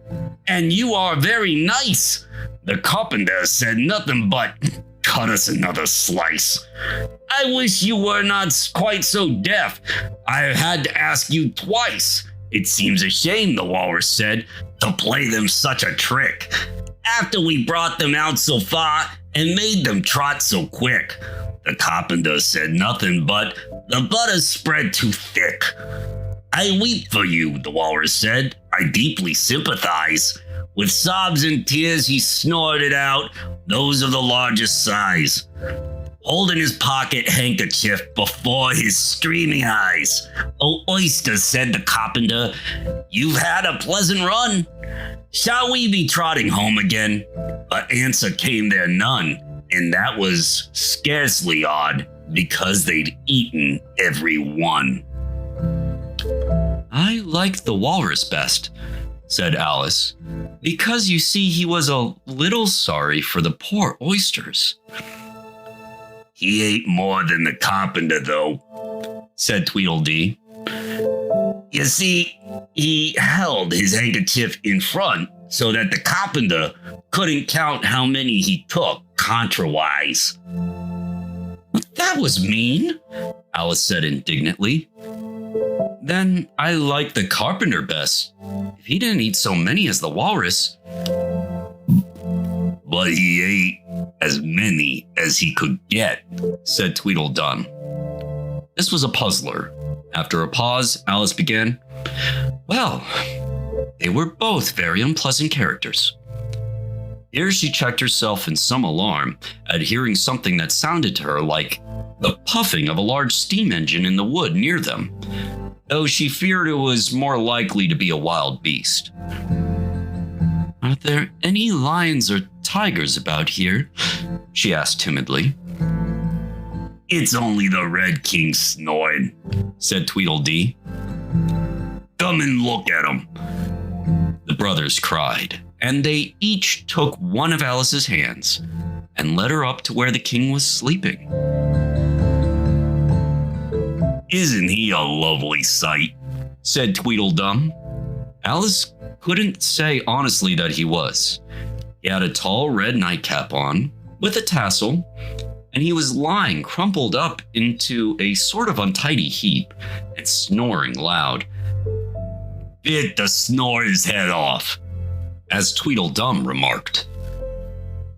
and you are very nice. The carpenter said nothing but, cut us another slice. I wish you were not quite so deaf. I had to ask you twice. It seems a shame, the walrus said, to play them such a trick. After we brought them out so far and made them trot so quick. The carpenter said nothing but, the butter's spread too thick. I weep for you, the walrus said. I deeply sympathize. With sobs and tears he snorted out, those of the largest size. holding his pocket handkerchief before his streaming eyes. "Oh, Oyster," said the carpenter, "you've had a pleasant run. Shall we be trotting home again?" But answer came there none, and that was scarcely odd, because they'd eaten every one. "I liked the walrus best," said Alice, "because you see he was a little sorry for the poor oysters." "He ate more than the carpenter, though," said Tweedledee. "You see, he held his handkerchief in front so that the carpenter couldn't count how many he took contrawise." "That was mean," Alice said indignantly. "Then I like the carpenter best. If he didn't eat so many as the walrus." "But he ate as many as he could get," said Tweedledum. This was a puzzler. After a pause, Alice began, "Well, they were both very unpleasant characters." Here she checked herself in some alarm at hearing something that sounded to her like the puffing of a large steam engine in the wood near them, though she feared it was more likely to be a wild beast. "Are there any lions or tigers about here?" she asked timidly. "It's only the Red King snoring," said Tweedledee. "Come and look at him." The brothers cried, and they each took one of Alice's hands and led her up to where the king was sleeping. "Isn't he a lovely sight?" said Tweedledum. Alice couldn't say honestly that he was. He had a tall red nightcap on, with a tassel, and he was lying crumpled up into a sort of untidy heap and snoring loud. "Bit to snore his head off," as Tweedledum remarked.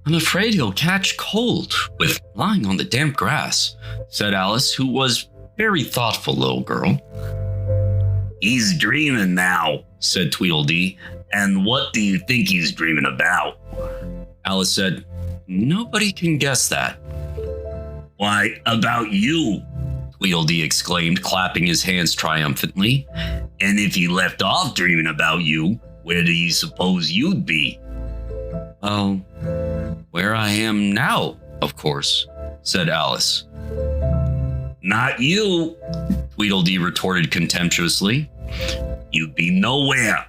"I'm afraid he'll catch cold with lying on the damp grass," said Alice, who was a very thoughtful little girl. "He's dreaming now," said Tweedledee. "And what do you think he's dreaming about?" Alice said, "Nobody can guess that." "Why, about you," Tweedledee exclaimed, clapping his hands triumphantly. "And if he left off dreaming about you, where do you suppose you'd be?" "Well, where I am now, of course," said Alice. "Not you," Tweedledee retorted contemptuously. "You'd be nowhere.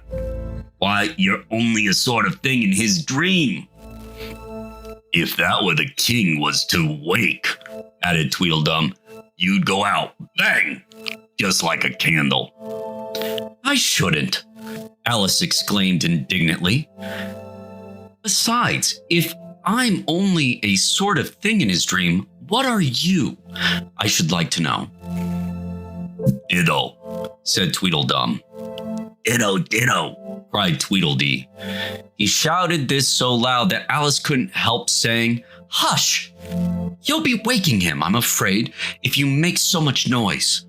Why, you're only a sort of thing in his dream." "If that were the king was to wake," added Tweedledum, "you'd go out, bang, just like a candle." "I shouldn't," Alice exclaimed indignantly. "Besides, if I'm only a sort of thing in his dream, what are you? I should like to know." "Ditto," said Tweedledum. "Ditto, ditto," cried Tweedledee. He shouted this so loud that Alice couldn't help saying, "Hush! You'll be waking him, I'm afraid, if you make so much noise."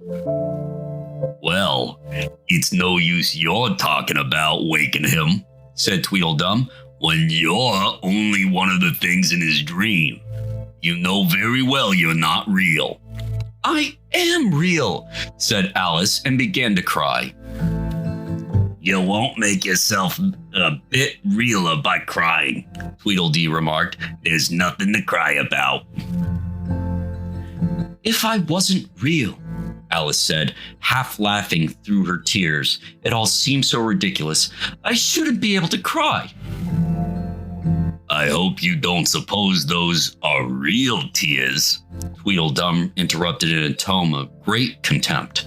"Well, it's no use you're talking about waking him," said Tweedledum, "when you're only one of the things in his dream. You know very well you're not real." "I am real," said Alice and began to cry. "You won't make yourself a bit realer by crying," Tweedledee remarked. "There's nothing to cry about." "If I wasn't real," Alice said, half laughing through her tears, "it all seemed so ridiculous. I shouldn't be able to cry." "I hope you don't suppose those are real tears," Tweedledum interrupted in a tone of great contempt.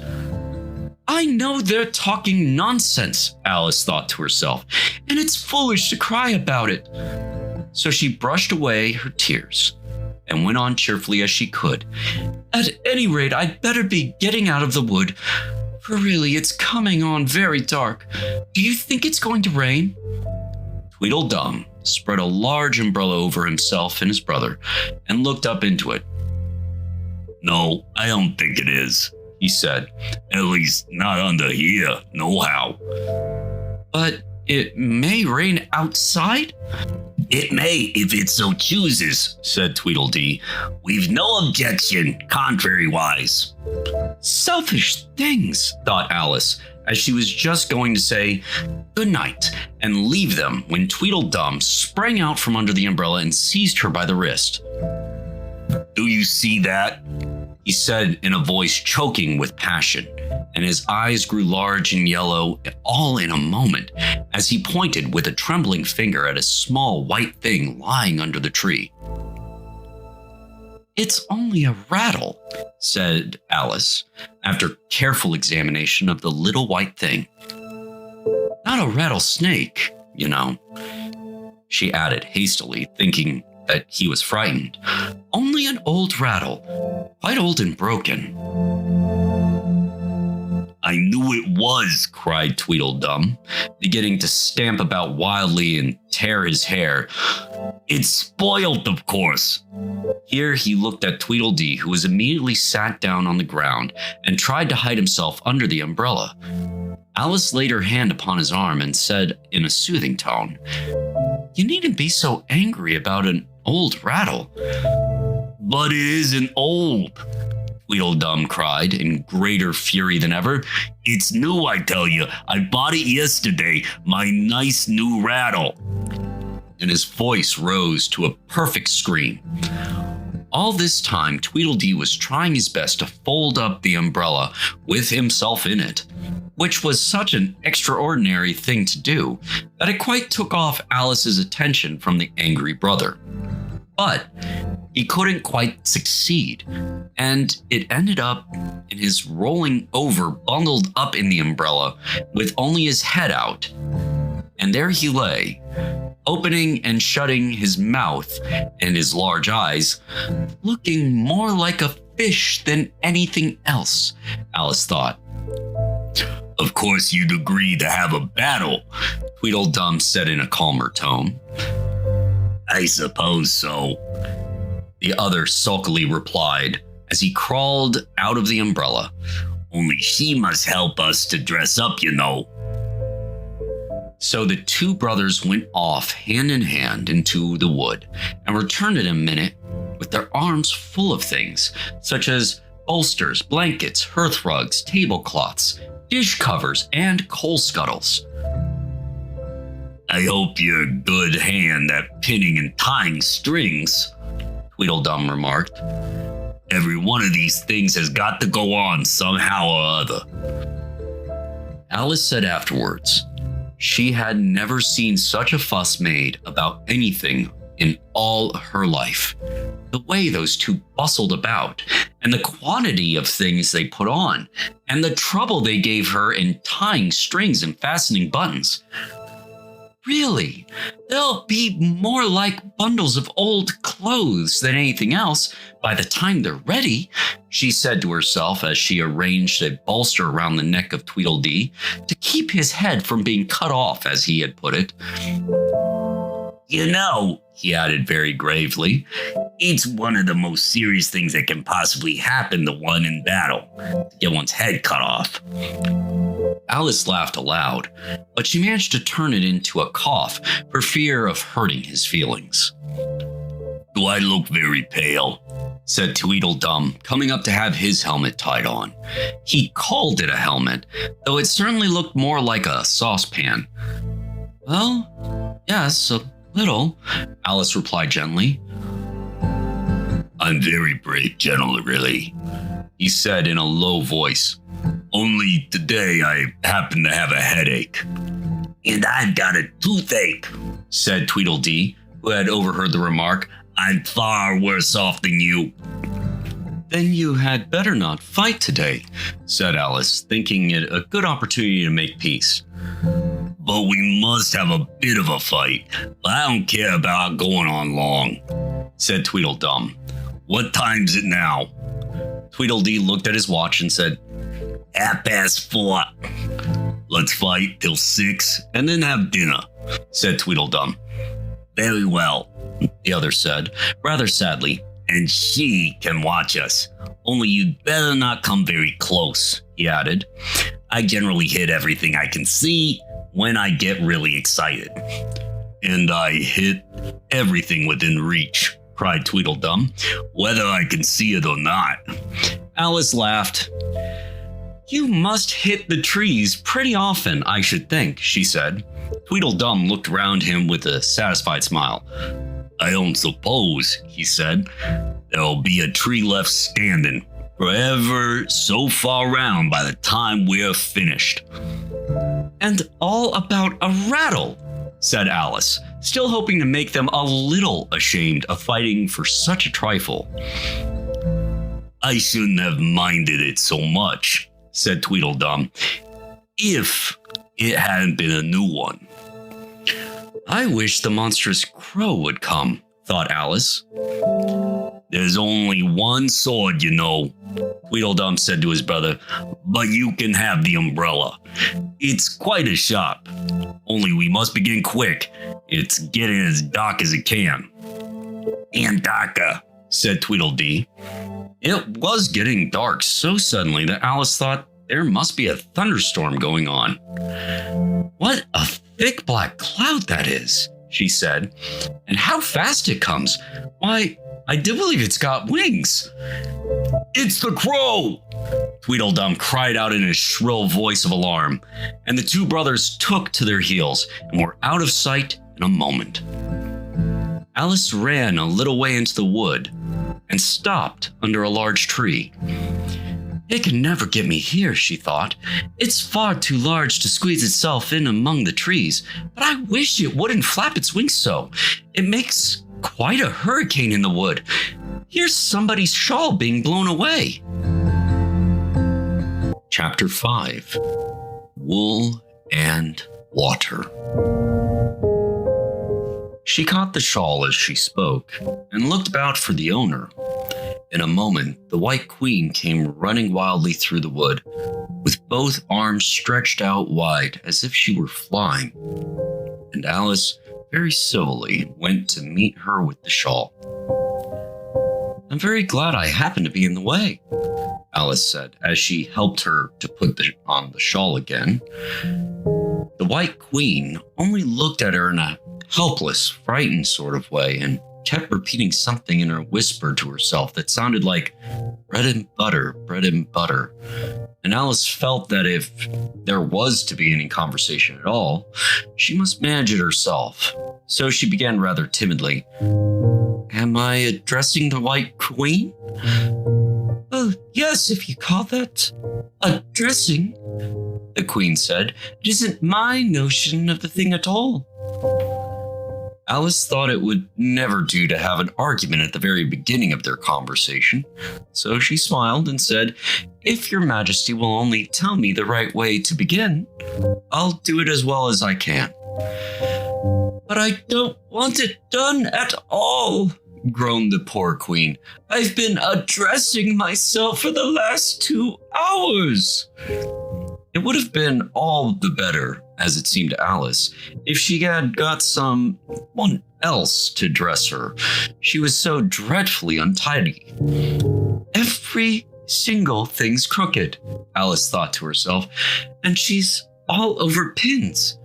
"I know they're talking nonsense," Alice thought to herself, "and it's foolish to cry about it." So she brushed away her tears and went on cheerfully as she could. "At any rate, I'd better be getting out of the wood, for really it's coming on very dark. Do you think it's going to rain?" Tweedledum spread a large umbrella over himself and his brother and looked up into it. "No, I don't think it is," he said. "At least not under here, nohow." "But it may rain outside?" It may, if it so chooses, said Tweedledee. We've no objection, contrary-wise. Selfish things, thought Alice, as she was just going to say good night and leave them when Tweedledum sprang out from under the umbrella and seized her by the wrist. Do you see that? He said in a voice choking with passion, and his eyes grew large and yellow all in a moment as he pointed with a trembling finger at a small white thing lying under the tree. It's only a rattle, said Alice, after careful examination of the little white thing. Not a rattlesnake, you know, she added hastily, thinking that he was frightened. Only an old rattle, quite old and broken. I knew it was, cried Tweedledum, beginning to stamp about wildly and tear his hair. It's spoiled, of course. Here he looked at Tweedledee, who was immediately sat down on the ground and tried to hide himself under the umbrella. Alice laid her hand upon his arm and said in a soothing tone, You needn't be so angry about an old rattle. But it isn't old, Tweedledum cried in greater fury than ever. It's new, I tell you. I bought it yesterday, my nice new rattle. And his voice rose to a perfect scream. All this time, Tweedledee was trying his best to fold up the umbrella with himself in it, which was such an extraordinary thing to do that it quite took off Alice's attention from the angry brother. But he couldn't quite succeed, and it ended up in his rolling over, bundled up in the umbrella with only his head out. And there he lay, opening and shutting his mouth and his large eyes, looking more like a fish than anything else, Alice thought. Of course you'd agree to have a battle, Tweedledum said in a calmer tone. I suppose so, the other sulkily replied as he crawled out of the umbrella. Only she must help us to dress up, you know. So the two brothers went off hand in hand into the wood and returned in a minute with their arms full of things, such as bolsters, blankets, hearth rugs, tablecloths, dish covers, and coal scuttles. I hope you're a good hand at pinning and tying strings, Tweedledum remarked. Every one of these things has got to go on somehow or other. Alice said afterwards, she had never seen such a fuss made about anything in all her life. The way those two bustled about, and the quantity of things they put on, and the trouble they gave her in tying strings and fastening buttons. Really, they'll be more like bundles of old clothes than anything else by the time they're ready, she said to herself as she arranged a bolster around the neck of Tweedledee to keep his head from being cut off, as he had put it. You know, he added very gravely, it's one of the most serious things that can possibly happen to one in battle, to get one's head cut off. Alice laughed aloud, but she managed to turn it into a cough for fear of hurting his feelings. Do I look very pale? Said Tweedledum, coming up to have his helmet tied on. He called it a helmet, though it certainly looked more like a saucepan. Well, yes, a little, Alice replied gently. I'm very brave, General, really, he said in a low voice. Only today I happen to have a headache. And I've got a toothache, said Tweedledee, who had overheard the remark. I'm far worse off than you. Then you had better not fight today, said Alice, thinking it a good opportunity to make peace. But we must have a bit of a fight. I don't care about going on long, said Tweedledum. What time's it now? Tweedledee looked at his watch and said, 4:30. Let's fight till 6 and then have dinner, said Tweedledum. Very well, the other said, rather sadly. And she can watch us. Only you'd better not come very close, he added. I generally hit everything I can see when I get really excited. And I hit Everything within reach, cried Tweedledum, whether I can see it or not. Alice laughed. You must hit the trees pretty often, I should think, she said. Tweedledum looked around him with a satisfied smile. I don't suppose, he said, there'll be a tree left standing forever so far round by the time we're finished. And all about a rattle, said Alice, still hoping to make them a little ashamed of fighting for such a trifle. I shouldn't have minded it so much, said Tweedledum, if it hadn't been a new one. I wish the monstrous crow would come, thought Alice. There's only one sword, you know, Tweedledum said to his brother, but you can have the umbrella. It's quite a shop, only we must begin quick. It's getting as dark as it can. And darker, said Tweedledee. It was getting dark so suddenly that Alice thought there must be a thunderstorm going on. What a thick black cloud that is, she said. And how fast it comes. Why, I do believe it's got wings. It's the crow! Tweedledum cried out in a shrill voice of alarm, and the two brothers took to their heels and were out of sight in a moment. Alice ran a little way into the wood and stopped under a large tree. It can never get me here, she thought. It's far too large to squeeze itself in among the trees, but I wish it wouldn't flap its wings so. It makes quite a hurricane in the wood. Here's somebody's shawl being blown away. Chapter 5. Wool and Water. She caught the shawl as she spoke and looked about for the owner. In a moment, the White Queen came running wildly through the wood, with both arms stretched out wide as if she were flying. And Alice very civilly went to meet her with the shawl. I'm very glad I happened to be in the way, Alice said as she helped her to put on the shawl again. The White Queen only looked at her in a helpless, frightened sort of way and kept repeating something in her whisper to herself that sounded like bread and butter, bread and butter. And Alice felt that if there was to be any conversation at all, she must manage it herself. So she began rather timidly. Am I addressing the White Queen? Oh, yes, if you call that addressing, the Queen said. It isn't my notion of the thing at all. Alice thought it would never do to have an argument at the very beginning of their conversation, so she smiled and said, If your Majesty will only tell me the right way to begin, I'll do it as well as I can. But I don't want it done at all, groaned the poor Queen. I've been addressing myself for the last 2 hours. It would have been all the better, as it seemed to Alice, if she had got someone else to dress her. She was so dreadfully untidy. Every single thing's crooked, Alice thought to herself, and she's all over pins.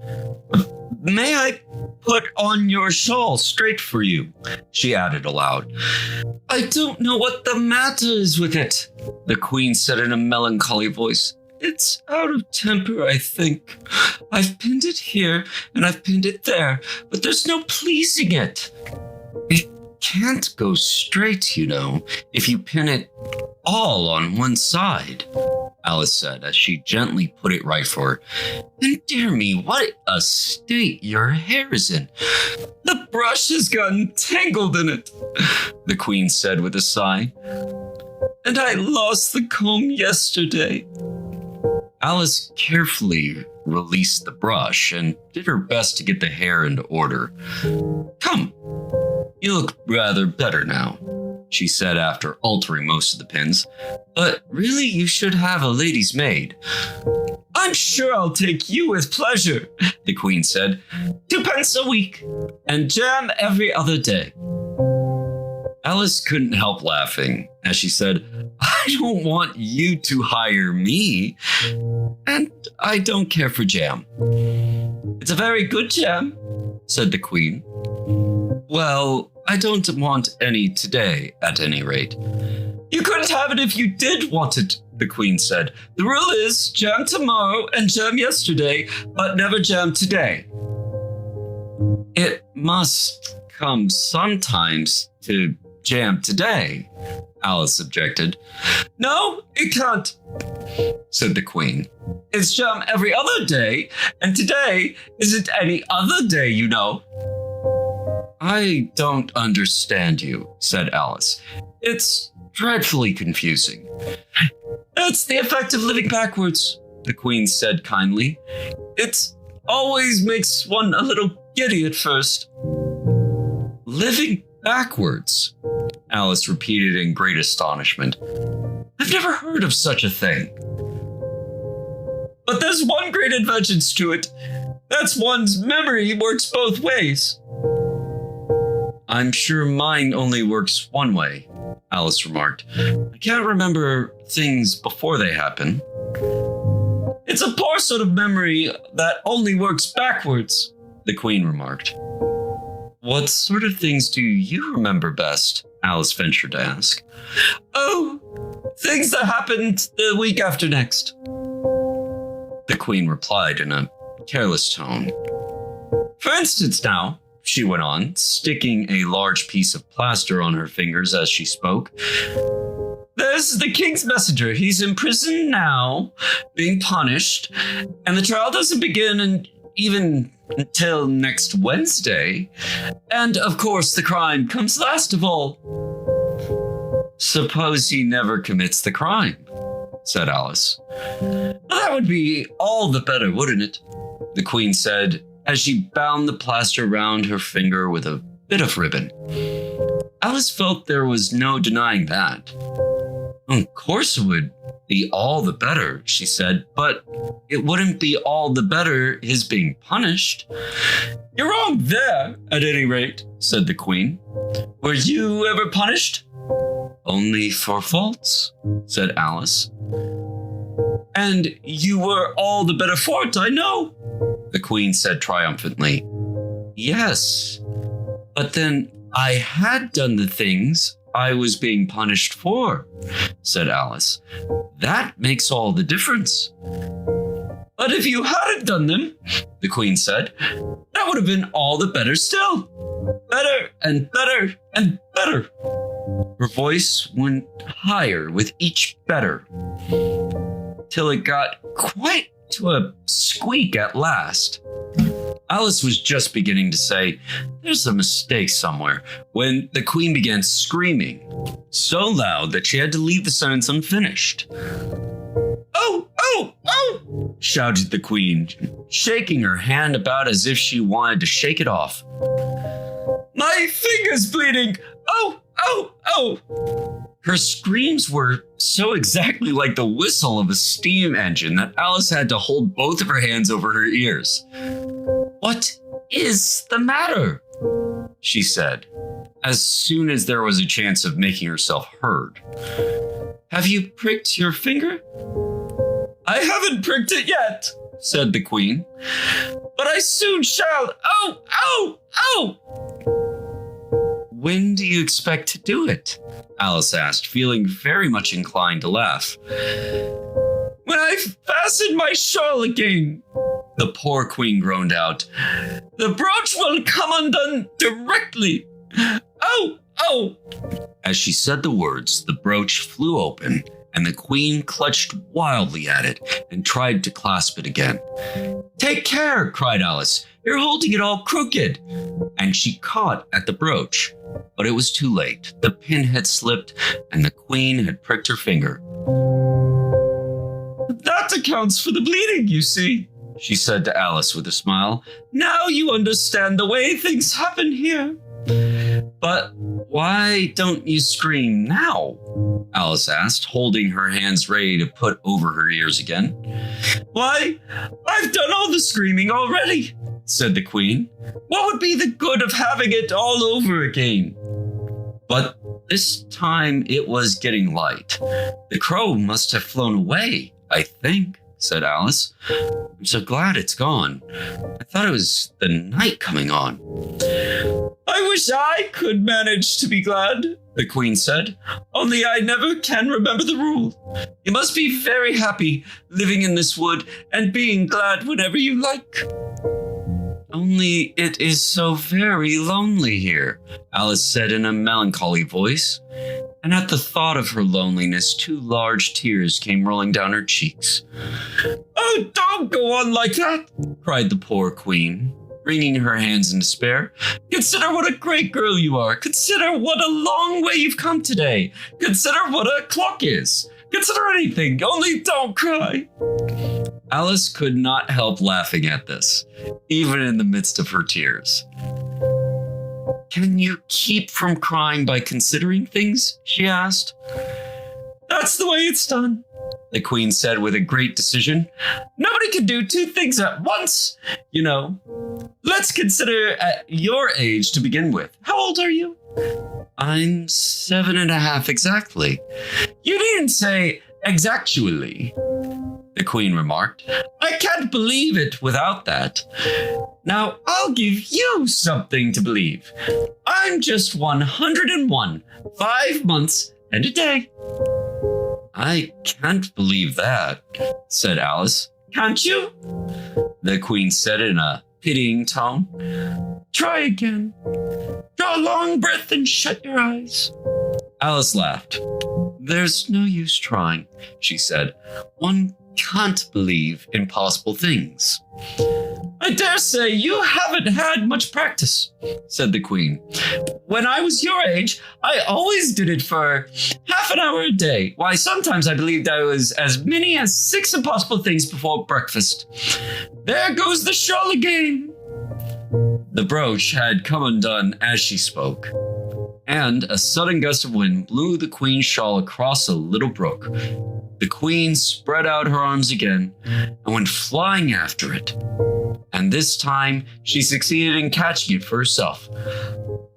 May I put on your shawl straight for you? She added aloud. I don't know what the matter is with it, the Queen said in a melancholy voice. It's out of temper, I think. I've pinned it here and I've pinned it there, but there's no pleasing it. It can't go straight, you know, if you pin it all on one side, Alice said as she gently put it right for her. And dear me, what a state your hair is in. The brush has gotten tangled in it, the Queen said with a sigh. And I lost the comb yesterday. Alice carefully released the brush and did her best to get the hair into order. Come, you look rather better now, she said after altering most of the pins. But really, you should have a lady's maid. I'm sure I'll take you with pleasure, the Queen said. 2 pence a week and jam every other day. Alice couldn't help laughing as she said, I don't want you to hire me, and I don't care for jam. It's a very good jam, said the Queen. Well, I don't want any today, at any rate. You couldn't have it if you did want it, the Queen said. The rule is jam tomorrow and jam yesterday, but never jam today. It must come sometimes to jam today, Alice objected. No, it can't, said the Queen. It's jam every other day, and today isn't any other day, you know. I don't understand you, said Alice. It's dreadfully confusing. That's the effect of living backwards, the Queen said kindly. It always makes one a little giddy at first. Living backwards, Alice repeated in great astonishment. I've never heard of such a thing. But there's one great advantage to it. That's one's memory works both ways. I'm sure mine only works one way, Alice remarked. I can't remember things before they happen. It's a poor sort of memory that only works backwards, the Queen remarked. What sort of things do you remember best? Alice ventured to ask. Oh, things that happened the week after next, the Queen replied in a careless tone. For instance now, she went on, sticking a large piece of plaster on her fingers as she spoke. There's the King's messenger. He's in prison now, being punished, and the trial doesn't begin even until next Wednesday. And of course, the crime comes last of all. Suppose he never commits the crime, said Alice. Well, that would be all the better, wouldn't it? The Queen said, as she bound the plaster round her finger with a bit of ribbon. Alice felt there was no denying that. Of course it would be all the better, she said, but it wouldn't be all the better his being punished. You're wrong there, at any rate, said the Queen. Were you ever punished? Only for faults, said Alice. And you were all the better for it, I know, the Queen said triumphantly. Yes, but then I had done the things I was being punished for, said Alice. That makes all the difference. But if you hadn't done them, the Queen said, that would have been all the better still. Better and better and better. Her voice went higher with each better, till it got quite to a squeak at last. Alice was just beginning to say, there's a mistake somewhere, when the Queen began screaming, so loud that she had to leave the sentence unfinished. Oh, oh, oh, shouted the Queen, shaking her hand about as if she wanted to shake it off. My finger's bleeding! Oh, oh, oh! Her screams were so exactly like the whistle of a steam engine that Alice had to hold both of her hands over her ears. What is the matter? She said, as soon as there was a chance of making herself heard. Have you pricked your finger? I haven't pricked it yet, said the Queen, but I soon shall. Oh, oh, oh! When do you expect to do it? Alice asked, feeling very much inclined to laugh. When I've fastened my shawl again, the poor Queen groaned out. The brooch will come undone directly. Oh, oh! As she said the words, the brooch flew open, and the Queen clutched wildly at it and tried to clasp it again. Take care, cried Alice. You're holding it all crooked. And she caught at the brooch. But it was too late. The pin had slipped, and the Queen had pricked her finger. That accounts for the bleeding, you see, she said to Alice with a smile. Now you understand the way things happen here. But why don't you scream now? Alice asked, holding her hands ready to put over her ears again. Why, I've done all the screaming already, said the Queen. What would be the good of having it all over again? But this time it was getting light. The crow must have flown away, I think, said Alice. I'm so glad it's gone. I thought it was the night coming on. I wish I could manage to be glad, the queen said. Only I never can remember the rule. You must be very happy living in this wood and being glad whenever you like. Only it is so very lonely here, Alice said in a melancholy voice. And at the thought of her loneliness, 2 large tears came rolling down her cheeks. Oh, don't go on like that, cried the poor queen, wringing her hands in despair. Consider what a great girl you are. Consider what a long way you've come today. Consider what a clock is. Consider anything, only don't cry. Alice could not help laughing at this, even in the midst of her tears. Can you keep from crying by considering things? She asked. That's the way it's done, the queen said with a great decision. Nobody can do 2 things at once, you know. Let's consider at your age to begin with. How old are you? I'm 7.5 exactly. You didn't say exactually, the queen remarked. I can't believe it without that. Now, I'll give you something to believe. I'm just 101, 5 months and a day. I can't believe that, said Alice. Can't you? The queen said in a pitying tone. Try again. Draw a long breath and shut your eyes. Alice laughed. There's no use trying, she said. One can't believe impossible things. I dare say you haven't had much practice, said the queen. When I was your age, I always did it for half an hour a day. Why, sometimes I believed I was as many as 6 impossible things before breakfast. There goes the shawl again. The brooch had come undone as she spoke, and a sudden gust of wind blew the queen's shawl across a little brook. The queen spread out her arms again and went flying after it. And this time, she succeeded in catching it for herself.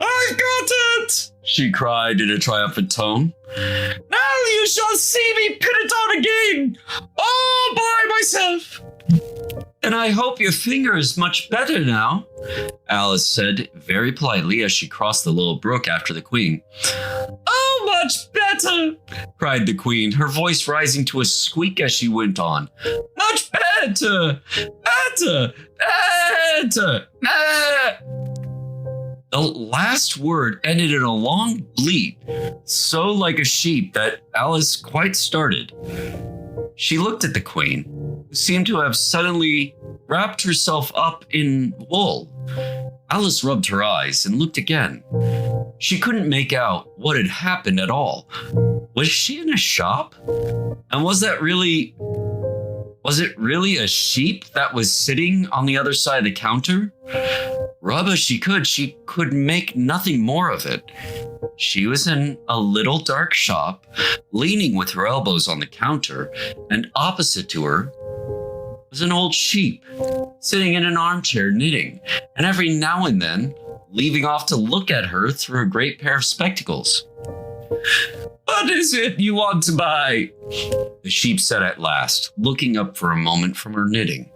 I got it! She cried in a triumphant tone. Now you shall see me pin it on again, all by myself. And I hope your finger is much better now, Alice said very politely as she crossed the little brook after the queen. Oh, much better, cried the queen, her voice rising to a squeak as she went on. Much better, better, better. The last word ended in a long bleat, so like a sheep that Alice quite started. She looked at the queen, who seemed to have suddenly wrapped herself up in wool. Alice rubbed her eyes and looked again. She couldn't make out what had happened at all. Was she in a shop? And was it really a sheep that was sitting on the other side of the counter? Rub as she could make nothing more of it. She was in a little dark shop, leaning with her elbows on the counter, and opposite to her was an old sheep, sitting in an armchair knitting, and every now and then leaving off to look at her through a great pair of spectacles. What is it you want to buy? The sheep said at last, looking up for a moment from her knitting.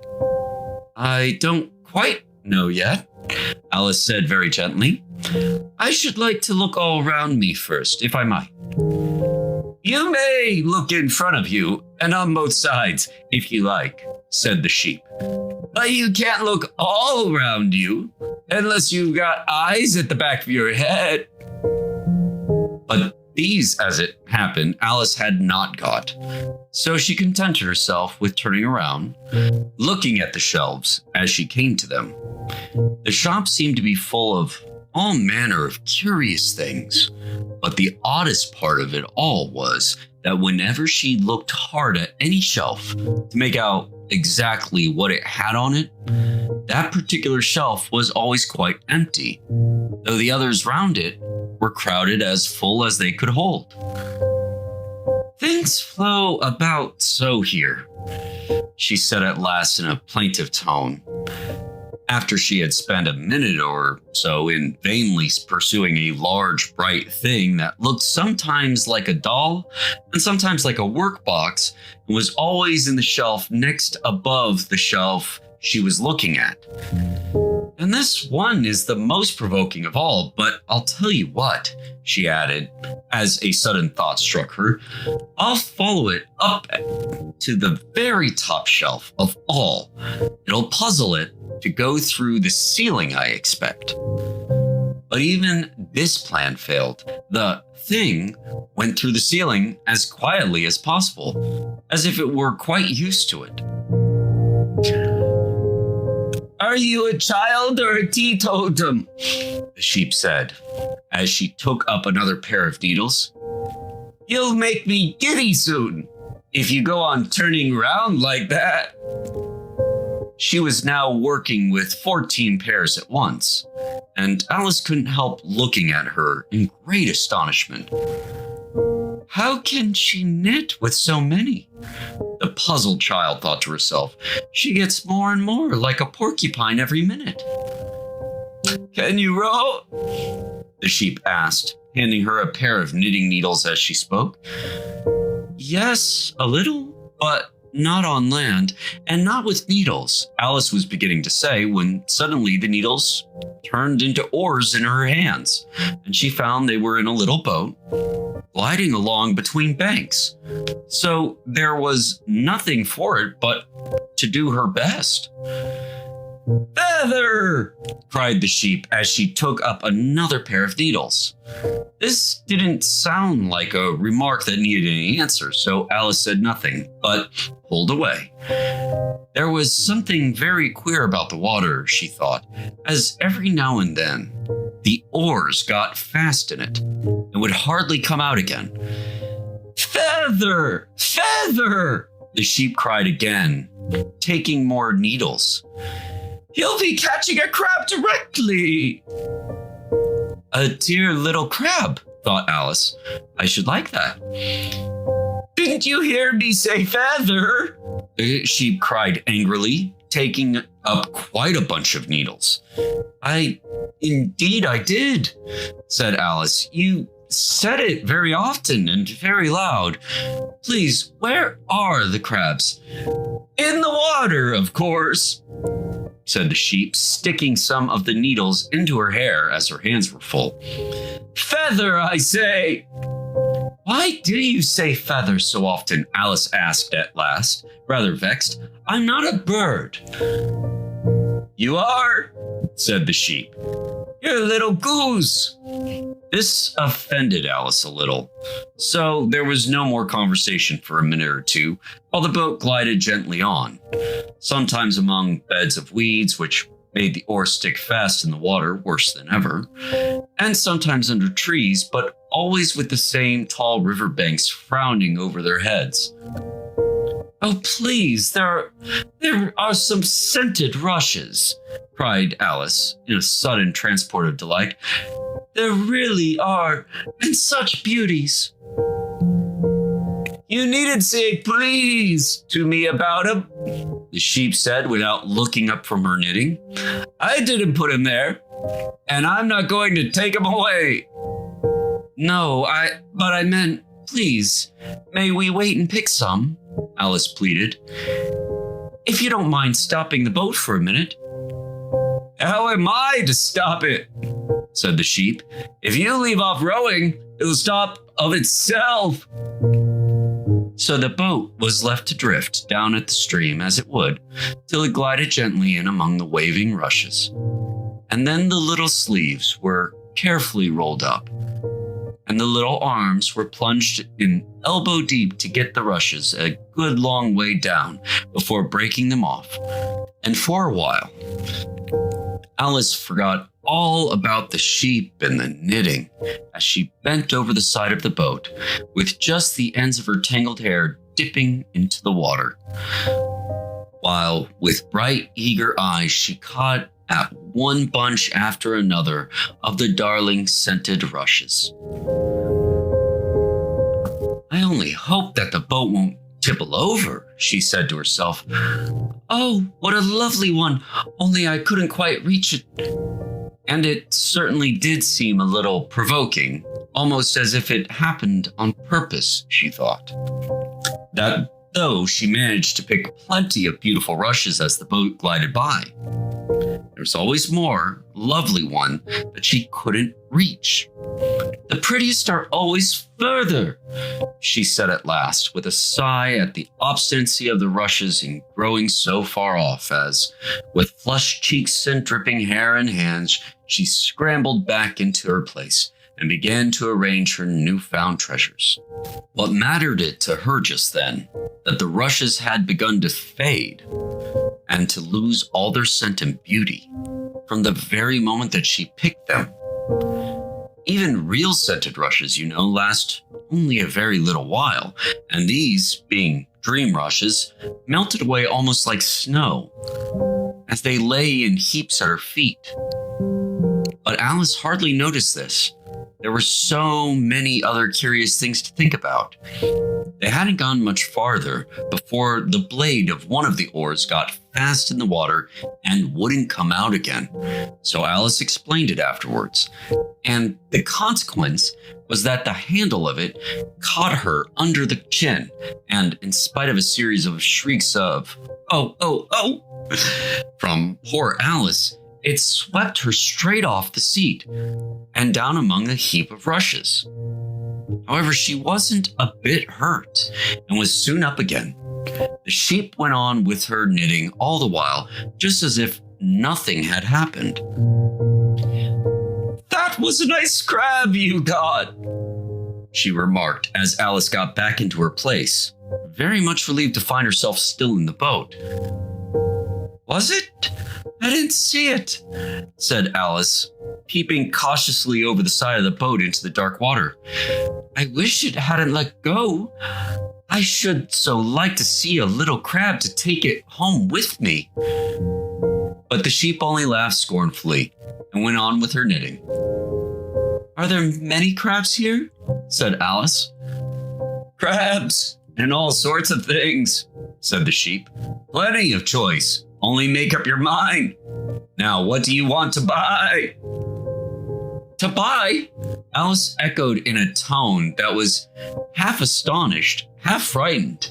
I don't quite know yet, Alice said very gently. I should like to look all around me first, if I might. You may look in front of you and on both sides, if you like, said the sheep. But you can't look all around you unless you've got eyes at the back of your head. But these, as it happened, Alice had not got. So she contented herself with turning around, looking at the shelves as she came to them. The shop seemed to be full of all manner of curious things, but the oddest part of it all was that whenever she looked hard at any shelf to make out exactly what it had on it, that particular shelf was always quite empty, though the others round it were crowded as full as they could hold. Things flow about so here, she said at last in a plaintive tone, after she had spent a minute or so in vainly pursuing a large, bright thing that looked sometimes like a doll and sometimes like a workbox and was always in the shelf next above the shelf she was looking at. And this one is the most provoking of all, but I'll tell you what, she added, as a sudden thought struck her. I'll follow it up to the very top shelf of all. It'll puzzle it to go through the ceiling, I expect. But even this plan failed. The thing went through the ceiling as quietly as possible, as if it were quite used to it. Are you a child or a teetotum? The sheep said, as she took up another pair of needles. You'll make me giddy soon, if you go on turning round like that. She was now working with 14 pairs at once, and Alice couldn't help looking at her in great astonishment. How can she knit with so many? The puzzled child thought to herself. She gets more and more like a porcupine every minute. Can you row? The sheep asked, handing her a pair of knitting needles as she spoke. Yes, a little, but not on land, and not with needles, Alice was beginning to say when suddenly the needles turned into oars in her hands, and she found they were in a little boat, gliding along between banks. So there was nothing for it but to do her best. Feather! Cried the sheep as she took up another pair of needles. This didn't sound like a remark that needed any answer, so Alice said nothing, but pulled away. There was something very queer about the water, she thought, as every now and then the oars got fast in it and would hardly come out again. Feather! Feather! The sheep cried again, taking more needles. You'll be catching a crab directly. A dear little crab, thought Alice. I should like that. Didn't you hear me say feather? The sheep cried angrily, taking up quite a bunch of needles. Indeed I did, said Alice. You said it very often and very loud. Please, where are the crabs? In the water, of course, said the sheep, sticking some of the needles into her hair as her hands were full. Feather, I say. Why do you say feather so often? Alice asked at last, rather vexed. I'm not a bird. You are, said the sheep. You're a little goose. This offended Alice a little, so there was no more conversation for a minute or two while the boat glided gently on, sometimes among beds of weeds which made the oar stick fast in the water worse than ever, and sometimes under trees, but always with the same tall river banks frowning over their heads. Oh, please, there are some scented rushes, cried Alice in a sudden transport of delight. There really are, and such beauties. You needn't say please to me about 'em, the sheep said without looking up from her knitting. I didn't put 'em there, and I'm not going to take 'em away. No, but I meant, please, may we wait and pick some? Alice pleaded. If you don't mind stopping the boat for a minute. How am I to stop it? Said the sheep. If you leave off rowing, it'll stop of itself. So the boat was left to drift down at the stream as it would, till it glided gently in among the waving rushes. And then the little sleeves were carefully rolled up, and the little arms were plunged in elbow deep to get the rushes a good long way down before breaking them off. And for a while, Alice forgot all about the sheep and the knitting as she bent over the side of the boat with just the ends of her tangled hair dipping into the water, while with bright, eager eyes she caught at one bunch after another of the darling scented rushes. I only hope that the boat won't tipple over, she said to herself. Oh, what a lovely one, only I couldn't quite reach it. And it certainly did seem a little provoking, almost as if it happened on purpose, she thought. That though she managed to pick plenty of beautiful rushes as the boat glided by. There's always more, lovely one that she couldn't reach. The prettiest are always further, she said at last, with a sigh at the obstinacy of the rushes in growing so far off as, with flushed cheeks and dripping hair and hands, she scrambled back into her place and began to arrange her newfound treasures. What mattered it to her just then, that the rushes had begun to fade and to lose all their scent and beauty from the very moment that she picked them. Even real scented rushes, last only a very little while, and these, being dream rushes, melted away almost like snow as they lay in heaps at her feet. But Alice hardly noticed this. There were so many other curious things to think about. They hadn't gone much farther before the blade of one of the oars got fast in the water and wouldn't come out again. So Alice explained it afterwards. And the consequence was that the handle of it caught her under the chin. And in spite of a series of shrieks of, "Oh, oh, oh," from poor Alice, it swept her straight off the seat and down among a heap of rushes. However, she wasn't a bit hurt and was soon up again. The sheep went on with her knitting all the while, just as if nothing had happened. "That was a nice crab you got," she remarked as Alice got back into her place, very much relieved to find herself still in the boat. "Was it? I didn't see it," said Alice, peeping cautiously over the side of the boat into the dark water. "I wish it hadn't let go. I should so like to see a little crab to take it home with me." But the sheep only laughed scornfully and went on with her knitting. "Are there many crabs here?" said Alice. "Crabs and all sorts of things," said the sheep. "Plenty of choice. Only make up your mind. Now, what do you want to buy?" "To buy?" Alice echoed in a tone that was half astonished, half frightened.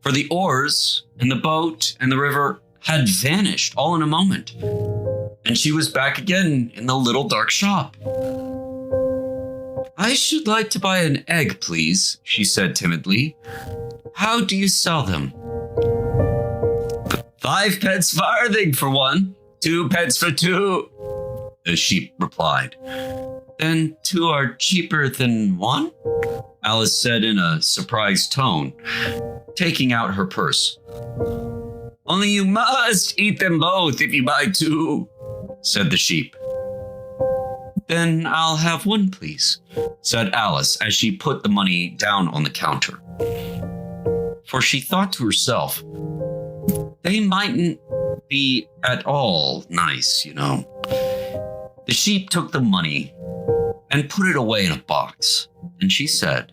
For the oars and the boat and the river had vanished all in a moment, and she was back again in the little dark shop. "I should like to buy an egg, please," she said timidly. "How do you sell them?" 5 pence farthing for one, 2 pence for 2, the sheep replied. "Then 2 are cheaper than 1? Alice said in a surprised tone, taking out her purse. "Only you must eat them both if you buy 2, said the sheep. "Then I'll have 1, please," said Alice as she put the money down on the counter. For she thought to herself, they mightn't be at all nice, The sheep took the money and put it away in a box, and she said,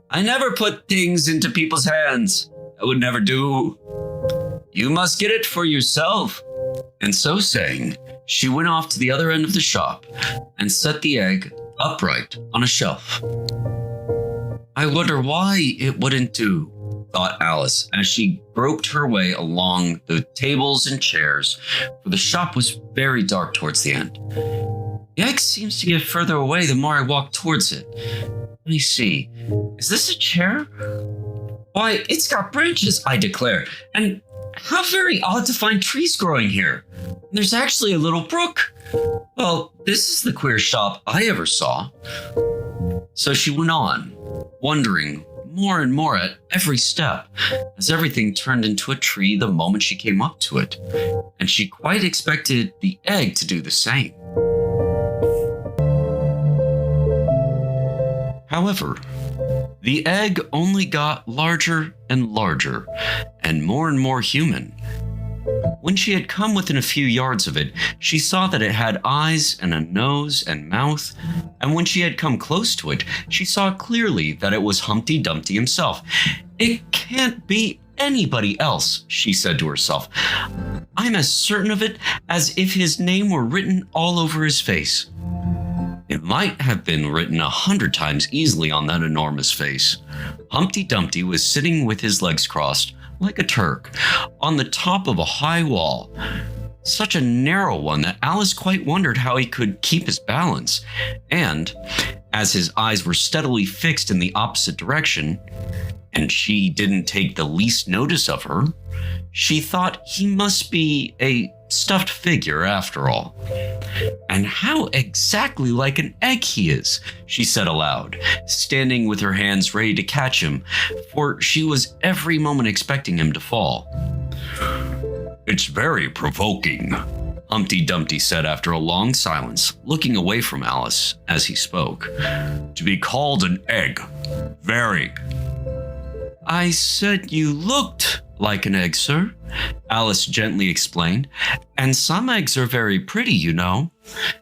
"I never put things into people's hands. That would never do. You must get it for yourself." And so saying, she went off to the other end of the shop and set the egg upright on a shelf. "I wonder why it wouldn't do," thought Alice as she groped her way along the tables and chairs, for the shop was very dark towards the end. "The egg seems to get further away the more I walk towards it. Let me see. Is this a chair? Why, it's got branches, I declare. And how very odd to find trees growing here. There's actually a little brook. Well, this is the queerest shop I ever saw." So she went on, wondering more and more at every step, as everything turned into a tree the moment she came up to it, and she quite expected the egg to do the same. However, the egg only got larger and larger, and more human. When she had come within a few yards of it, she saw that it had eyes and a nose and mouth, and when she had come close to it, she saw clearly that it was Humpty Dumpty himself. "It can't be anybody else," she said to herself. "I'm as certain of it as if his name were written all over his face." It might have been written 100 times easily on that enormous face. Humpty Dumpty was sitting with his legs crossed, like a Turk, on the top of a high wall, such a narrow one that Alice quite wondered how he could keep his balance. And as his eyes were steadily fixed in the opposite direction, and she didn't take the least notice of her, she thought he must be a stuffed figure after all. And how exactly like an egg he is, she said aloud, standing with her hands ready to catch him, for she was every moment expecting him to fall. It's very provoking, Humpty Dumpty said after a long silence, looking away from Alice as he spoke. to be called an egg. Very. I said you looked like an egg, sir, Alice gently explained. And some eggs are very pretty, you know,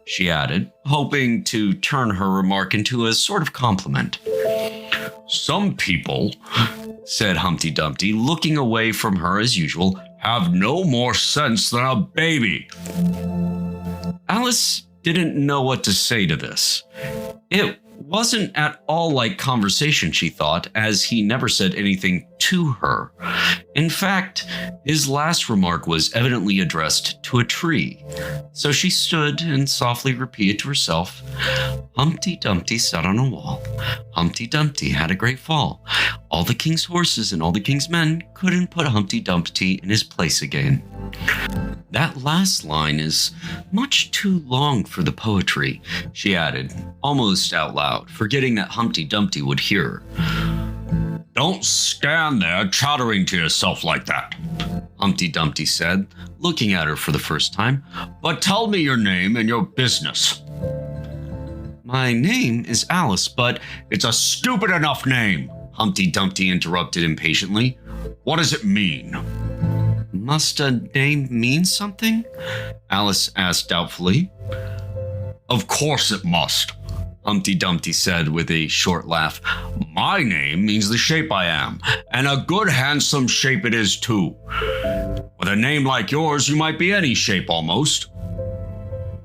she added, hoping to turn her remark into a sort of compliment. Some people, said Humpty Dumpty, looking away from her as usual, have no more sense than a baby. Alice didn't know what to say to this. It wasn't at all like conversation, she thought, as he never said anything to her. In fact, his last remark was evidently addressed to a tree. So she stood and softly repeated to herself, Humpty Dumpty sat on a wall. Humpty Dumpty had a great fall. All the king's horses and all the king's men couldn't put Humpty Dumpty in his place again. That last line is much too long for the poetry, she added, almost out loud, forgetting that Humpty Dumpty would hear her. Don't stand there chattering to yourself like that, Humpty Dumpty said, looking at her for the first time. but tell me your name and your business. My name is Alice, but It's a stupid enough name, Humpty Dumpty interrupted impatiently. What does it mean? Must a name mean something? Alice asked doubtfully. Of course it must, Humpty Dumpty said with a short laugh. My name means the shape I am, and a good handsome shape it is too. With a name like yours, you might be any shape almost.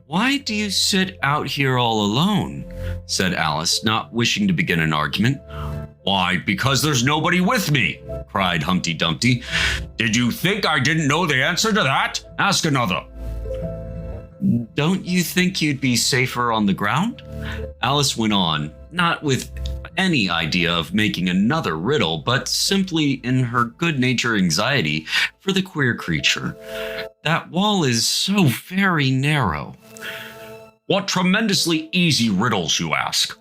Why do you sit out here all alone? Said Alice, not wishing to begin an argument. Why, because there's nobody with me, cried Humpty Dumpty. Did you think I didn't know the answer to that? Ask another. Don't you think you'd be safer on the ground? Alice went on, not with any idea of making another riddle, but simply in her good-natured anxiety for the queer creature. That wall is so very narrow. What tremendously easy riddles you ask,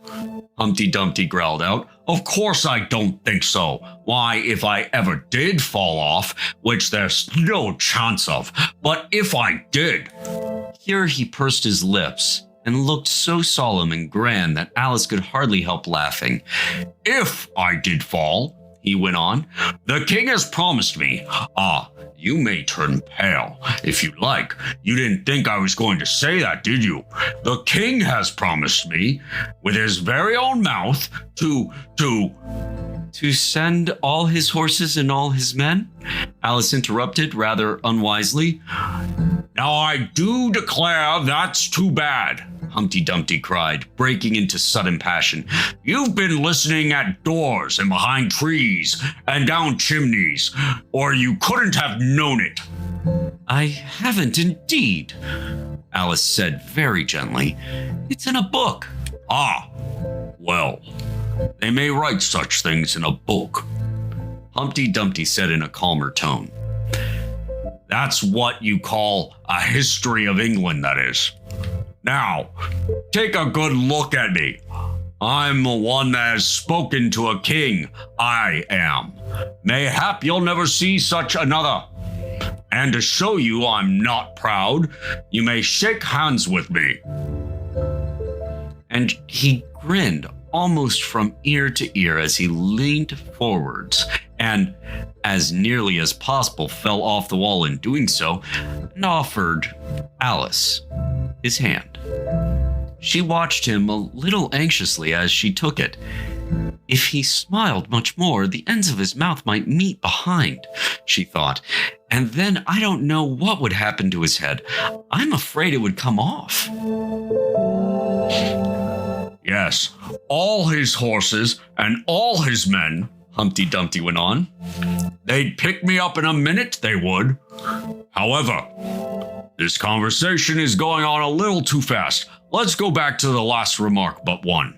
Humpty Dumpty growled out. Of course I don't think so. Why, if I ever did fall off, which there's no chance of, but if I did. Here he pursed his lips and looked so solemn and grand that Alice could hardly help laughing. If I did fall, he went on, the king has promised me. You may turn pale, if you like. You didn't think I was going to say that, did you? The king has promised me, with his very own mouth, to send all his horses and all his men? Alice interrupted rather unwisely. Now I do declare that's too bad, Humpty Dumpty cried, breaking into sudden passion. You've been listening at doors and behind trees and down chimneys, or you couldn't have known it. I haven't indeed, Alice said very gently. It's in a book. Well, they may write such things in a book, Humpty Dumpty said in a calmer tone. That's what you call a history of England, that is. Now, take a good look at me. I'm the one that has spoken to a king. I am. Mayhap you'll never see such another. And to show you I'm not proud, you may shake hands with me. And he grinned almost from ear to ear as he leaned forwards and, as nearly as possible, fell off the wall in doing so, and offered Alice his hand. She watched him a little anxiously as she took it. If he smiled much more, the ends of his mouth might meet behind, she thought, and then I don't know what would happen to his head. I'm afraid it would come off. Yes, all his horses and all his men, Humpty Dumpty went on. They'd pick me up in a minute, they would. However, This conversation is going on a little too fast. Let's go back to the last remark but one.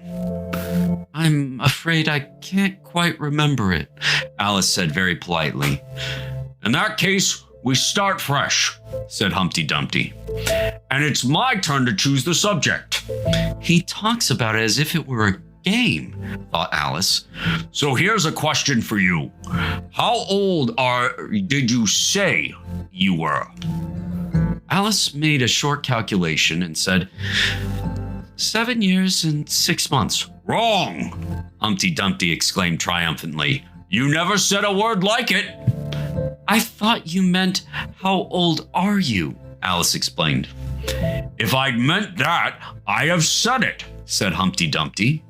I'm afraid I can't quite remember it, Alice said very politely. In that case, we start fresh, said Humpty Dumpty. And it's my turn to choose the subject. He talks about it as if it were a game, thought Alice. So here's a question for you. How old did you say you were? Alice made a short calculation and said, 7 years and 6 months. Wrong, Humpty Dumpty exclaimed triumphantly. You never said a word like it. I thought you meant, how old are you? Alice explained. If I'd meant that, I have said it, said Humpty Dumpty.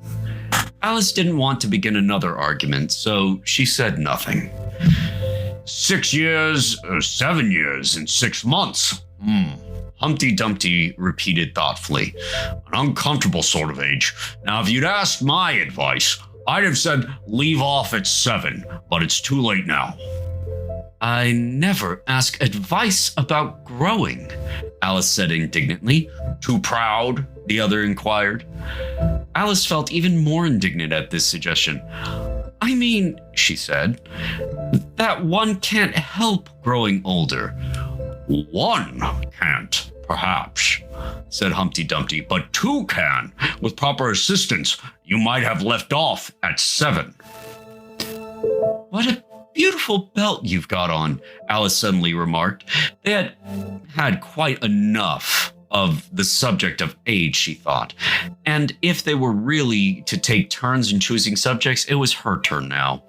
Alice didn't want to begin another argument, so she said nothing. 6 years, 7 years, and 6 months. Humpty Dumpty repeated thoughtfully. An uncomfortable sort of age. Now, if you'd asked my advice, I'd have said leave off at 7, but it's too late now. I never ask advice about growing, Alice said indignantly. Too proud? The other inquired. Alice felt even more indignant at this suggestion. I mean, she said, that one can't help growing older. One can't, perhaps, said Humpty Dumpty, but 2 can. With proper assistance, you might have left off at 7. What a beautiful belt you've got on, Alice suddenly remarked. They had had quite enough of the subject of age, she thought. And if they were really to take turns in choosing subjects, it was her turn now.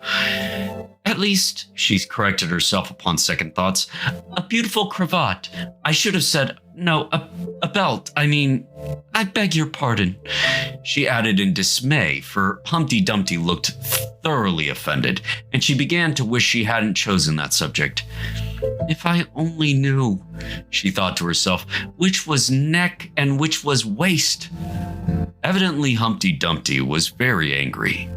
At least, she corrected herself upon second thoughts, a beautiful cravat. I should have said, no, a belt. I mean, I beg your pardon. She added in dismay, for Humpty Dumpty looked thoroughly offended, and she began to wish she hadn't chosen that subject. If I only knew, she thought to herself, which was neck and which was waist. Evidently, Humpty Dumpty was very angry,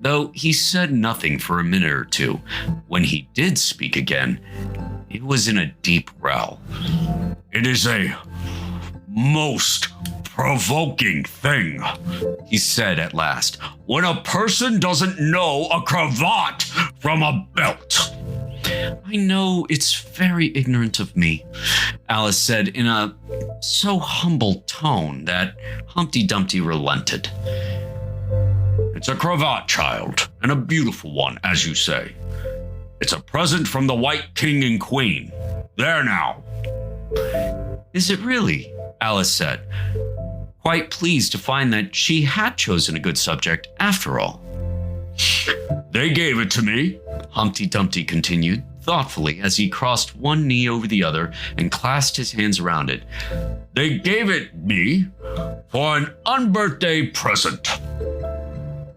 though he said nothing for a minute or two. When he did speak again, it was in a deep growl. It is a most provoking thing, he said at last, when a person doesn't know a cravat from a belt. I know it's very ignorant of me, Alice said in a so humble tone that Humpty Dumpty relented. It's a cravat, child, and a beautiful one, as you say. It's a present from the White King and Queen. There now. Is it really? Alice said, quite pleased to find that she had chosen a good subject after all. They gave it to me, Humpty Dumpty continued thoughtfully as he crossed one knee over the other and clasped his hands around it. They gave it me for an unbirthday present.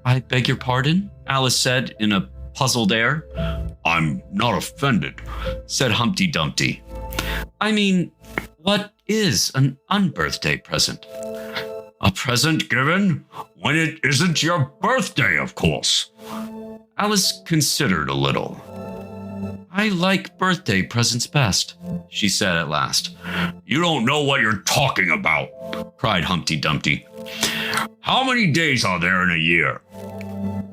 I beg your pardon? Alice said in a puzzled air. I'm not offended, said Humpty Dumpty. I mean, what is an unbirthday present? A present given when it isn't your birthday, of course. Alice considered a little. I like birthday presents best, she said at last. You don't know what you're talking about, cried Humpty Dumpty. How many days are there in a year?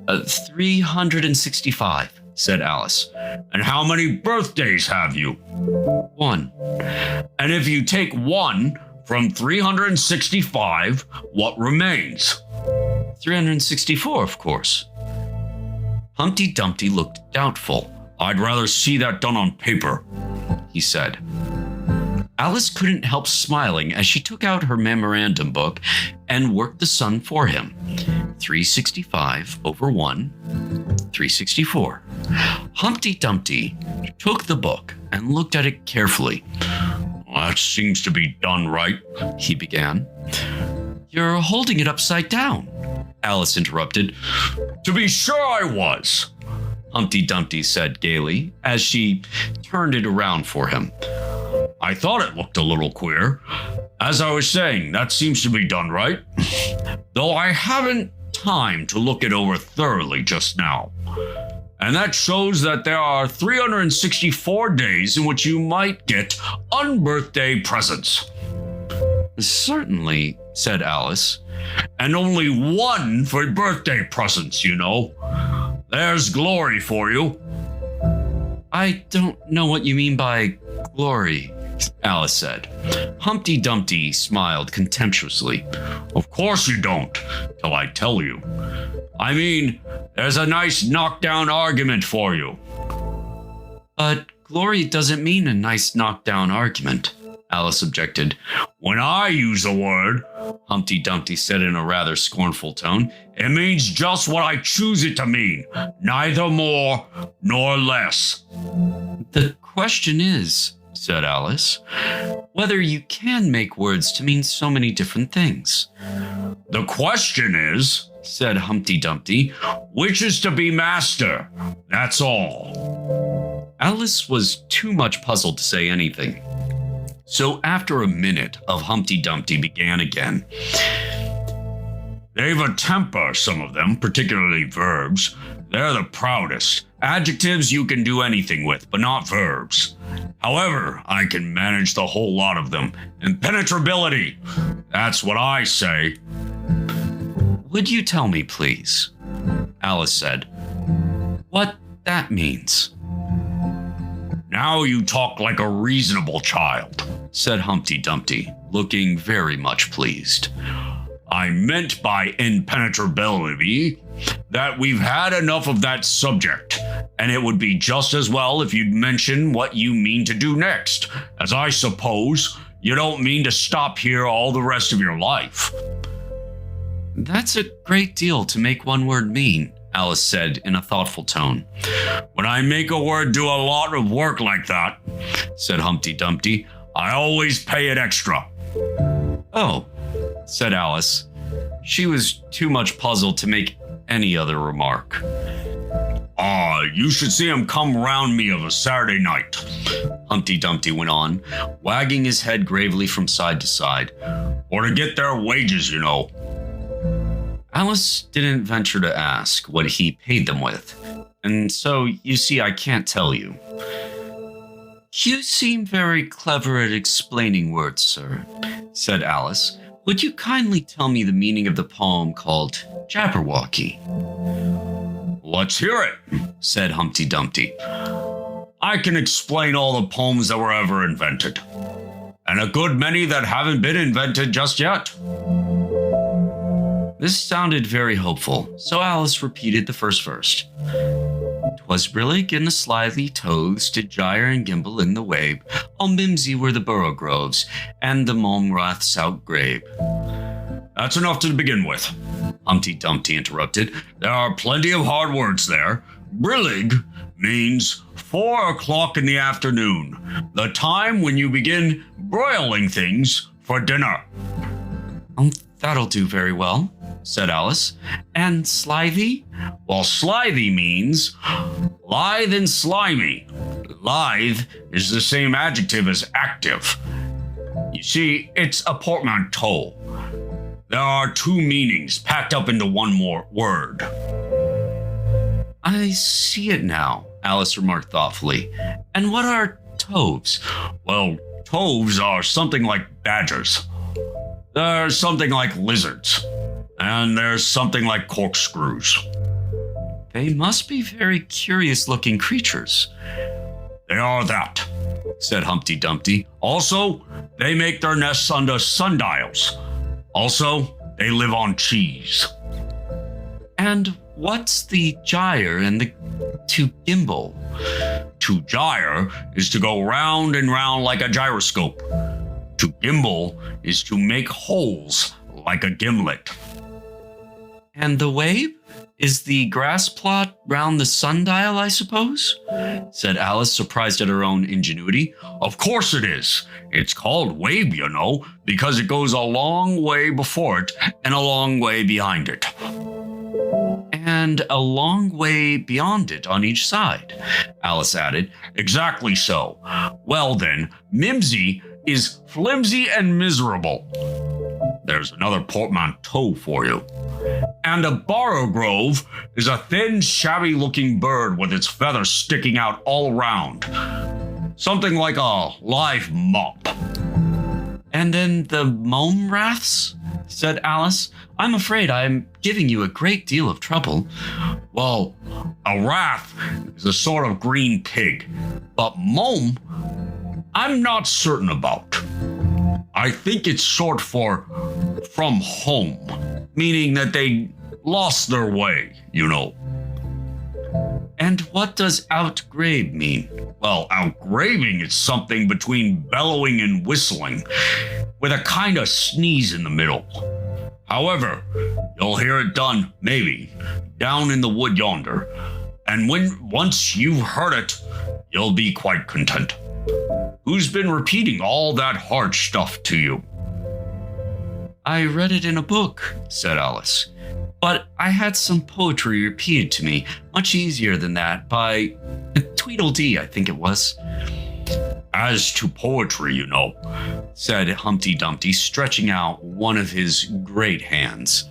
365, said Alice. And how many birthdays have you? 1. And if you take 1 from 365, what remains? 364, of course. Humpty Dumpty looked doubtful. I'd rather see that done on paper, he said. Alice couldn't help smiling as she took out her memorandum book and worked the sum for him. 365 over 1, 364. Humpty Dumpty took the book and looked at it carefully. That seems to be done right, he began. You're holding it upside down, Alice interrupted. To be sure I was, Humpty Dumpty said gaily as she turned it around for him. I thought it looked a little queer. As I was saying, that seems to be done right. Though I haven't time to look it over thoroughly just now. And that shows that there are 364 days in which you might get unbirthday presents. Certainly, said Alice. And only one for birthday presents, you know. There's glory for you. I don't know what you mean by glory, Alice said. Humpty Dumpty smiled contemptuously. Of course you don't, till I tell you. I mean, there's a nice knockdown argument for you. But glory doesn't mean a nice knockdown argument, Alice objected. When I use a word, Humpty Dumpty said in a rather scornful tone, it means just what I choose it to mean, neither more nor less. The question is, said Alice, whether you can make words to mean so many different things. The question is, said Humpty Dumpty, which is to be master? That's all. Alice was too much puzzled to say anything. So after a minute of Humpty Dumpty began again. They've a temper, some of them, particularly verbs. They're the proudest. Adjectives you can do anything with, but not verbs. However, I can manage the whole lot of them. Impenetrability. That's what I say. Would you tell me, please, Alice said, what that means? Now you talk like a reasonable child, said Humpty Dumpty, looking very much pleased. I meant by impenetrability that we've had enough of that subject, and it would be just as well if you'd mention what you mean to do next, as I suppose you don't mean to stop here all the rest of your life. That's a great deal to make one word mean, Alice said in a thoughtful tone. When I make a word do a lot of work like that, said Humpty Dumpty, I always pay it extra. Oh, said Alice. She was too much puzzled to make any other remark. You should see 'em come round me of a Saturday night, Humpty Dumpty went on, wagging his head gravely from side to side. Or to get their wages, you know. Alice didn't venture to ask what he paid them with, and so, you see, I can't tell you. You seem very clever at explaining words, sir, said Alice. Would you kindly tell me the meaning of the poem called Jabberwocky? Let's hear it, said Humpty Dumpty. I can explain all the poems that were ever invented, and a good many that haven't been invented just yet. This sounded very hopeful, so Alice repeated the first verse. 'Twas brillig and the slithy toads did gyre and gimble in the wabe. All mimsy were the borogoves, and the momraths outgrabe. That's enough to begin with, Humpty Dumpty interrupted. There are plenty of hard words there. Brillig means 4 o'clock in the afternoon, the time when you begin broiling things for dinner. That'll do very well, said Alice. And slithy? Well, slithy means lithe and slimy. Lithe is the same adjective as active. You see, it's a portmanteau. There are two meanings packed up into one more word. I see it now, Alice remarked thoughtfully. And what are toves? Well, toves are something like badgers. There's something like lizards. And there's something like corkscrews. They must be very curious-looking creatures. They are that, said Humpty Dumpty. Also, they make their nests under sundials. Also, they live on cheese. And what's the gyre and the to gimble? To gyre is to go round and round like a gyroscope. To gimble is to make holes like a gimlet. And the wabe is the grass plot round the sundial, I suppose? Said Alice, surprised at her own ingenuity. Of course it is. It's called wabe, you know, because it goes a long way before it and a long way behind it. And a long way beyond it on each side, Alice added. Exactly so. Well then, mimsy is flimsy and miserable. there's another portmanteau for you. And a barrow grove is a thin, shabby-looking bird with its feathers sticking out all around. Something like a live mop. And then the mome raths? Said Alice. I'm afraid I'm giving you a great deal of trouble. Well, a wrath is a sort of green pig, but mome, I'm not certain about. I think it's short for from home, meaning that they lost their way, you know. And what does outgrave mean? Well, outgraving is something between bellowing and whistling, with a kind of sneeze in the middle. However, you'll hear it done, maybe, down in the wood yonder. And once you've heard it, you'll be quite content. Who's been repeating all that hard stuff to you? I read it in a book, said Alice. But I had some poetry repeated to me, much easier than that, by Tweedledee, I think it was. As to poetry, you know, said Humpty Dumpty, stretching out one of his great hands.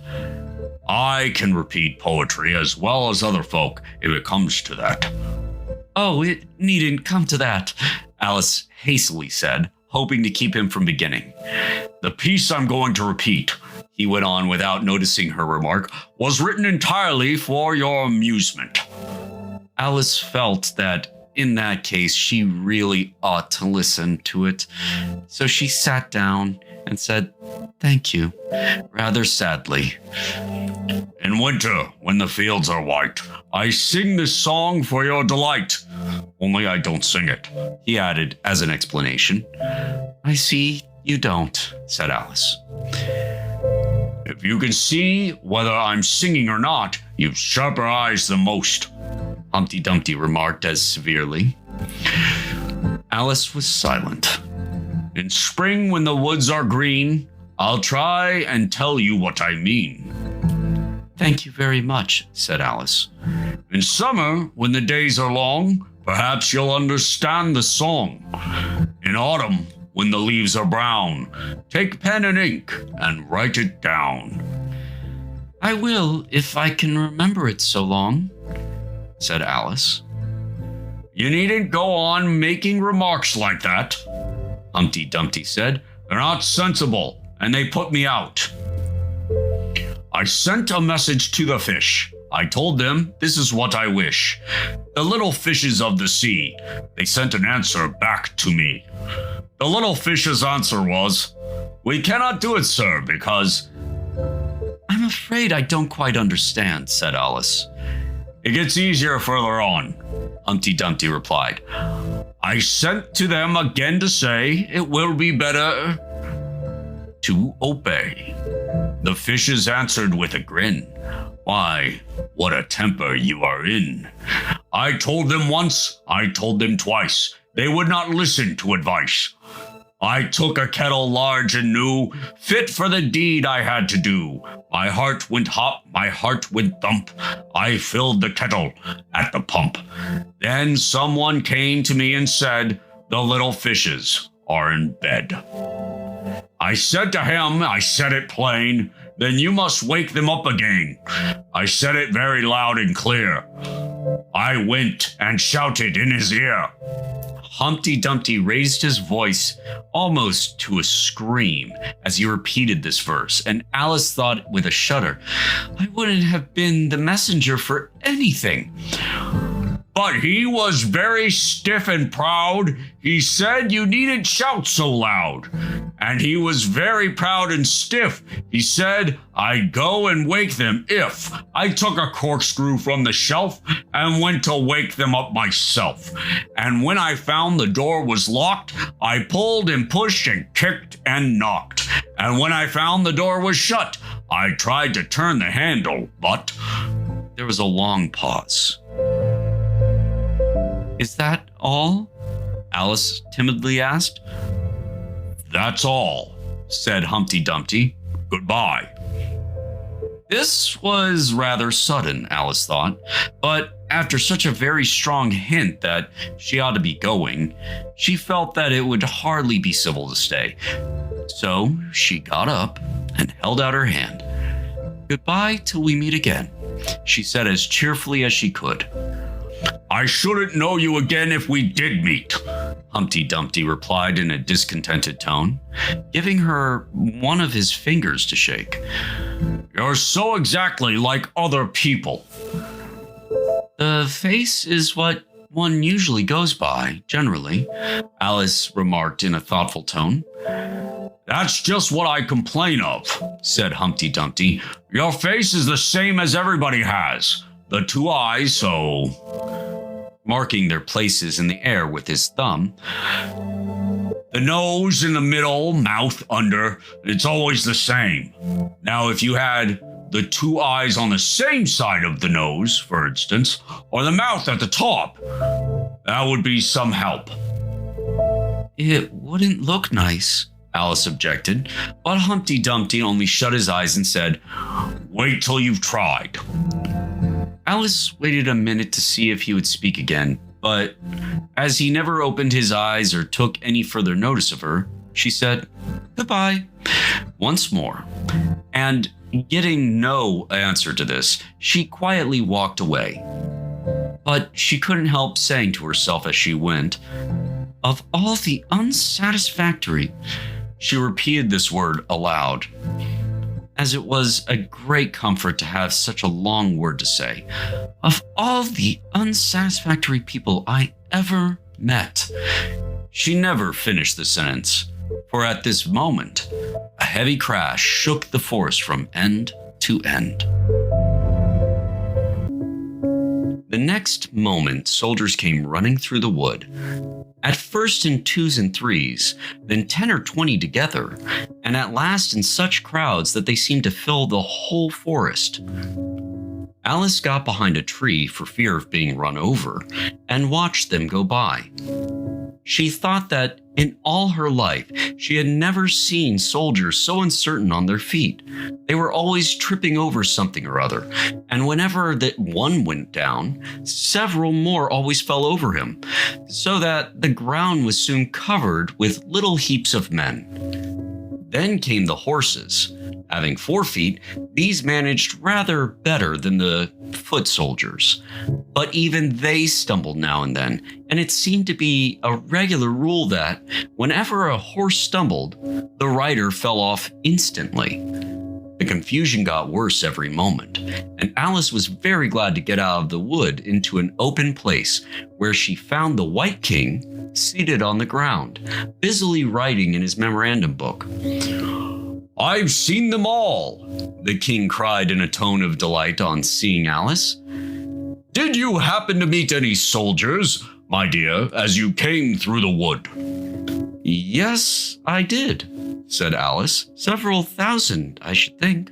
I can repeat poetry as well as other folk if it comes to that. Oh, it needn't come to that, Alice hastily said, hoping to keep him from beginning. The piece I'm going to repeat, he went on without noticing her remark, was written entirely for your amusement. Alice felt that in that case she really ought to listen to it, so she sat down and said, "Thank you," rather sadly. In winter, when the fields are white, I sing this song for your delight. Only I don't sing it, he added as an explanation. I see you don't, said Alice. If you can see whether I'm singing or not, you've sharper eyes than most, Humpty Dumpty remarked as severely. Alice was silent. In spring, when the woods are green, I'll try and tell you what I mean. Thank you very much, said Alice. In summer, when the days are long, perhaps you'll understand the song. In autumn, when the leaves are brown, take pen and ink and write it down. I will, if I can remember it so long, said Alice. You needn't go on making remarks like that, Humpty Dumpty said. They're not sensible, and they put me out. I sent a message to the fish. I told them, this is what I wish. The little fishes of the sea, they sent an answer back to me. The little fish's answer was, we cannot do it, sir, because... I'm afraid I don't quite understand, said Alice. It gets easier further on, Humpty Dumpty replied. I sent to them again to say it will be better to obey. The fishes answered with a grin. Why, what a temper you are in. I told them once, I told them twice. They would not listen to advice. I took a kettle large and new, fit for the deed I had to do. My heart went hop, my heart went thump. I filled the kettle at the pump. Then someone came to me and said, the little fishes are in bed. I said to him, I said it plain, then you must wake them up again. I said it very loud and clear. I went and shouted in his ear. Humpty Dumpty raised his voice almost to a scream as he repeated this verse, and Alice thought with a shudder, I wouldn't have been the messenger for anything. But he was very stiff and proud. He said you needn't shout so loud. And he was very proud and stiff. He said, I'd go and wake them if I took a corkscrew from the shelf and went to wake them up myself. And when I found the door was locked, I pulled and pushed and kicked and knocked. And when I found the door was shut, I tried to turn the handle, but... There was a long pause. Is that all? Alice timidly asked. That's all, said Humpty Dumpty. Goodbye. This was rather sudden, Alice thought, but after such a very strong hint that she ought to be going, she felt that it would hardly be civil to stay. So she got up and held out her hand. "Goodbye till we meet again," she said as cheerfully as she could. "I shouldn't know you again if we did meet," Humpty Dumpty replied in a discontented tone, giving her one of his fingers to shake. "You're so exactly like other people." "The face is what one usually goes by, generally," Alice remarked in a thoughtful tone. "That's just what I complain of," said Humpty Dumpty. "Your face is the same as everybody has. The two eyes, marking their places in the air with his thumb. The nose in the middle, mouth under, it's always the same. Now, if you had the two eyes on the same side of the nose, for instance, or the mouth at the top, that would be some help." "It wouldn't look nice," Alice objected, but Humpty Dumpty only shut his eyes and said, "Wait till you've tried." Alice waited a minute to see if he would speak again, but as he never opened his eyes or took any further notice of her, she said, "Goodbye," once more. And getting no answer to this, she quietly walked away. But she couldn't help saying to herself as she went, "Of all the unsatisfactory," she repeated this word aloud, as it was a great comfort to have such a long word to say. "Of all the unsatisfactory people I ever met." She never finished the sentence, for at this moment, a heavy crash shook the forest from end to end. The next moment, soldiers came running through the wood. At first in 2s and 3s, then 10 or 20 together, and at last in such crowds that they seemed to fill the whole forest. Alice got behind a tree for fear of being run over and watched them go by. She thought that in all her life, she had never seen soldiers so uncertain on their feet. They were always tripping over something or other, and whenever that one went down, several more always fell over him, so that the ground was soon covered with little heaps of men. Then came the horses. Having 4 feet, these managed rather better than the foot soldiers. But even they stumbled now and then, and it seemed to be a regular rule that whenever a horse stumbled, the rider fell off instantly. The confusion got worse every moment, and Alice was very glad to get out of the wood into an open place where she found the White King seated on the ground, busily writing in his memorandum book. "I've seen them all," the king cried in a tone of delight on seeing Alice. "Did you happen to meet any soldiers, my dear, as you came through the wood?" "Yes, I did," said Alice. "Several thousand, I should think."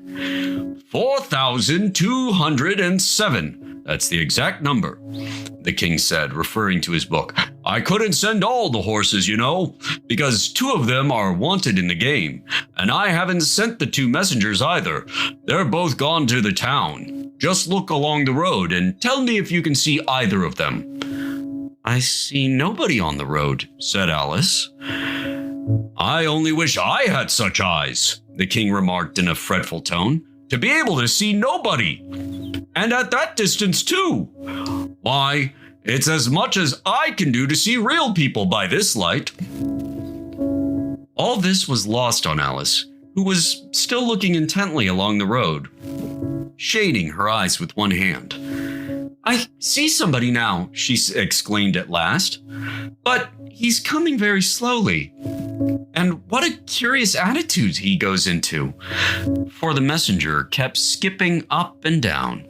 4,207. That's the exact number," the king said, referring to his book. "I couldn't send all the horses, you know, because 2 of them are wanted in the game, and I haven't sent the 2 messengers either. They're both gone to the town. Just look along the road and tell me if you can see either of them." "I see nobody on the road," said Alice. "I only wish I had such eyes," the king remarked in a fretful tone, "to be able to see nobody. And at that distance, too. Why, it's as much as I can do to see real people by this light." All this was lost on Alice, who was still looking intently along the road, shading her eyes with one hand. "I see somebody now," she exclaimed at last, "but he's coming very slowly. And what a curious attitude he goes into." For the messenger kept skipping up and down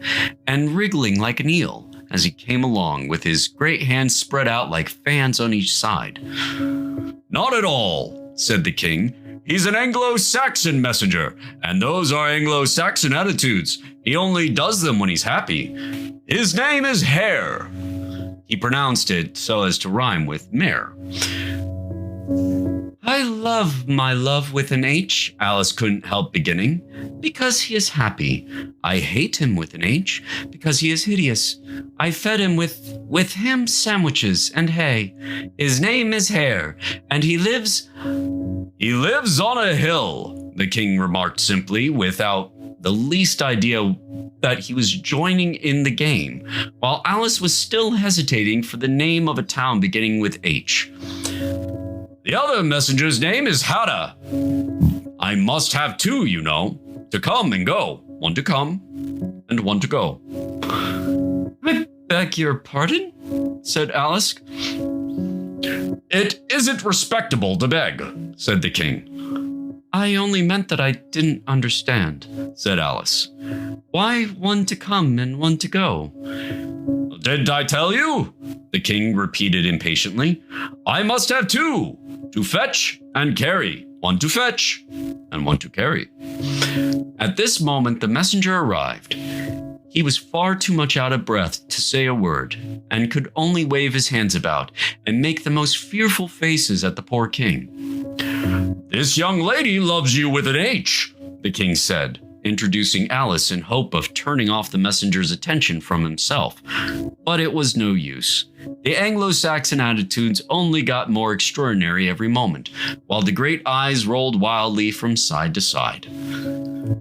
and wriggling like an eel as he came along with his great hands spread out like fans on each side. "Not at all," said the king. "He's an Anglo-Saxon messenger, and those are Anglo-Saxon attitudes. He only does them when he's happy. His name is Hare." He pronounced it so as to rhyme with mare. "I love my love with an H," Alice couldn't help beginning, "because he is happy. I hate him with an H, because he is hideous. I fed him with ham sandwiches and hay. His name is Hare, and he lives "He lives on a hill," the king remarked simply, without the least idea that he was joining in the game, while Alice was still hesitating for the name of a town beginning with H. The other messenger's name is Hada. I must have two, you know, to come and go. One to come and one to go. I beg your pardon? Said Alice. It isn't respectable to beg, said the king. I only meant that I didn't understand, said Alice. Why one to come and one to go? Didn't I tell you? The king repeated impatiently. I must have two, to fetch and carry. One to fetch and one to carry. At this moment, the messenger arrived. He was far too much out of breath to say a word, and could only wave his hands about and make the most fearful faces at the poor king. This young lady loves you with an H, the king said, introducing Alice in hope of turning off the messenger's attention from himself. But it was no use. The Anglo-Saxon attitudes only got more extraordinary every moment, while the great eyes rolled wildly from side to side.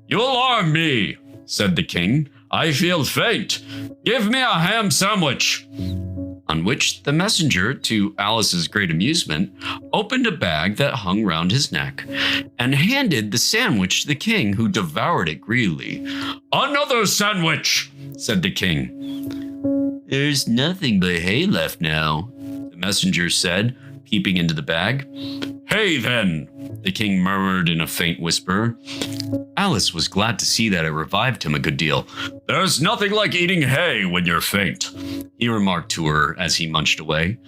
You alarm me, said the king. I feel faint. Give me a ham sandwich. On which the messenger, to Alice's great amusement, opened a bag that hung round his neck and handed the sandwich to the king, who devoured it greedily. Another sandwich, said the king. There's nothing but hay left now, the messenger said, peeping into the bag. Hay, then, the king murmured in a faint whisper. Alice was glad to see that it revived him a good deal. There's nothing like eating hay when you're faint, he remarked to her as he munched away.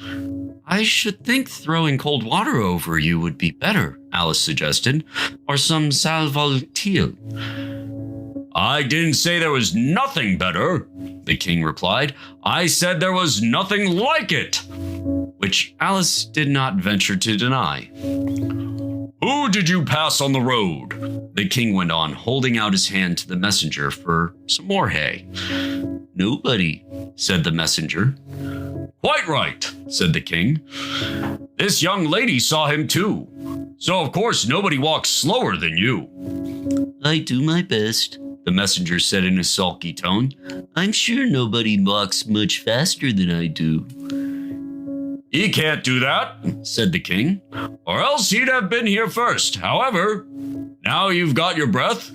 I should think throwing cold water over you would be better, Alice suggested, or some sal volatile. I didn't say there was nothing better, the king replied. I said there was nothing like it. Which Alice did not venture to deny. Who did you pass on the road? The king went on, holding out his hand to the messenger for some more hay. Nobody, said the messenger. Quite right, said the king. This young lady saw him too. So of course nobody walks slower than you. I do my best, the messenger said in a sulky tone. I'm sure nobody walks much faster than I do. He can't do that, said the king, or else he'd have been here first. However, now you've got your breath,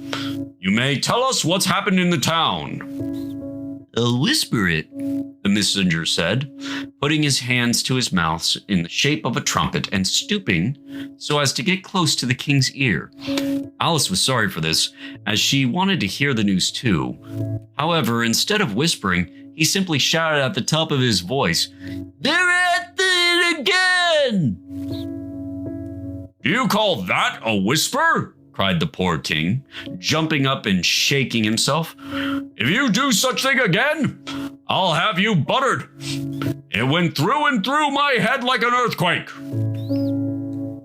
you may tell us what's happened in the town. I'll whisper it, the messenger said, putting his hands to his mouth in the shape of a trumpet and stooping so as to get close to the king's ear. Alice was sorry for this, as she wanted to hear the news too. However, instead of whispering, he simply shouted at the top of his voice, "They're at it again!" Do you call that a whisper? Cried the poor king, jumping up and shaking himself. If you do such thing again, I'll have you buttered. It went through and through my head like an earthquake.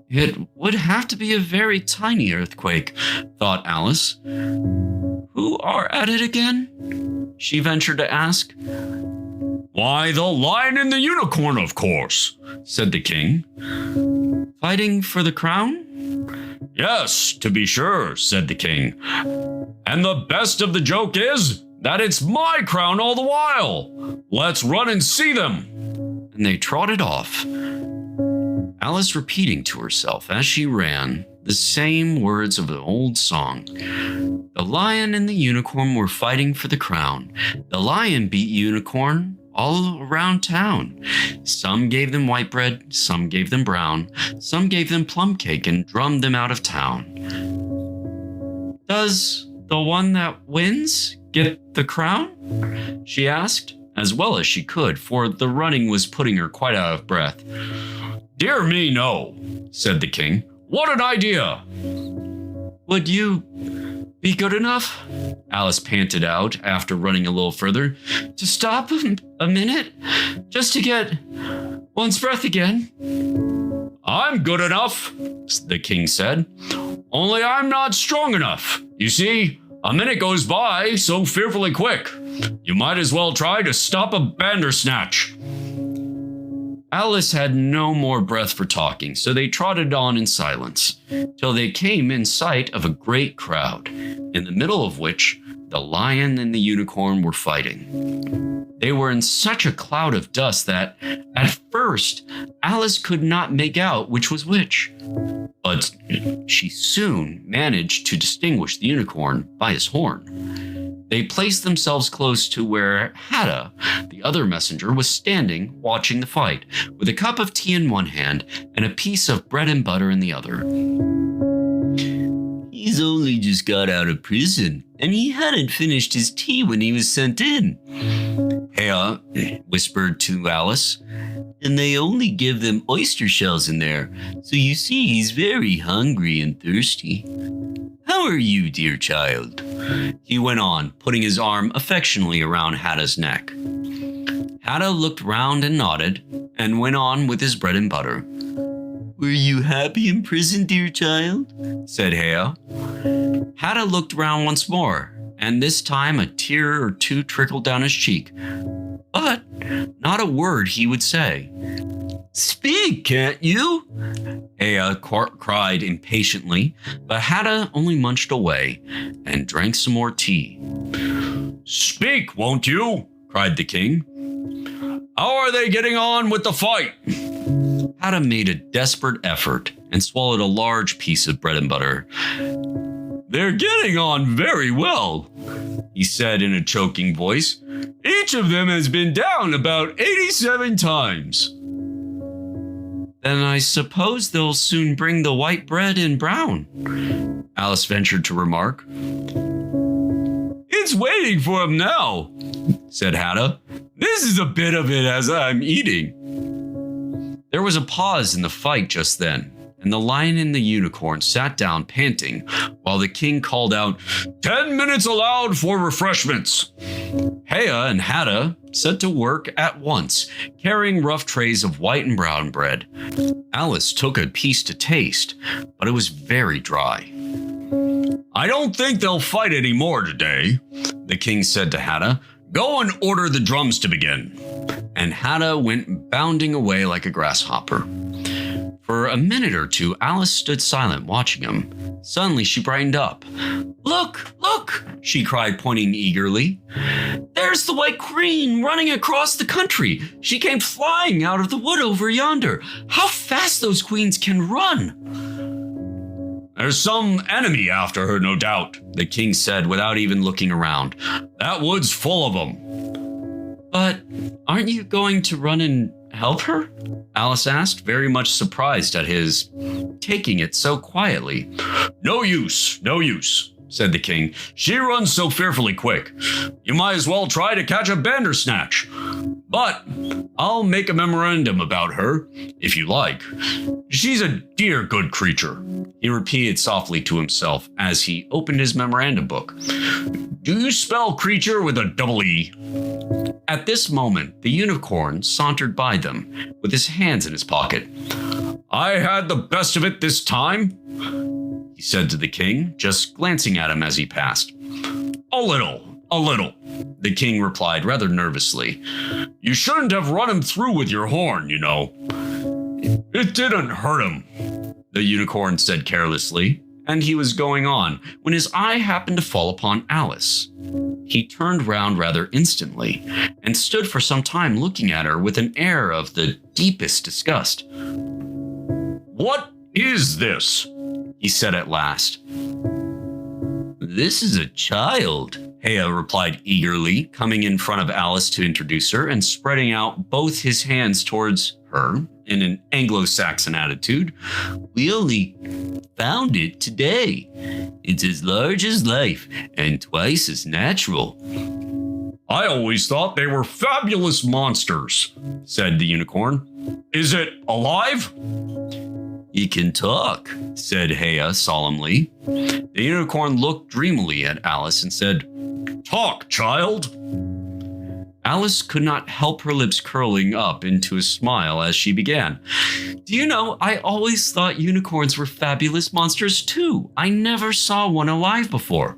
It would have to be a very tiny earthquake, thought Alice. Who are at it again? She ventured to ask. Why, the lion and the unicorn, of course, said the king. Fighting for the crown? Yes, to be sure, said the king. And the best of the joke is that it's my crown all the while. Let's run and see them. And they trotted off, Alice repeating to herself as she ran the same words of the old song. The lion and the unicorn were fighting for the crown. The lion beat unicorn all around town. Some gave them white bread, some gave them brown, some gave them plum cake and drummed them out of town. Does the one that wins get the crown? She asked, as well as she could, for the running was putting her quite out of breath. Dear me, no, said the king. What an idea! Would you be good enough, Alice panted out after running a little further, to stop a minute, just to get one's breath again? I'm good enough, the king said. Only I'm not strong enough. You see, a minute goes by so fearfully quick. You might as well try to stop a bandersnatch. Alice had no more breath for talking, so they trotted on in silence, till they came in sight of a great crowd, in the middle of which the lion and the unicorn were fighting. They were in such a cloud of dust that, at first, Alice could not make out which was which. But she soon managed to distinguish the unicorn by his horn. They placed themselves close to where Hatta, the other messenger, was standing watching the fight, with a cup of tea in one hand and a piece of bread and butter in the other. He's only just got out of prison, and he hadn't finished his tea when he was sent in, Hea whispered to Alice. and they only give them oyster shells in there, so you see he's very hungry and thirsty. How are you, dear child? He went on, putting his arm affectionately around Hatta's neck. Hatta looked round and nodded, and went on with his bread and butter. Were you happy in prison, dear child? Said Hea. Hatta looked round once more, and this time a tear or two trickled down his cheek. But not a word he would say. Speak, can't you? Hea cried impatiently, but Hatta only munched away and drank some more tea. Speak, won't you? Cried the king. How are they getting on with the fight? Hatta made a desperate effort and swallowed a large piece of bread and butter. They're getting on very well, he said in a choking voice. Each of them has been down about 87 times. Then I suppose they'll soon bring the white bread and brown, Alice ventured to remark. It's waiting for him now, said Hatta. This is a bit of it as I'm eating. There was a pause in the fight just then, and the lion and the unicorn sat down panting, while the king called out, 10 minutes allowed for refreshments. Hea and Hatta set to work at once, carrying rough trays of white and brown bread. Alice took a piece to taste, but it was very dry. I don't think they'll fight any more today, the king said to Hatta. Go and order the drums to begin. And Hatta went bounding away like a grasshopper. For a minute or two, Alice stood silent, watching him. Suddenly, she brightened up. Look, look, she cried, pointing eagerly. There's the White Queen running across the country. She came flying out of the wood over yonder. How fast those queens can run! There's some enemy after her, no doubt, the king said without even looking around. That wood's full of them. But aren't you going to run and help her? Alice asked, very much surprised at his taking it so quietly. No use, said the king. She runs so fearfully quick. You might as well try to catch a bandersnatch. But I'll make a memorandum about her, if you like. She's a dear good creature, he repeated softly to himself as he opened his memorandum book. Do you spell creature with a double E? At this moment, the unicorn sauntered by them with his hands in his pocket. I had the best of it this time, he said to the king, just glancing at him as he passed. A little, the king replied rather nervously. You shouldn't have run him through with your horn, you know. It didn't hurt him, the unicorn said carelessly, and he was going on when his eye happened to fall upon Alice. He turned round rather instantly and stood for some time looking at her with an air of the deepest disgust. What is this? He said at last. This is a child, Hea replied eagerly, coming in front of Alice to introduce her and spreading out both his hands towards her in an Anglo-Saxon attitude. We only found it today. It's as large as life and twice as natural. I always thought they were fabulous monsters, said the unicorn. Is it alive? He can talk, said Hea solemnly. The unicorn looked dreamily at Alice and said, Talk, child. Alice could not help her lips curling up into a smile as she began. Do you know, I always thought unicorns were fabulous monsters too. I never saw one alive before.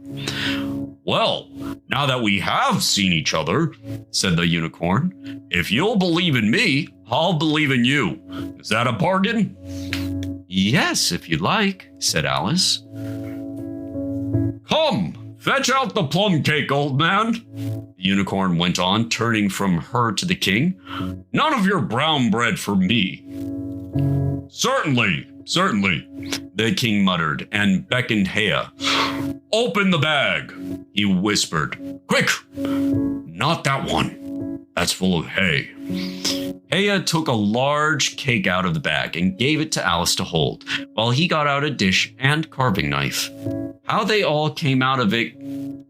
Well, now that we have seen each other, said the unicorn, if you'll believe in me, I'll believe in you. Is that a bargain? Yes, if you'd like, said Alice. Come, fetch out the plum cake, old man. The unicorn went on, turning from her to the king. None of your brown bread for me. Certainly, the king muttered and beckoned Hea. Open the bag, he whispered. Quick! Not that one. That's full of hay. Hea took a large cake out of the bag and gave it to Alice to hold, while he got out a dish and carving knife. How they all came out of it,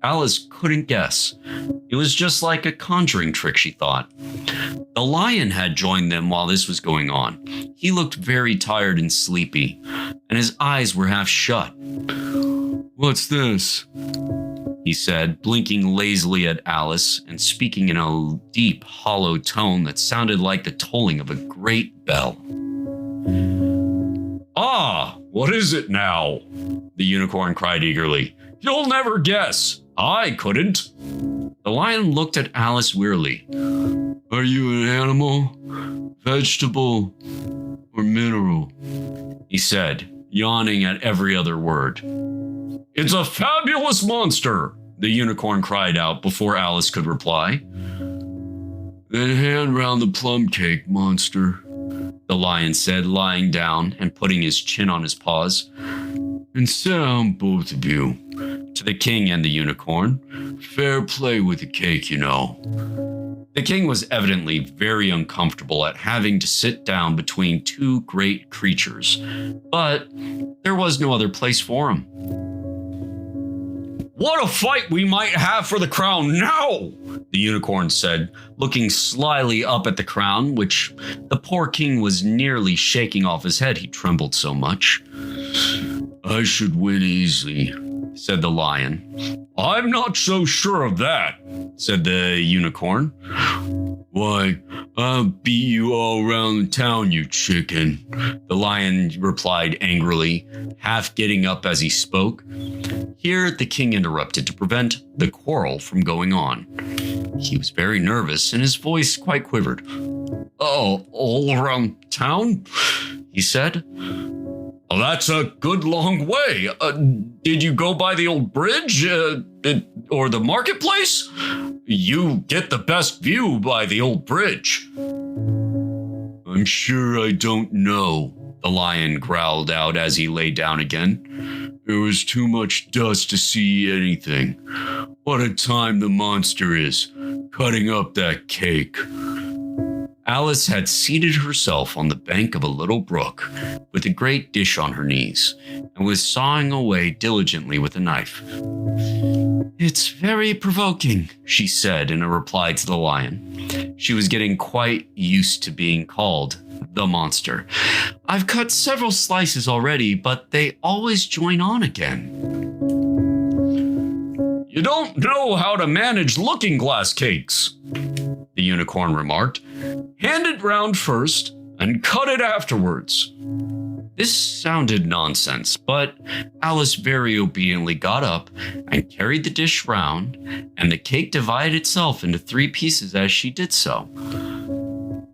Alice couldn't guess. It was just like a conjuring trick, she thought. The lion had joined them while this was going on. He looked very tired and sleepy, and his eyes were half shut. What's this? He said, blinking lazily at Alice and speaking in a deep, hollow tone that sounded like the tolling of a great bell. Ah, what is it now? The unicorn cried eagerly. You'll never guess. I couldn't. The lion looked at Alice wearily. Are you an animal, vegetable, or mineral? He said, yawning at every other word. It's a fabulous monster, the unicorn cried out before Alice could reply. Then hand round the plum cake, monster, the lion said, lying down and putting his chin on his paws. And sit down, both of you, to the king and the unicorn. Fair play with the cake, you know. The king was evidently very uncomfortable at having to sit down between two great creatures, but there was no other place for him. What a fight we might have for the crown now, the unicorn said, looking slyly up at the crown, which the poor king was nearly shaking off his head, he trembled so much. I should win easily, said the lion. I'm not so sure of that, said the unicorn. Why, I'll beat you all around the town, you chicken, the lion replied angrily, half getting up as he spoke. Here, the king interrupted to prevent the quarrel from going on. He was very nervous and his voice quite quivered. Oh, all around town? He said. Oh, that's a good long way. Did you go by the old bridge or the marketplace? You get the best view by the old bridge. I'm sure I don't know, the lion growled out as he lay down again. There was too much dust to see anything. What a time the monster is, cutting up that cake. Alice had seated herself on the bank of a little brook with a great dish on her knees and was sawing away diligently with a knife. It's very provoking, she said in a reply to the lion. She was getting quite used to being called the monster. I've cut several slices already, but they always join on again. You don't know how to manage looking glass cakes, the unicorn remarked. Hand it round first and cut it afterwards. This sounded nonsense, but Alice very obediently got up and carried the dish round, and the cake divided itself into 3 pieces as she did so.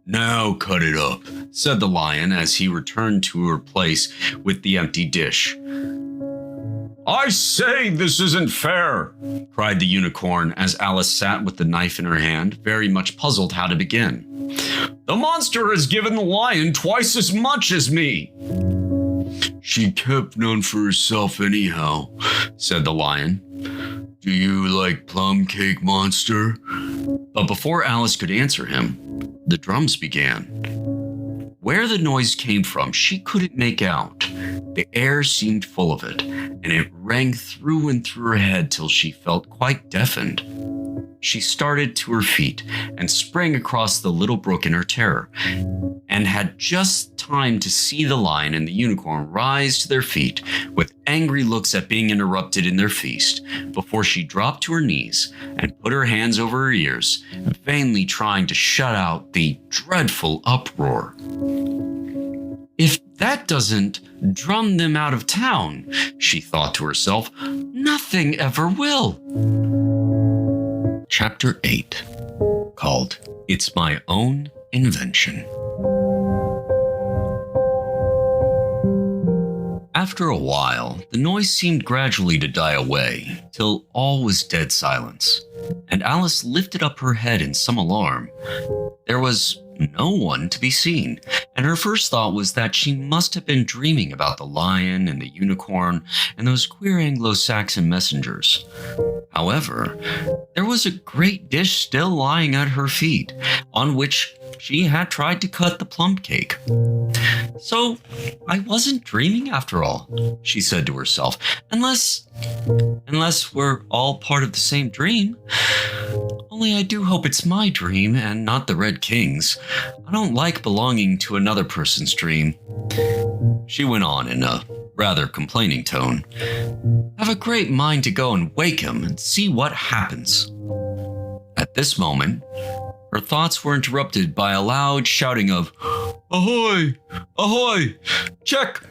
Now cut it up, said the lion as he returned to her place with the empty dish. I say this isn't fair, cried the unicorn as Alice sat with the knife in her hand, very much puzzled how to begin. The monster has given the lion twice as much as me. She kept none for herself anyhow, said the lion. Do you like plum cake, monster? But before Alice could answer him, the drums began. Where the noise came from, she couldn't make out. The air seemed full of it, and it rang through and through her head till she felt quite deafened. She started to her feet and sprang across the little brook in her terror, and had just time to see the lion and the unicorn rise to their feet with angry looks at being interrupted in their feast before she dropped to her knees and put her hands over her ears, vainly trying to shut out the dreadful uproar. If that doesn't drum them out of town, she thought to herself, nothing ever will. Chapter 8, called It's My Own Invention. After a while, the noise seemed gradually to die away, till all was dead silence, and Alice lifted up her head in some alarm. There was no one to be seen, and her first thought was that she must have been dreaming about the lion and the unicorn and those queer Anglo-Saxon messengers. However, there was a great dish still lying at her feet, on which she had tried to cut the plum cake. So, I wasn't dreaming after all, she said to herself, unless we're all part of the same dream. Only I do hope it's my dream and not the Red King's. I don't like belonging to another person's dream. She went on in a rather complaining tone. Have a great mind to go and wake him and see what happens. At this moment, her thoughts were interrupted by a loud shouting of, "Ahoy! Ahoy! Check!"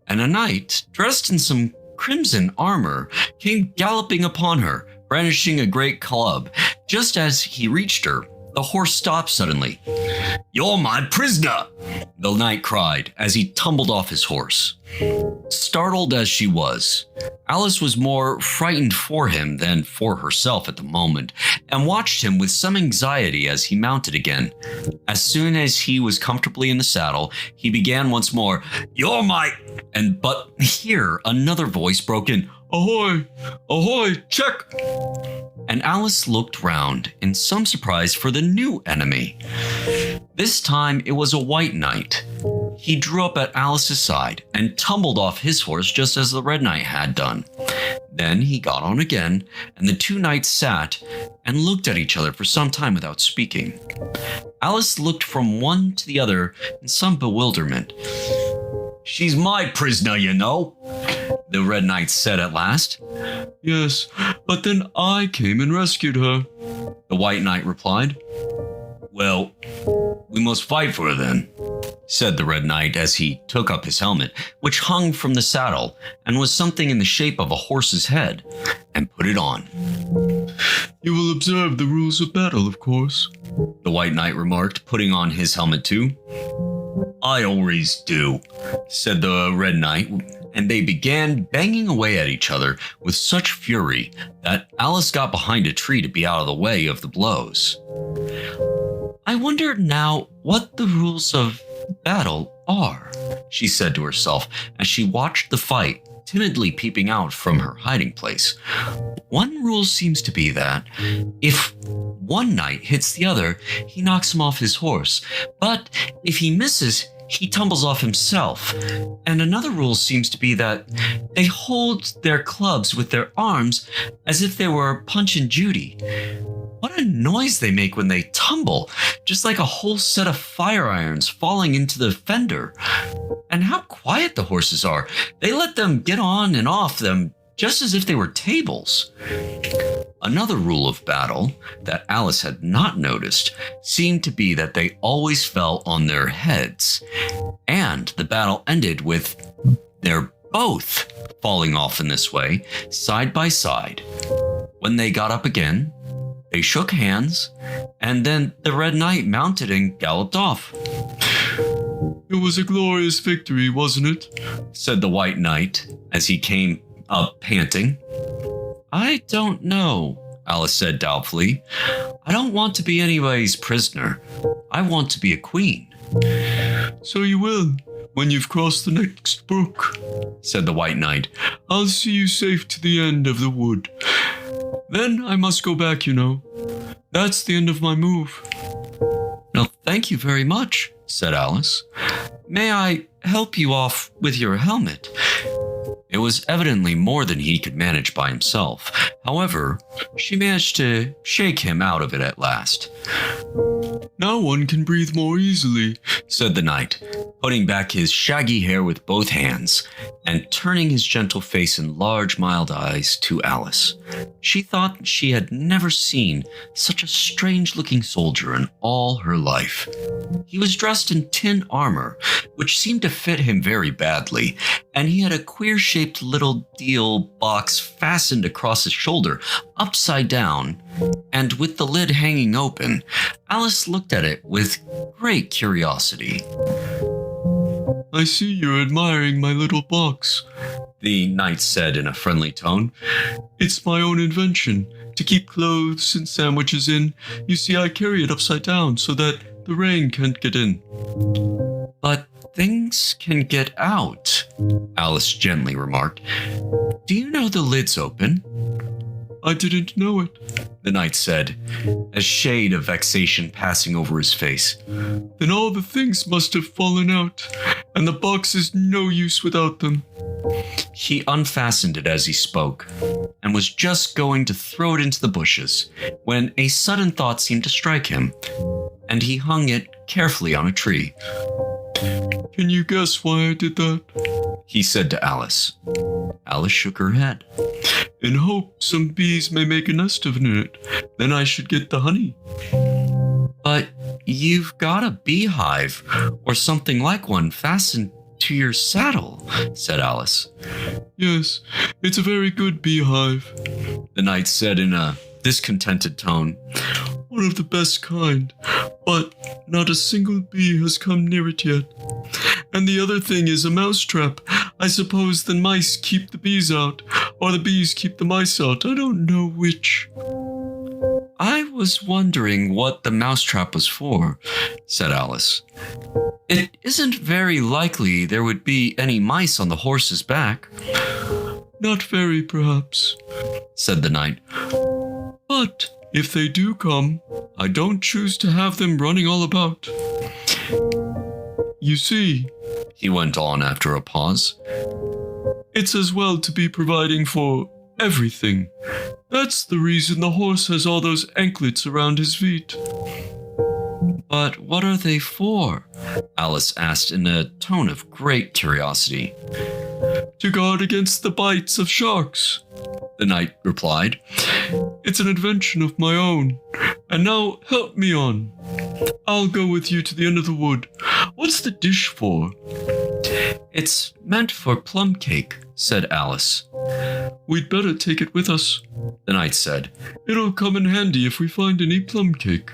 And a knight, dressed in some crimson armor, came galloping upon her, brandishing a great club. Just as he reached her, the horse stopped suddenly. "You're my prisoner!" the knight cried as he tumbled off his horse. Startled as she was, Alice was more frightened for him than for herself at the moment, and watched him with some anxiety as he mounted again. As soon as he was comfortably in the saddle, he began once more, "You're my—" but here another voice broke in, "Ahoy! Ahoy! Check!" And Alice looked round in some surprise for the new enemy. This time it was a white knight. He drew up at Alice's side and tumbled off his horse just as the red knight had done. Then he got on again, and the two knights sat and looked at each other for some time without speaking. Alice looked from one to the other in some bewilderment. "She's my prisoner, you know," the red knight said at last. "Yes, but then I came and rescued her," the white knight replied. "Well, we must fight for her then," said the red knight as he took up his helmet, which hung from the saddle and was something in the shape of a horse's head, and put it on. "You will observe the rules of battle, of course," the white knight remarked, putting on his helmet too. "I always do," said the red knight, and they began banging away at each other with such fury that Alice got behind a tree to be out of the way of the blows. "I wonder now what the rules of battle are," she said to herself as she watched the fight, timidly peeping out from her hiding place. "One rule seems to be that if one knight hits the other, he knocks him off his horse, but if he misses, he tumbles off himself. And another rule seems to be that they hold their clubs with their arms as if they were Punch and Judy. What a noise they make when they tumble, just like a whole set of fire irons falling into the fender. And how quiet the horses are. They let them get on and off them just as if they were tables." Another rule of battle that Alice had not noticed seemed to be that they always fell on their heads, and the battle ended with their both falling off in this way, side by side. When they got up again, they shook hands, and then the red knight mounted and galloped off. "It was a glorious victory, wasn't it?" said the white knight as he came up panting. "I don't know," Alice said doubtfully. "I don't want to be anybody's prisoner. I want to be a queen." "So you will, when you've crossed the next brook," said the white knight. "I'll see you safe to the end of the wood. Then I must go back, you know. That's the end of my move." "No, thank you very much," said Alice. "May I help you off with your helmet?" It was evidently more than he could manage by himself. However, she managed to shake him out of it at last. "Now one can breathe more easily," said the knight, putting back his shaggy hair with both hands and turning his gentle face and large mild eyes to Alice. She thought she had never seen such a strange-looking soldier in all her life. He was dressed in tin armor, which seemed to fit him very badly, and he had a queer-shaped little deal box fastened across his shoulder, upside down, and with the lid hanging open. Alice looked at it with great curiosity. I see you're admiring my little box, the knight said in a friendly tone. It's my own invention, to keep clothes and sandwiches in. You see, I carry it upside down so that the rain can't get in. But things can get out, Alice gently remarked. Do you know the lid's open? I didn't know it, the knight said, a shade of vexation passing over his face. Then all the things must have fallen out, and the box is no use without them. He unfastened it as he spoke, and was just going to throw it into the bushes, when a sudden thought seemed to strike him, and he hung it carefully on a tree. Can you guess why I did that? He said to Alice. Alice shook her head. In hope some bees may make a nest of it, then I should get the honey. But you've got a beehive, or something like one, fastened to your saddle, said Alice. Yes, it's a very good beehive, the knight said in a discontented tone. One of the best kind, but not a single bee has come near it yet. And the other thing is a mousetrap. I suppose the mice keep the bees out, or the bees keep the mice out. I don't know which. I was wondering what the mousetrap was for, said Alice. It isn't very likely there would be any mice on the horse's back. Not very, perhaps, said the knight. But if they do come, I don't choose to have them running all about. You see, he went on after a pause, it's as well to be providing for everything. That's the reason the horse has all those anklets around his feet. But what are they for? Alice asked in a tone of great curiosity. To guard against the bites of sharks, the knight replied. It's an invention of my own. And now help me on. I'll go with you to the end of the wood. What's the dish for? It's meant for plum cake, said Alice. We'd better take it with us, the knight said. It'll come in handy if we find any plum cake.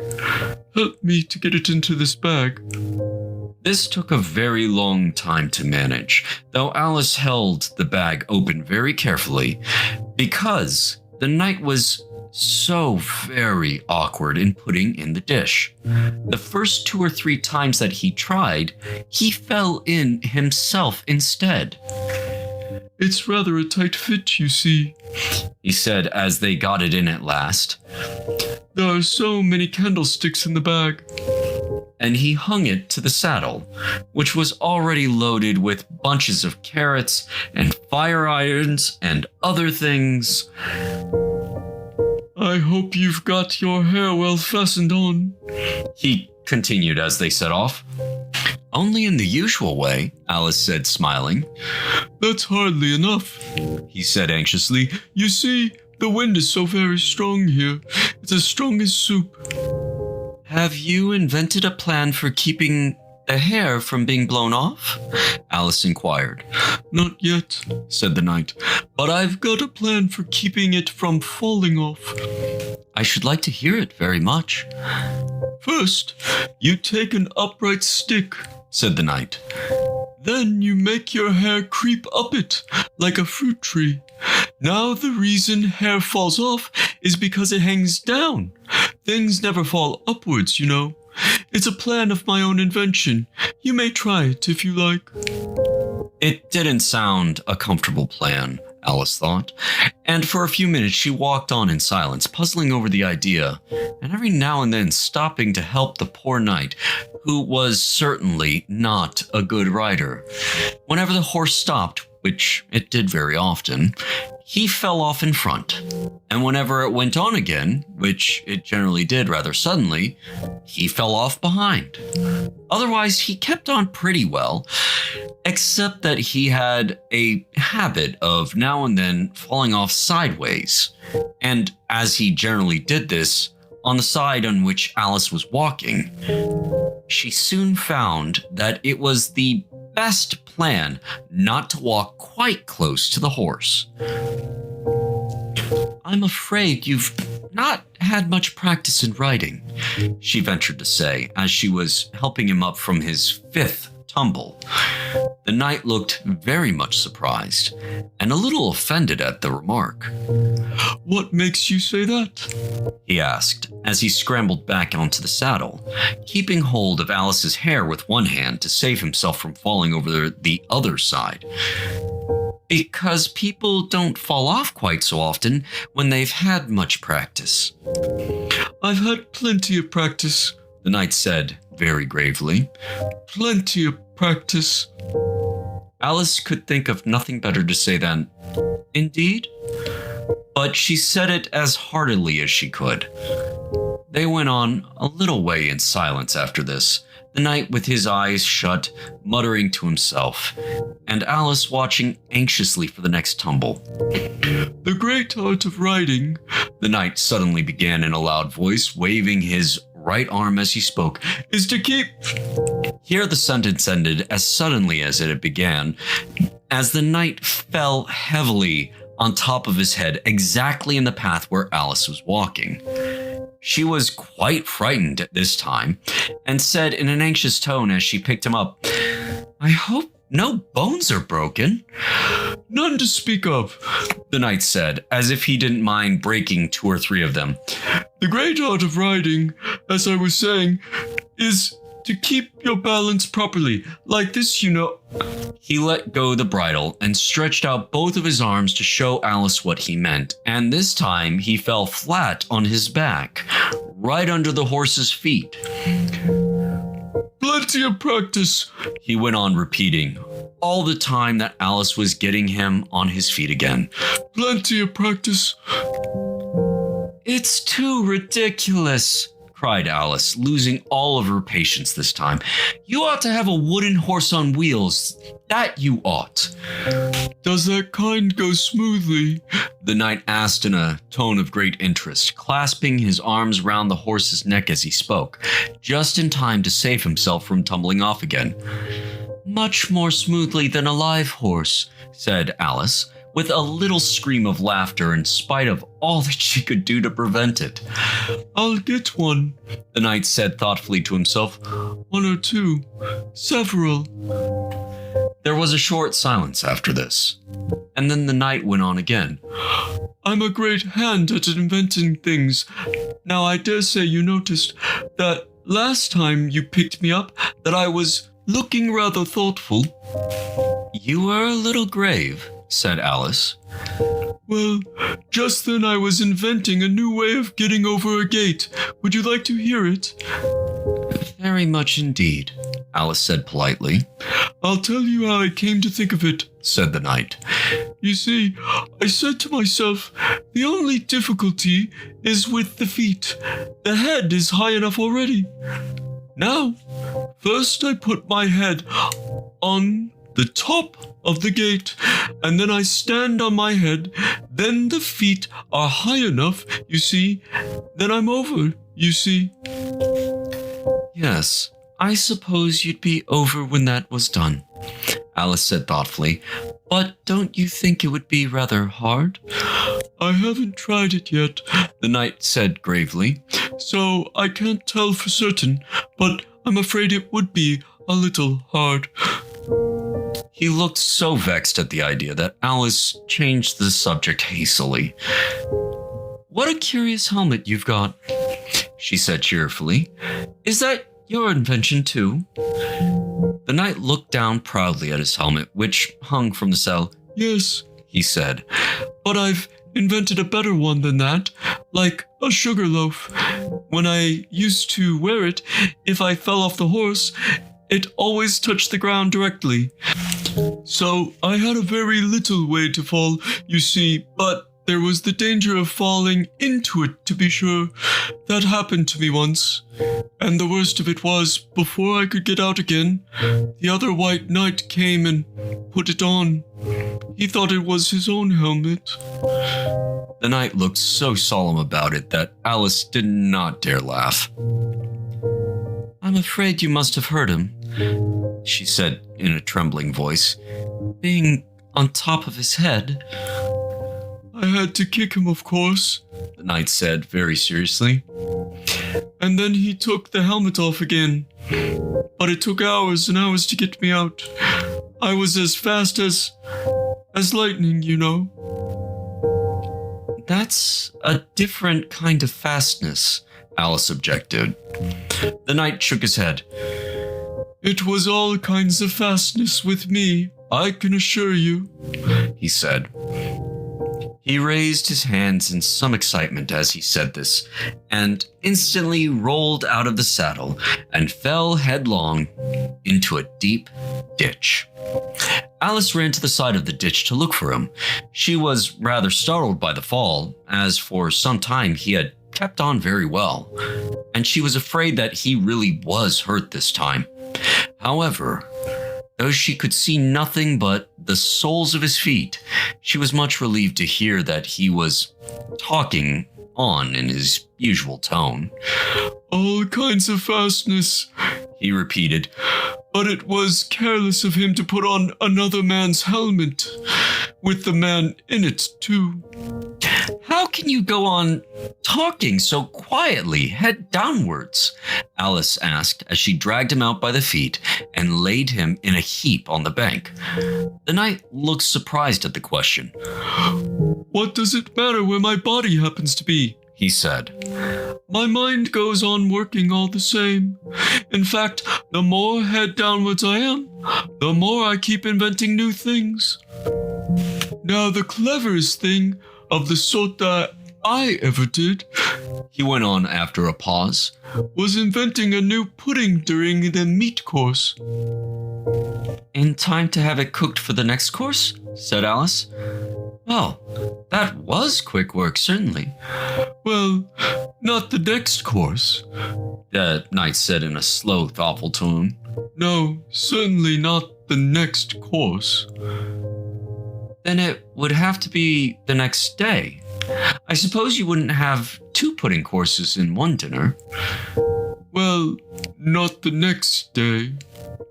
Help me to get it into this bag. This took a very long time to manage, though Alice held the bag open very carefully, because the knight was so very awkward in putting in the dish. The first 2 or 3 times that he tried, he fell in himself instead. It's rather a tight fit, you see, he said as they got it in at last. There are so many candlesticks in the bag. And he hung it to the saddle, which was already loaded with bunches of carrots and fire irons and other things. I hope you've got your hair well fastened on, he continued as they set off. Only in the usual way, Alice said, smiling. That's hardly enough, he said anxiously. You see, the wind is so very strong here. It's as strong as soup. Have you invented a plan for keeping the hair from being blown off? Alice inquired. Not yet, said the knight, but I've got a plan for keeping it from falling off. I should like to hear it very much. First, you take an upright stick, said the knight. Then you make your hair creep up it, like a fruit tree. Now the reason hair falls off is because it hangs down. Things never fall upwards, you know. It's a plan of my own invention. You may try it if you like. It didn't sound a comfortable plan, Alice thought, and for a few minutes she walked on in silence, puzzling over the idea, and every now and then stopping to help the poor knight, who was certainly not a good rider. Whenever the horse stopped, which it did very often, he fell off in front. And whenever it went on again, which it generally did rather suddenly, he fell off behind. Otherwise, he kept on pretty well, except that he had a habit of now and then falling off sideways. And as he generally did this, on the side on which Alice was walking, she soon found that it was the best plan not to walk quite close to the horse. I'm afraid you've not had much practice in riding, she ventured to say as she was helping him up from his 5th tumble. The knight looked very much surprised and a little offended at the remark. What makes you say that? He asked as he scrambled back onto the saddle, keeping hold of Alice's hair with one hand to save himself from falling over the other side. Because people don't fall off quite so often when they've had much practice. I've had plenty of practice, the knight said very gravely. Plenty of practice. Alice could think of nothing better to say than, "Indeed?" But she said it as heartily as she could. They went on a little way in silence after this, the knight with his eyes shut, muttering to himself, and Alice watching anxiously for the next tumble. The great art of riding, the knight suddenly began in a loud voice, waving his right arm as he spoke, is to keep... Here the sentence ended as suddenly as it had began, as the knight fell heavily on top of his head exactly in the path where Alice was walking. She was quite frightened at this time and said in an anxious tone as she picked him up, "I hope no bones are broken." None to speak of, the knight said, as if he didn't mind breaking 2 or 3 of them. The great art of riding, as I was saying, is to keep your balance properly, like this, you know. He let go the bridle and stretched out both of his arms to show Alice what he meant, and this time he fell flat on his back, right under the horse's feet. Plenty of practice, he went on repeating, all the time that Alice was getting him on his feet again. Plenty of practice. It's too ridiculous, cried Alice, losing all of her patience this time. You ought to have a wooden horse on wheels. That you ought. Does that kind go smoothly? The knight asked in a tone of great interest, clasping his arms round the horse's neck as he spoke, just in time to save himself from tumbling off again. Much more smoothly than a live horse, said Alice, with a little scream of laughter in spite of all that she could do to prevent it. I'll get one, the knight said thoughtfully to himself. 1 or 2, several. There was a short silence after this, and then the knight went on again. I'm a great hand at inventing things. Now I dare say you noticed that last time you picked me up that I was looking rather thoughtful. You were a little grave, said Alice. Well, just then I was inventing a new way of getting over a gate. Would you like to hear it? Very much indeed, Alice said politely. I'll tell you how I came to think of it, said the knight. You see, I said to myself, the only difficulty is with the feet. The head is high enough already. Now, first I put my head on the top of the gate, and then I stand on my head. Then the feet are high enough, you see. Then I'm over, you see. Yes, I suppose you'd be over when that was done, Alice said thoughtfully. But don't you think it would be rather hard? I haven't tried it yet, the knight said gravely. So I can't tell for certain, but I'm afraid it would be a little hard. He looked so vexed at the idea that Alice changed the subject hastily. What a curious helmet you've got, she said cheerfully. Is that your invention too? The knight looked down proudly at his helmet, which hung from the saddle. Yes, he said, but I've invented a better one than that, like a sugar loaf. When I used to wear it, if I fell off the horse, it always touched the ground directly. So I had a very little way to fall, you see, but there was the danger of falling into it, to be sure. That happened to me once. And the worst of it was, before I could get out again, the other white knight came and put it on. He thought it was his own helmet. The knight looked so solemn about it that Alice did not dare laugh. I'm afraid you must have heard him, she said in a trembling voice, being on top of his head. I had to kick him, of course, the knight said very seriously. And then he took the helmet off again. but it took hours and hours to get me out. I was as fast as lightning, you know. That's a different kind of fastness, Alice objected. The knight shook his head. It was all kinds of fastness with me, I can assure you, he said. He raised his hands in some excitement as he said this, and instantly rolled out of the saddle and fell headlong into a deep ditch. Alice ran to the side of the ditch to look for him. She was rather startled by the fall, as for some time he had kept on very well, and she was afraid that he really was hurt this time. However, though she could see nothing but the soles of his feet, she was much relieved to hear that he was talking on in his usual tone. All kinds of fastness, he repeated, but it was careless of him to put on another man's helmet, with the man in it too. How can you go on talking so quietly, head downwards? Alice asked as she dragged him out by the feet and laid him in a heap on the bank. The knight looked surprised at the question. What does it matter where my body happens to be? He said. My mind goes on working all the same. In fact, the more head downwards I am, the more I keep inventing new things. Now, the cleverest thing of the sort that I ever did, he went on after a pause, was inventing a new pudding during the meat course. In time to have it cooked for the next course? Said Alice. Well, that was quick work, certainly. Well, not the next course, the knight said in a slow, thoughtful tone. No, certainly not the next course. Then it would have to be the next day. I suppose you wouldn't have 2 pudding courses in one dinner. Well, not the next day,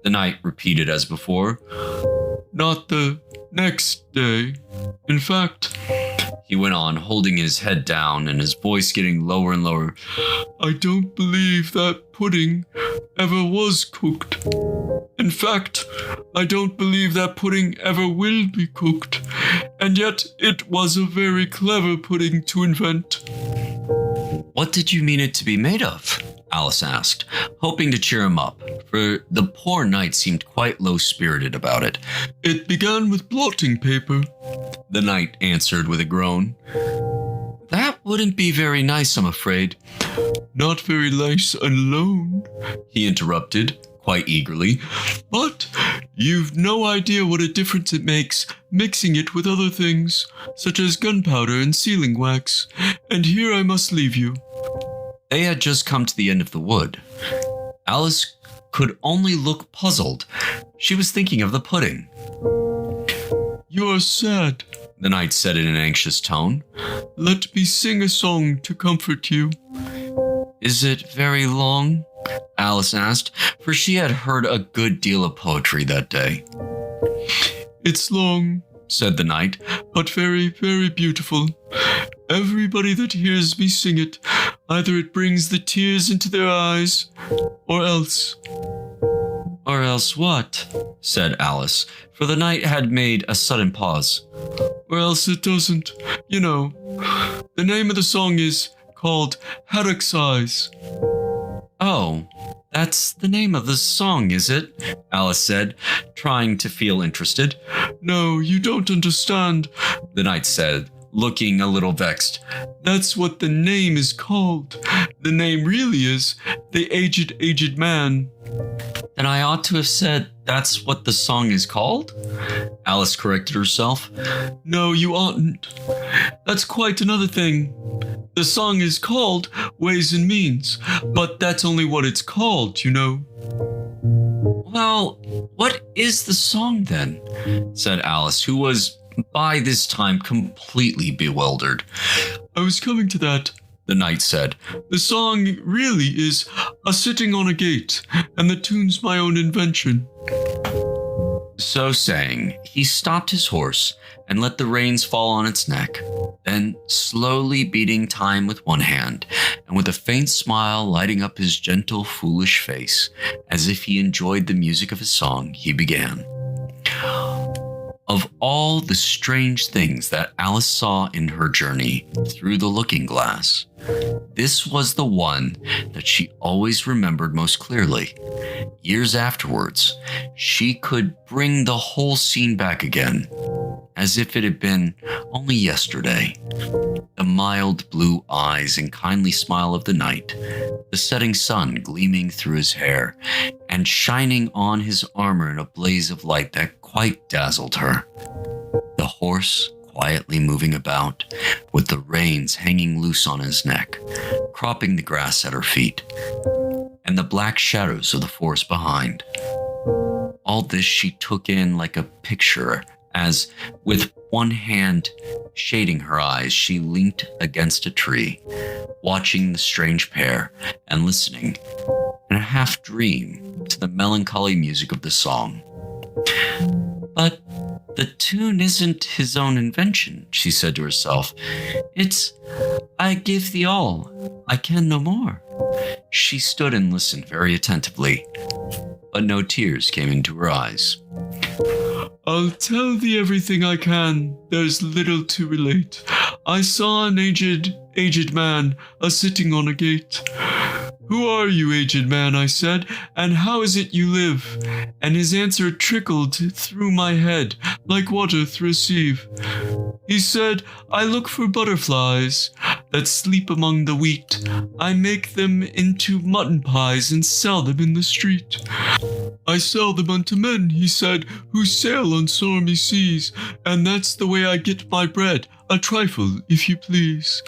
the knight repeated as before. Not the next day. In fact, he went on, holding his head down and his voice getting lower and lower, I don't believe that pudding ever was cooked. In fact, I don't believe that pudding ever will be cooked. And yet, it was a very clever pudding to invent. What did you mean it to be made of? Alice asked, hoping to cheer him up, for the poor knight seemed quite low-spirited about it. It began with blotting paper, the knight answered with a groan. That wouldn't be very nice, I'm afraid. Not very nice alone, he interrupted, quite eagerly. But you've no idea what a difference it makes mixing it with other things, such as gunpowder and sealing wax. And here I must leave you. They had just come to the end of the wood. Alice could only look puzzled. She was thinking of the pudding. You are sad, the knight said in an anxious tone. Let me sing a song to comfort you. Is it very long? Alice asked, for she had heard a good deal of poetry that day. It's long, said the knight, but very, very beautiful. Everybody that hears me sing it, either it brings the tears into their eyes, or else. Or else what? Said Alice, for the knight had made a sudden pause. Or else it doesn't. You know, the name of the song is called Haddock's Eyes. Oh, that's the name of the song, is it? Alice said, trying to feel interested. No, you don't understand, the knight said, looking a little vexed. That's what the name is called. The name really is The Aged Man. Then I ought to have said that's what the song is called? Alice corrected herself. No, you oughtn't. That's quite another thing. The song is called Ways and Means, but that's only what it's called, you know. Well, what is the song then? Said Alice, who was by this time completely bewildered. I was coming to that, the knight said. The song really is A Sitting on a Gate, and the tune's my own invention. So saying, he stopped his horse and let the reins fall on its neck, then slowly beating time with one hand, and with a faint smile lighting up his gentle, foolish face, as if he enjoyed the music of his song, he began. Of all the strange things that Alice saw in her journey through the looking glass, this was the one that she always remembered most clearly. Years afterwards, she could bring the whole scene back again, as if it had been only yesterday. The mild blue eyes and kindly smile of the night, the setting sun gleaming through his hair and shining on his armor in a blaze of light that quite dazzled her. The horse quietly moving about, with the reins hanging loose on his neck, cropping the grass at her feet, and the black shadows of the forest behind. All this she took in like a picture as, with one hand shading her eyes, she leant against a tree, watching the strange pair and listening in a half dream to the melancholy music of the song. But the tune isn't his own invention, she said to herself. It's, I give thee all, I can no more. She stood and listened very attentively, but no tears came into her eyes. I'll tell thee everything I can, there's little to relate. I saw an aged man a-sitting on a gate. Who are you, aged man, I said, and how is it you live? And his answer trickled through my head like water through a sieve. He said, I look for butterflies that sleep among the wheat. I make them into mutton pies and sell them in the street. I sell them unto men, he said, who sail on stormy seas, and that's the way I get my bread, a trifle, if you please.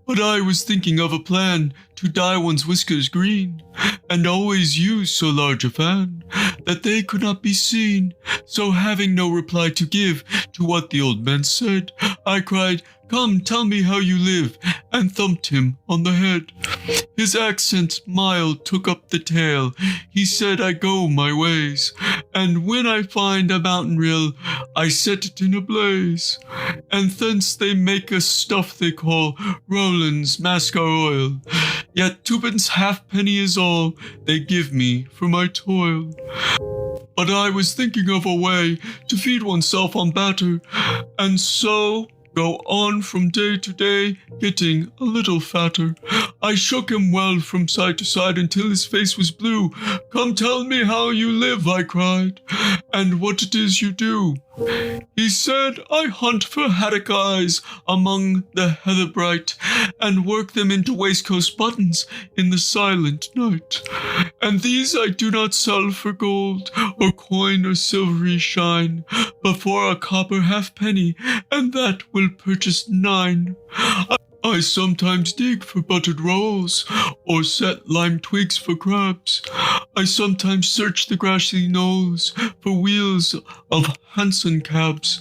But I was thinking of a plan to dye one's whiskers green, and always use so large a fan that they could not be seen. So having no reply to give to what the old man said, I cried, Come, tell me how you live, and thumped him on the head. His accent mild took up the tale. He said, I go my ways, and when I find a mountain rill, I set it in a blaze. And thence they make a stuff they call Rowland's Mascar oil. Yet twopence halfpenny is all they give me for my toil. But I was thinking of a way to feed oneself on batter, and so go on from day to day, getting a little fatter. I shook him well from side to side until his face was blue. Come tell me how you live, I cried, and what it is you do. He said, I hunt for haddock eyes among the heather bright, and work them into waistcoat buttons in the silent night. And these I do not sell for gold, or coin or silvery shine, but for a copper halfpenny, and that will purchase 9. I sometimes dig for buttered rolls, or set lime twigs for crabs. I sometimes search the grassy knolls for wheels of hansom cabs.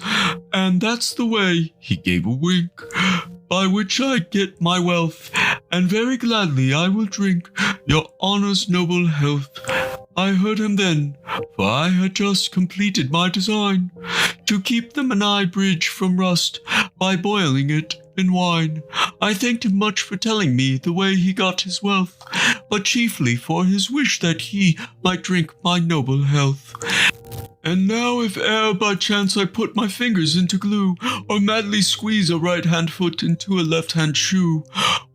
And that's the way, he gave a wink, by which I get my wealth, and very gladly I will drink your honour's noble health. I heard him then, for I had just completed my design, to keep the Menai Bridge from rust by boiling it in wine. I thanked him much for telling me the way he got his wealth, but chiefly for his wish that he might drink my noble health. And now if e'er by chance I put my fingers into glue, or madly squeeze a right-hand foot into a left-hand shoe,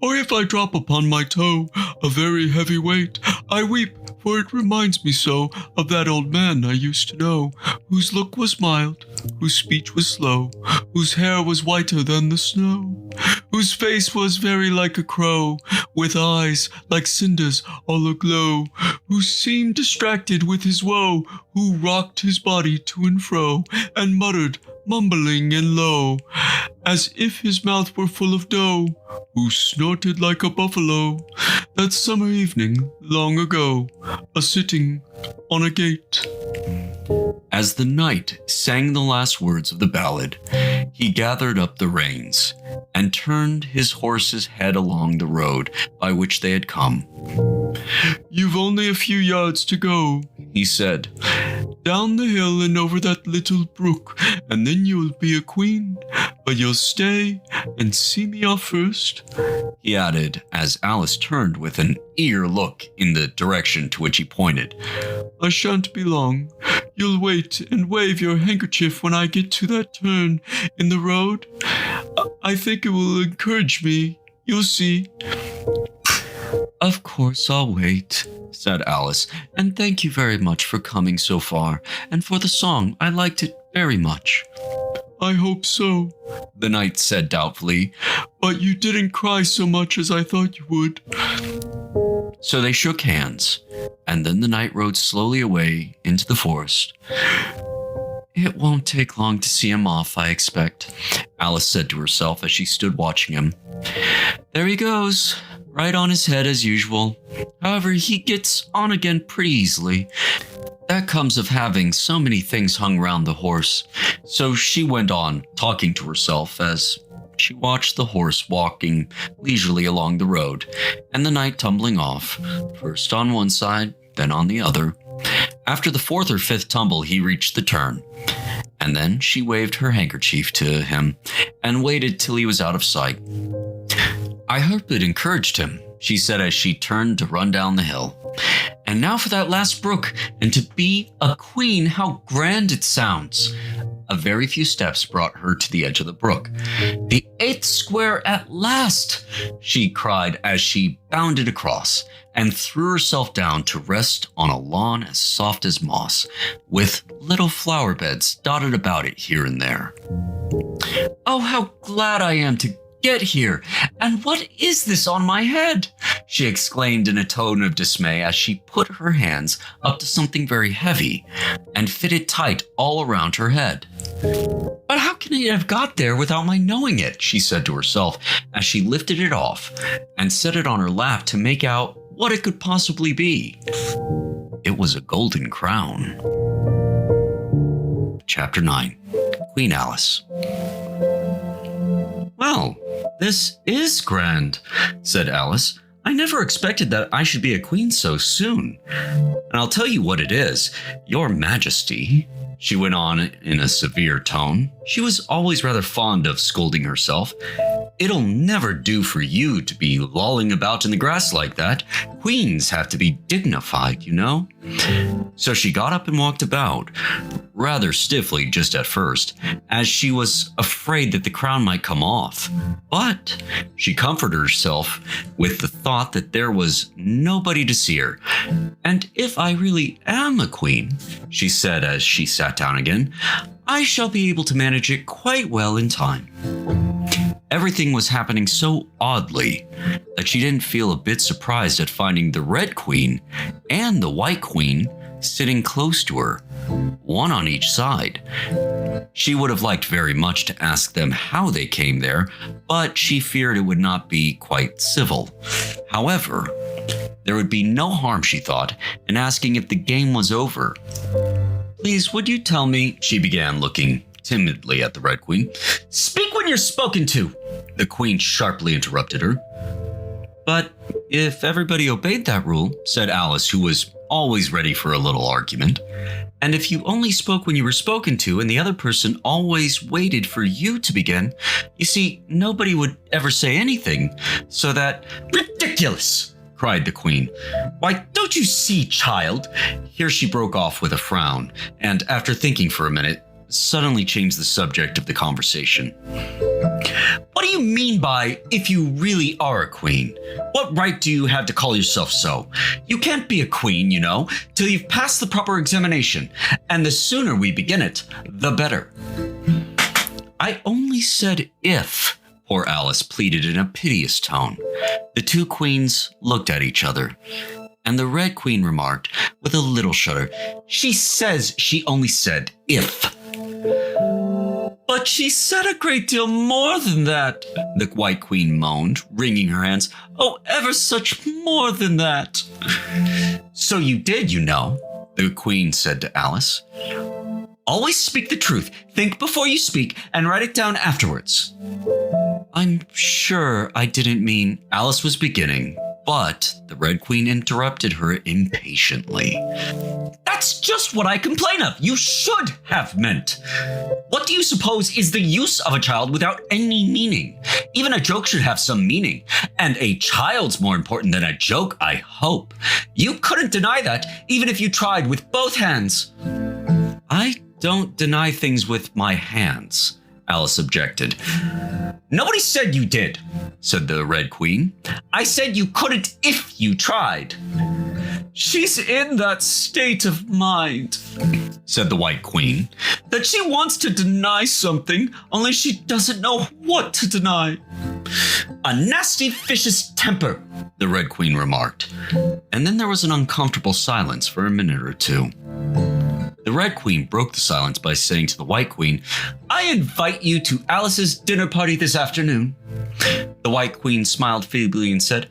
or if I drop upon my toe a very heavy weight, I weep, for it reminds me so of that old man I used to know, whose look was mild, whose speech was slow, whose hair was whiter than the snow, whose face was very like a crow, with eyes like cinders all aglow, who seemed distracted with his woe, who rocked his body to and fro, and muttered, mumbling and low, as if his mouth were full of dough, who snorted like a buffalo, that summer evening long ago, a-sitting on a gate. As the knight sang the last words of the ballad, he gathered up the reins and turned his horse's head along the road by which they had come. You've only a few yards to go, he said, Down the hill and over that little brook, and then you'll be a queen. But you'll stay and see me off first," he added as Alice turned with an eager look in the direction to which he pointed. "I shan't be long. You'll wait and wave your handkerchief when I get to that turn in the road. I think it will encourage me. You'll see." "Of course I'll wait," said Alice, "and thank you very much for coming so far, and for the song. I liked it very much." "I hope so," the knight said doubtfully. "but you didn't cry so much as I thought you would." So they shook hands, and then the knight rode slowly away into the forest. "It won't take long to see him off, I expect," Alice said to herself as she stood watching him. "There he goes, right on his head as usual. However, he gets on again pretty easily. That comes of having so many things hung round the horse." So she went on, talking to herself as she watched the horse walking leisurely along the road, and the knight tumbling off, first on one side, then on the other. After the fourth or fifth tumble, he reached the turn, and then she waved her handkerchief to him and waited till he was out of sight. "I hope it encouraged him," she said as she turned to run down the hill. "And now for that last brook, and to be a queen, how grand it sounds." A very few steps brought her to the edge of the brook. "The 8th square at last!" she cried as she bounded across and threw herself down to rest on a lawn as soft as moss, with little flower beds dotted about it here and there. "Oh, how glad I am to get here! And what is this on my head?" she exclaimed in a tone of dismay as she put her hands up to something very heavy and fitted tight all around her head. "But how can it have got there without my knowing it?" she said to herself as she lifted it off and set it on her lap to make out what it could possibly be. It was a golden crown. Chapter 9. Queen Alice. "Well, this is grand," said Alice. "I never expected that I should be a queen so soon. And I'll tell you what it is, Your Majesty," she went on in a severe tone. She was always rather fond of scolding herself. "It'll never do for you to be lolling about in the grass like that. Queens have to be dignified, you know." So she got up and walked about, rather stiffly just at first, as she was afraid that the crown might come off. But she comforted herself with the thought that there was nobody to see her. "And if I really am a queen," she said as she sat down again, "I shall be able to manage it quite well in time." Everything was happening so oddly that she didn't feel a bit surprised at finding the Red Queen and the White Queen sitting close to her, one on each side. She would have liked very much to ask them how they came there, but she feared it would not be quite civil. However, there would be no harm, she thought, in asking if the game was over. "Please, would you tell me," she began, looking timidly at the Red Queen. "Speak when you're spoken to," the Queen sharply interrupted her. "But if everybody obeyed that rule," said Alice, who was always ready for a little argument, "and if you only spoke when you were spoken to and the other person always waited for you to begin, you see, nobody would ever say anything, so that—" "Ridiculous!" cried the Queen. "Why, don't you see, child?" Here she broke off with a frown, and after thinking for a minute, suddenly changed the subject of the conversation. "What do you mean by, if you really are a queen? What right do you have to call yourself so? You can't be a queen, you know, till you've passed the proper examination, and the sooner we begin it, the better." "I only said if," poor Alice pleaded in a piteous tone. The two queens looked at each other, and the Red Queen remarked with a little shudder, "She says she only said if." "But she said a great deal more than that," the White Queen moaned, wringing her hands. "Oh, ever such more than that." "So you did, you know," the Queen said to Alice. "Always speak the truth. Think before you speak and write it down afterwards." "I'm sure I didn't mean—" Alice was beginning, but the Red Queen interrupted her impatiently. That's just what I complain of. You should have meant. What do you suppose is the use of a child without any meaning? Even a joke should have some meaning. And a child's more important than a joke, I hope. You couldn't deny that, even if you tried with both hands. I don't deny things with my hands, Alice objected. Nobody said you did, said the Red Queen. I said you couldn't if you tried. She's in that state of mind, said the White Queen, that she wants to deny something, only she doesn't know what to deny. A nasty, vicious temper, the Red Queen remarked. And then there was an uncomfortable silence for a minute or two. The Red Queen broke the silence by saying to the White Queen, I invite you to Alice's dinner party this afternoon. The White Queen smiled feebly and said,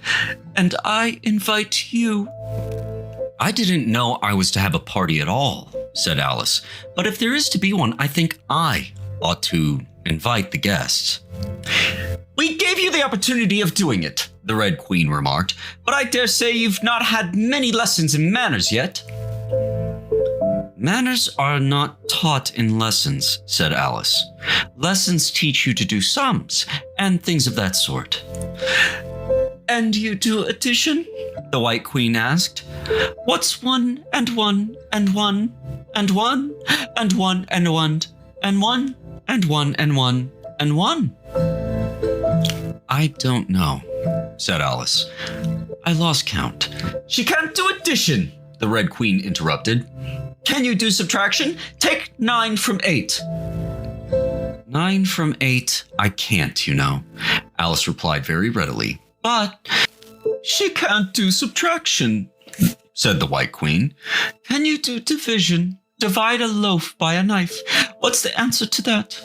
and I invite you. I didn't know I was to have a party at all, said Alice. But if there is to be one, I think I ought to invite the guests. We gave you the opportunity of doing it, the Red Queen remarked, but I dare say you've not had many lessons in manners yet. Manners are not taught in lessons, said Alice. Lessons teach you to do sums and things of that sort. And you do addition? The White Queen asked. What's 1 and 1 and 1 and 1 and 1 and 1 and 1 and 1 and 1 and 1? I don't know, said Alice. I lost count. She can't do addition, the Red Queen interrupted. Can you do subtraction? Take 9 from 8. 9 from 8, I can't, you know, Alice replied very readily. But she can't do subtraction, said the White Queen. Can you do division? Divide a loaf by a knife. What's the answer to that?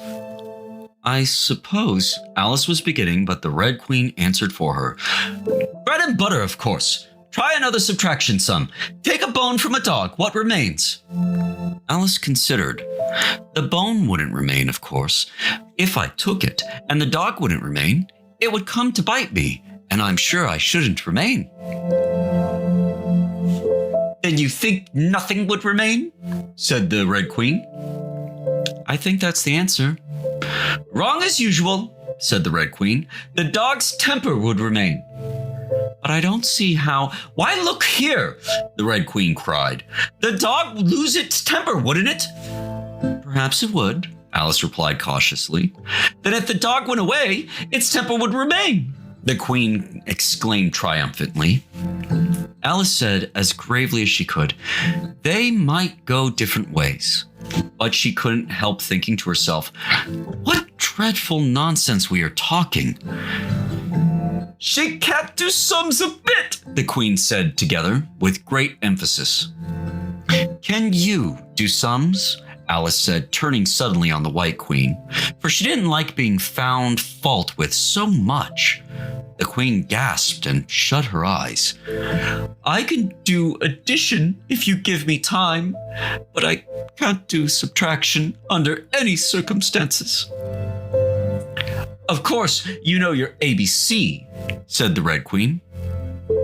I suppose Alice was beginning, but the Red Queen answered for her. Bread and butter, of course. Try another subtraction sum. Take a bone from a dog. What remains? Alice considered. The bone wouldn't remain, of course. If I took it, and the dog wouldn't remain, it would come to bite me, and I'm sure I shouldn't remain. Then you think nothing would remain? Said the Red Queen. I think that's the answer. Wrong as usual, said the Red Queen. The dog's temper would remain. But I don't see how. Why, look here, the Red Queen cried. The dog would lose its temper, wouldn't it? Perhaps it would, Alice replied cautiously. Then if the dog went away, its temper would remain, the Queen exclaimed triumphantly. Alice said as gravely as she could, they might go different ways. But she couldn't help thinking to herself, what dreadful nonsense we are talking. She can't do sums a bit, the Queen said together with great emphasis. Can you do sums? Alice said, turning suddenly on the White Queen, for she didn't like being found fault with so much. The Queen gasped and shut her eyes. I can do addition if you give me time, but I can't do subtraction under any circumstances. Of course, you know your ABC, said the Red Queen.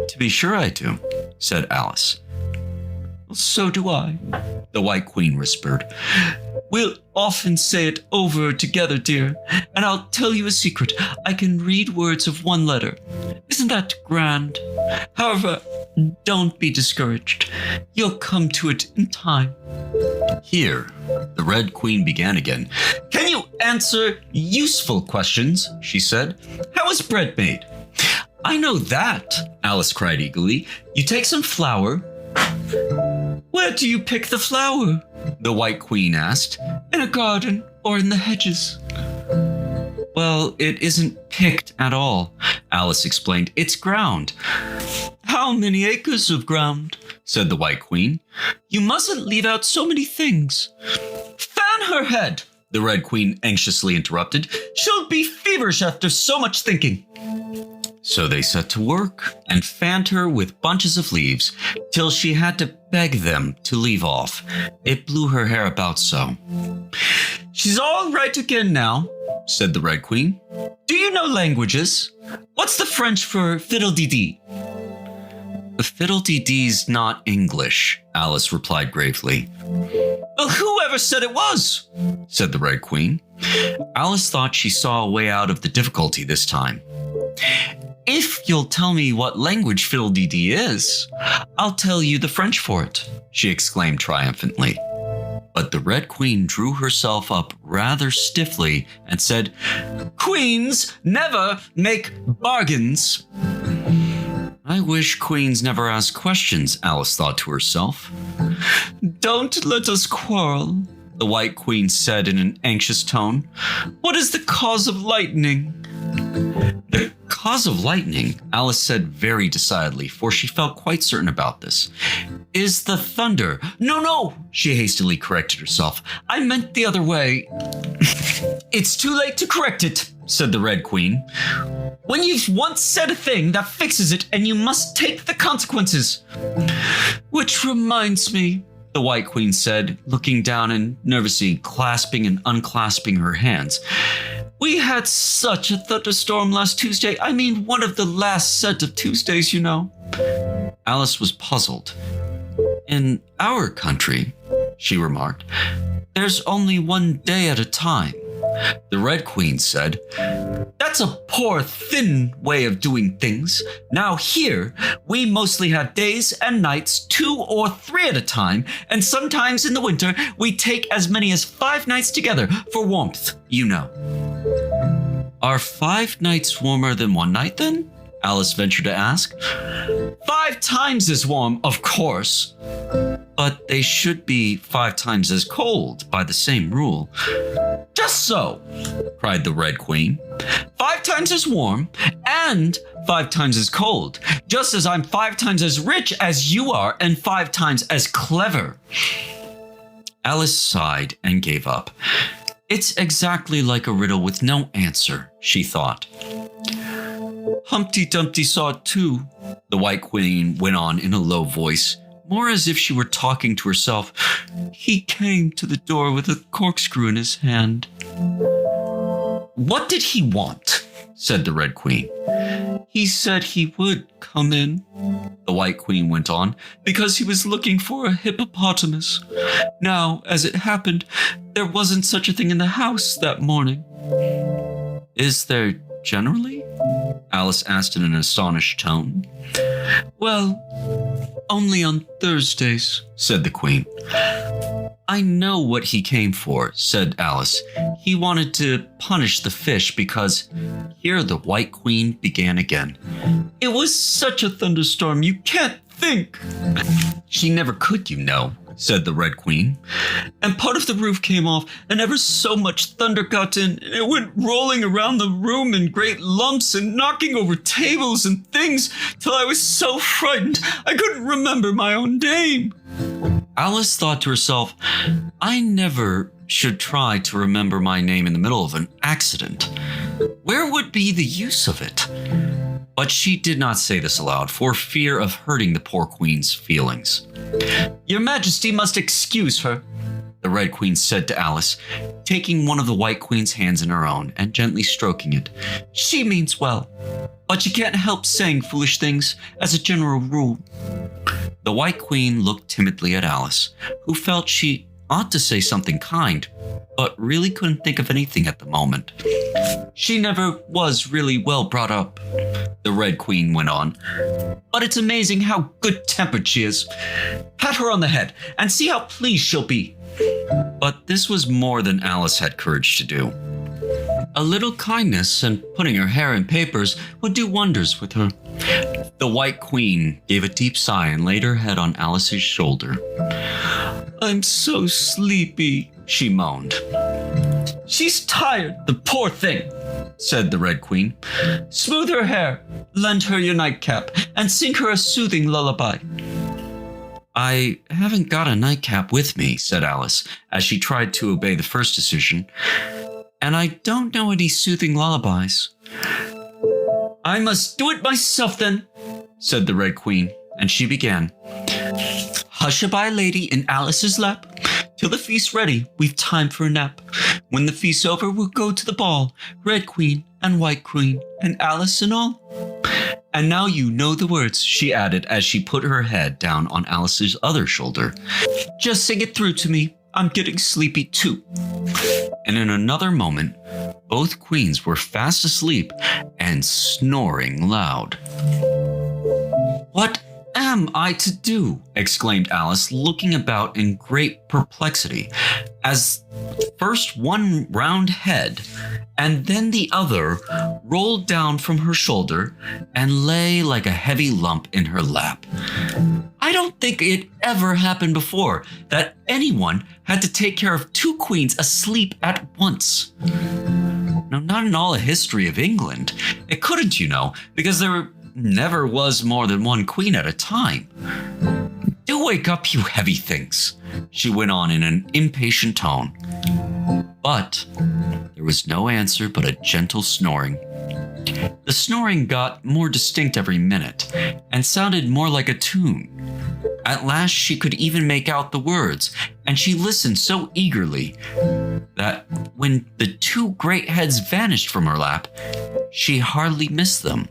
To be sure I do, said Alice. So do I, the White Queen whispered. We'll often say it over together, dear, and I'll tell you a secret. I can read words of one letter. Isn't that grand? However, don't be discouraged. You'll come to it in time. Here, the Red Queen began again. Can you answer useful questions? She said. How is bread made? I know that, Alice cried eagerly. You take some flour. Where do you pick the flour? The White Queen asked. In a garden or in the hedges? Well, it isn't picked at all, Alice explained. It's ground. How many acres of ground? Said the White Queen. You mustn't leave out so many things. Fan her head, the Red Queen anxiously interrupted. She'll be feverish after so much thinking. So they set to work and fanned her with bunches of leaves till she had to beg them to leave off. It blew her hair about so. She's all right again now, said the Red Queen. Do you know languages? What's the French for fiddle-dee-dee? Fiddle-dee-dee's not English, Alice replied gravely. Well, whoever said it was? Said the Red Queen. Alice thought she saw a way out of the difficulty this time. If you'll tell me what language fiddle-dee-dee is, I'll tell you the French for it, she exclaimed triumphantly. But the Red Queen drew herself up rather stiffly and said, Queens never make bargains. I wish queens never ask questions, Alice thought to herself. Don't let us quarrel, the White Queen said in an anxious tone. What is the cause of lightning? The cause of lightning, Alice said very decidedly, for she felt quite certain about this, is the thunder. No, she hastily corrected herself. I meant the other way. It's too late to correct it, said the Red Queen. When you've once said a thing, that fixes it, and you must take the consequences. Which reminds me, the White Queen said, looking down and nervously clasping and unclasping her hands. We had such a thunderstorm last Tuesday. I mean, one of the last set of Tuesdays, you know. Alice was puzzled. In our country, she remarked, there's only one day at a time. The Red Queen said, That's a poor, thin way of doing things. Now here, we mostly have days and nights, 2 or 3 at a time, and sometimes in the winter, we take as many as 5 nights together for warmth, you know. Are 5 nights warmer than 1 night then? Alice ventured to ask. 5 times as warm, of course. But they should be 5 times as cold by the same rule. Just so, cried the Red Queen. 5 times as warm and 5 times as cold, just as I'm 5 times as rich as you are and 5 times as clever. Alice sighed and gave up. It's exactly like a riddle with no answer, she thought. Humpty Dumpty saw it too, the White Queen went on in a low voice, more as if she were talking to herself. He came to the door with a corkscrew in his hand. What did he want? Said the Red Queen. He said he would come in, the White Queen went on, because he was looking for a hippopotamus. Now, as it happened, there wasn't such a thing in the house that morning. Is there generally? Alice asked in an astonished tone. Well, only on Thursdays, said the Queen. I know what he came for, said Alice. He wanted to punish the fish because... Here the White Queen began again. It was such a thunderstorm, you can't think. She never could, you know, said the Red Queen. And part of the roof came off, and ever so much thunder got in, and it went rolling around the room in great lumps and knocking over tables and things till I was so frightened I couldn't remember my own name. Alice thought to herself, I never should try to remember my name in the middle of an accident. Where would be the use of it? But she did not say this aloud for fear of hurting the poor Queen's feelings. Your Majesty must excuse her, the Red Queen said to Alice, taking one of the White Queen's hands in her own and gently stroking it. She means well, but she can't help saying foolish things as a general rule. The White Queen looked timidly at Alice, who felt she ought to say something kind, but really couldn't think of anything at the moment. She never was really well brought up, the Red Queen went on. But it's amazing how good-tempered she is. Pat her on the head and see how pleased she'll be. But this was more than Alice had courage to do. A little kindness and putting her hair in papers would do wonders with her. The White Queen gave a deep sigh and laid her head on Alice's shoulder. I'm so sleepy, she moaned. She's tired, the poor thing, said the Red Queen. Smooth her hair, lend her your nightcap, and sing her a soothing lullaby. I haven't got a nightcap with me, said Alice, as she tried to obey the first decision. And I don't know any soothing lullabies. I must do it myself then, said the Red Queen, and she began. Hush-a-bye, lady, in Alice's lap. Till the feast's ready, we've time for a nap. When the feast's over, we'll go to the ball. Red Queen and White Queen and Alice and all. And now you know the words, she added as she put her head down on Alice's other shoulder. Just sing it through to me. I'm getting sleepy too. And in another moment, both queens were fast asleep and snoring loud. What am I to do? Exclaimed Alice, looking about in great perplexity, as first one round head and then the other rolled down from her shoulder and lay like a heavy lump in her lap. I don't think it ever happened before that anyone had to take care of two queens asleep at once. No, not in all the history of England. It couldn't, you know, because there never was more than one queen at a time. Do wake up, you heavy things, she went on in an impatient tone. But there was no answer but a gentle snoring. The snoring got more distinct every minute and sounded more like a tune. At last she could even make out the words, and she listened so eagerly that when the two great heads vanished from her lap, she hardly missed them.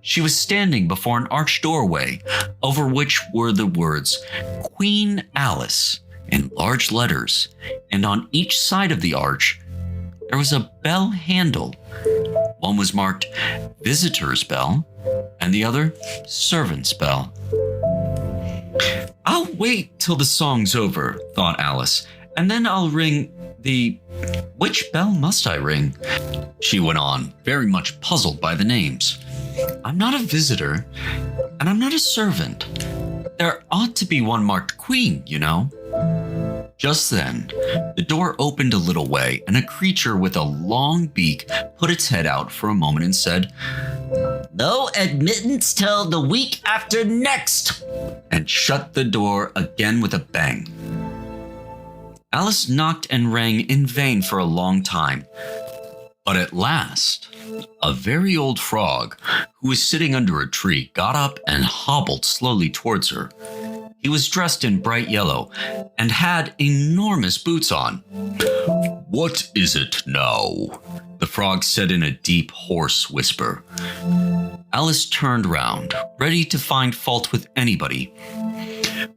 She was standing before an arched doorway over which were the words Queen Alice in large letters, and on each side of the arch there was a bell handle. One was marked Visitor's Bell and the other Servant's Bell. I'll wait till the song's over, thought Alice, and then I'll ring the... Which bell must I ring? She went on, very much puzzled by the names. I'm not a visitor, and I'm not a servant. There ought to be one marked Queen, you know. Just then, the door opened a little way, and a creature with a long beak put its head out for a moment and said, "No admittance till the week after next," and shut the door again with a bang. Alice knocked and rang in vain for a long time, but at last, a very old frog, who was sitting under a tree, got up and hobbled slowly towards her. He was dressed in bright yellow and had enormous boots on. "What is it now?" the frog said in a deep, hoarse whisper. Alice turned round, ready to find fault with anybody.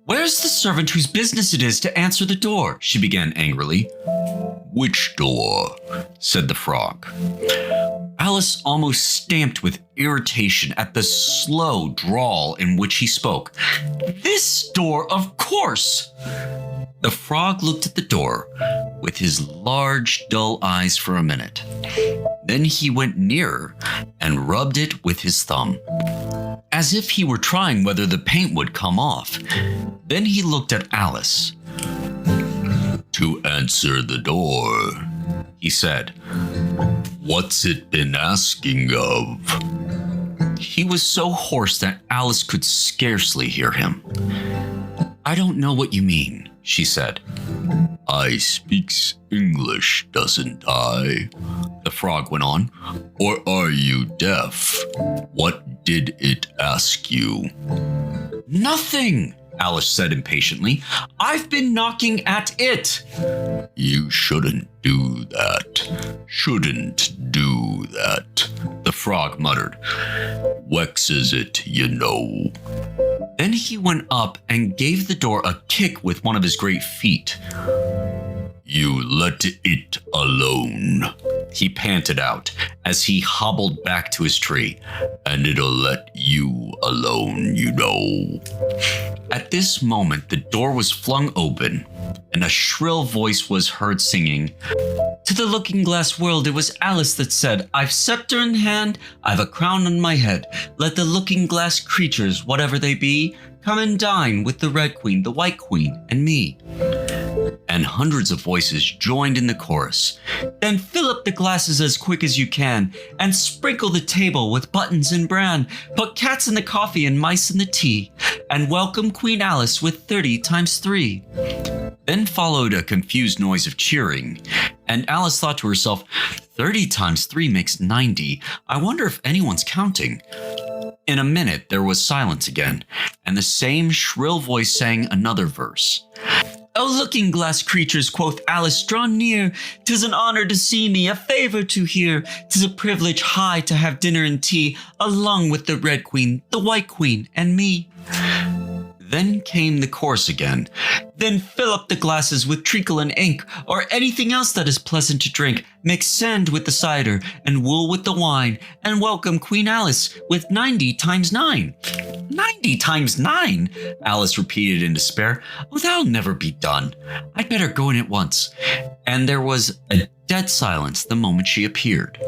"Where's the servant whose business it is to answer the door?" she began angrily. "Which door?" said the frog. Alice almost stamped with irritation at the slow drawl in which he spoke. "This door, of course!" The frog looked at the door with his large, dull eyes for a minute. Then he went nearer and rubbed it with his thumb, as if he were trying whether the paint would come off. Then he looked at Alice. "To answer the door," he said. "What's it been asking of?" He was so hoarse that Alice could scarcely hear him. "I don't know what you mean," she said. "I speaks English, doesn't I?" the frog went on. "Or are you deaf? What did it ask you?" "Nothing," Alice said impatiently. "I've been knocking at it." "You shouldn't do that. Shouldn't do that," the frog muttered. "Wexes it, you know." Then he went up and gave the door a kick with one of his great feet. "You let it alone," he panted out as he hobbled back to his tree, "and it'll let you alone, you know." At this moment, the door was flung open, and a shrill voice was heard singing, "To the looking-glass world, it was Alice that said, I've scepter in hand, I've a crown on my head. Let the looking-glass creatures, whatever they be, come and dine with the Red Queen, the White Queen, and me." And hundreds of voices joined in the chorus. "Then fill up the glasses as quick as you can, and sprinkle the table with buttons and bran. Put cats in the coffee and mice in the tea, and welcome Queen Alice with 30 times 3. Then followed a confused noise of cheering, and Alice thought to herself, 30 times 3 makes 90. I wonder if anyone's counting. In a minute, there was silence again, and the same shrill voice sang another verse. "O looking glass creatures," quoth Alice, "draw near. 'Tis an honor to see me, a favor to hear. 'Tis a privilege high to have dinner and tea, along with the Red Queen, the White Queen, and me." Then came the course again. "Then fill up the glasses with treacle and ink, or anything else that is pleasant to drink. Mix sand with the cider, and wool with the wine, and welcome Queen Alice with 90 times 9. 90 times 9? Alice repeated in despair. "Oh, that'll never be done. I'd better go in at once." And there was a dead silence the moment she appeared.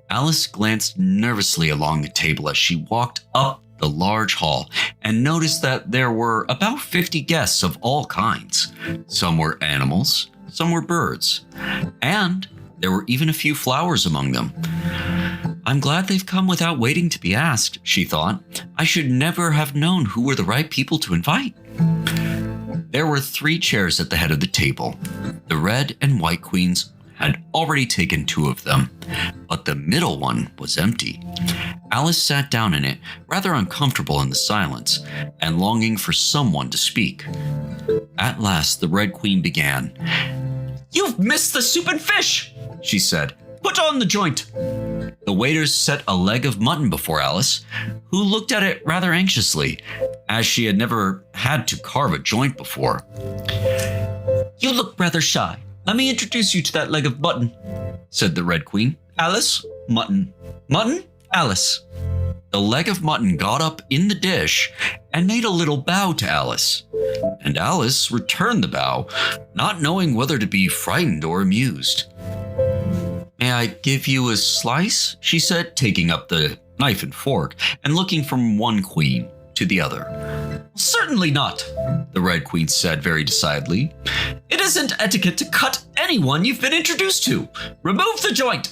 Alice glanced nervously along the table as she walked up the large hall and noticed that there were about 50 guests of all kinds. Some were animals, some were birds, and there were even a few flowers among them. "I'm glad they've come without waiting to be asked," she thought. "I should never have known who were the right people to invite." There were 3 chairs at the head of the table. The Red and White Queens had already taken 2 of them, but the middle one was empty. Alice sat down in it, rather uncomfortable in the silence, and longing for someone to speak. At last, the Red Queen began. "You've missed the soup and fish," she said. "Put on the joint." The waiters set a leg of mutton before Alice, who looked at it rather anxiously, as she had never had to carve a joint before. "You look rather shy. Let me introduce you to that leg of mutton," said the Red Queen. "Alice, mutton. Mutton, Alice." The leg of mutton got up in the dish and made a little bow to Alice. And Alice returned the bow, not knowing whether to be frightened or amused. "May I give you a slice?" she said, taking up the knife and fork and looking from one queen to the other. "Certainly not," the Red Queen said very decidedly. "It isn't etiquette to cut anyone you've been introduced to. Remove the joint."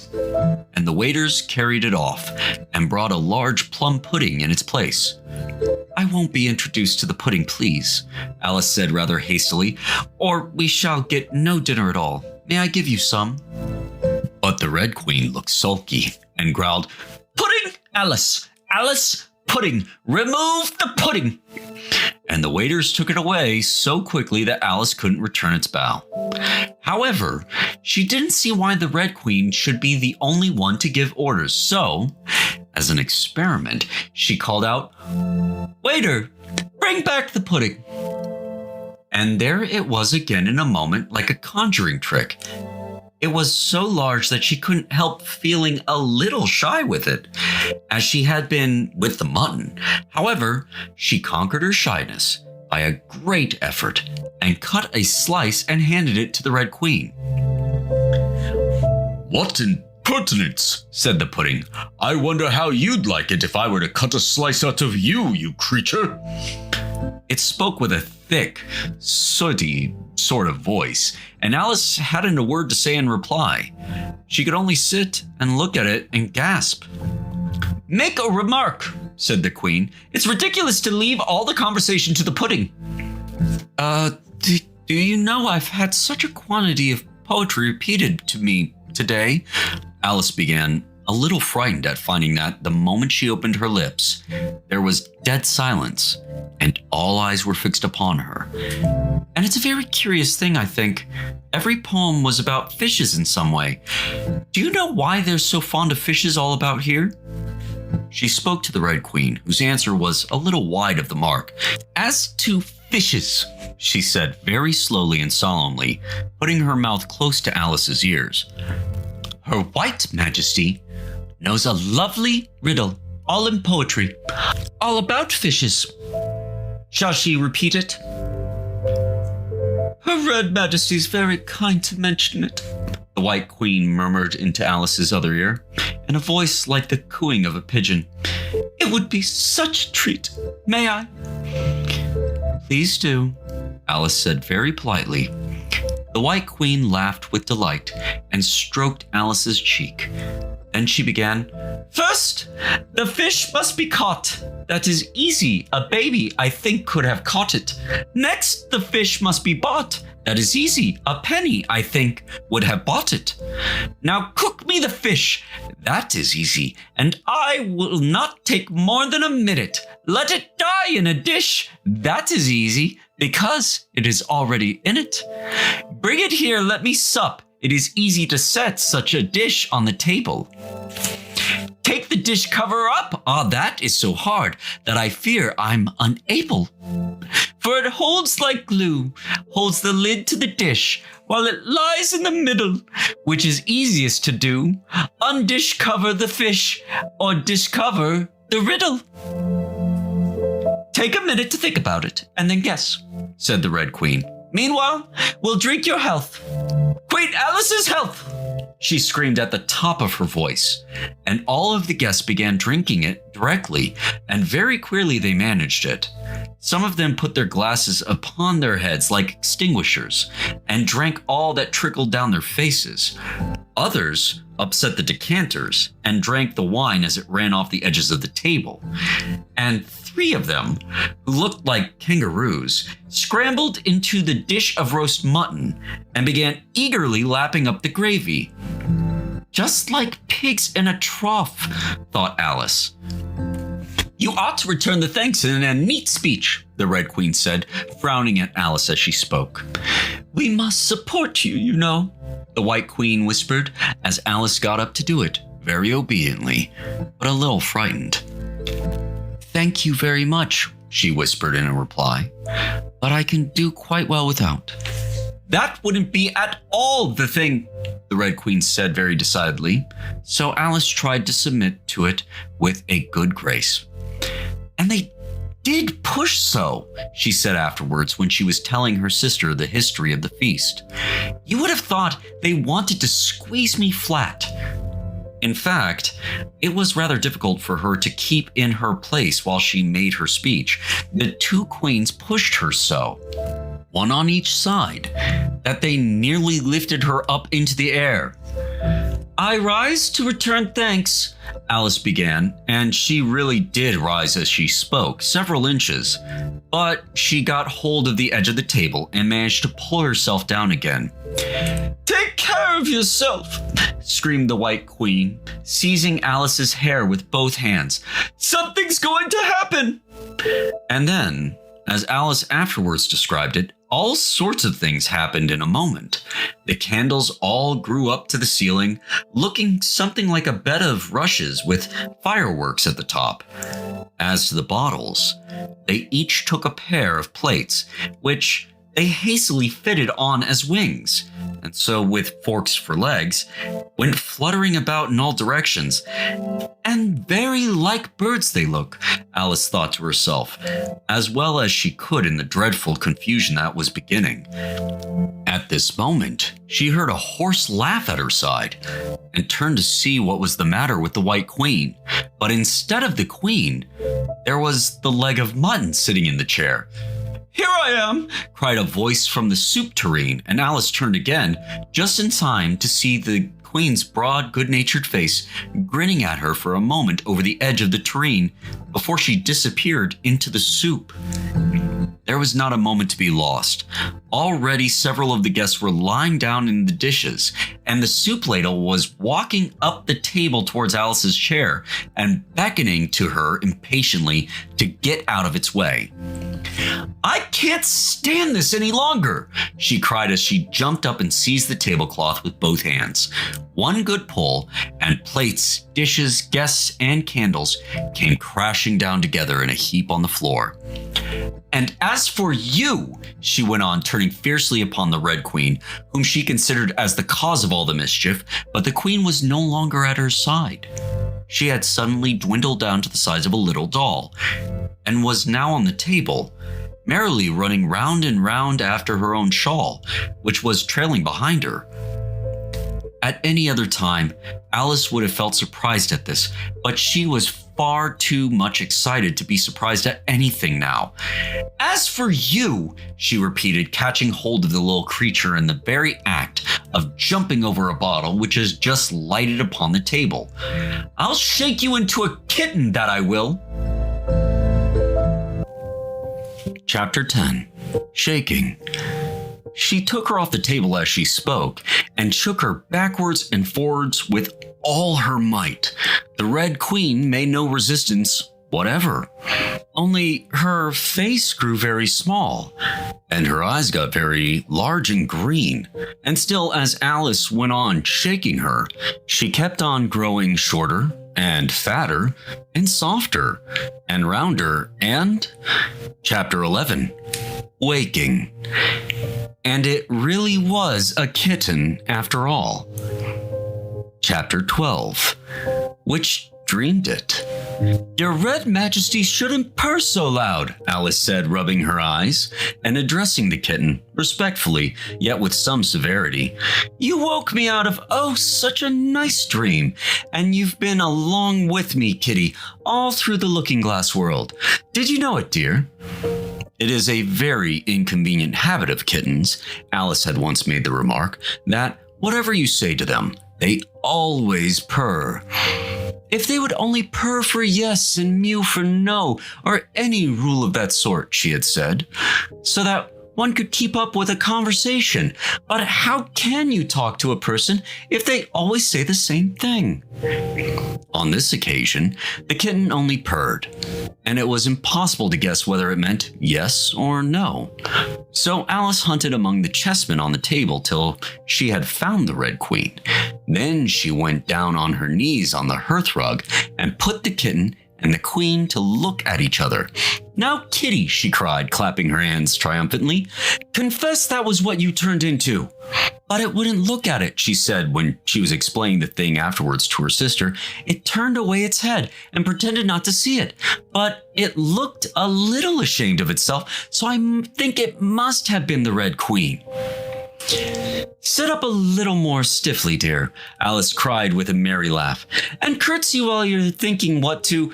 And the waiters carried it off and brought a large plum pudding in its place. "I won't be introduced to the pudding, please," Alice said rather hastily, "or we shall get no dinner at all. May I give you some?" But the Red Queen looked sulky and growled, "Pudding, Alice! Alice, pudding! Remove the pudding!" And the waiters took it away so quickly that Alice couldn't return its bow. However, she didn't see why the Red Queen should be the only one to give orders, so, as an experiment, she called out, "Waiter, bring back the pudding." And there it was again in a moment, like a conjuring trick. It was so large that she couldn't help feeling a little shy with it, as she had been with the mutton. However, she conquered her shyness by a great effort and cut a slice and handed it to the Red Queen. "What impertinence," said the pudding. "I wonder how you'd like it if I were to cut a slice out of you, you creature." It spoke with a thick, sooty sort of voice, and Alice hadn't a word to say in reply. She could only sit and look at it and gasp. "Make a remark," said the Queen. "It's ridiculous to leave all the conversation to the pudding." Do you know I've had such a quantity of poetry repeated to me today?" Alice began, a little frightened at finding that the moment she opened her lips, there was dead silence, and all eyes were fixed upon her. And it's a very curious thing, I think. Every poem was about fishes in some way. Do you know why they're so fond of fishes all about here? She spoke to the Red Queen, whose answer was a little wide of the mark. "As to fishes," she said very slowly and solemnly, putting her mouth close to Alice's ears, "Her White Majesty knows a lovely riddle, all in poetry, all about fishes. Shall she repeat it?" "Her Red Majesty's very kind to mention it," the White Queen murmured into Alice's other ear, in a voice like the cooing of a pigeon. "It would be such a treat. May I?" "Please do," Alice said very politely. The White Queen laughed with delight and stroked Alice's cheek. And she began, "First, the fish must be caught. That is easy. A baby, I think, could have caught it. Next, the fish must be bought. That is easy. A penny, I think, would have bought it. Now cook me the fish. That is easy, and I will not take more than a minute. Let it die in a dish. That is easy, because it is already in it. Bring it here, let me sup. It is easy to set such a dish on the table. Take the dish cover up. Ah, that is so hard that I fear I'm unable. For it holds like glue, holds the lid to the dish, while it lies in the middle, which is easiest to do. Undish cover the fish, or dish cover the riddle. Take a minute to think about it, and then guess," said the Red Queen. "Meanwhile, we'll drink your health. Queen Alice's health!" she screamed at the top of her voice, and all of the guests began drinking it directly, and very queerly they managed it. Some of them put their glasses upon their heads like extinguishers and drank all that trickled down their faces. Others upset the decanters and drank the wine as it ran off the edges of the table. And 3 of them, who looked like kangaroos, scrambled into the dish of roast mutton and began eagerly lapping up the gravy. "Just like pigs in a trough," thought Alice. "You ought to return the thanks in a neat speech," the Red Queen said, frowning at Alice as she spoke. "We must support you, you know," the White Queen whispered as Alice got up to do it, very obediently, but a little frightened. "Thank you very much," she whispered in reply, "but I can do quite well without." "That wouldn't be at all the thing," the Red Queen said very decidedly, so Alice tried to submit to it with a good grace. "And they did push so," she said afterwards when she was telling her sister the history of the feast. "You would have thought they wanted to squeeze me flat." In fact, it was rather difficult for her to keep in her place while she made her speech. The 2 queens pushed her so, one on each side, that they nearly lifted her up into the air. "I rise to return thanks," Alice began, and she really did rise as she spoke, several inches, but she got hold of the edge of the table and managed to pull herself down again. "Take care of yourself," screamed the White Queen, seizing Alice's hair with both hands. "Something's going to happen." And then, as Alice afterwards described it, all sorts of things happened in a moment. The candles all grew up to the ceiling, looking something like a bed of rushes with fireworks at the top. As to the bottles, they each took a pair of plates, which they hastily fitted on as wings, and so with forks for legs, went fluttering about in all directions. And very like birds they look, Alice thought to herself, as well as she could in the dreadful confusion that was beginning. At this moment, she heard a hoarse laugh at her side, and turned to see what was the matter with the White Queen. But instead of the Queen, there was the leg of mutton sitting in the chair. "Here I am," cried a voice from the soup tureen, and Alice turned again, just in time to see the Queen's broad, good-natured face grinning at her for a moment over the edge of the tureen before she disappeared into the soup. There was not a moment to be lost. Already several of the guests were lying down in the dishes, and the soup ladle was walking up the table towards Alice's chair and beckoning to her impatiently to get out of its way. "I can't stand this any longer," she cried as she jumped up and seized the tablecloth with both hands. One good pull, and plates, dishes, guests, and candles came crashing down together in a heap on the floor. "And as for you," she went on, turning fiercely upon the Red Queen, whom she considered as the cause of all the mischief, but the Queen was no longer at her side. She had suddenly dwindled down to the size of a little doll, and was now on the table, merrily running round and round after her own shawl, which was trailing behind her. At any other time, Alice would have felt surprised at this, but she was far too much excited to be surprised at anything now. "As for you," she repeated, catching hold of the little creature in the very act of jumping over a bottle which is just lighted upon the table. "I'll shake you into a kitten, that I will." Chapter 10. Shaking. She took her off the table as she spoke and shook her backwards and forwards with all her might. The Red Queen made no resistance whatever. Only her face grew very small, and her eyes got very large and green. And still, as Alice went on shaking her, she kept on growing shorter and fatter and softer and rounder and... Chapter 11. Waking. And it really was a kitten after all. Chapter 12. Which dreamed it? "Your Red Majesty shouldn't purr so loud," Alice said, rubbing her eyes and addressing the kitten, respectfully, yet with some severity. "You woke me out of, such a nice dream, and you've been along with me, kitty, all through the looking glass world. Did you know it, dear?" It is a very inconvenient habit of kittens, Alice had once made the remark, that whatever you say to them, they always purr. If they would only purr for yes and mew for no, or any rule of that sort, she had said, so that one could keep up with a conversation. But how can you talk to a person if they always say the same thing? On this occasion, the kitten only purred, and it was impossible to guess whether it meant yes or no. So Alice hunted among the chessmen on the table till she had found the Red Queen. Then she went down on her knees on the hearthrug and put the kitten and the queen to look at each other. "Now, kitty," she cried, clapping her hands triumphantly, "confess that was what you turned into." But it wouldn't look at it, she said when she was explaining the thing afterwards to her sister. It turned away its head and pretended not to see it. But it looked a little ashamed of itself, so I think it must have been the Red Queen. "Sit up a little more stiffly, dear," Alice cried with a merry laugh, "and curtsy while you're thinking what to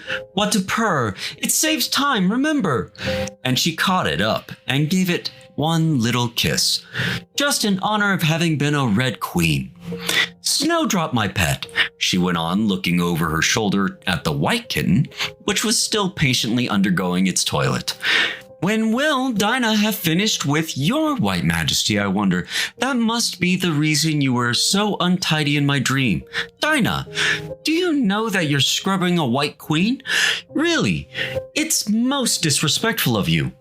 purr. It saves time, remember." And she caught it up and gave it one little kiss, just in honor of having been a Red Queen. "Snowdrop, my pet," she went on, looking over her shoulder at the white kitten, which was still patiently undergoing its toilet. "When will Dinah have finished with your White Majesty, I wonder? That must be the reason you were so untidy in my dream. Dinah, do you know that you're scrubbing a White Queen? Really, it's most disrespectful of you."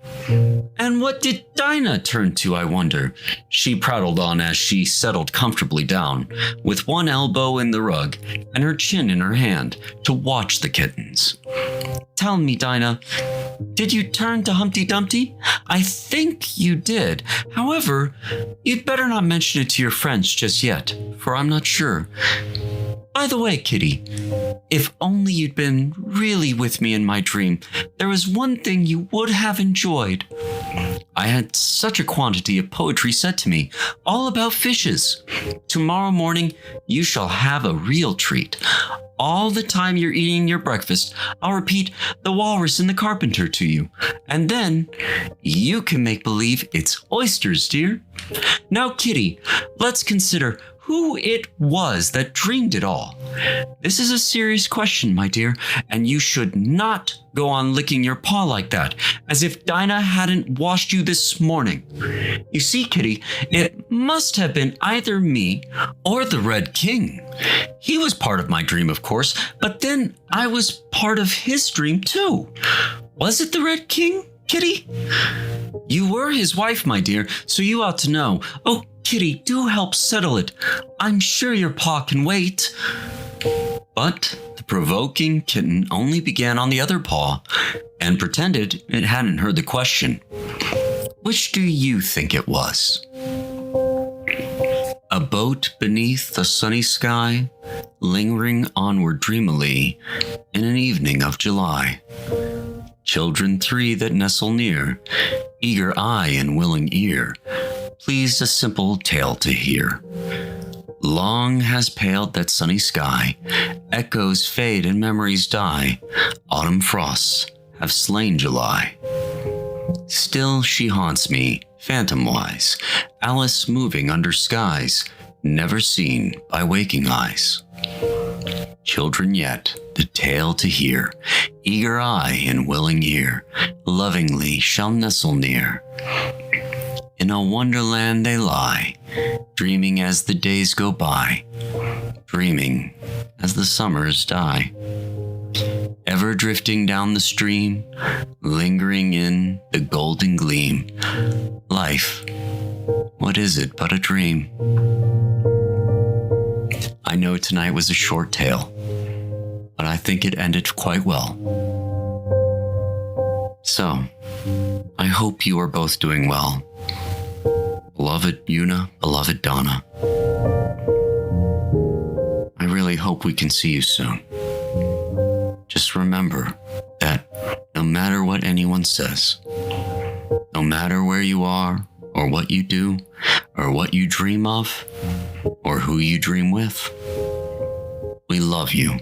"And what did Dinah turn to, I wonder?" she prattled on as she settled comfortably down, with one elbow in the rug and her chin in her hand, to watch the kittens. "Tell me, Dinah, did you turn to Humpty Dumpty? I think you did. However, you'd better not mention it to your friends just yet, for I'm not sure. By the way, kitty, if only you'd been really with me in my dream, there was one thing you would have enjoyed. I had such a quantity of poetry said to me, all about fishes. Tomorrow morning, you shall have a real treat. All the time you're eating your breakfast, I'll repeat The Walrus and the Carpenter to you. And then you can make believe it's oysters, dear. Now, kitty, let's consider who it was that dreamed it all. This is a serious question, my dear, and you should not go on licking your paw like that, as if Dinah hadn't washed you this morning. You see, kitty, it must have been either me or the Red King. He was part of my dream, of course, but then I was part of his dream too. Was it the Red King, kitty? You were his wife, my dear, so you ought to know. Oh, kitty, do help settle it. I'm sure your paw can wait." But the provoking kitten only began on the other paw and pretended it hadn't heard the question. Which do you think it was? A boat beneath a sunny sky, lingering onward dreamily in an evening of July. Children three that nestle near, eager eye and willing ear, pleased a simple tale to hear. Long has paled that sunny sky, echoes fade and memories die, autumn frosts have slain July. Still she haunts me, phantom-wise, Alice moving under skies, never seen by waking eyes. Children yet, the tale to hear, eager eye and willing ear, lovingly shall nestle near. In a wonderland they lie, dreaming as the days go by, dreaming as the summers die. Ever drifting down the stream, lingering in the golden gleam. Life, what is it but a dream? I know tonight was a short tale, but I think it ended quite well. So, I hope you are both doing well. Beloved Una, beloved Donna. I really hope we can see you soon. Just remember that no matter what anyone says, no matter where you are or what you do or what you dream of or who you dream with, we love you,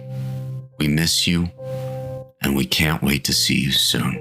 we miss you, and we can't wait to see you soon.